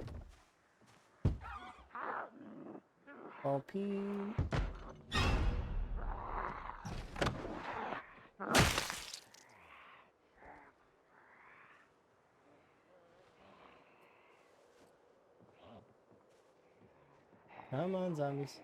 Ball peen. Come on, zombies.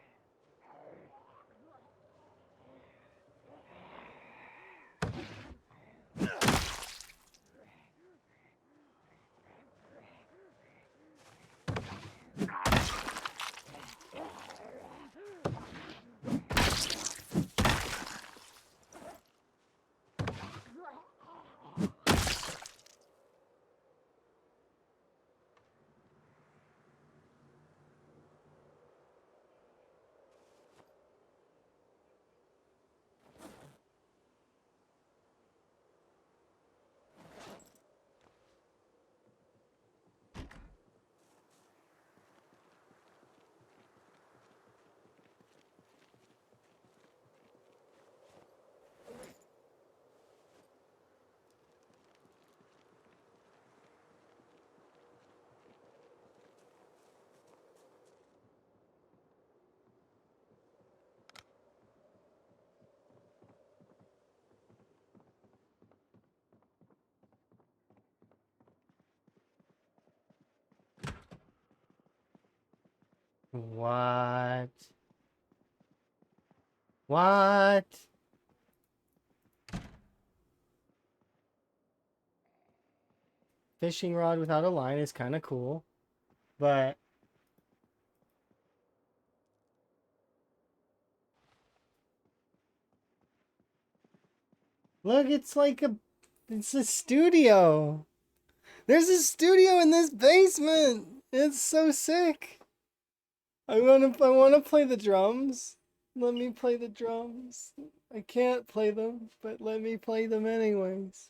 What? What? Fishing rod without a line is kind of cool, but look, it's a studio. There's a studio in this basement. It's so sick. I wanna play the drums. Let me play the drums. I can't play them, but let me play them anyways.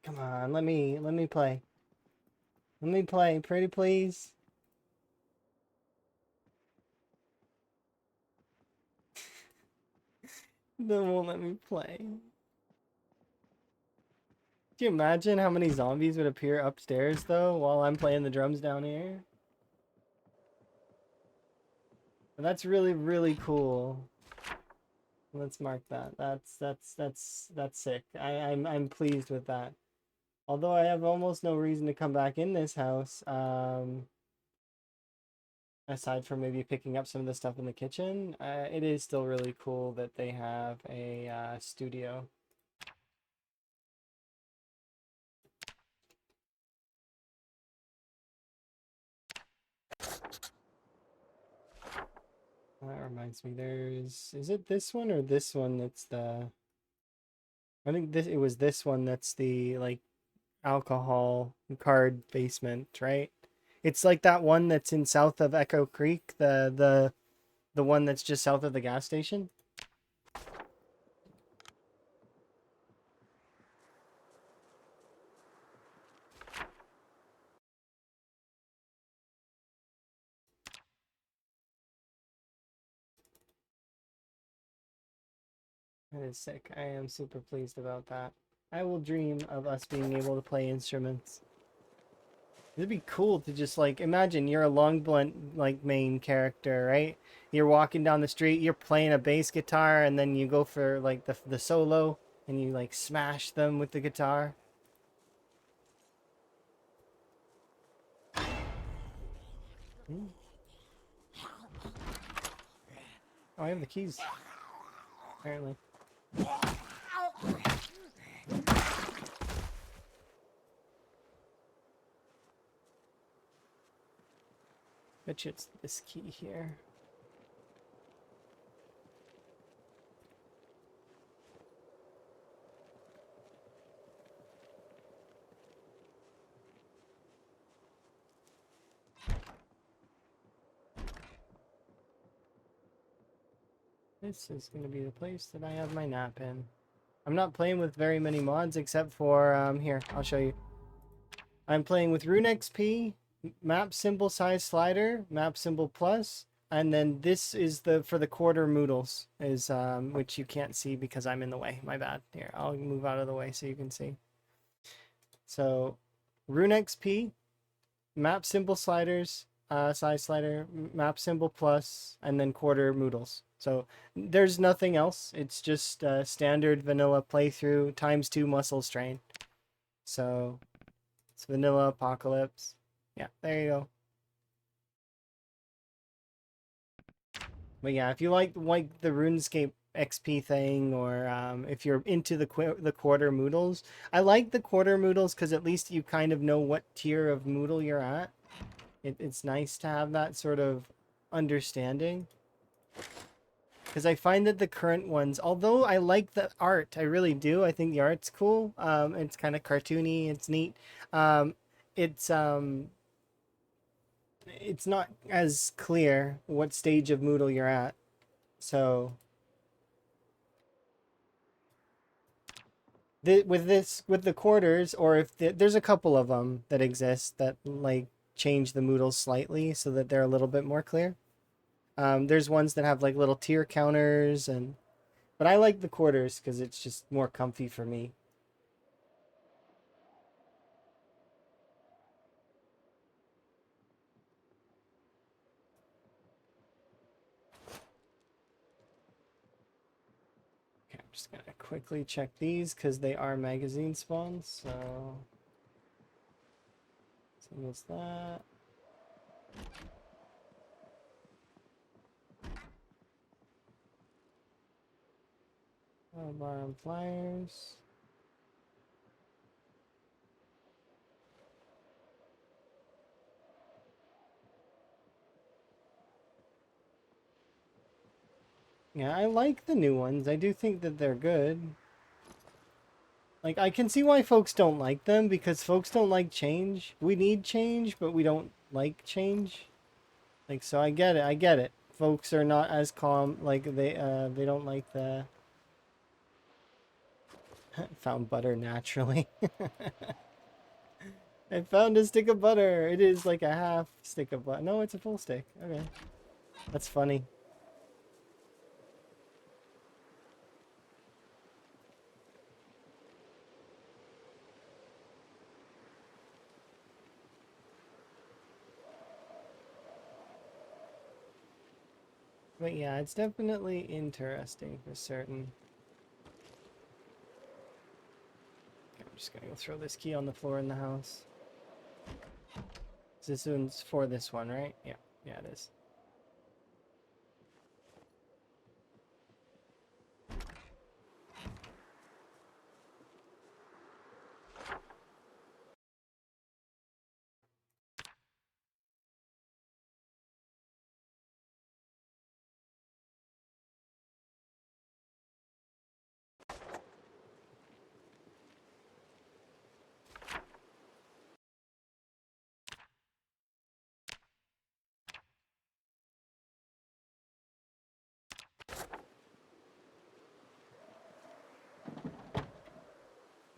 Come on, let me play. Let me play, pretty please. They won't let me play. Can you imagine how many zombies would appear upstairs, though, while I'm playing the drums down here? And that's really, really cool. Let's mark that. That's sick. I'm pleased with that. Although I have almost no reason to come back in this house, aside from maybe picking up some of the stuff in the kitchen, it is still really cool that they have a studio. That reminds me, is it this one or this one that's I think it was this one that's the, like, alcohol card basement, right? It's like that one that's in south of Echo Creek, the one that's just south of the gas station. That is sick. I am super pleased about that. I will dream of us being able to play instruments. It'd be cool to just, like, imagine you're a long blunt, like, main character, right? You're walking down the street, you're playing a bass guitar, and then you go for, like, the solo, and you, like, smash them with the guitar. Hmm. Oh, I have the keys, apparently. Bet you it's this key here. This is going to be the place that I have my nap in. I'm not playing with very many mods except for, here, I'll show you. I'm playing with Rune XP, map symbol size slider, map symbol plus, and then this is for the quarter moodles, is, which you can't see because I'm in the way. My bad. Here, I'll move out of the way so you can see. So, Rune XP, map symbol sliders, size slider, map symbol plus, and then quarter moodles. So there's nothing else. It's just standard vanilla playthrough ×2 muscle strain. So it's vanilla apocalypse. Yeah, there you go. But yeah, if you like the RuneScape XP thing, or if you're into the quarter moodles, I like the quarter moodles because at least you kind of know what tier of moodle you're at. It's nice to have that sort of understanding. Because I find that the current ones, although I like the art, I really do. I think the art's cool. It's kind of cartoony. It's neat. Um, it's it's not as clear what stage of Moodle you're at. So with the quarters, or if there's a couple of them that exist that, like, change the Moodles slightly so that they're a little bit more clear. There's ones that have, like, little tier counters, but I like the quarters because it's just more comfy for me. Okay, I'm just gonna quickly check these because they are magazine spawns. So what's that? Bar and flyers. Yeah, I like the new ones. I do think that they're good. Like, I can see why folks don't like them, because folks don't like change. We need change, but we don't like change. Like, so I get it. I get it. Folks are not as calm. Like, they don't like the found butter naturally. I found a stick of butter. It is like a half stick of butter. No, it's a full stick. Okay. That's funny. But yeah, it's definitely interesting for certain. Okay, I'm just gonna go throw this key on the floor in the house. This one's for this one, right? Yeah, yeah, it is.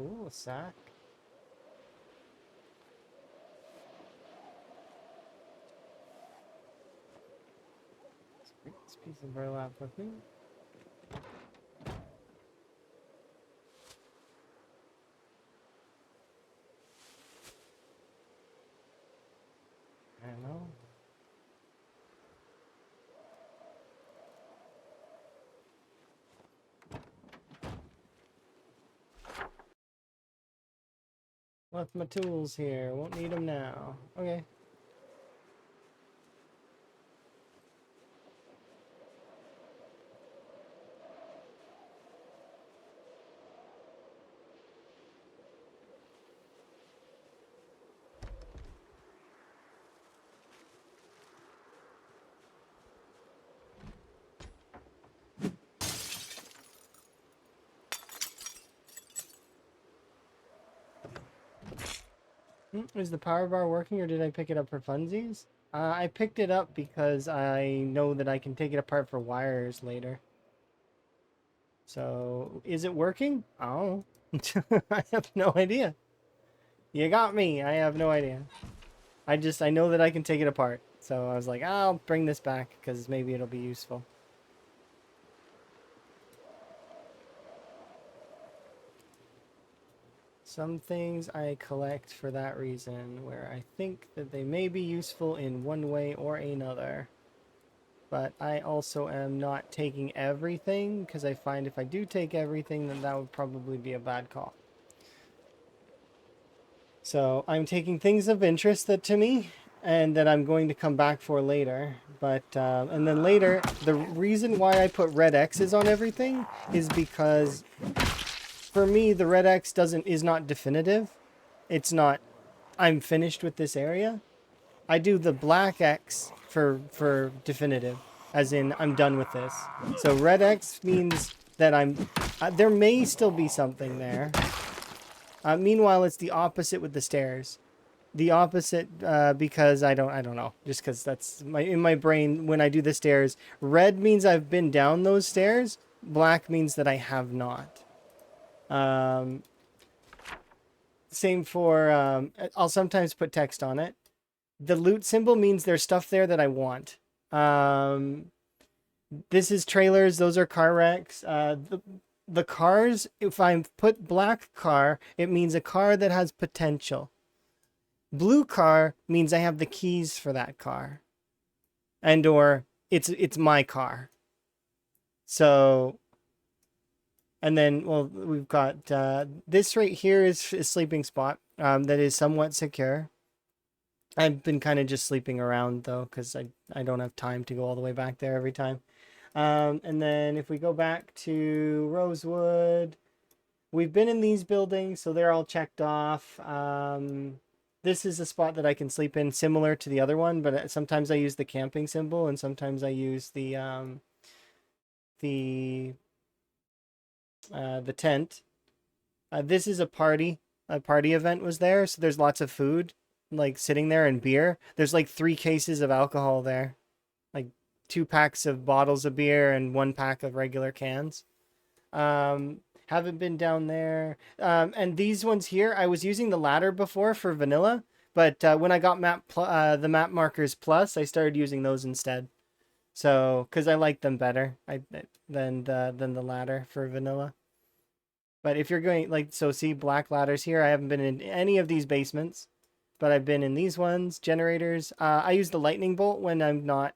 Ooh, a sack. Let's break this piece of burlap with me. I don't know. Left my tools here. Won't need them now. Okay. Is the power bar working, or did I pick it up for funsies? I picked it up because I know that I can take it apart for wires later. So, is it working? Oh, I have no idea. You got me. I have no idea. I know that I can take it apart. So I was like, I'll bring this back because maybe it'll be useful. Some things I collect for that reason, where I think that they may be useful in one way or another. But I also am not taking everything, because I find if I do take everything, then that would probably be a bad call. So I'm taking things of interest to me, and that I'm going to come back for later. But and then later, the reason why I put red X's on everything is because for me, the red X is not definitive. It's not, I'm finished with this area. I do the black X for definitive, as in I'm done with this. So red X means that there may still be something there. Meanwhile, it's the opposite with the stairs. The opposite because I don't know. Just because that's in my brain when I do the stairs. Red means I've been down those stairs. Black means that I have not. Same for, I'll sometimes put text on it. The loot symbol means there's stuff there that I want. This is trailers. Those are car wrecks. The cars, if I put black car, it means a car that has potential. Blue car means I have the keys for that car. And or it's my car. So, and then, well, we've got this right here is a sleeping spot that is somewhat secure. I've been kind of just sleeping around though, because I don't have time to go all the way back there every time. And then if we go back to Rosewood, we've been in these buildings, so they're all checked off. This is a spot that I can sleep in, similar to the other one, but sometimes I use the camping symbol, and sometimes I use the tent. This is a party. A party event was there, so there's lots of food, like sitting there, and beer. There's like 3 cases of alcohol there, like 2 packs of bottles of beer and 1 pack of regular cans. Haven't been down there. And these ones here, I was using the ladder before for vanilla, but when I got the map markers plus, I started using those instead. So, because I like them better than the ladder for vanilla. But if you're going, like, so see black ladders here. I haven't been in any of these basements, but I've been in these ones, generators. I use the lightning bolt when I'm not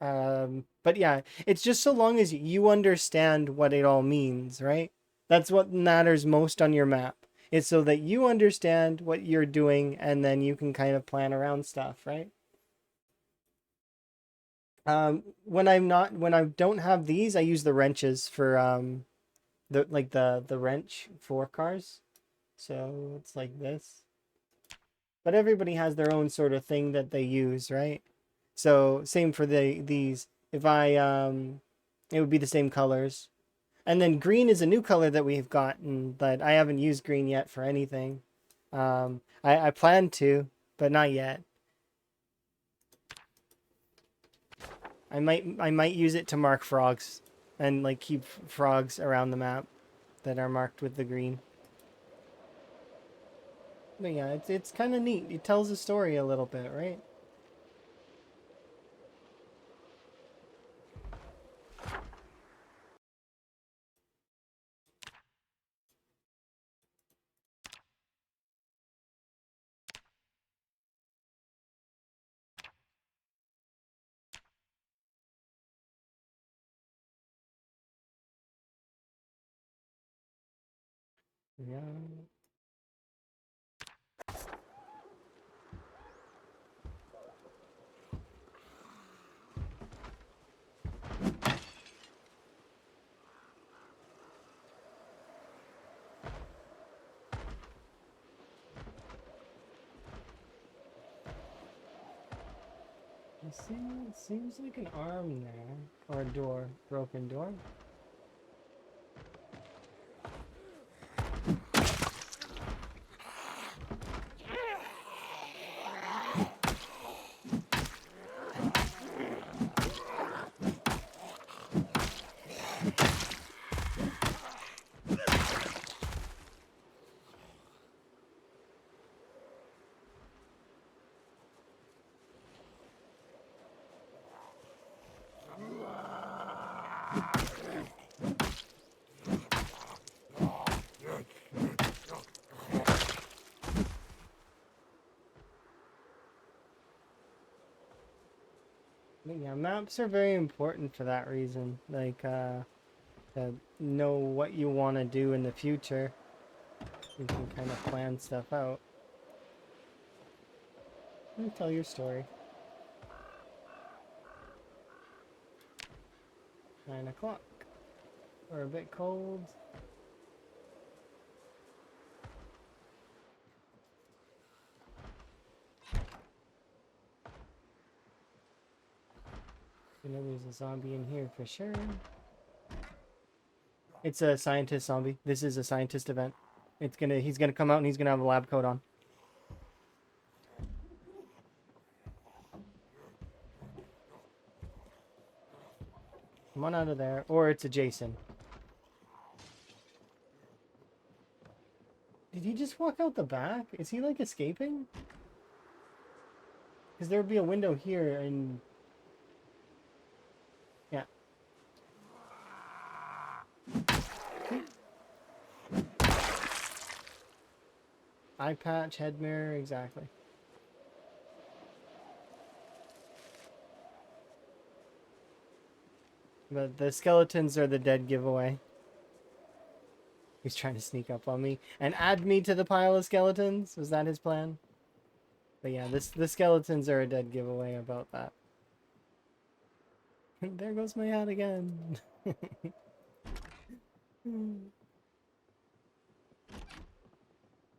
But yeah, it's just so long as you understand what it all means, right? That's what matters most on your map. It's so that you understand what you're doing and then you can kind of plan around stuff, right? When I don't have these, I use the wrenches for the wrench for cars. So it's like this. But everybody has their own sort of thing that they use, right? So same for these. If I it would be the same colors. And then green is a new color that we've gotten, but I haven't used green yet for anything. I plan to, but not yet. I might use it to mark frogs and like keep frogs around the map that are marked with the green. But yeah, it's kind of neat. It tells a story a little bit, right? Yeah. It seems like an arm there. Or a door. Broken door. But yeah, maps are very important for that reason. Like, to know what you want to do in the future. You can kind of plan stuff out. And tell your story. 9 o'clock. We're a bit cold. You know there's a zombie in here for sure. It's a scientist zombie. This is a scientist event. He's gonna come out and he's gonna have a lab coat on. Come on out of there. Or it's a Jason. Did he just walk out the back? Is he like escaping? Because there would be a window here and... Yeah. Eye patch, head mirror, exactly. But the skeletons are the dead giveaway. He's trying to sneak up on me and add me to the pile of skeletons. Was that his plan? But yeah, the skeletons are a dead giveaway about that. There goes my hat again.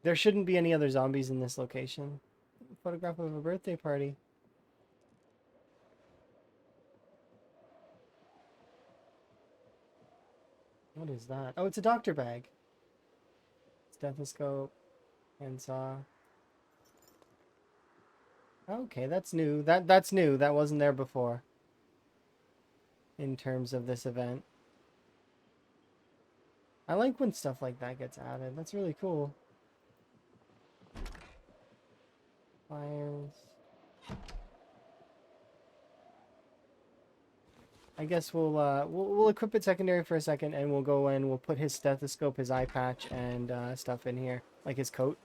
There shouldn't be any other zombies in this location. Photograph of a birthday party. What is that? Oh, it's a doctor bag. Stethoscope. Handsaw. Okay, that's new. That's new. That wasn't there before. In terms of this event. I like when stuff like that gets added. That's really cool. Fires. I guess we'll equip it secondary for a second, and we'll go in. We'll put his stethoscope, his eye patch, and stuff in here, like his coat.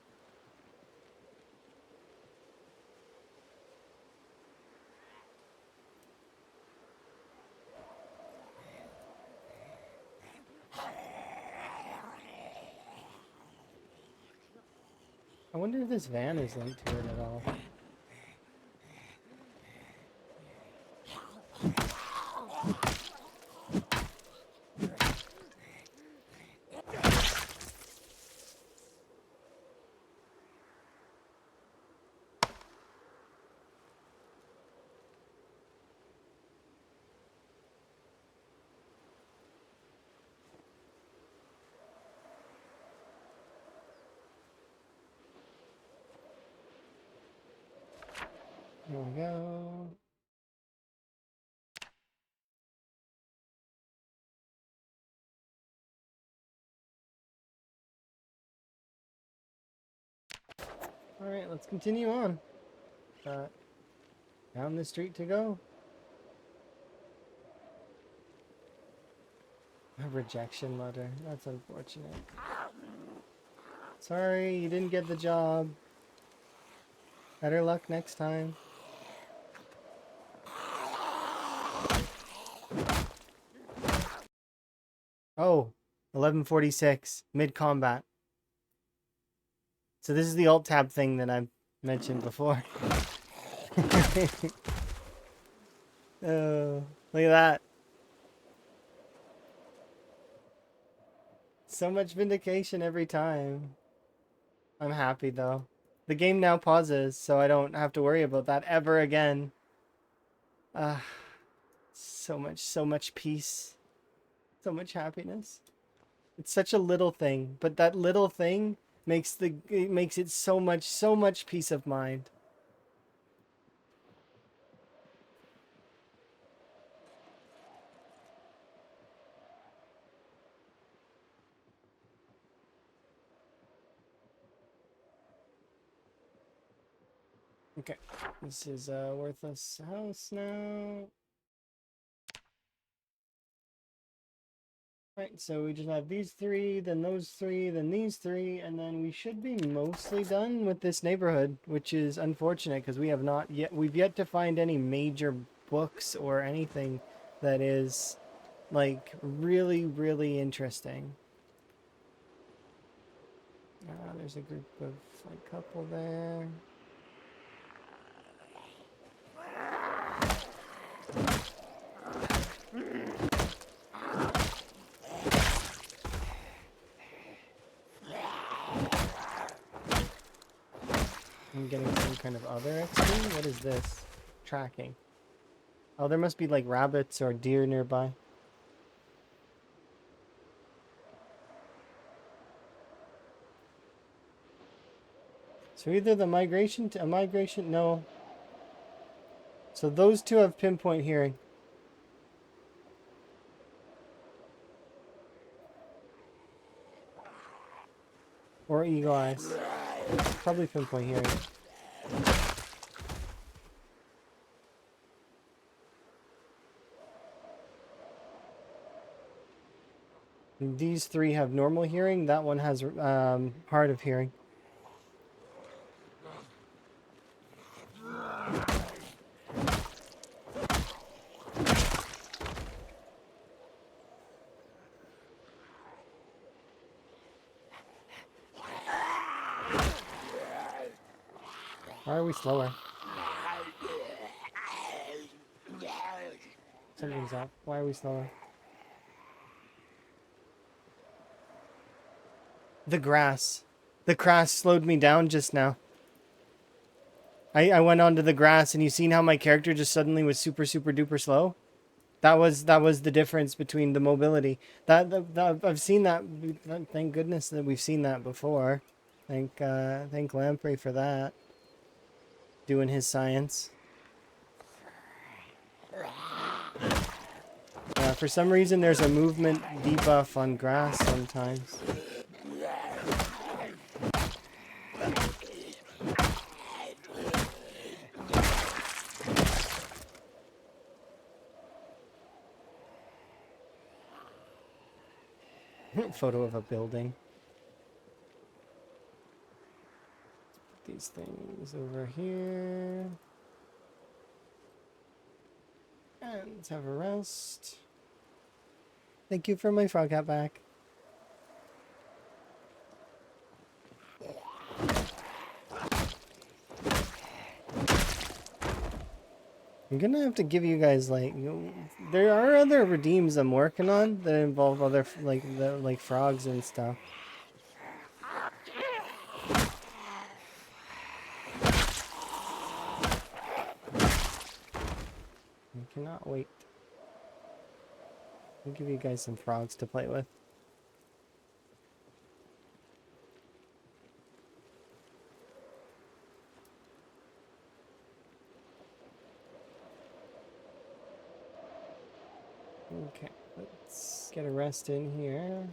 I wonder if this van is linked to it at all. There we go. Alright, let's continue on. Down the street to go. A rejection letter. That's unfortunate. Sorry, you didn't get the job. Better luck next time. Oh, 11:46, mid-combat. So this is the alt-tab thing that I've mentioned before. Oh, look at that. So much vindication every time. I'm happy though. The game now pauses, so I don't have to worry about that ever again. So much peace. So much happiness. It's such a little thing, but that little thing makes it so much peace of mind. Okay, this is a worthless house now. Right, so we just have these three, then those three, then these three, and then we should be mostly done with this neighborhood, which is unfortunate because we've yet to find any major books or anything that is like really interesting. There's a group of like couple there. I'm getting some kind of other XP. What is this? Tracking. Oh, there must be like rabbits or deer nearby. So either the migration to a migration, no. So those two have pinpoint hearing. Or eagle eyes. Probably pinpoint hearing. These three have normal hearing. That one has hard of hearing. Why are we slower? Something's up. Why are we slower? The grass. The grass slowed me down just now. I went onto the grass and you seen how my character just suddenly was super duper slow? That was the difference between the mobility. That I've seen that. Thank goodness that we've seen that before. Thank Lamprey for that. Doing his science. Yeah, for some reason there's a movement debuff on grass sometimes. Photo of a building. Put these things over here. And let's have a rest. Thank you for my frog hat back. I'm gonna have to give you guys like there are other redeems I'm working on that involve other like frogs and stuff. I cannot wait. I'll give you guys some frogs to play with. Okay, let's get a rest in here.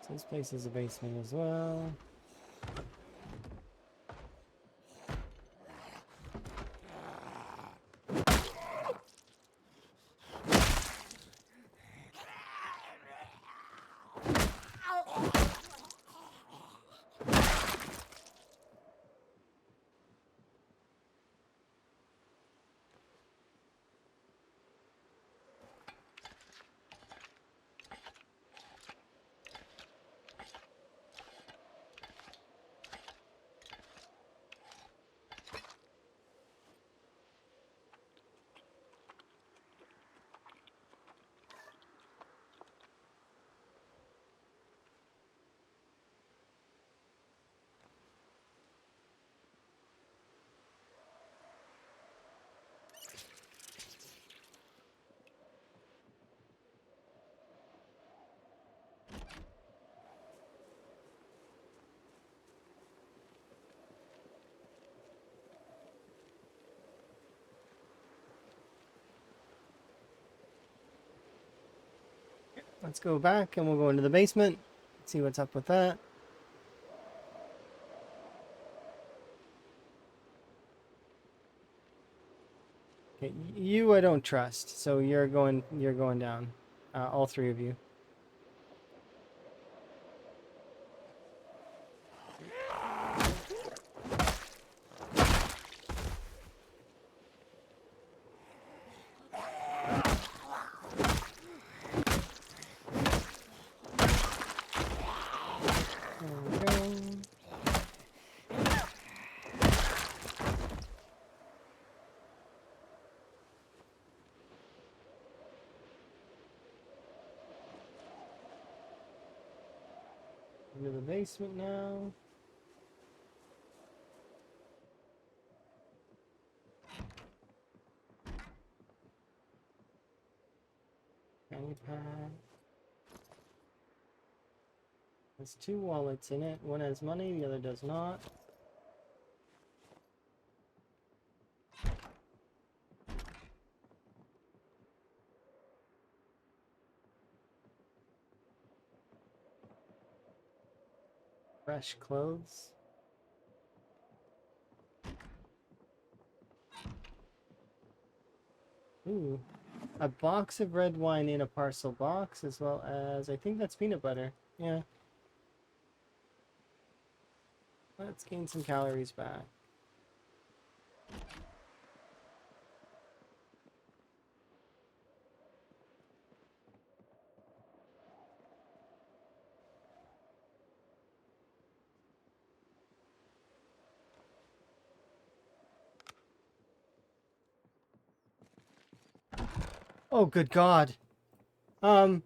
So this place is a basement as well. Let's go back and we'll go into the basement, see what's up with that. Okay, you I don't trust, so you're going down. All three of you. There we go. Into the basement now. Fanny pack. There's two wallets in it. One has money, the other does not. Fresh clothes. Ooh. A box of red wine in a parcel box, as well as, I think that's peanut butter. Yeah. Let's gain some calories back. Oh, good God. Um,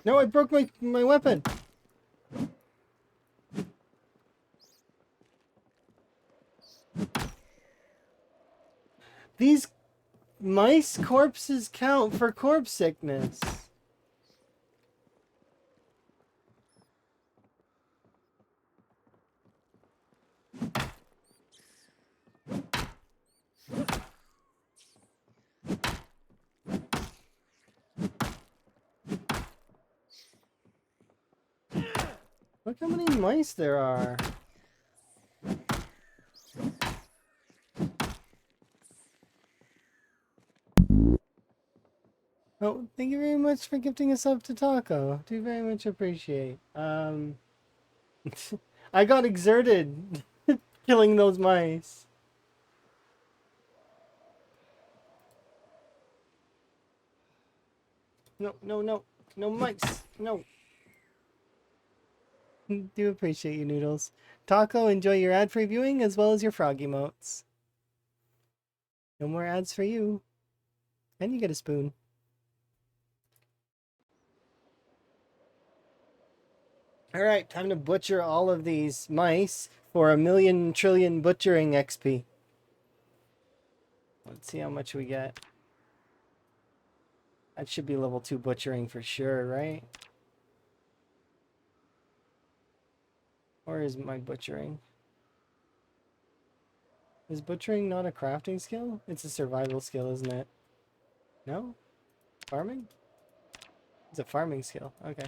No, I broke my weapon. These mice corpses count for corpse sickness. Look how many mice there are. Oh, thank you very much for gifting us up to Taco. Do very much appreciate. I got exerted killing those mice. No, no, no. No mice. No. Do appreciate you, Noodles. Taco, enjoy your ad-free viewing as well as your frog emotes. No more ads for you. And you get a spoon. Alright, time to butcher all of these mice for 1,000,000,000,000,000 butchering XP. Let's see how much we get. That should be level 2 butchering for sure, right? Or is my butchering? Is butchering not a crafting skill? It's a survival skill, isn't it? No? Farming? It's a farming skill. Okay.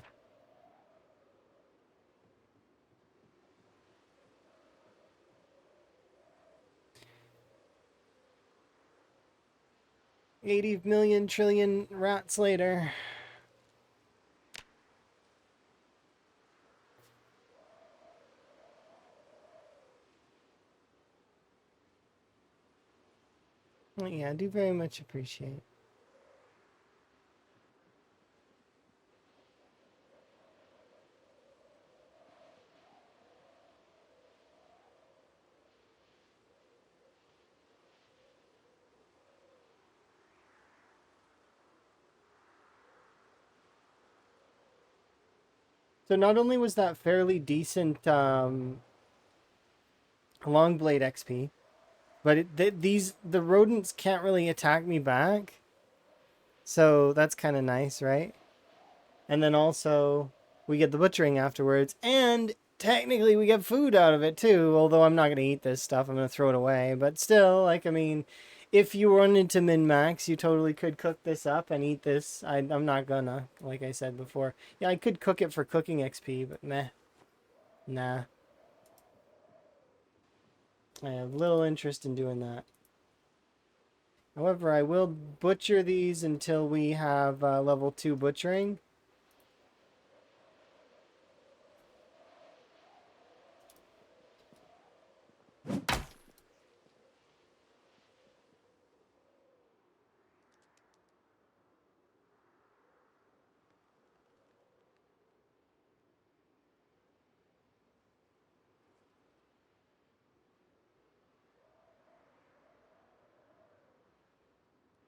$80,000,000,000,000,000,000 rats later. Well, yeah, I do very much appreciate. So not only was that fairly decent long blade XP, but the rodents can't really attack me back. So that's kind of nice, right? And then also we get the butchering afterwards, and technically we get food out of it too, although I'm not going to eat this stuff. I'm going to throw it away. But still, like, I mean, if you wanted to min-max, you totally could cook this up and eat this. I'm not gonna, like I said before. Yeah, I could cook it for cooking XP, but meh. Nah. I have little interest in doing that. However, I will butcher these until we have level 2 butchering.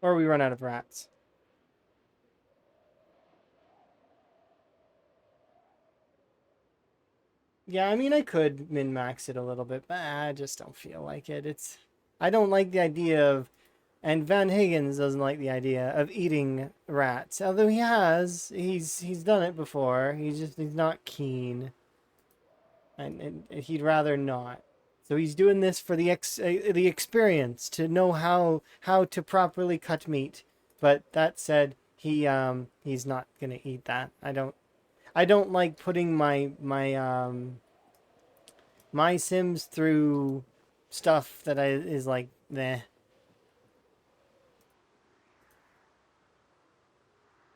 Or we run out of rats. Yeah, I mean, I could min-max it a little bit, but I just don't feel like it. I don't like the idea of, and Van Higgins doesn't like the idea of eating rats. Although he's done it before. He's not keen, and he'd rather not. So he's doing this for the experience, to know how to properly cut meat. But that said, he's not gonna eat that. I don't like putting my Sims through stuff that is like, meh.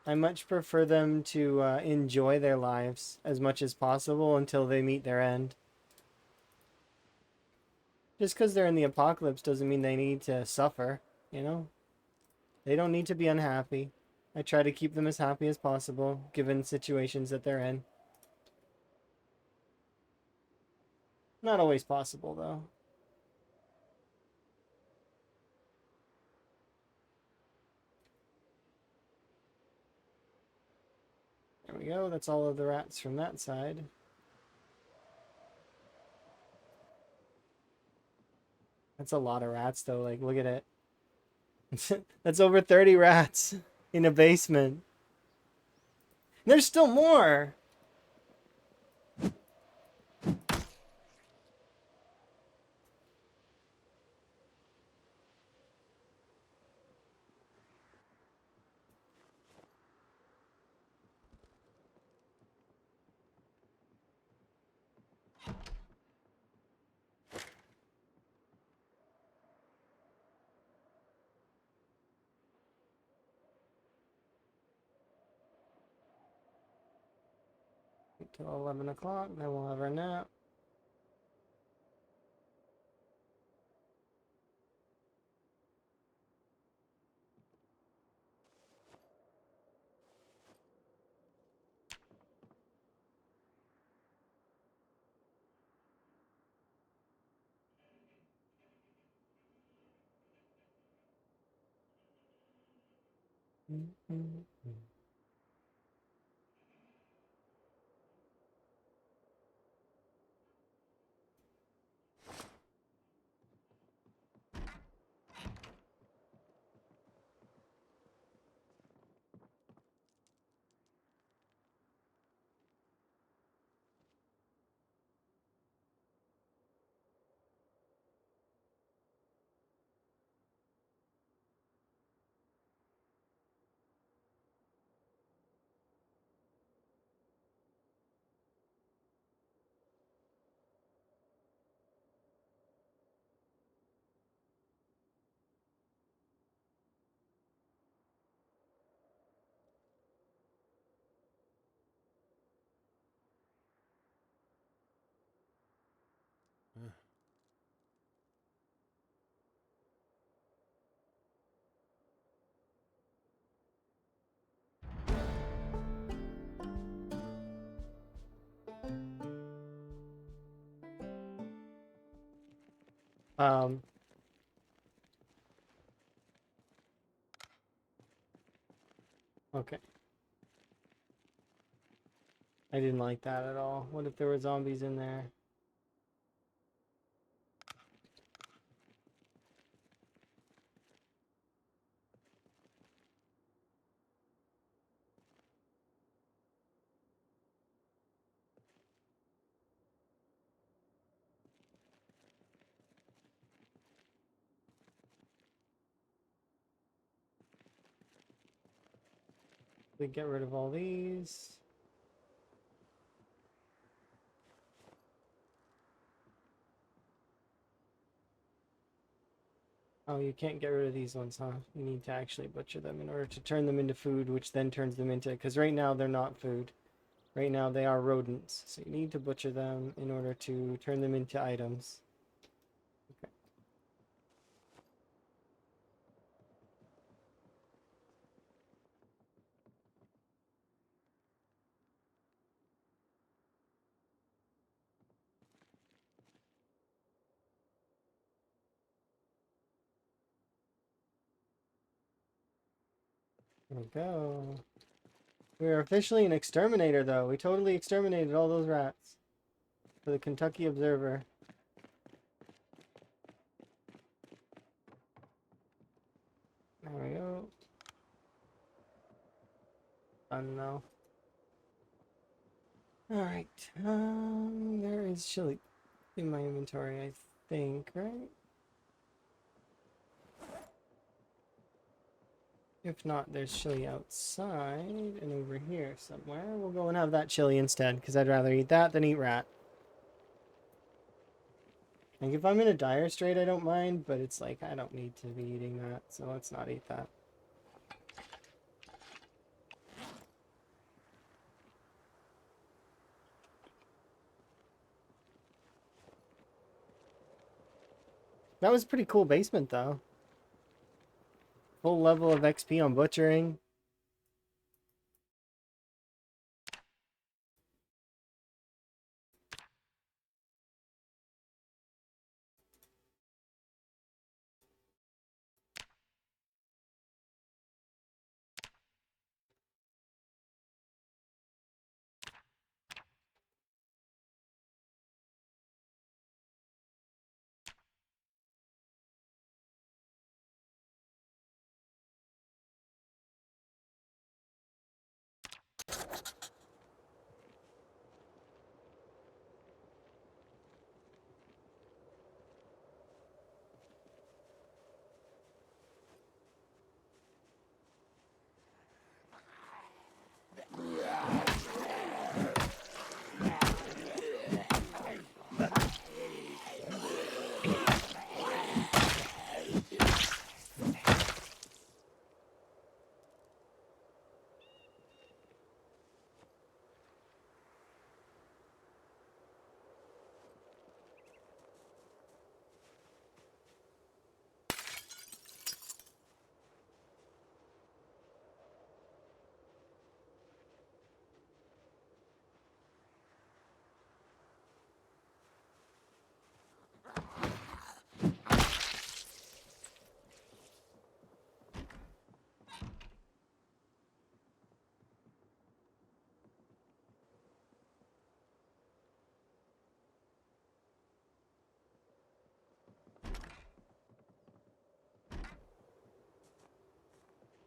I much prefer them to enjoy their lives as much as possible until they meet their end. Just because they're in the apocalypse doesn't mean they need to suffer, you know? They don't need to be unhappy. I try to keep them as happy as possible, given situations that they're in. Not always possible, though. There we go. That's all of the rats from that side. That's a lot of rats, though. Like, look at it. That's over 30 rats in a basement. There's still more. Till 11 o'clock, then we'll have our nap. Um, okay. I didn't like that at all. What if there were zombies in there? We get rid of all these. Oh, you can't get rid of these ones, huh? You need to actually butcher them in order to turn them into food, which then turns them into... Because right now they're not food. Right now they are rodents. So you need to butcher them in order to turn them into items. Okay. There we go. We are officially an exterminator, though. We totally exterminated all those rats. For the Kentucky Observer. There we go. Done now. Alright. There is chili in my inventory, I think, right? If not, there's chili outside and over here somewhere. We'll go and have that chili instead, because I'd rather eat that than eat rat. Like, if I'm in a dire strait, I don't mind, but it's like, I don't need to be eating that, so let's not eat that. That was a pretty cool basement, though. Full level of XP on butchering.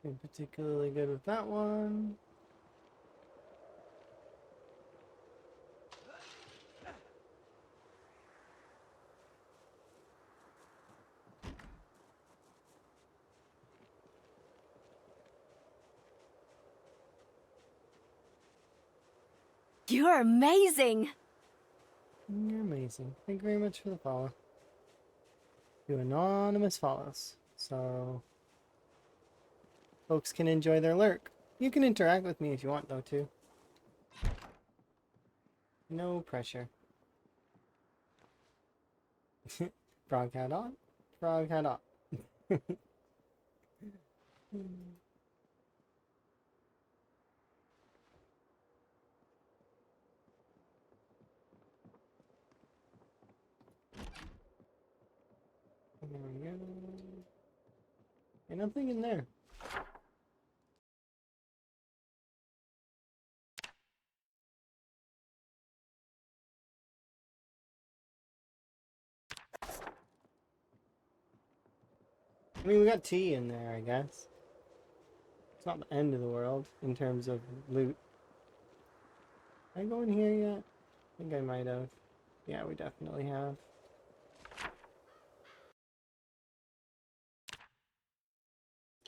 I'm particularly good with that one. You're amazing! You're amazing. Thank you very much for the follow. You anonymous follows. So folks can enjoy their lurk. You can interact with me if you want though too. No pressure. Frog hat on. Frog hat on. There we go. Ain't nothing in there. I mean, we got tea in there, I guess. It's not the end of the world in terms of loot. Did I go in here yet? I think I might have. Yeah, we definitely have.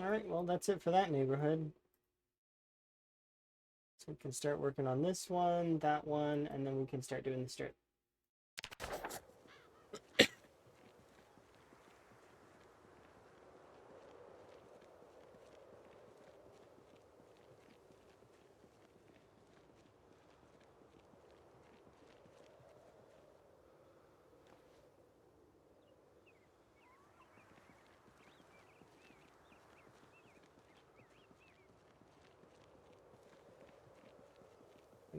Alright, well, that's it for that neighborhood. So we can start working on this one, that one, and then we can start doing the strip.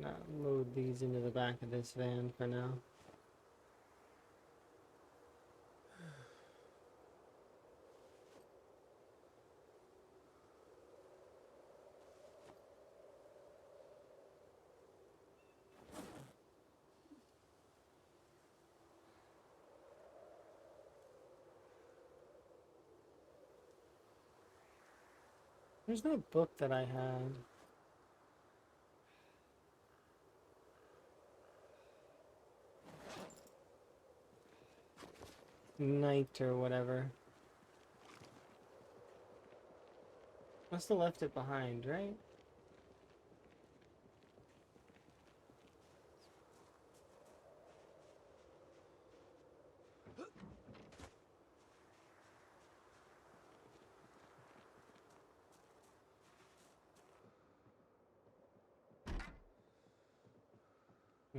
Gonna load these into the back of this van for now. There's no book that I had. Night or whatever. Must have left it behind, right?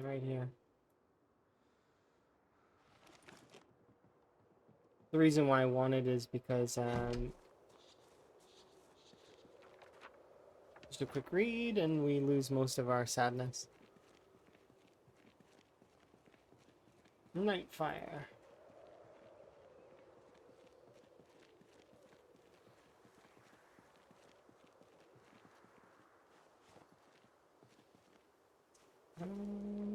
Right here. The reason why I want it is because just a quick read and we lose most of our sadness. Nightfire.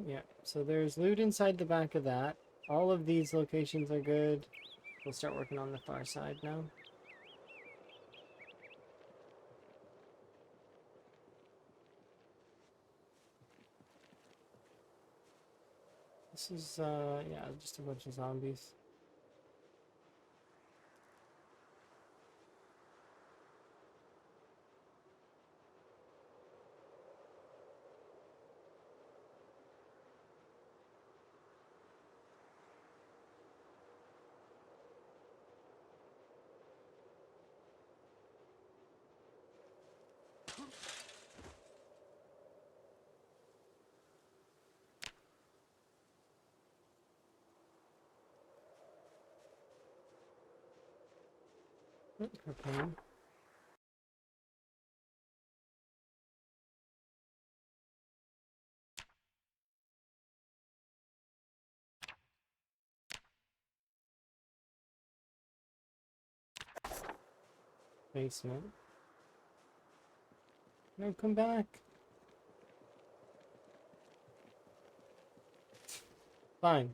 Yeah, so there's loot inside the back of that. All of these locations are good. We'll start working on the far side now. This is, yeah, just a bunch of zombies. Okay. Basement. No, come back. Fine.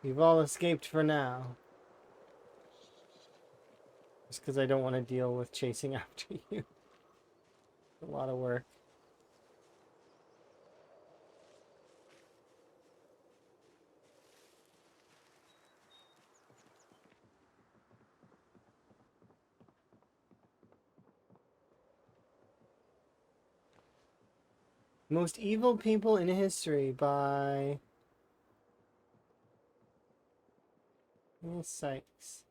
You've all escaped for now. Just because I don't want to deal with chasing after you. A lot of work. Most Evil People in History by Miss Sykes.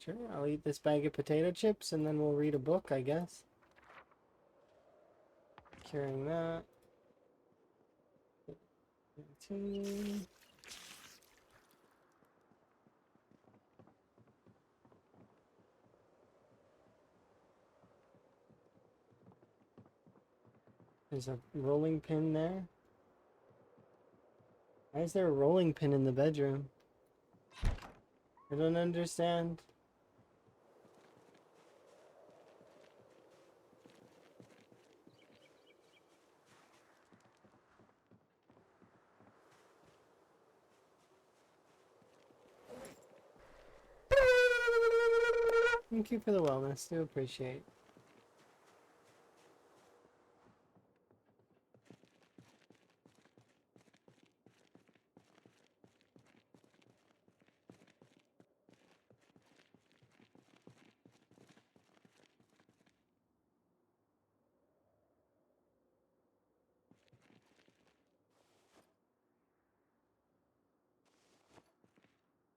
Sure, I'll eat this bag of potato chips and then we'll read a book, I guess. Carrying that. Continue. There's a rolling pin there. Why is there a rolling pin in the bedroom? I don't understand. Thank you for the wellness. Do appreciate.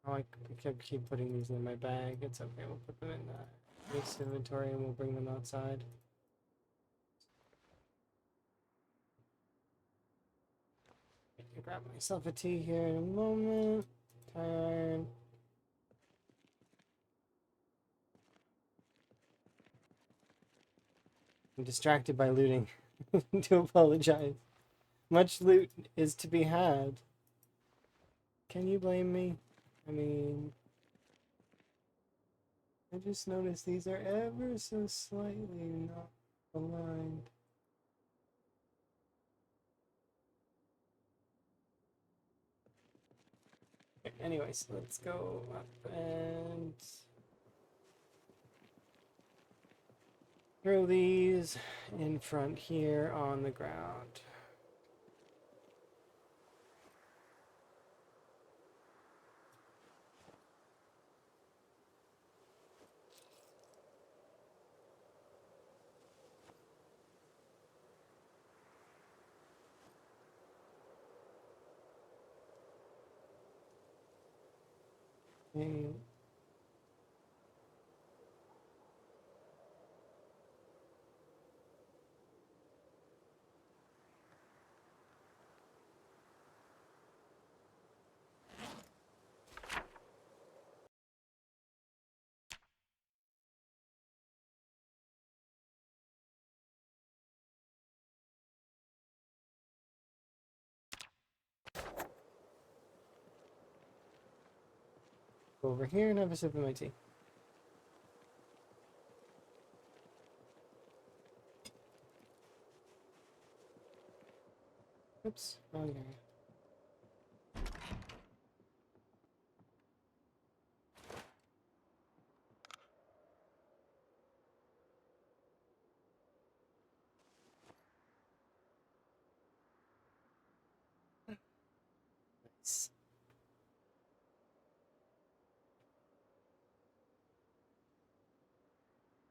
Oh, I keep putting these in my bag. It's okay. We'll put them in the waste inventory and we'll bring them outside. I can grab myself a tea here in a moment. Tired. I'm distracted by looting. Do apologize. Much loot is to be had. Can you blame me? I mean, I just noticed these are ever so slightly not aligned. Okay, anyways, let's go up and throw these in front here on the ground. Okay. Go over here and have a sip of my tea. Oops, wrong area.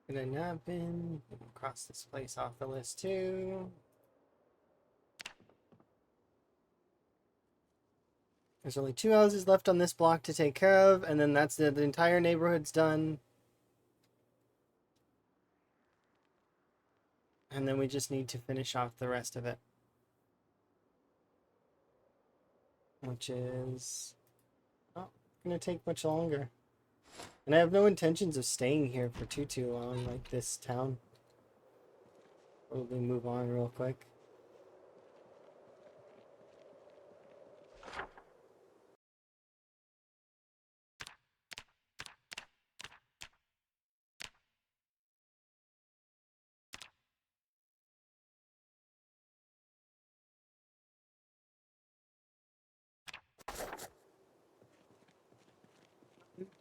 Gonna nap in. Cross this place off the list too. There's only 2 houses left on this block to take care of, and then that's the entire neighborhood's done. And then we just need to finish off the rest of it. Which is not gonna take much longer. And I have no intentions of staying here for too long, like this town. Probably move on real quick.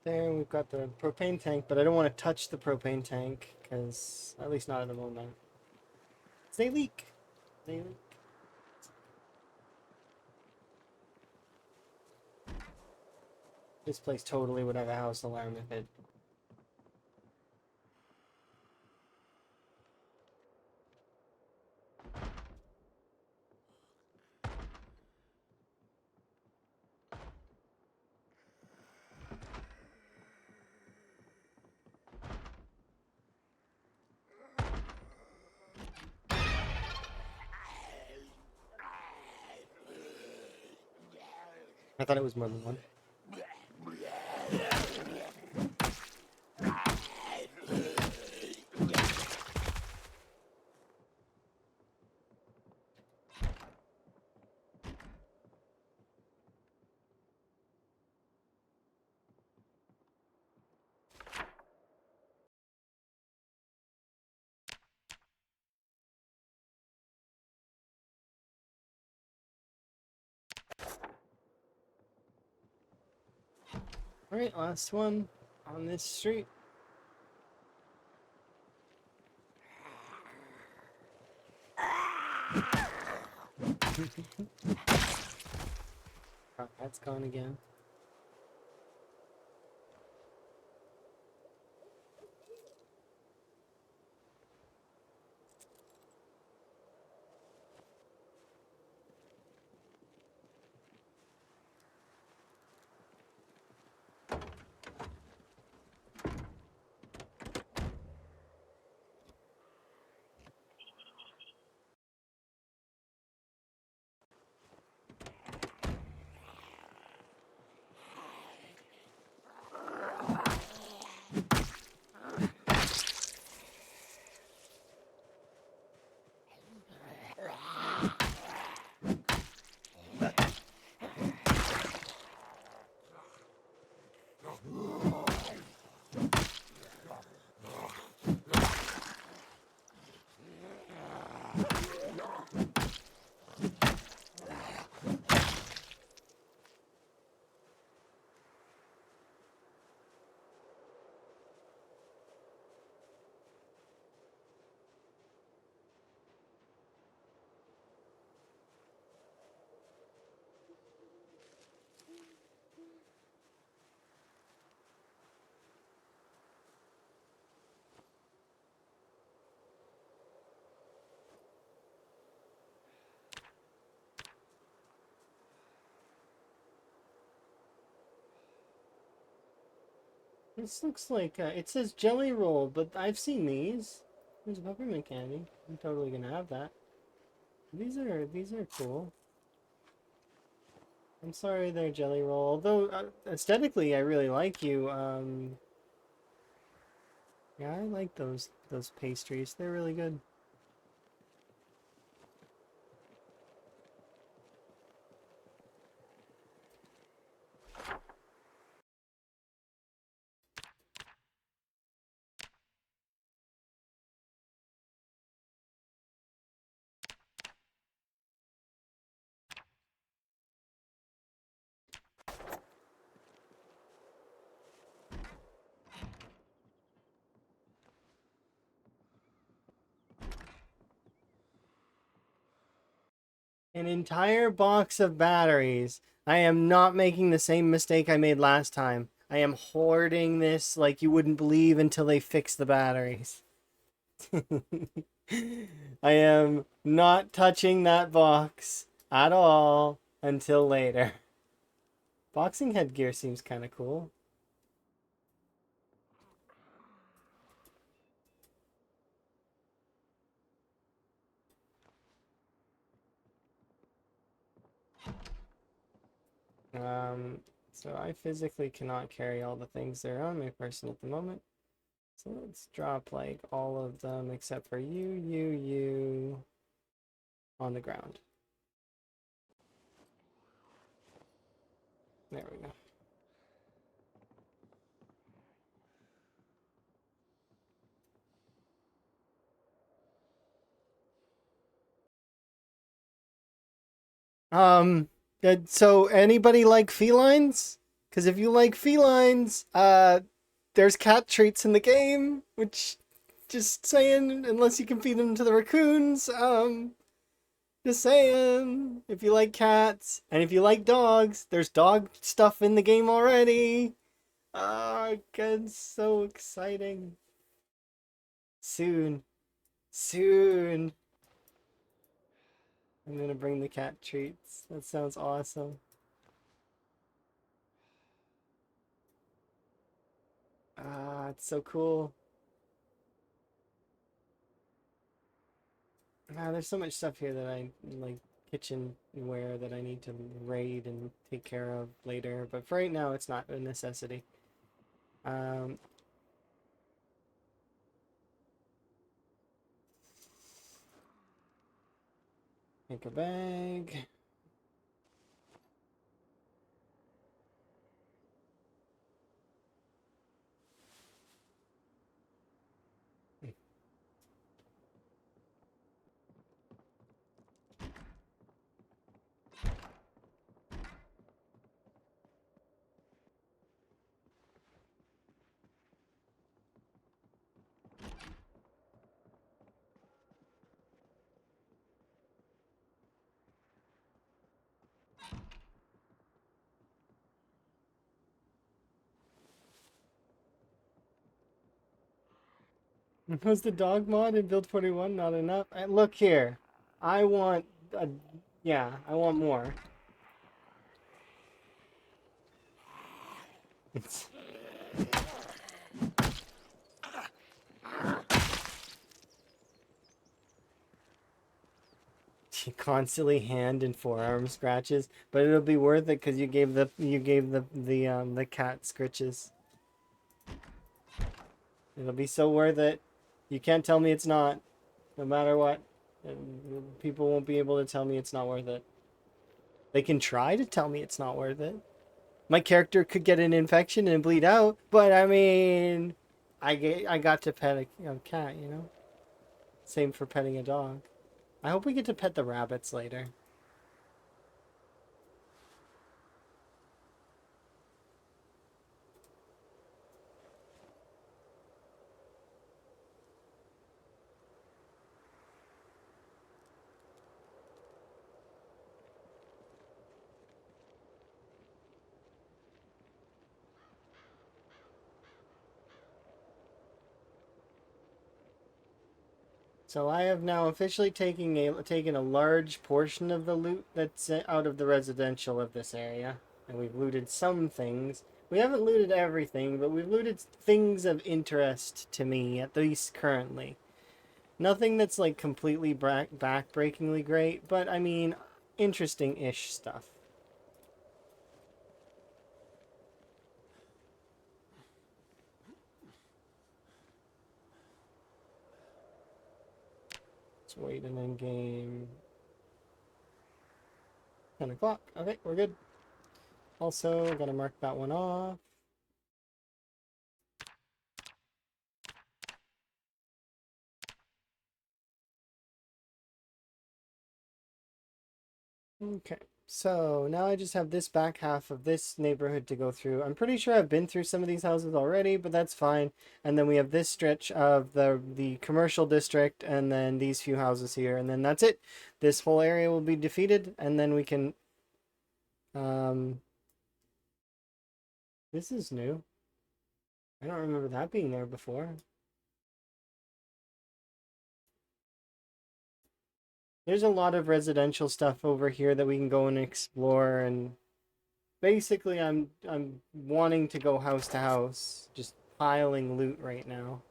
There, we've got the propane tank, but I don't want to touch the propane tank, because, at least not at the moment. They leak. They leak. This place totally would have a house alarm if it... I thought it was more than one. Alright, last one on this street. Oh, that's gone again. This looks like, it says jelly roll, but I've seen these. There's peppermint candy. I'm totally gonna have that. These are cool. I'm sorry they're jelly roll, although aesthetically I really like you. Yeah, I like those pastries. They're really good. An entire box of batteries. I am not making the same mistake I made last time. I am hoarding this like you wouldn't believe until they fix the batteries. I am not touching that box at all until later. Boxing headgear seems kind of cool. Um, so I physically cannot carry all the things that are on my person at the moment. So let's drop like all of them except for you on the ground. There we go. Um, so anybody like felines? Because if you like felines, there's cat treats in the game, which, just saying, unless you can feed them to the raccoons, just saying, if you like cats, and if you like dogs, there's dog stuff in the game already. Ah, God, so exciting. Soon, soon, I'm gonna bring the cat treats. That sounds awesome. Ah, it's so cool. Ah, there's so much stuff here that I like kitchenware that I need to raid and take care of later, but for right now, it's not a necessity. Um, make a bag. Was the dog mod in build 41 not enough? Look here, I want a, yeah, I want more. It's constantly hand and forearm scratches, but it'll be worth it because you gave the cat scritches. It'll be so worth it. You can't tell me it's not, no matter what. And people won't be able to tell me it's not worth it. They can try to tell me it's not worth it. My character could get an infection and bleed out, but I mean, I got to pet a cat, you know? Same for petting a dog. I hope we get to pet the rabbits later. So I have now officially taken a large portion of the loot that's out of the residential of this area, and we've looted some things. We haven't looted everything, but we've looted things of interest to me, at least currently. Nothing that's like completely backbreakingly great, but I mean, interesting-ish stuff. Let's wait and then game 10 o'clock. Okay, we're good. Also, gotta mark that one off. Okay, so now I just have this back half of this neighborhood to go through. I'm pretty sure I've been through some of these houses already, but that's fine. And then we have this stretch of the commercial district, and then these few houses here, and then that's it. This whole area will be defeated, and then we can Um, this is new. I don't remember that being there before. There's a lot of residential stuff over here that we can go and explore, and basically I'm wanting to go house to house, just piling loot right now.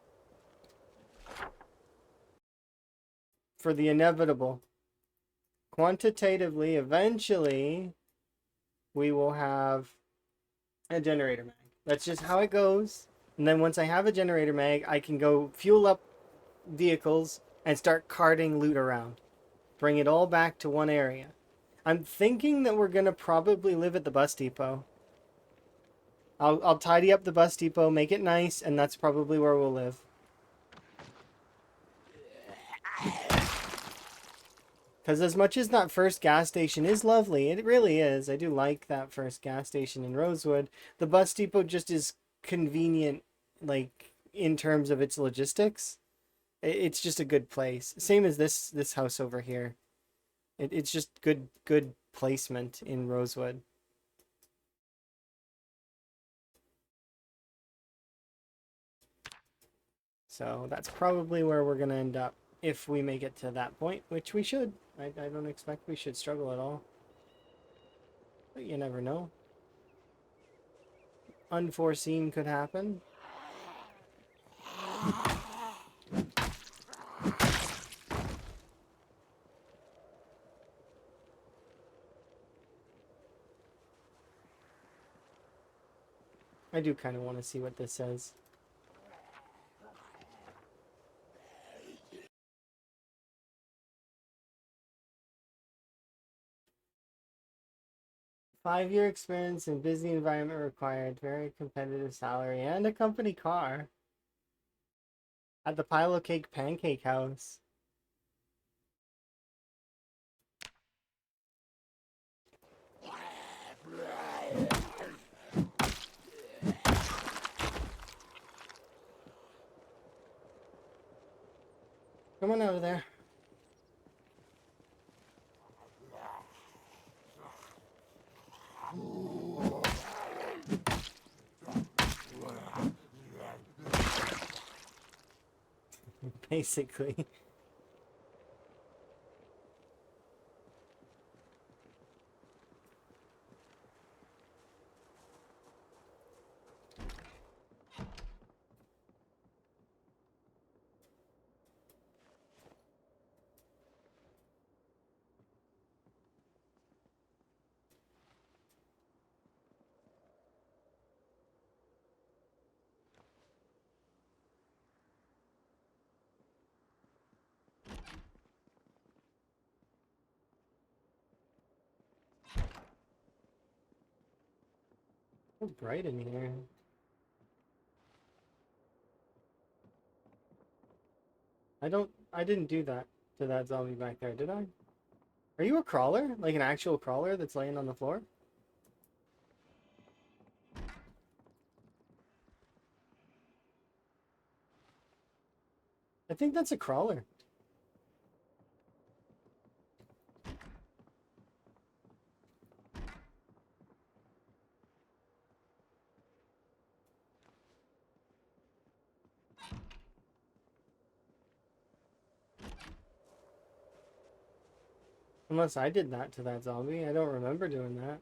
For the inevitable. Quantitatively, eventually, we will have a generator mag. That's just how it goes. And then once I have a generator mag, I can go fuel up vehicles and start carting loot around. Bring it all back to one area. I'm thinking that we're going to probably live at the bus depot. I'll tidy up the bus depot, make it nice, and that's probably where we'll live. Because as much as that first gas station is lovely, it really is. I do like that first gas station in Rosewood. The bus depot just is convenient, like, in terms of its logistics. It's just a good place. Same as this house over here. It's just good placement in Rosewood. So that's probably where we're going to end up if we make it to that point, which we should. I don't expect we should struggle at all. But you never know. Unforeseen could happen. I do kind of want to see what this says. Five-year experience in busy environment required, very competitive salary, and a company car. At the Pile of Cake Pancake House. Come on out of there. Basically. So bright in here. I didn't do that to that zombie back there, did I? Are you a crawler? Like an actual crawler that's laying on the floor? I think that's a crawler. Unless I did that to that zombie. I don't remember doing that.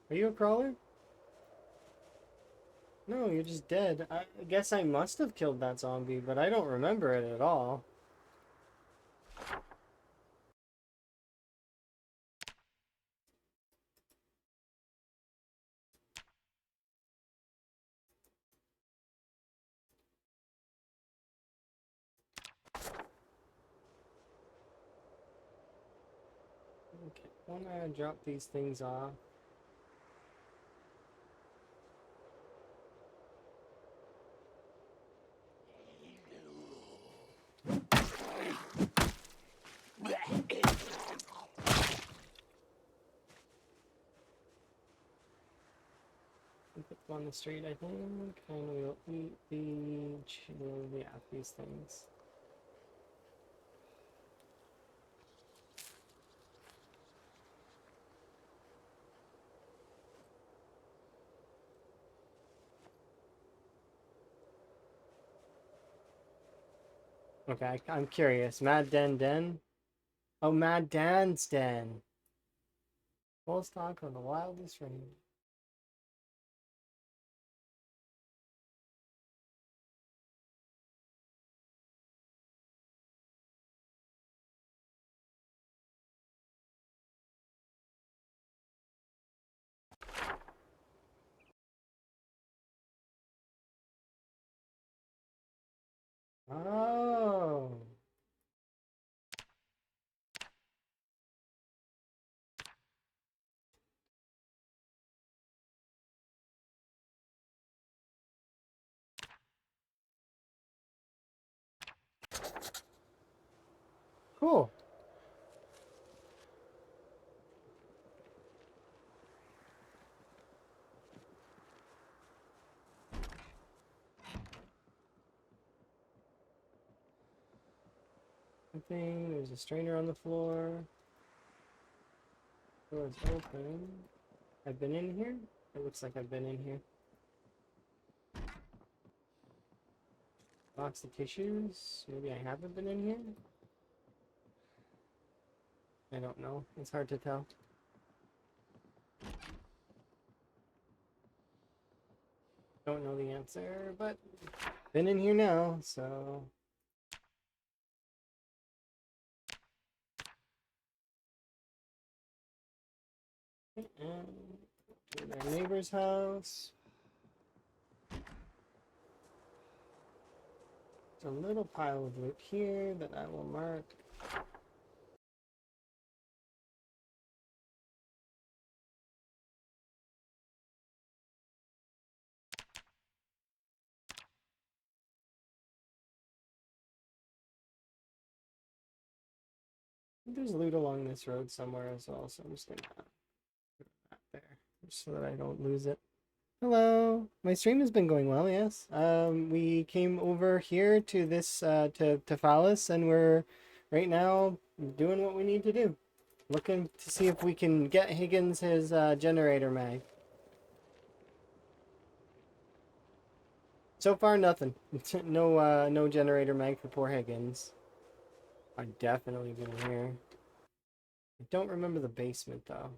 Are you a crawler? No, you're just dead. I guess I must have killed that zombie, but I don't remember it at all. Okay, wanna drop these things off. Put them on the street, I think, and we'll eat these things. Okay, I'm curious. Mad Den Den? Oh, Mad Dan's Den. Full stock on the wildest range. Oh. Cool. Something. There's a strainer on the floor. Door's open. I've been in here? It looks like I've been in here. Box of tissues. Maybe I haven't been in here? I don't know. It's hard to tell. Don't know the answer, but been in here now, so... And to our neighbor's house. There's a little pile of loot here that I will mark. There's loot along this road somewhere as well, so I'm just gonna put that there just so that I don't lose it. Hello, my stream has been going well. Yes, we came over here to this to Phallus, and we're right now doing what we need to do, looking to see if we can get Higgins his generator mag. So far, nothing. No generator mag for poor Higgins. I've definitely been here. I don't remember the basement though.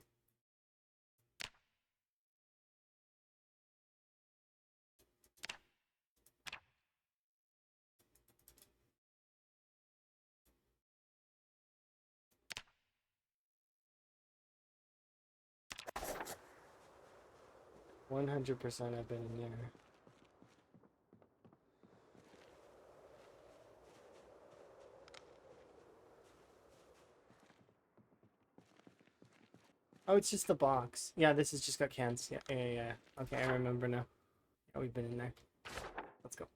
%100% I've been in there. Oh, it's just the box. Yeah, this has just got cans. Yeah. Okay, I remember now. Yeah, we've been in there. Let's go.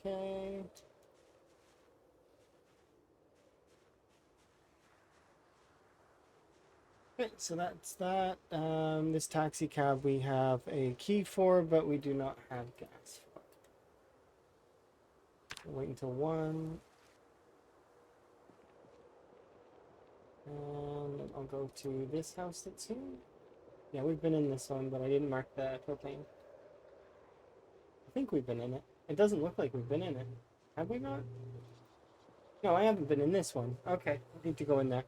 Okay. Okay, so that's that. This taxi cab we have a key for, but we do not have gas for. We'll wait until 1. And I'll go to this house that's here. Yeah, we've been in this one, but I didn't mark the propane. I think we've been in it. It doesn't look like we've been in it. Have we not? No, I haven't been in this one. Okay, I need to go in there.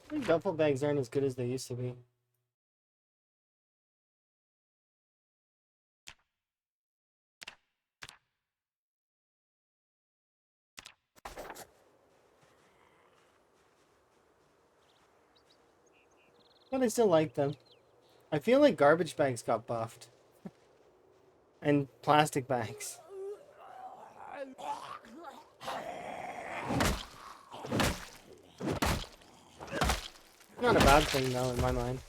I think duffel bags aren't as good as they used to be. But I still like them. I feel like garbage bags got buffed. And plastic bags. Not a bad thing though, in my mind.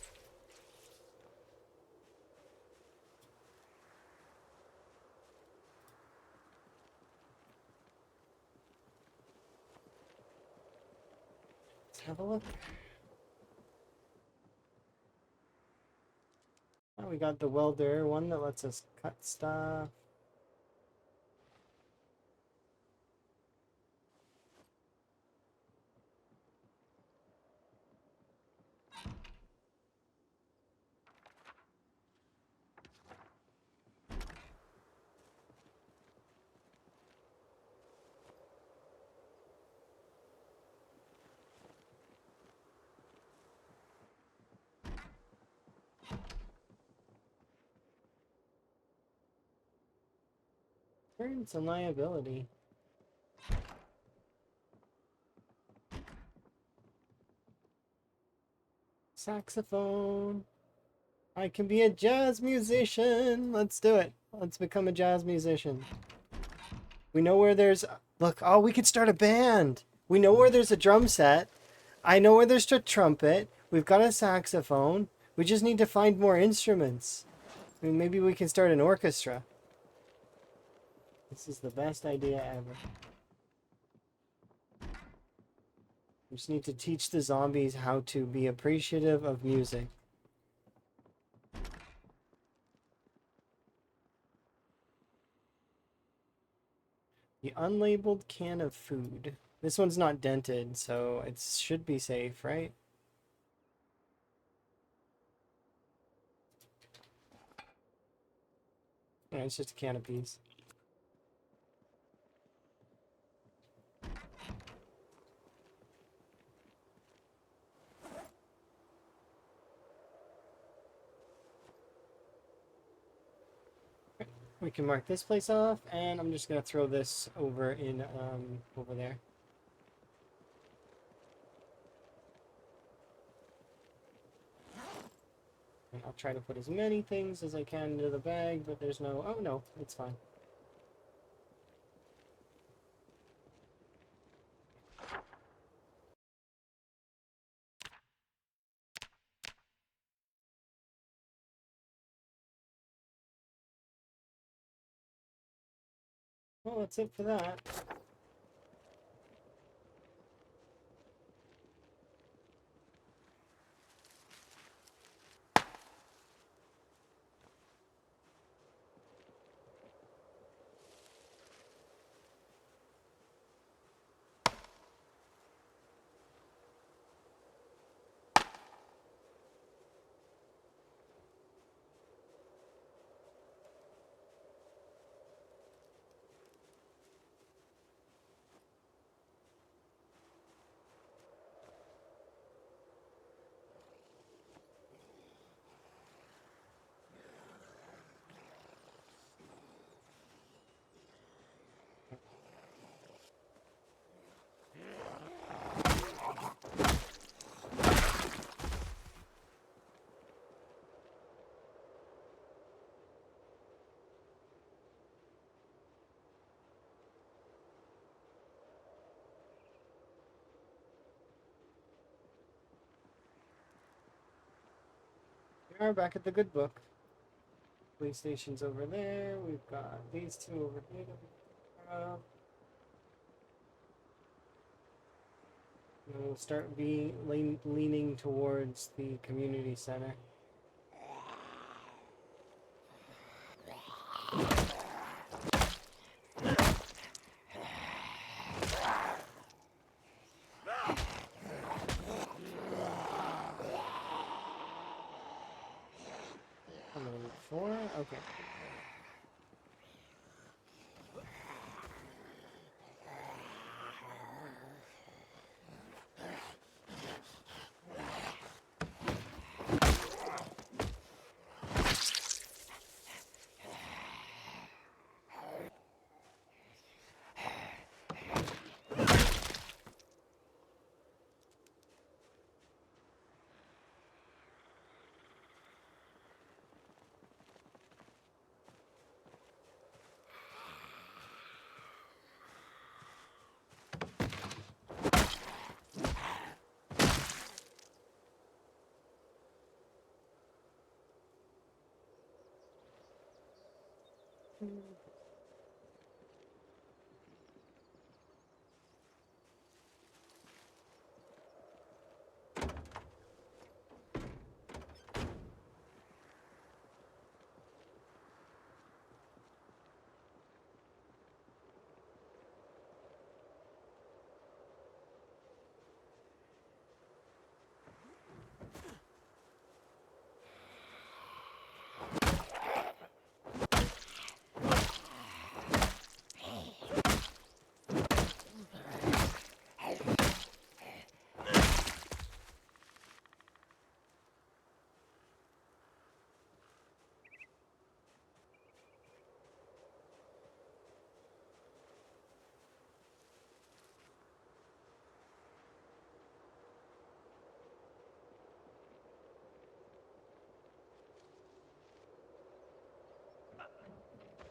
have a look. Oh, we got the welder one that lets us cut stuff. It's a liability. Saxophone. I can be a jazz musician. Let's do it. Let's become a jazz musician. We know where there's... Look, oh, we could start a band. We know where there's a drum set. I know where there's a trumpet. We've got a saxophone. We just need to find more instruments. I mean, maybe we can start an orchestra. This is the best idea ever. We just need to teach the zombies how to be appreciative of music. The unlabeled can of food. This one's not dented, so it should be safe, right? Yeah, it's just a can of peas. We can mark this place off, and I'm just gonna throw this over in over there. And I'll try to put as many things as I can into the bag, but there's no... Oh no, it's fine. Well, that's it for that. We are back at the good book. Police station's over there. We've got these two over here. We'll start leaning towards the community center. How many? 4? Okay.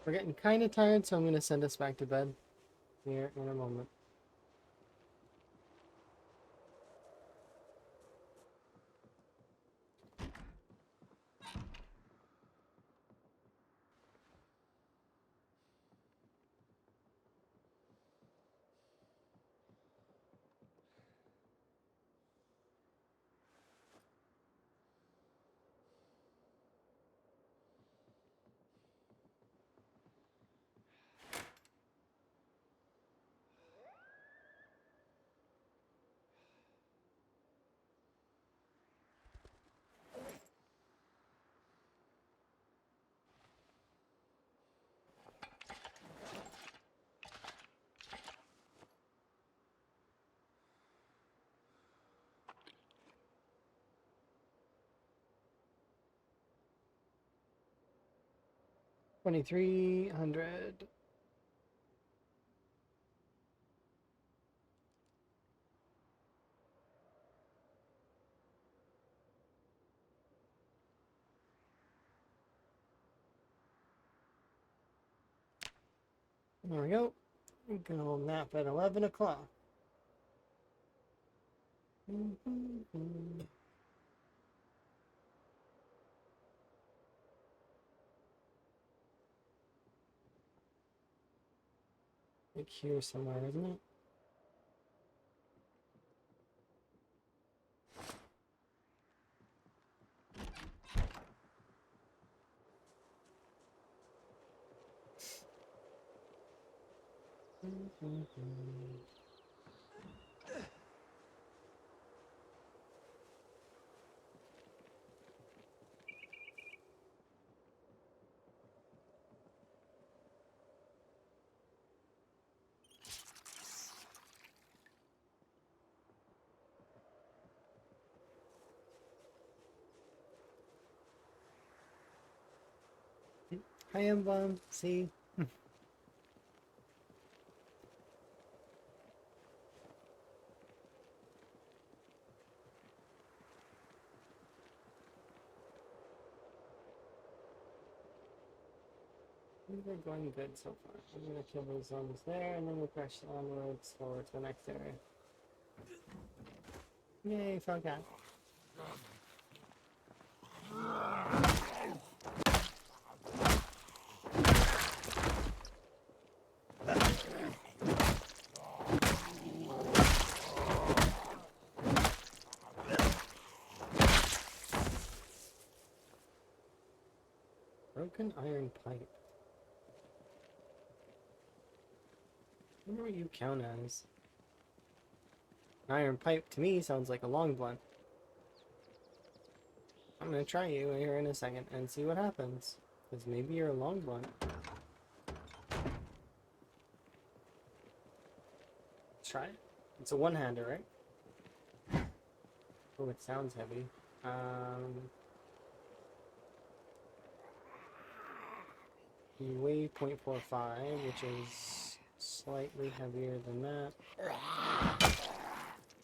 We're getting kind of tired, so I'm going to send us back to bed here in a moment. $2,300. There we go. We go nap at 11 o'clock. Like here somewhere, isn't it? Hi, Emblem. See? We're going good so far. I'm gonna kill those zombies there, and then we'll press onwards forward to the next area. Yay, frog cat. Broken iron pipe. I wonder what you count as. An iron pipe to me sounds like a long blunt. I'm gonna try you here in a second and see what happens. Because maybe you're a long blunt. Let's try it. It's a one-hander, right? Oh, it sounds heavy. You weigh 0.45, which is slightly heavier than that.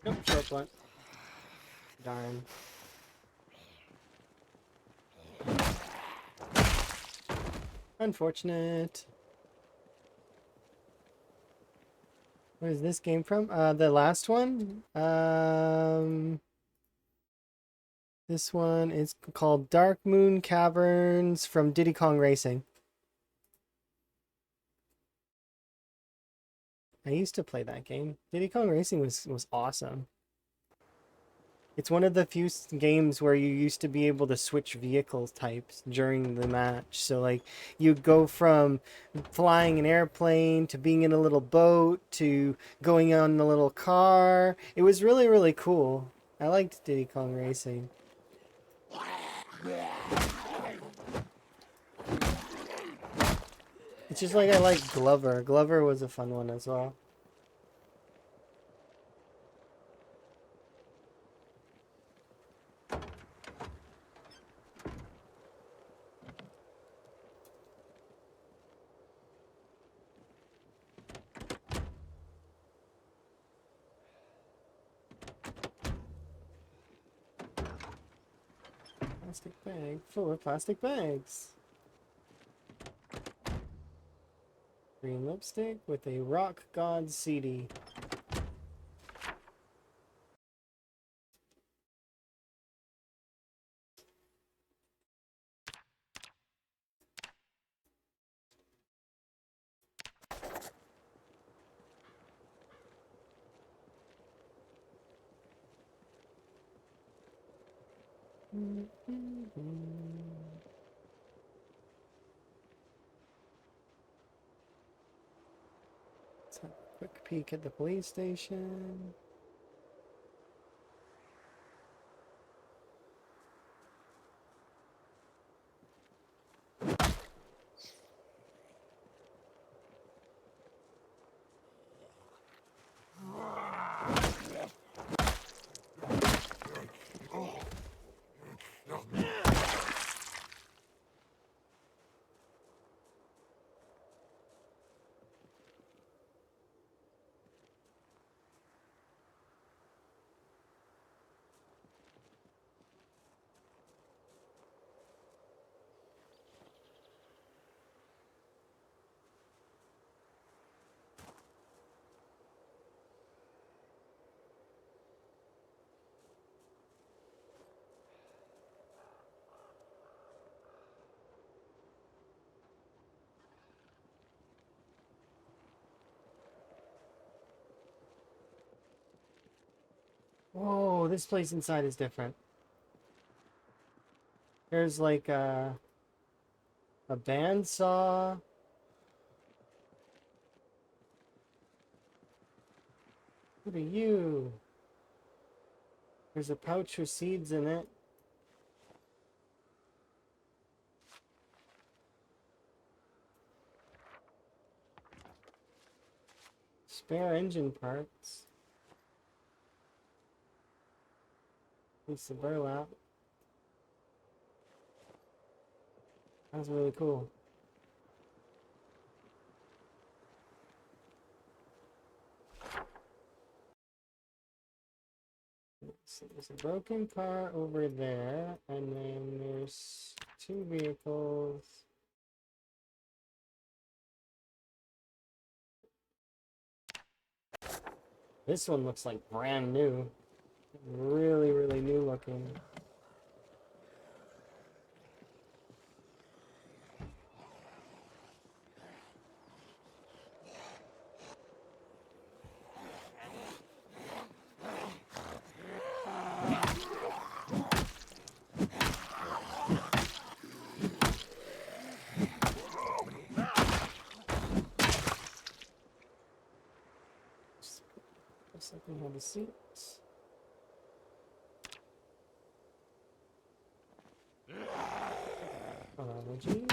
Nope, short blunt. Darn. Unfortunate. Where is this game from? The last one? This one is called Dark Moon Caverns from Diddy Kong Racing. I used to play that game. Diddy Kong Racing was awesome. It's one of the few games where you used to be able to switch vehicle types during the match. So like you go from flying an airplane to being in a little boat to going on a little car. It was really, really cool. I liked Diddy Kong Racing. It's just like I like Glover. Glover was a fun one as well. Plastic bag full of plastic bags. Green lipstick with a rock god CD. Let's have a quick peek at the police station. Whoa, this place inside is different. There's like a bandsaw. What are you? There's a pouch with seeds in it. Spare engine parts. Piece of burlap. That's really cool. So there's a broken car over there, and then there's two vehicles. This one looks like brand new. Really, really new looking. Looks like we have a seat. Apologies.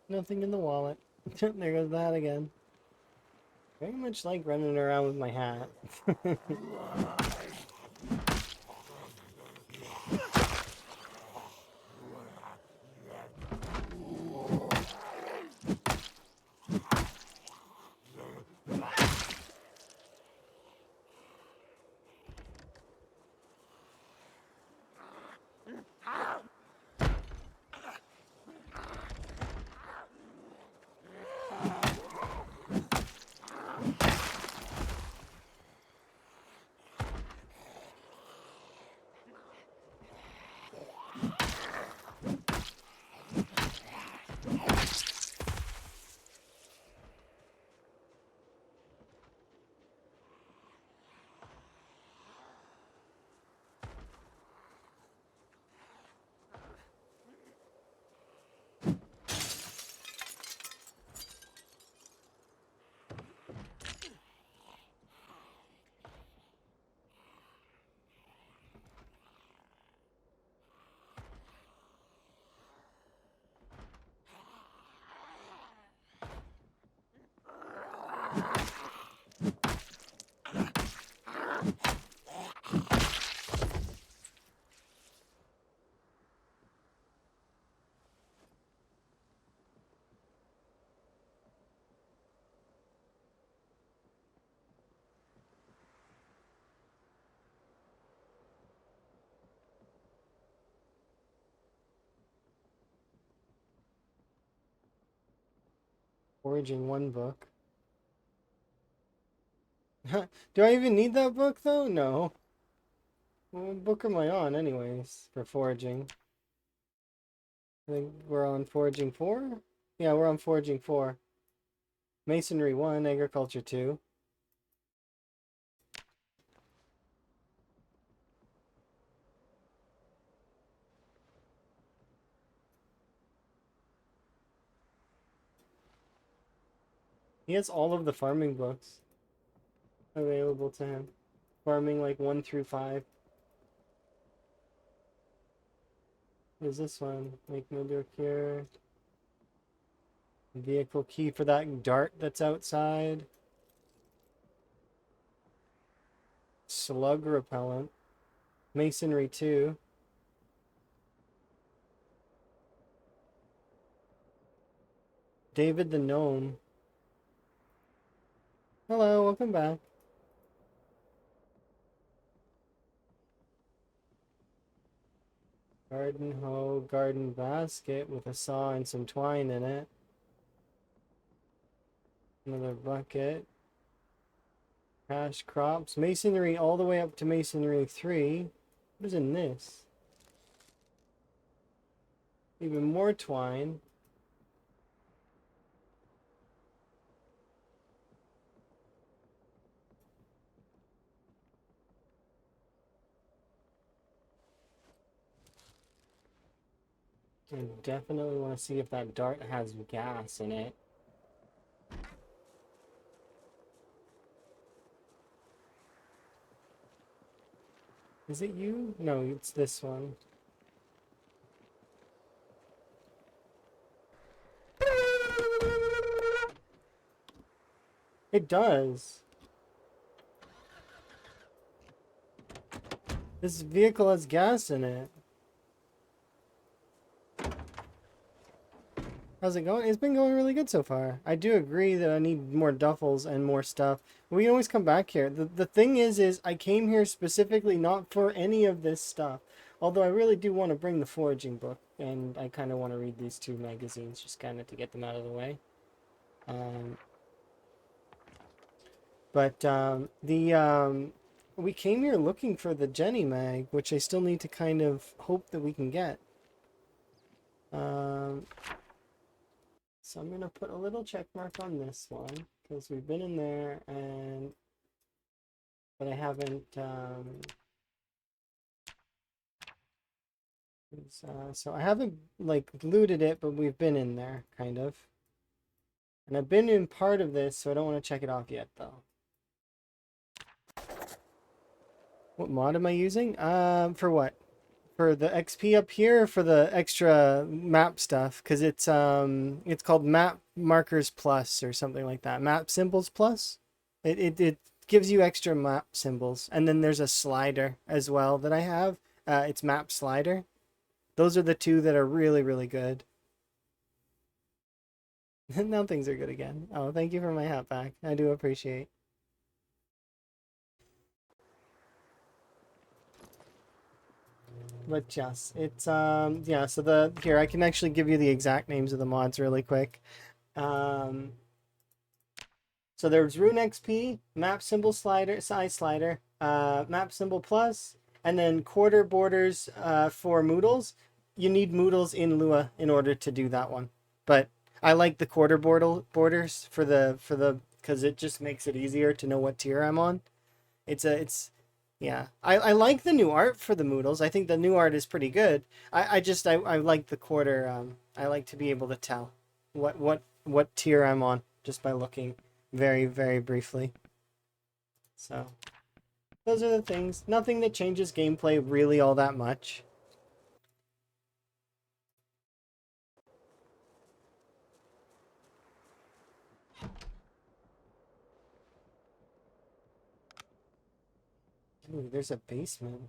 Nothing in the wallet. There goes that again. Very much like running around with my hat. Foraging 1 book. Do I even need that book though? No. Well, what book am I on anyways for foraging? I think we're on foraging 4? Yeah, we're on foraging 4. Masonry 1, agriculture 2. He has all of the farming books available to him. Farming like 1 through 5. There's this one. Make manure cure. Vehicle key for that dart that's outside. Slug repellent. Masonry 2. David the Gnome. Hello, welcome back. Garden hoe, garden basket with a saw and some twine in it. Another bucket. Cash crops. Masonry all the way up to masonry 3. What is in this? Even more twine. I definitely want to see if that dart has gas in it. Is it you? No, it's this one. It does. This vehicle has gas in it. How's it going? It's been going really good so far. I do agree that I need more duffels and more stuff. We can always come back here. The thing is I came here specifically not for any of this stuff. Although I really do want to bring the foraging book. And I kind of want to read these 2 magazines just kind of to get them out of the way. We came here looking for the Jenny mag, which I still need to kind of hope that we can get. So I'm going to put a little check mark on this one, because we've been in there, but I haven't, so I haven't, like, looted it, but we've been in there, kind of. And I've been in part of this, so I don't want to check it off yet, though. What mod am I using? For what? For the XP up here, or for the extra map stuff? Because it's called Map Markers Plus or something like that. Map Symbols Plus. It gives you extra map symbols, and then there's a slider as well that I have. It's Map Slider. Those are the 2 that are really, really good. Now things are good again. Oh, thank you for my hat back. I do appreciate. But yes, it's yeah, so here I can actually give you the exact names of the mods really quick. So there's Rune XP, Map Symbol Slider, Size Slider, Map Symbol Plus, and then Quarter Borders for Moodles. You need Moodles in Lua in order to do that one. But I like the quarter borders for the because it just makes it easier to know what tier I'm on. Yeah, I like the new art for the Moodles. I think the new art is pretty good. I like the quarter. I like to be able to tell what tier I'm on just by looking very, very briefly. So those are the things. Nothing that changes gameplay really all that much. Ooh, there's a basement.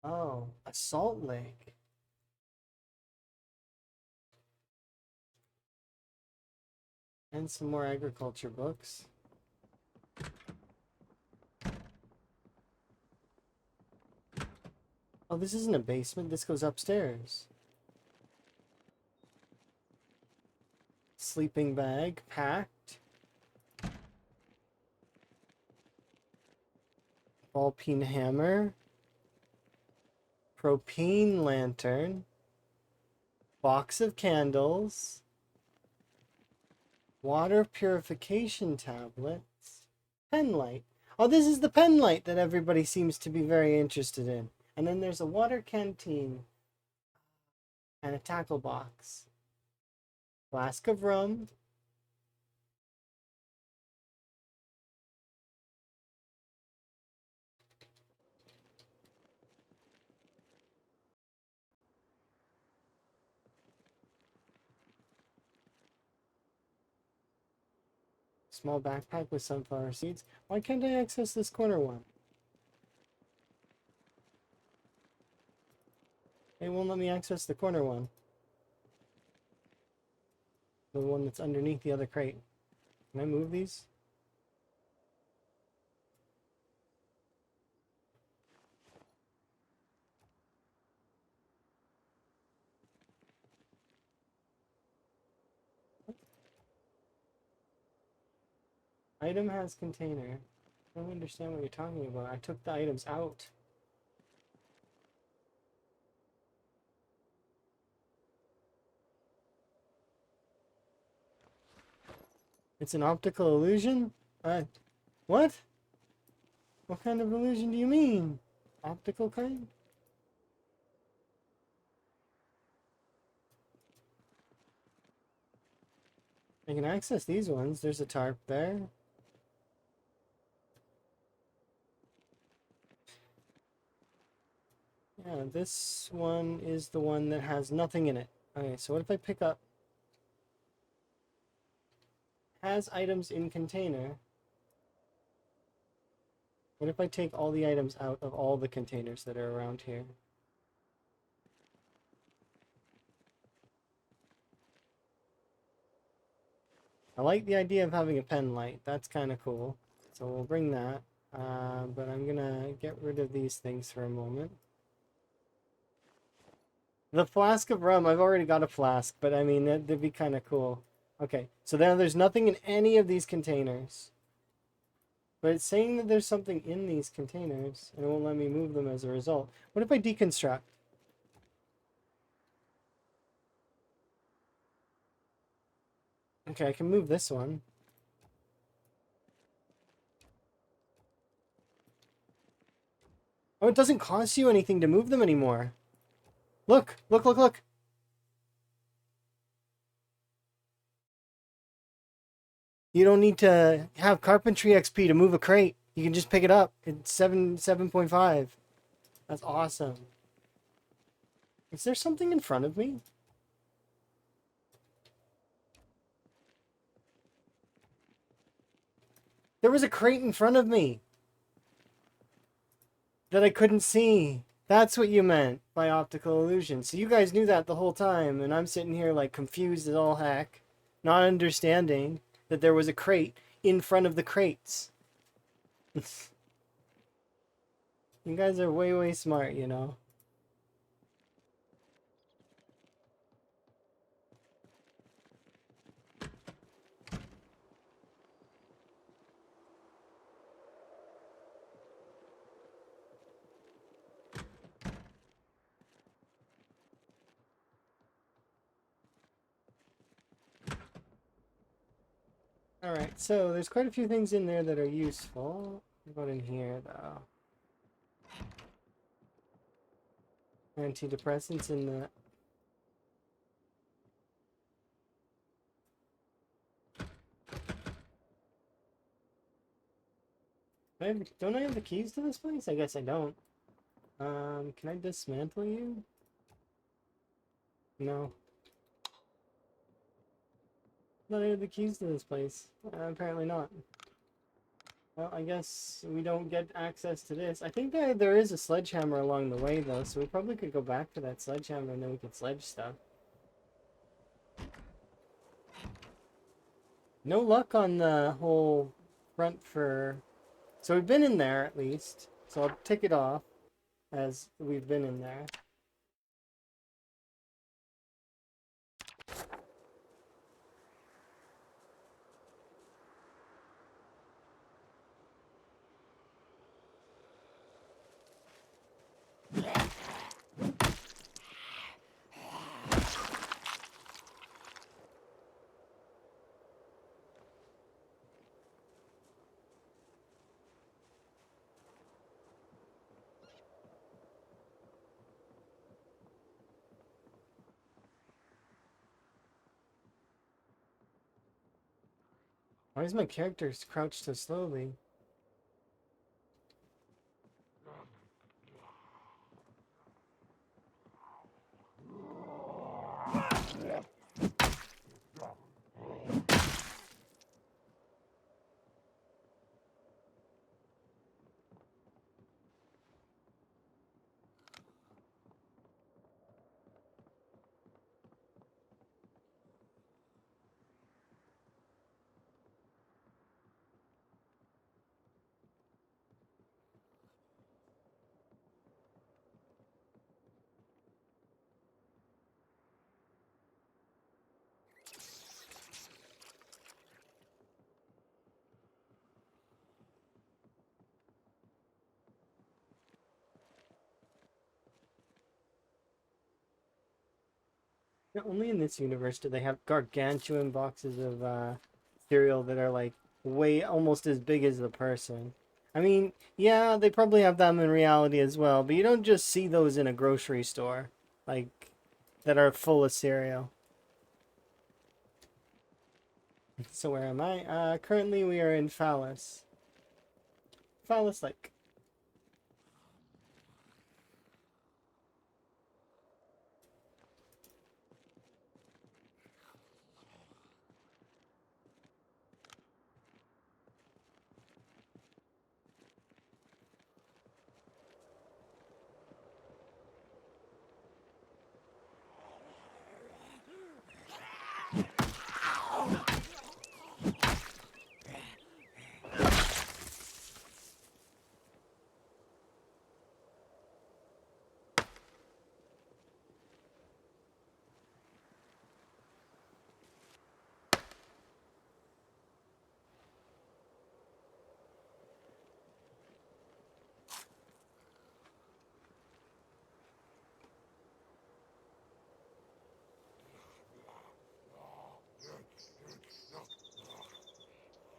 Oh, a salt lake. And some more agriculture books. Oh, this isn't a basement. This goes upstairs. Sleeping bag, packed. Ball peen hammer. Propane lantern. Box of candles. Water purification tablets. Pen light. Oh, this is the pen light that everybody seems to be very interested in. And then there's a water canteen. And a tackle box. Flask of rum. Small backpack with sunflower seeds. Why can't I access this corner one? It won't let me access the corner one. The one that's underneath the other crate. Can I move these? Item has container. I don't understand what you're talking about. I took the items out. It's an optical illusion? What? What kind of illusion do you mean? Optical kind? I can access these ones. There's a tarp there. Yeah, this one is the one that has nothing in it. Okay, so what if I pick up has items in container? What if I take all the items out of all the containers that are around here? I like the idea of having a pen light. That's kind of cool. So we'll bring that. But I'm gonna get rid of these things for a moment. The flask of rum, I've already got a flask, but I mean, that'd be kind of cool. Okay, so now there's nothing in any of these containers. But it's saying that there's something in these containers, and it won't let me move them as a result. What if I deconstruct? Okay, I can move this one. Oh, it doesn't cost you anything to move them anymore. Look, look, look, look. You don't need to have carpentry XP to move a crate. You can just pick it up. It's 7.5. That's awesome. Is there something in front of me? There was a crate in front of me that I couldn't see. That's what you meant by optical illusion. So you guys knew that the whole time, and I'm sitting here like confused as all heck, not understanding that there was a crate in front of the crates. You guys are way, way smart, you know. Alright, so there's quite a few things in there that are useful. What about in here, though? Antidepressants in the... Don't I have the keys to this place? I guess I don't. Can I dismantle you? No. I thought I had the keys to this place. Apparently not. Well, I guess we don't get access to this. I think there is a sledgehammer along the way, though, so we probably could go back to that sledgehammer and then we could sledge stuff. No luck on the whole front for... So we've been in there, at least. So I'll tick it off. as we've been in there. Why is my character crouched so slowly? Yeah, only in this universe do they have gargantuan boxes of cereal that are like way almost as big as the person. I mean, yeah, they probably have them in reality as well, but you don't just see those in a grocery store, like that are full of cereal. So where am I? Currently we are in Phallus. Phallus Lake.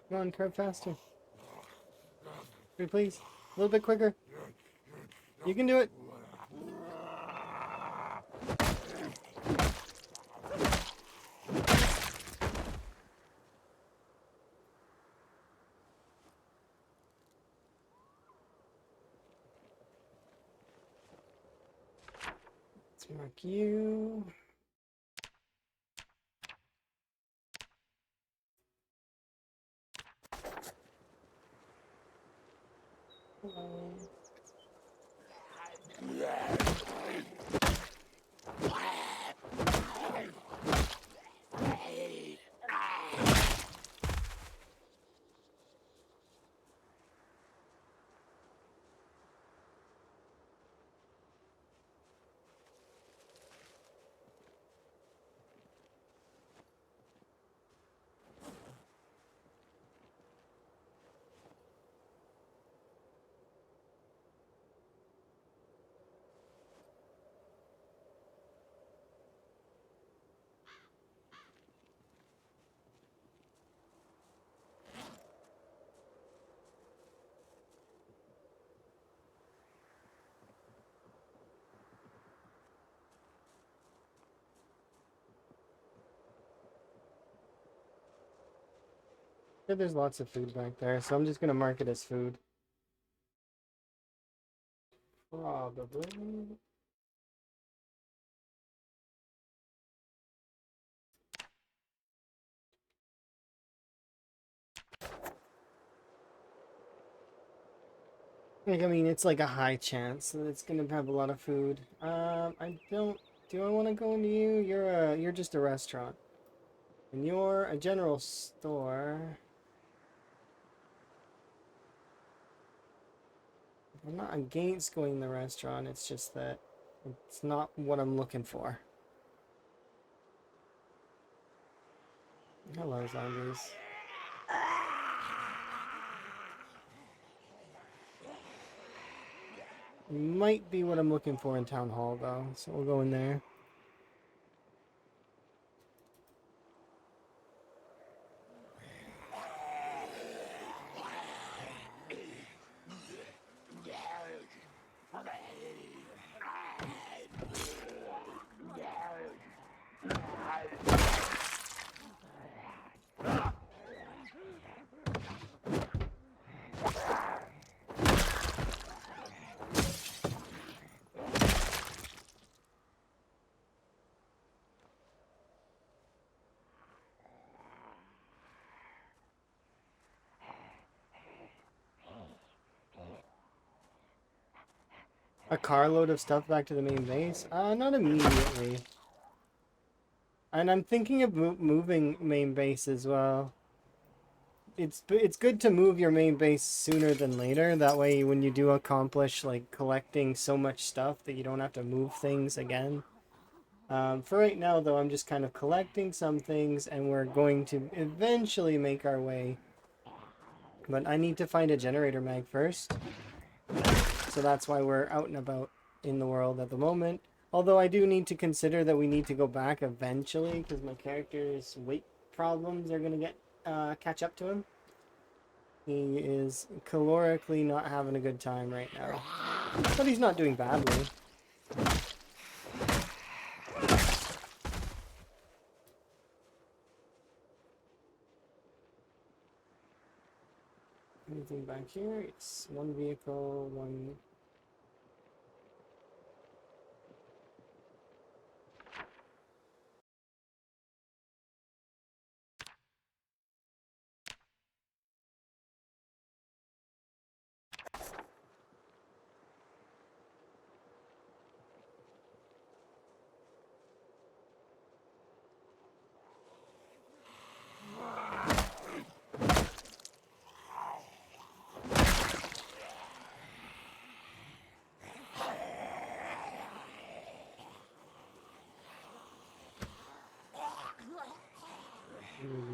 Come on, curve faster. Pretty please. A little bit quicker. You can do it. Let's mark you. Hello. Yeah, there's lots of food back there, so I'm just gonna mark it as food. Probably. Like, I mean, it's like a high chance that it's gonna have a lot of food. I don't. Do I want to go into you? You're just a restaurant, and you're a general store. I'm not against going to the restaurant, it's just that it's not what I'm looking for. Hello, zombies. Might be what I'm looking for in Town Hall, though, so we'll go in there. A carload of stuff back to the main base? Not immediately. And I'm thinking of moving main base as well. It's good to move your main base sooner than later. That way, when you do accomplish like collecting so much stuff that you don't have to move things again. For right now, though, I'm just kind of collecting some things, and we're going to eventually make our way. But I need to find a generator mag first. So that's why we're out and about in the world at the moment. Although I do need to consider that we need to go back eventually, because my character's weight problems are going to get catch up to him. He is calorically not having a good time right now. But he's not doing badly. Anything back here? It's one vehicle, one...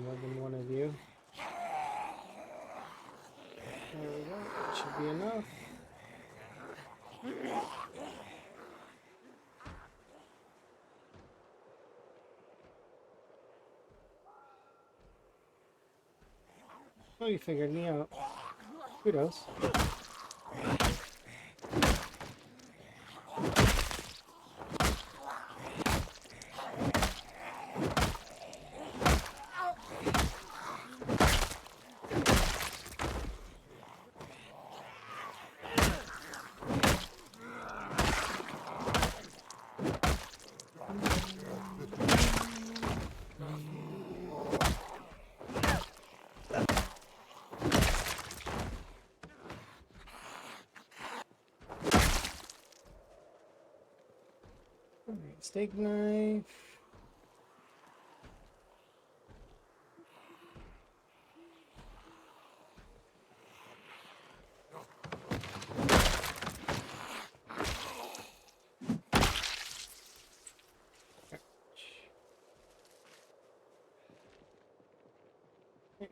More than one of you. There we go. That should be enough. Oh, you figured me out. Kudos. Steak knife.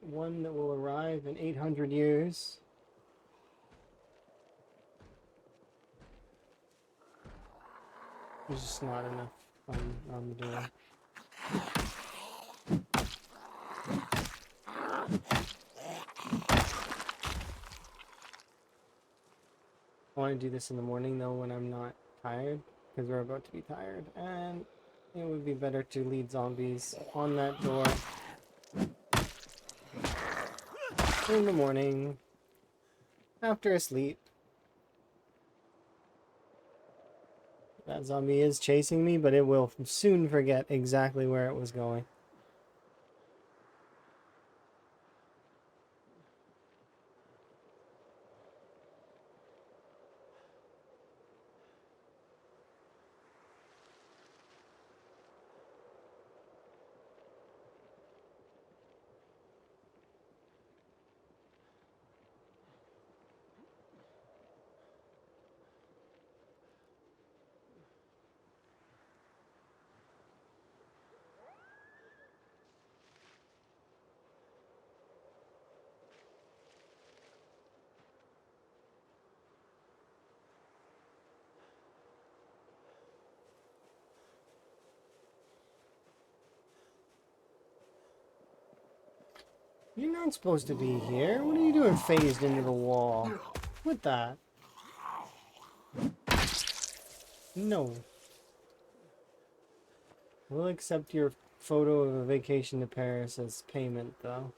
One that will arrive in 800 years. There's just not enough on the door. I want to do this in the morning though when I'm not tired, because we're about to be tired, and it would be better to lead zombies on that door in the morning after a sleep. That zombie is chasing me, but it will soon forget exactly where it was going. You're not supposed to be here. What are you doing phased into the wall? What the? No. We'll accept your photo of a vacation to Paris as payment, though.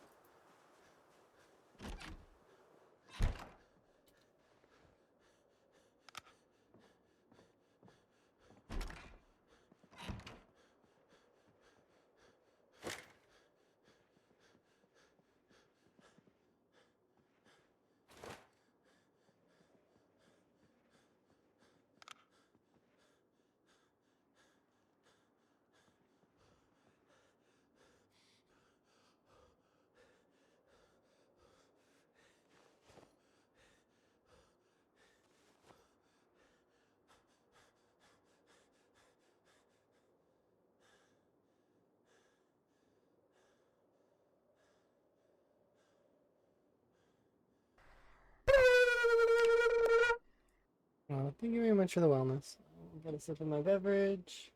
Well, thank you very much for the wellness. I'm gonna sip of my beverage.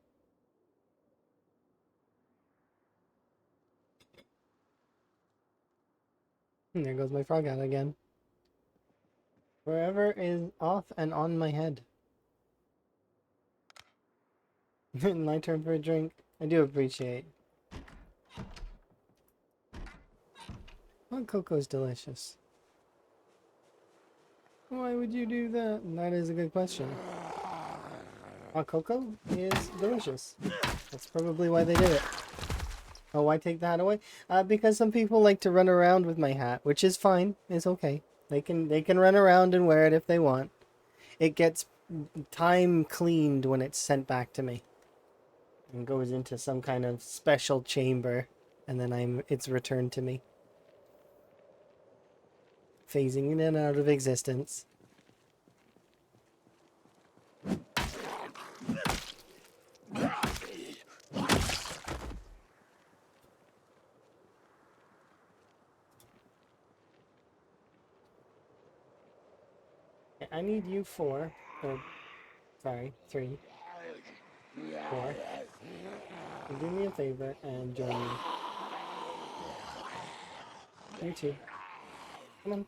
And there goes my frog out again. Forever is off and on my head. My turn for a drink. I do appreciate. Hot cocoa's delicious. Why would you do that? That is a good question. Hot cocoa is delicious. That's probably why they did it. Oh, why take the hat away? Because some people like to run around with my hat, which is fine. It's okay. They can run around and wear it if they want. It gets time cleaned when it's sent back to me. And goes into some kind of special chamber, and then it's returned to me. Phasing in and out of existence. I need you four. Sorry, 3, 4. Do me a favor and join me. You too. Come on.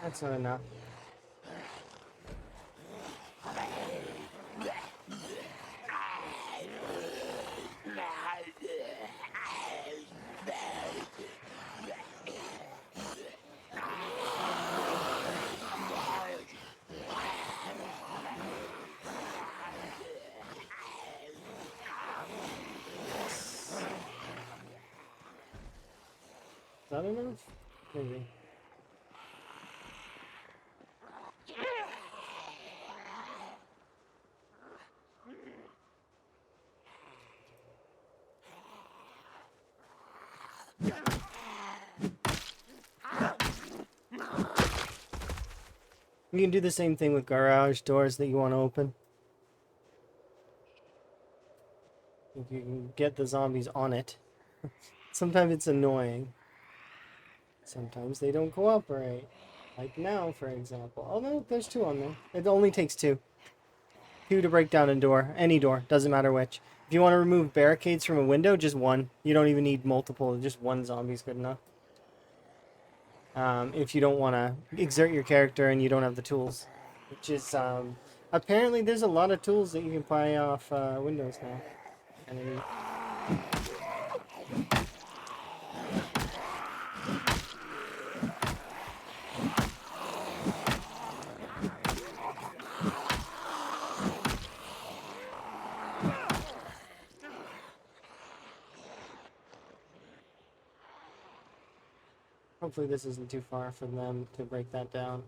That's not enough. Is that enough? Maybe. You can do the same thing with garage doors that you want to open. If you can get the zombies on it. Sometimes it's annoying. Sometimes they don't cooperate. Like now, for example. Oh no, there's 2 on there. It only takes 2. 2 to break down a door. Any door. Doesn't matter which. If you want to remove barricades from a window, just 1. You don't even need multiple. Just 1 zombie's good enough. If you don't want to exert your character and you don't have the tools. Which is, apparently there's a lot of tools that you can buy off Windows now. And hopefully this isn't too far for them to break that down.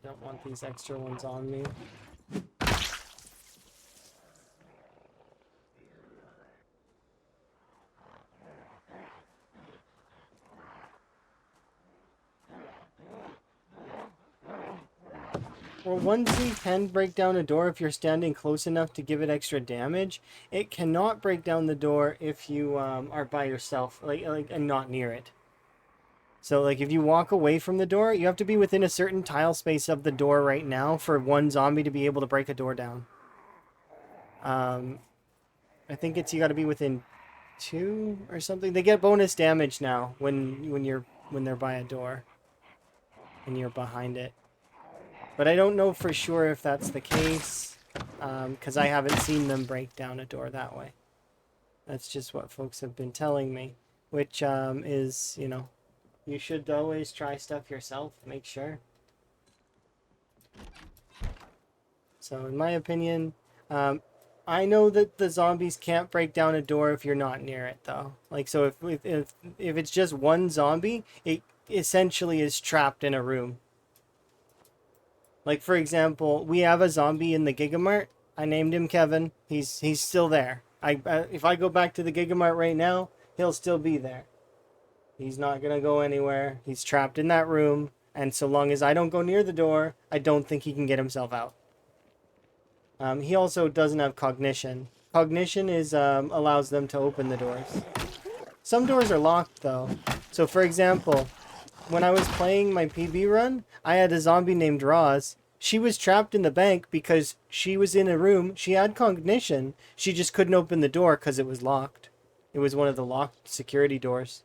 Don't want these extra ones on me. Well, onesie can break down a door if you're standing close enough to give it extra damage. It cannot break down the door if you are by yourself, and not near it. So, like, if you walk away from the door, you have to be within a certain tile space of the door right now for one zombie to be able to break a door down. I think you got to be within 2 or something. They get bonus damage now when they're by a door and you're behind it. But I don't know for sure if that's the case, because I haven't seen them break down a door that way. That's just what folks have been telling me, which is, you should always try stuff yourself, make sure. So in my opinion, I know that the zombies can't break down a door if you're not near it, though. Like, so if it's just one zombie, it essentially is trapped in a room. Like, for example, we have a zombie in the Gigamart. I named him Kevin. He's still there. If I go back to the Gigamart right now, he'll still be there. He's not gonna go anywhere. He's trapped in that room, and so long as I don't go near the door, I don't think he can get himself out. He also doesn't have cognition. Cognition is allows them to open the doors. Some doors are locked, though. So, for example, when I was playing my PB run, I had a zombie named Roz. She was trapped in the bank because she was in a room. She had cognition. She just couldn't open the door because it was locked. It was one of the locked security doors.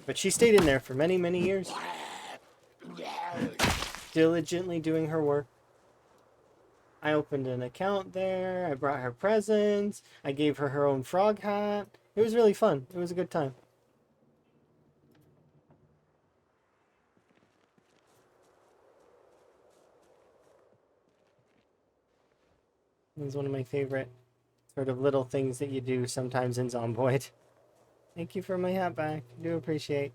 But she stayed in there for many, many years. Diligently doing her work. I opened an account there. I brought her presents. I gave her her own frog hat. It was really fun. It was a good time. It was one of my favorite sort of little things that you do sometimes in Zomboid. Thank you for my hat back. I do appreciate.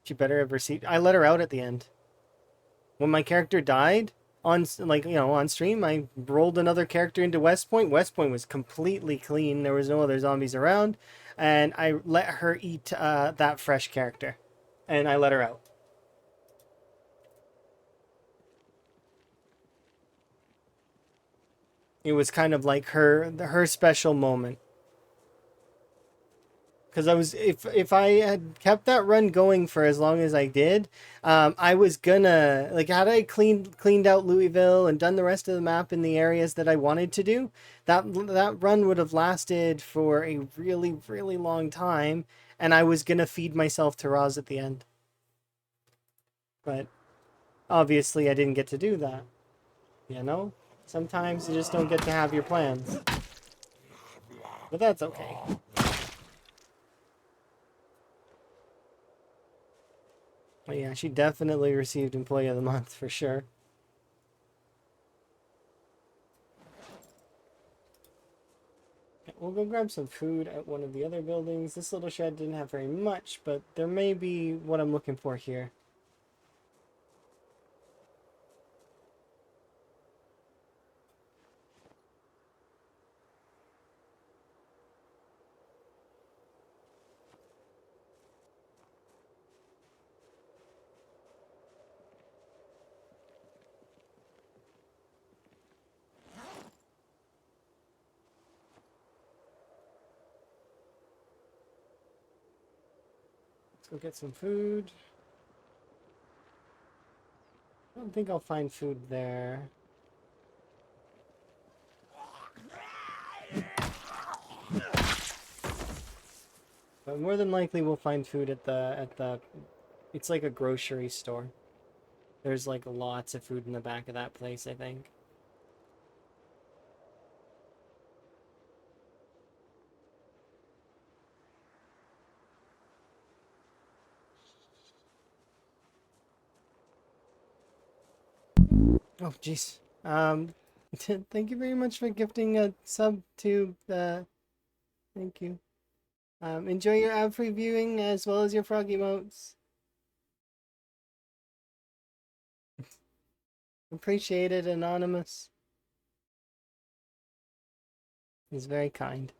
She better have received. I let her out at the end. When my character died on stream, I rolled another character into West Point. West Point was completely clean. There was no other zombies around, and I let her eat that fresh character, and I let her out. It was kind of like her special moment. Because if I had kept that run going for as long as I did, I was gonna, like, had I cleaned out Louisville and done the rest of the map in the areas that I wanted to do, that run would have lasted for a really, really long time, and I was gonna feed myself to Roz at the end. But obviously I didn't get to do that. Sometimes you just don't get to have your plans. But that's okay. But yeah, she definitely received Employee of the Month for sure. We'll go grab some food at one of the other buildings. This little shed didn't have very much, but there may be what I'm looking for here. Go get some food. I don't think I'll find food there. But more than likely we'll find food at the it's like a grocery store. There's like lots of food in the back of that place, I think. Oh, jeez. Thank you very much for gifting a sub to the. Thank you. Enjoy your ad-free viewing as well as your frog emotes. Appreciate it, Anonymous. He's very kind.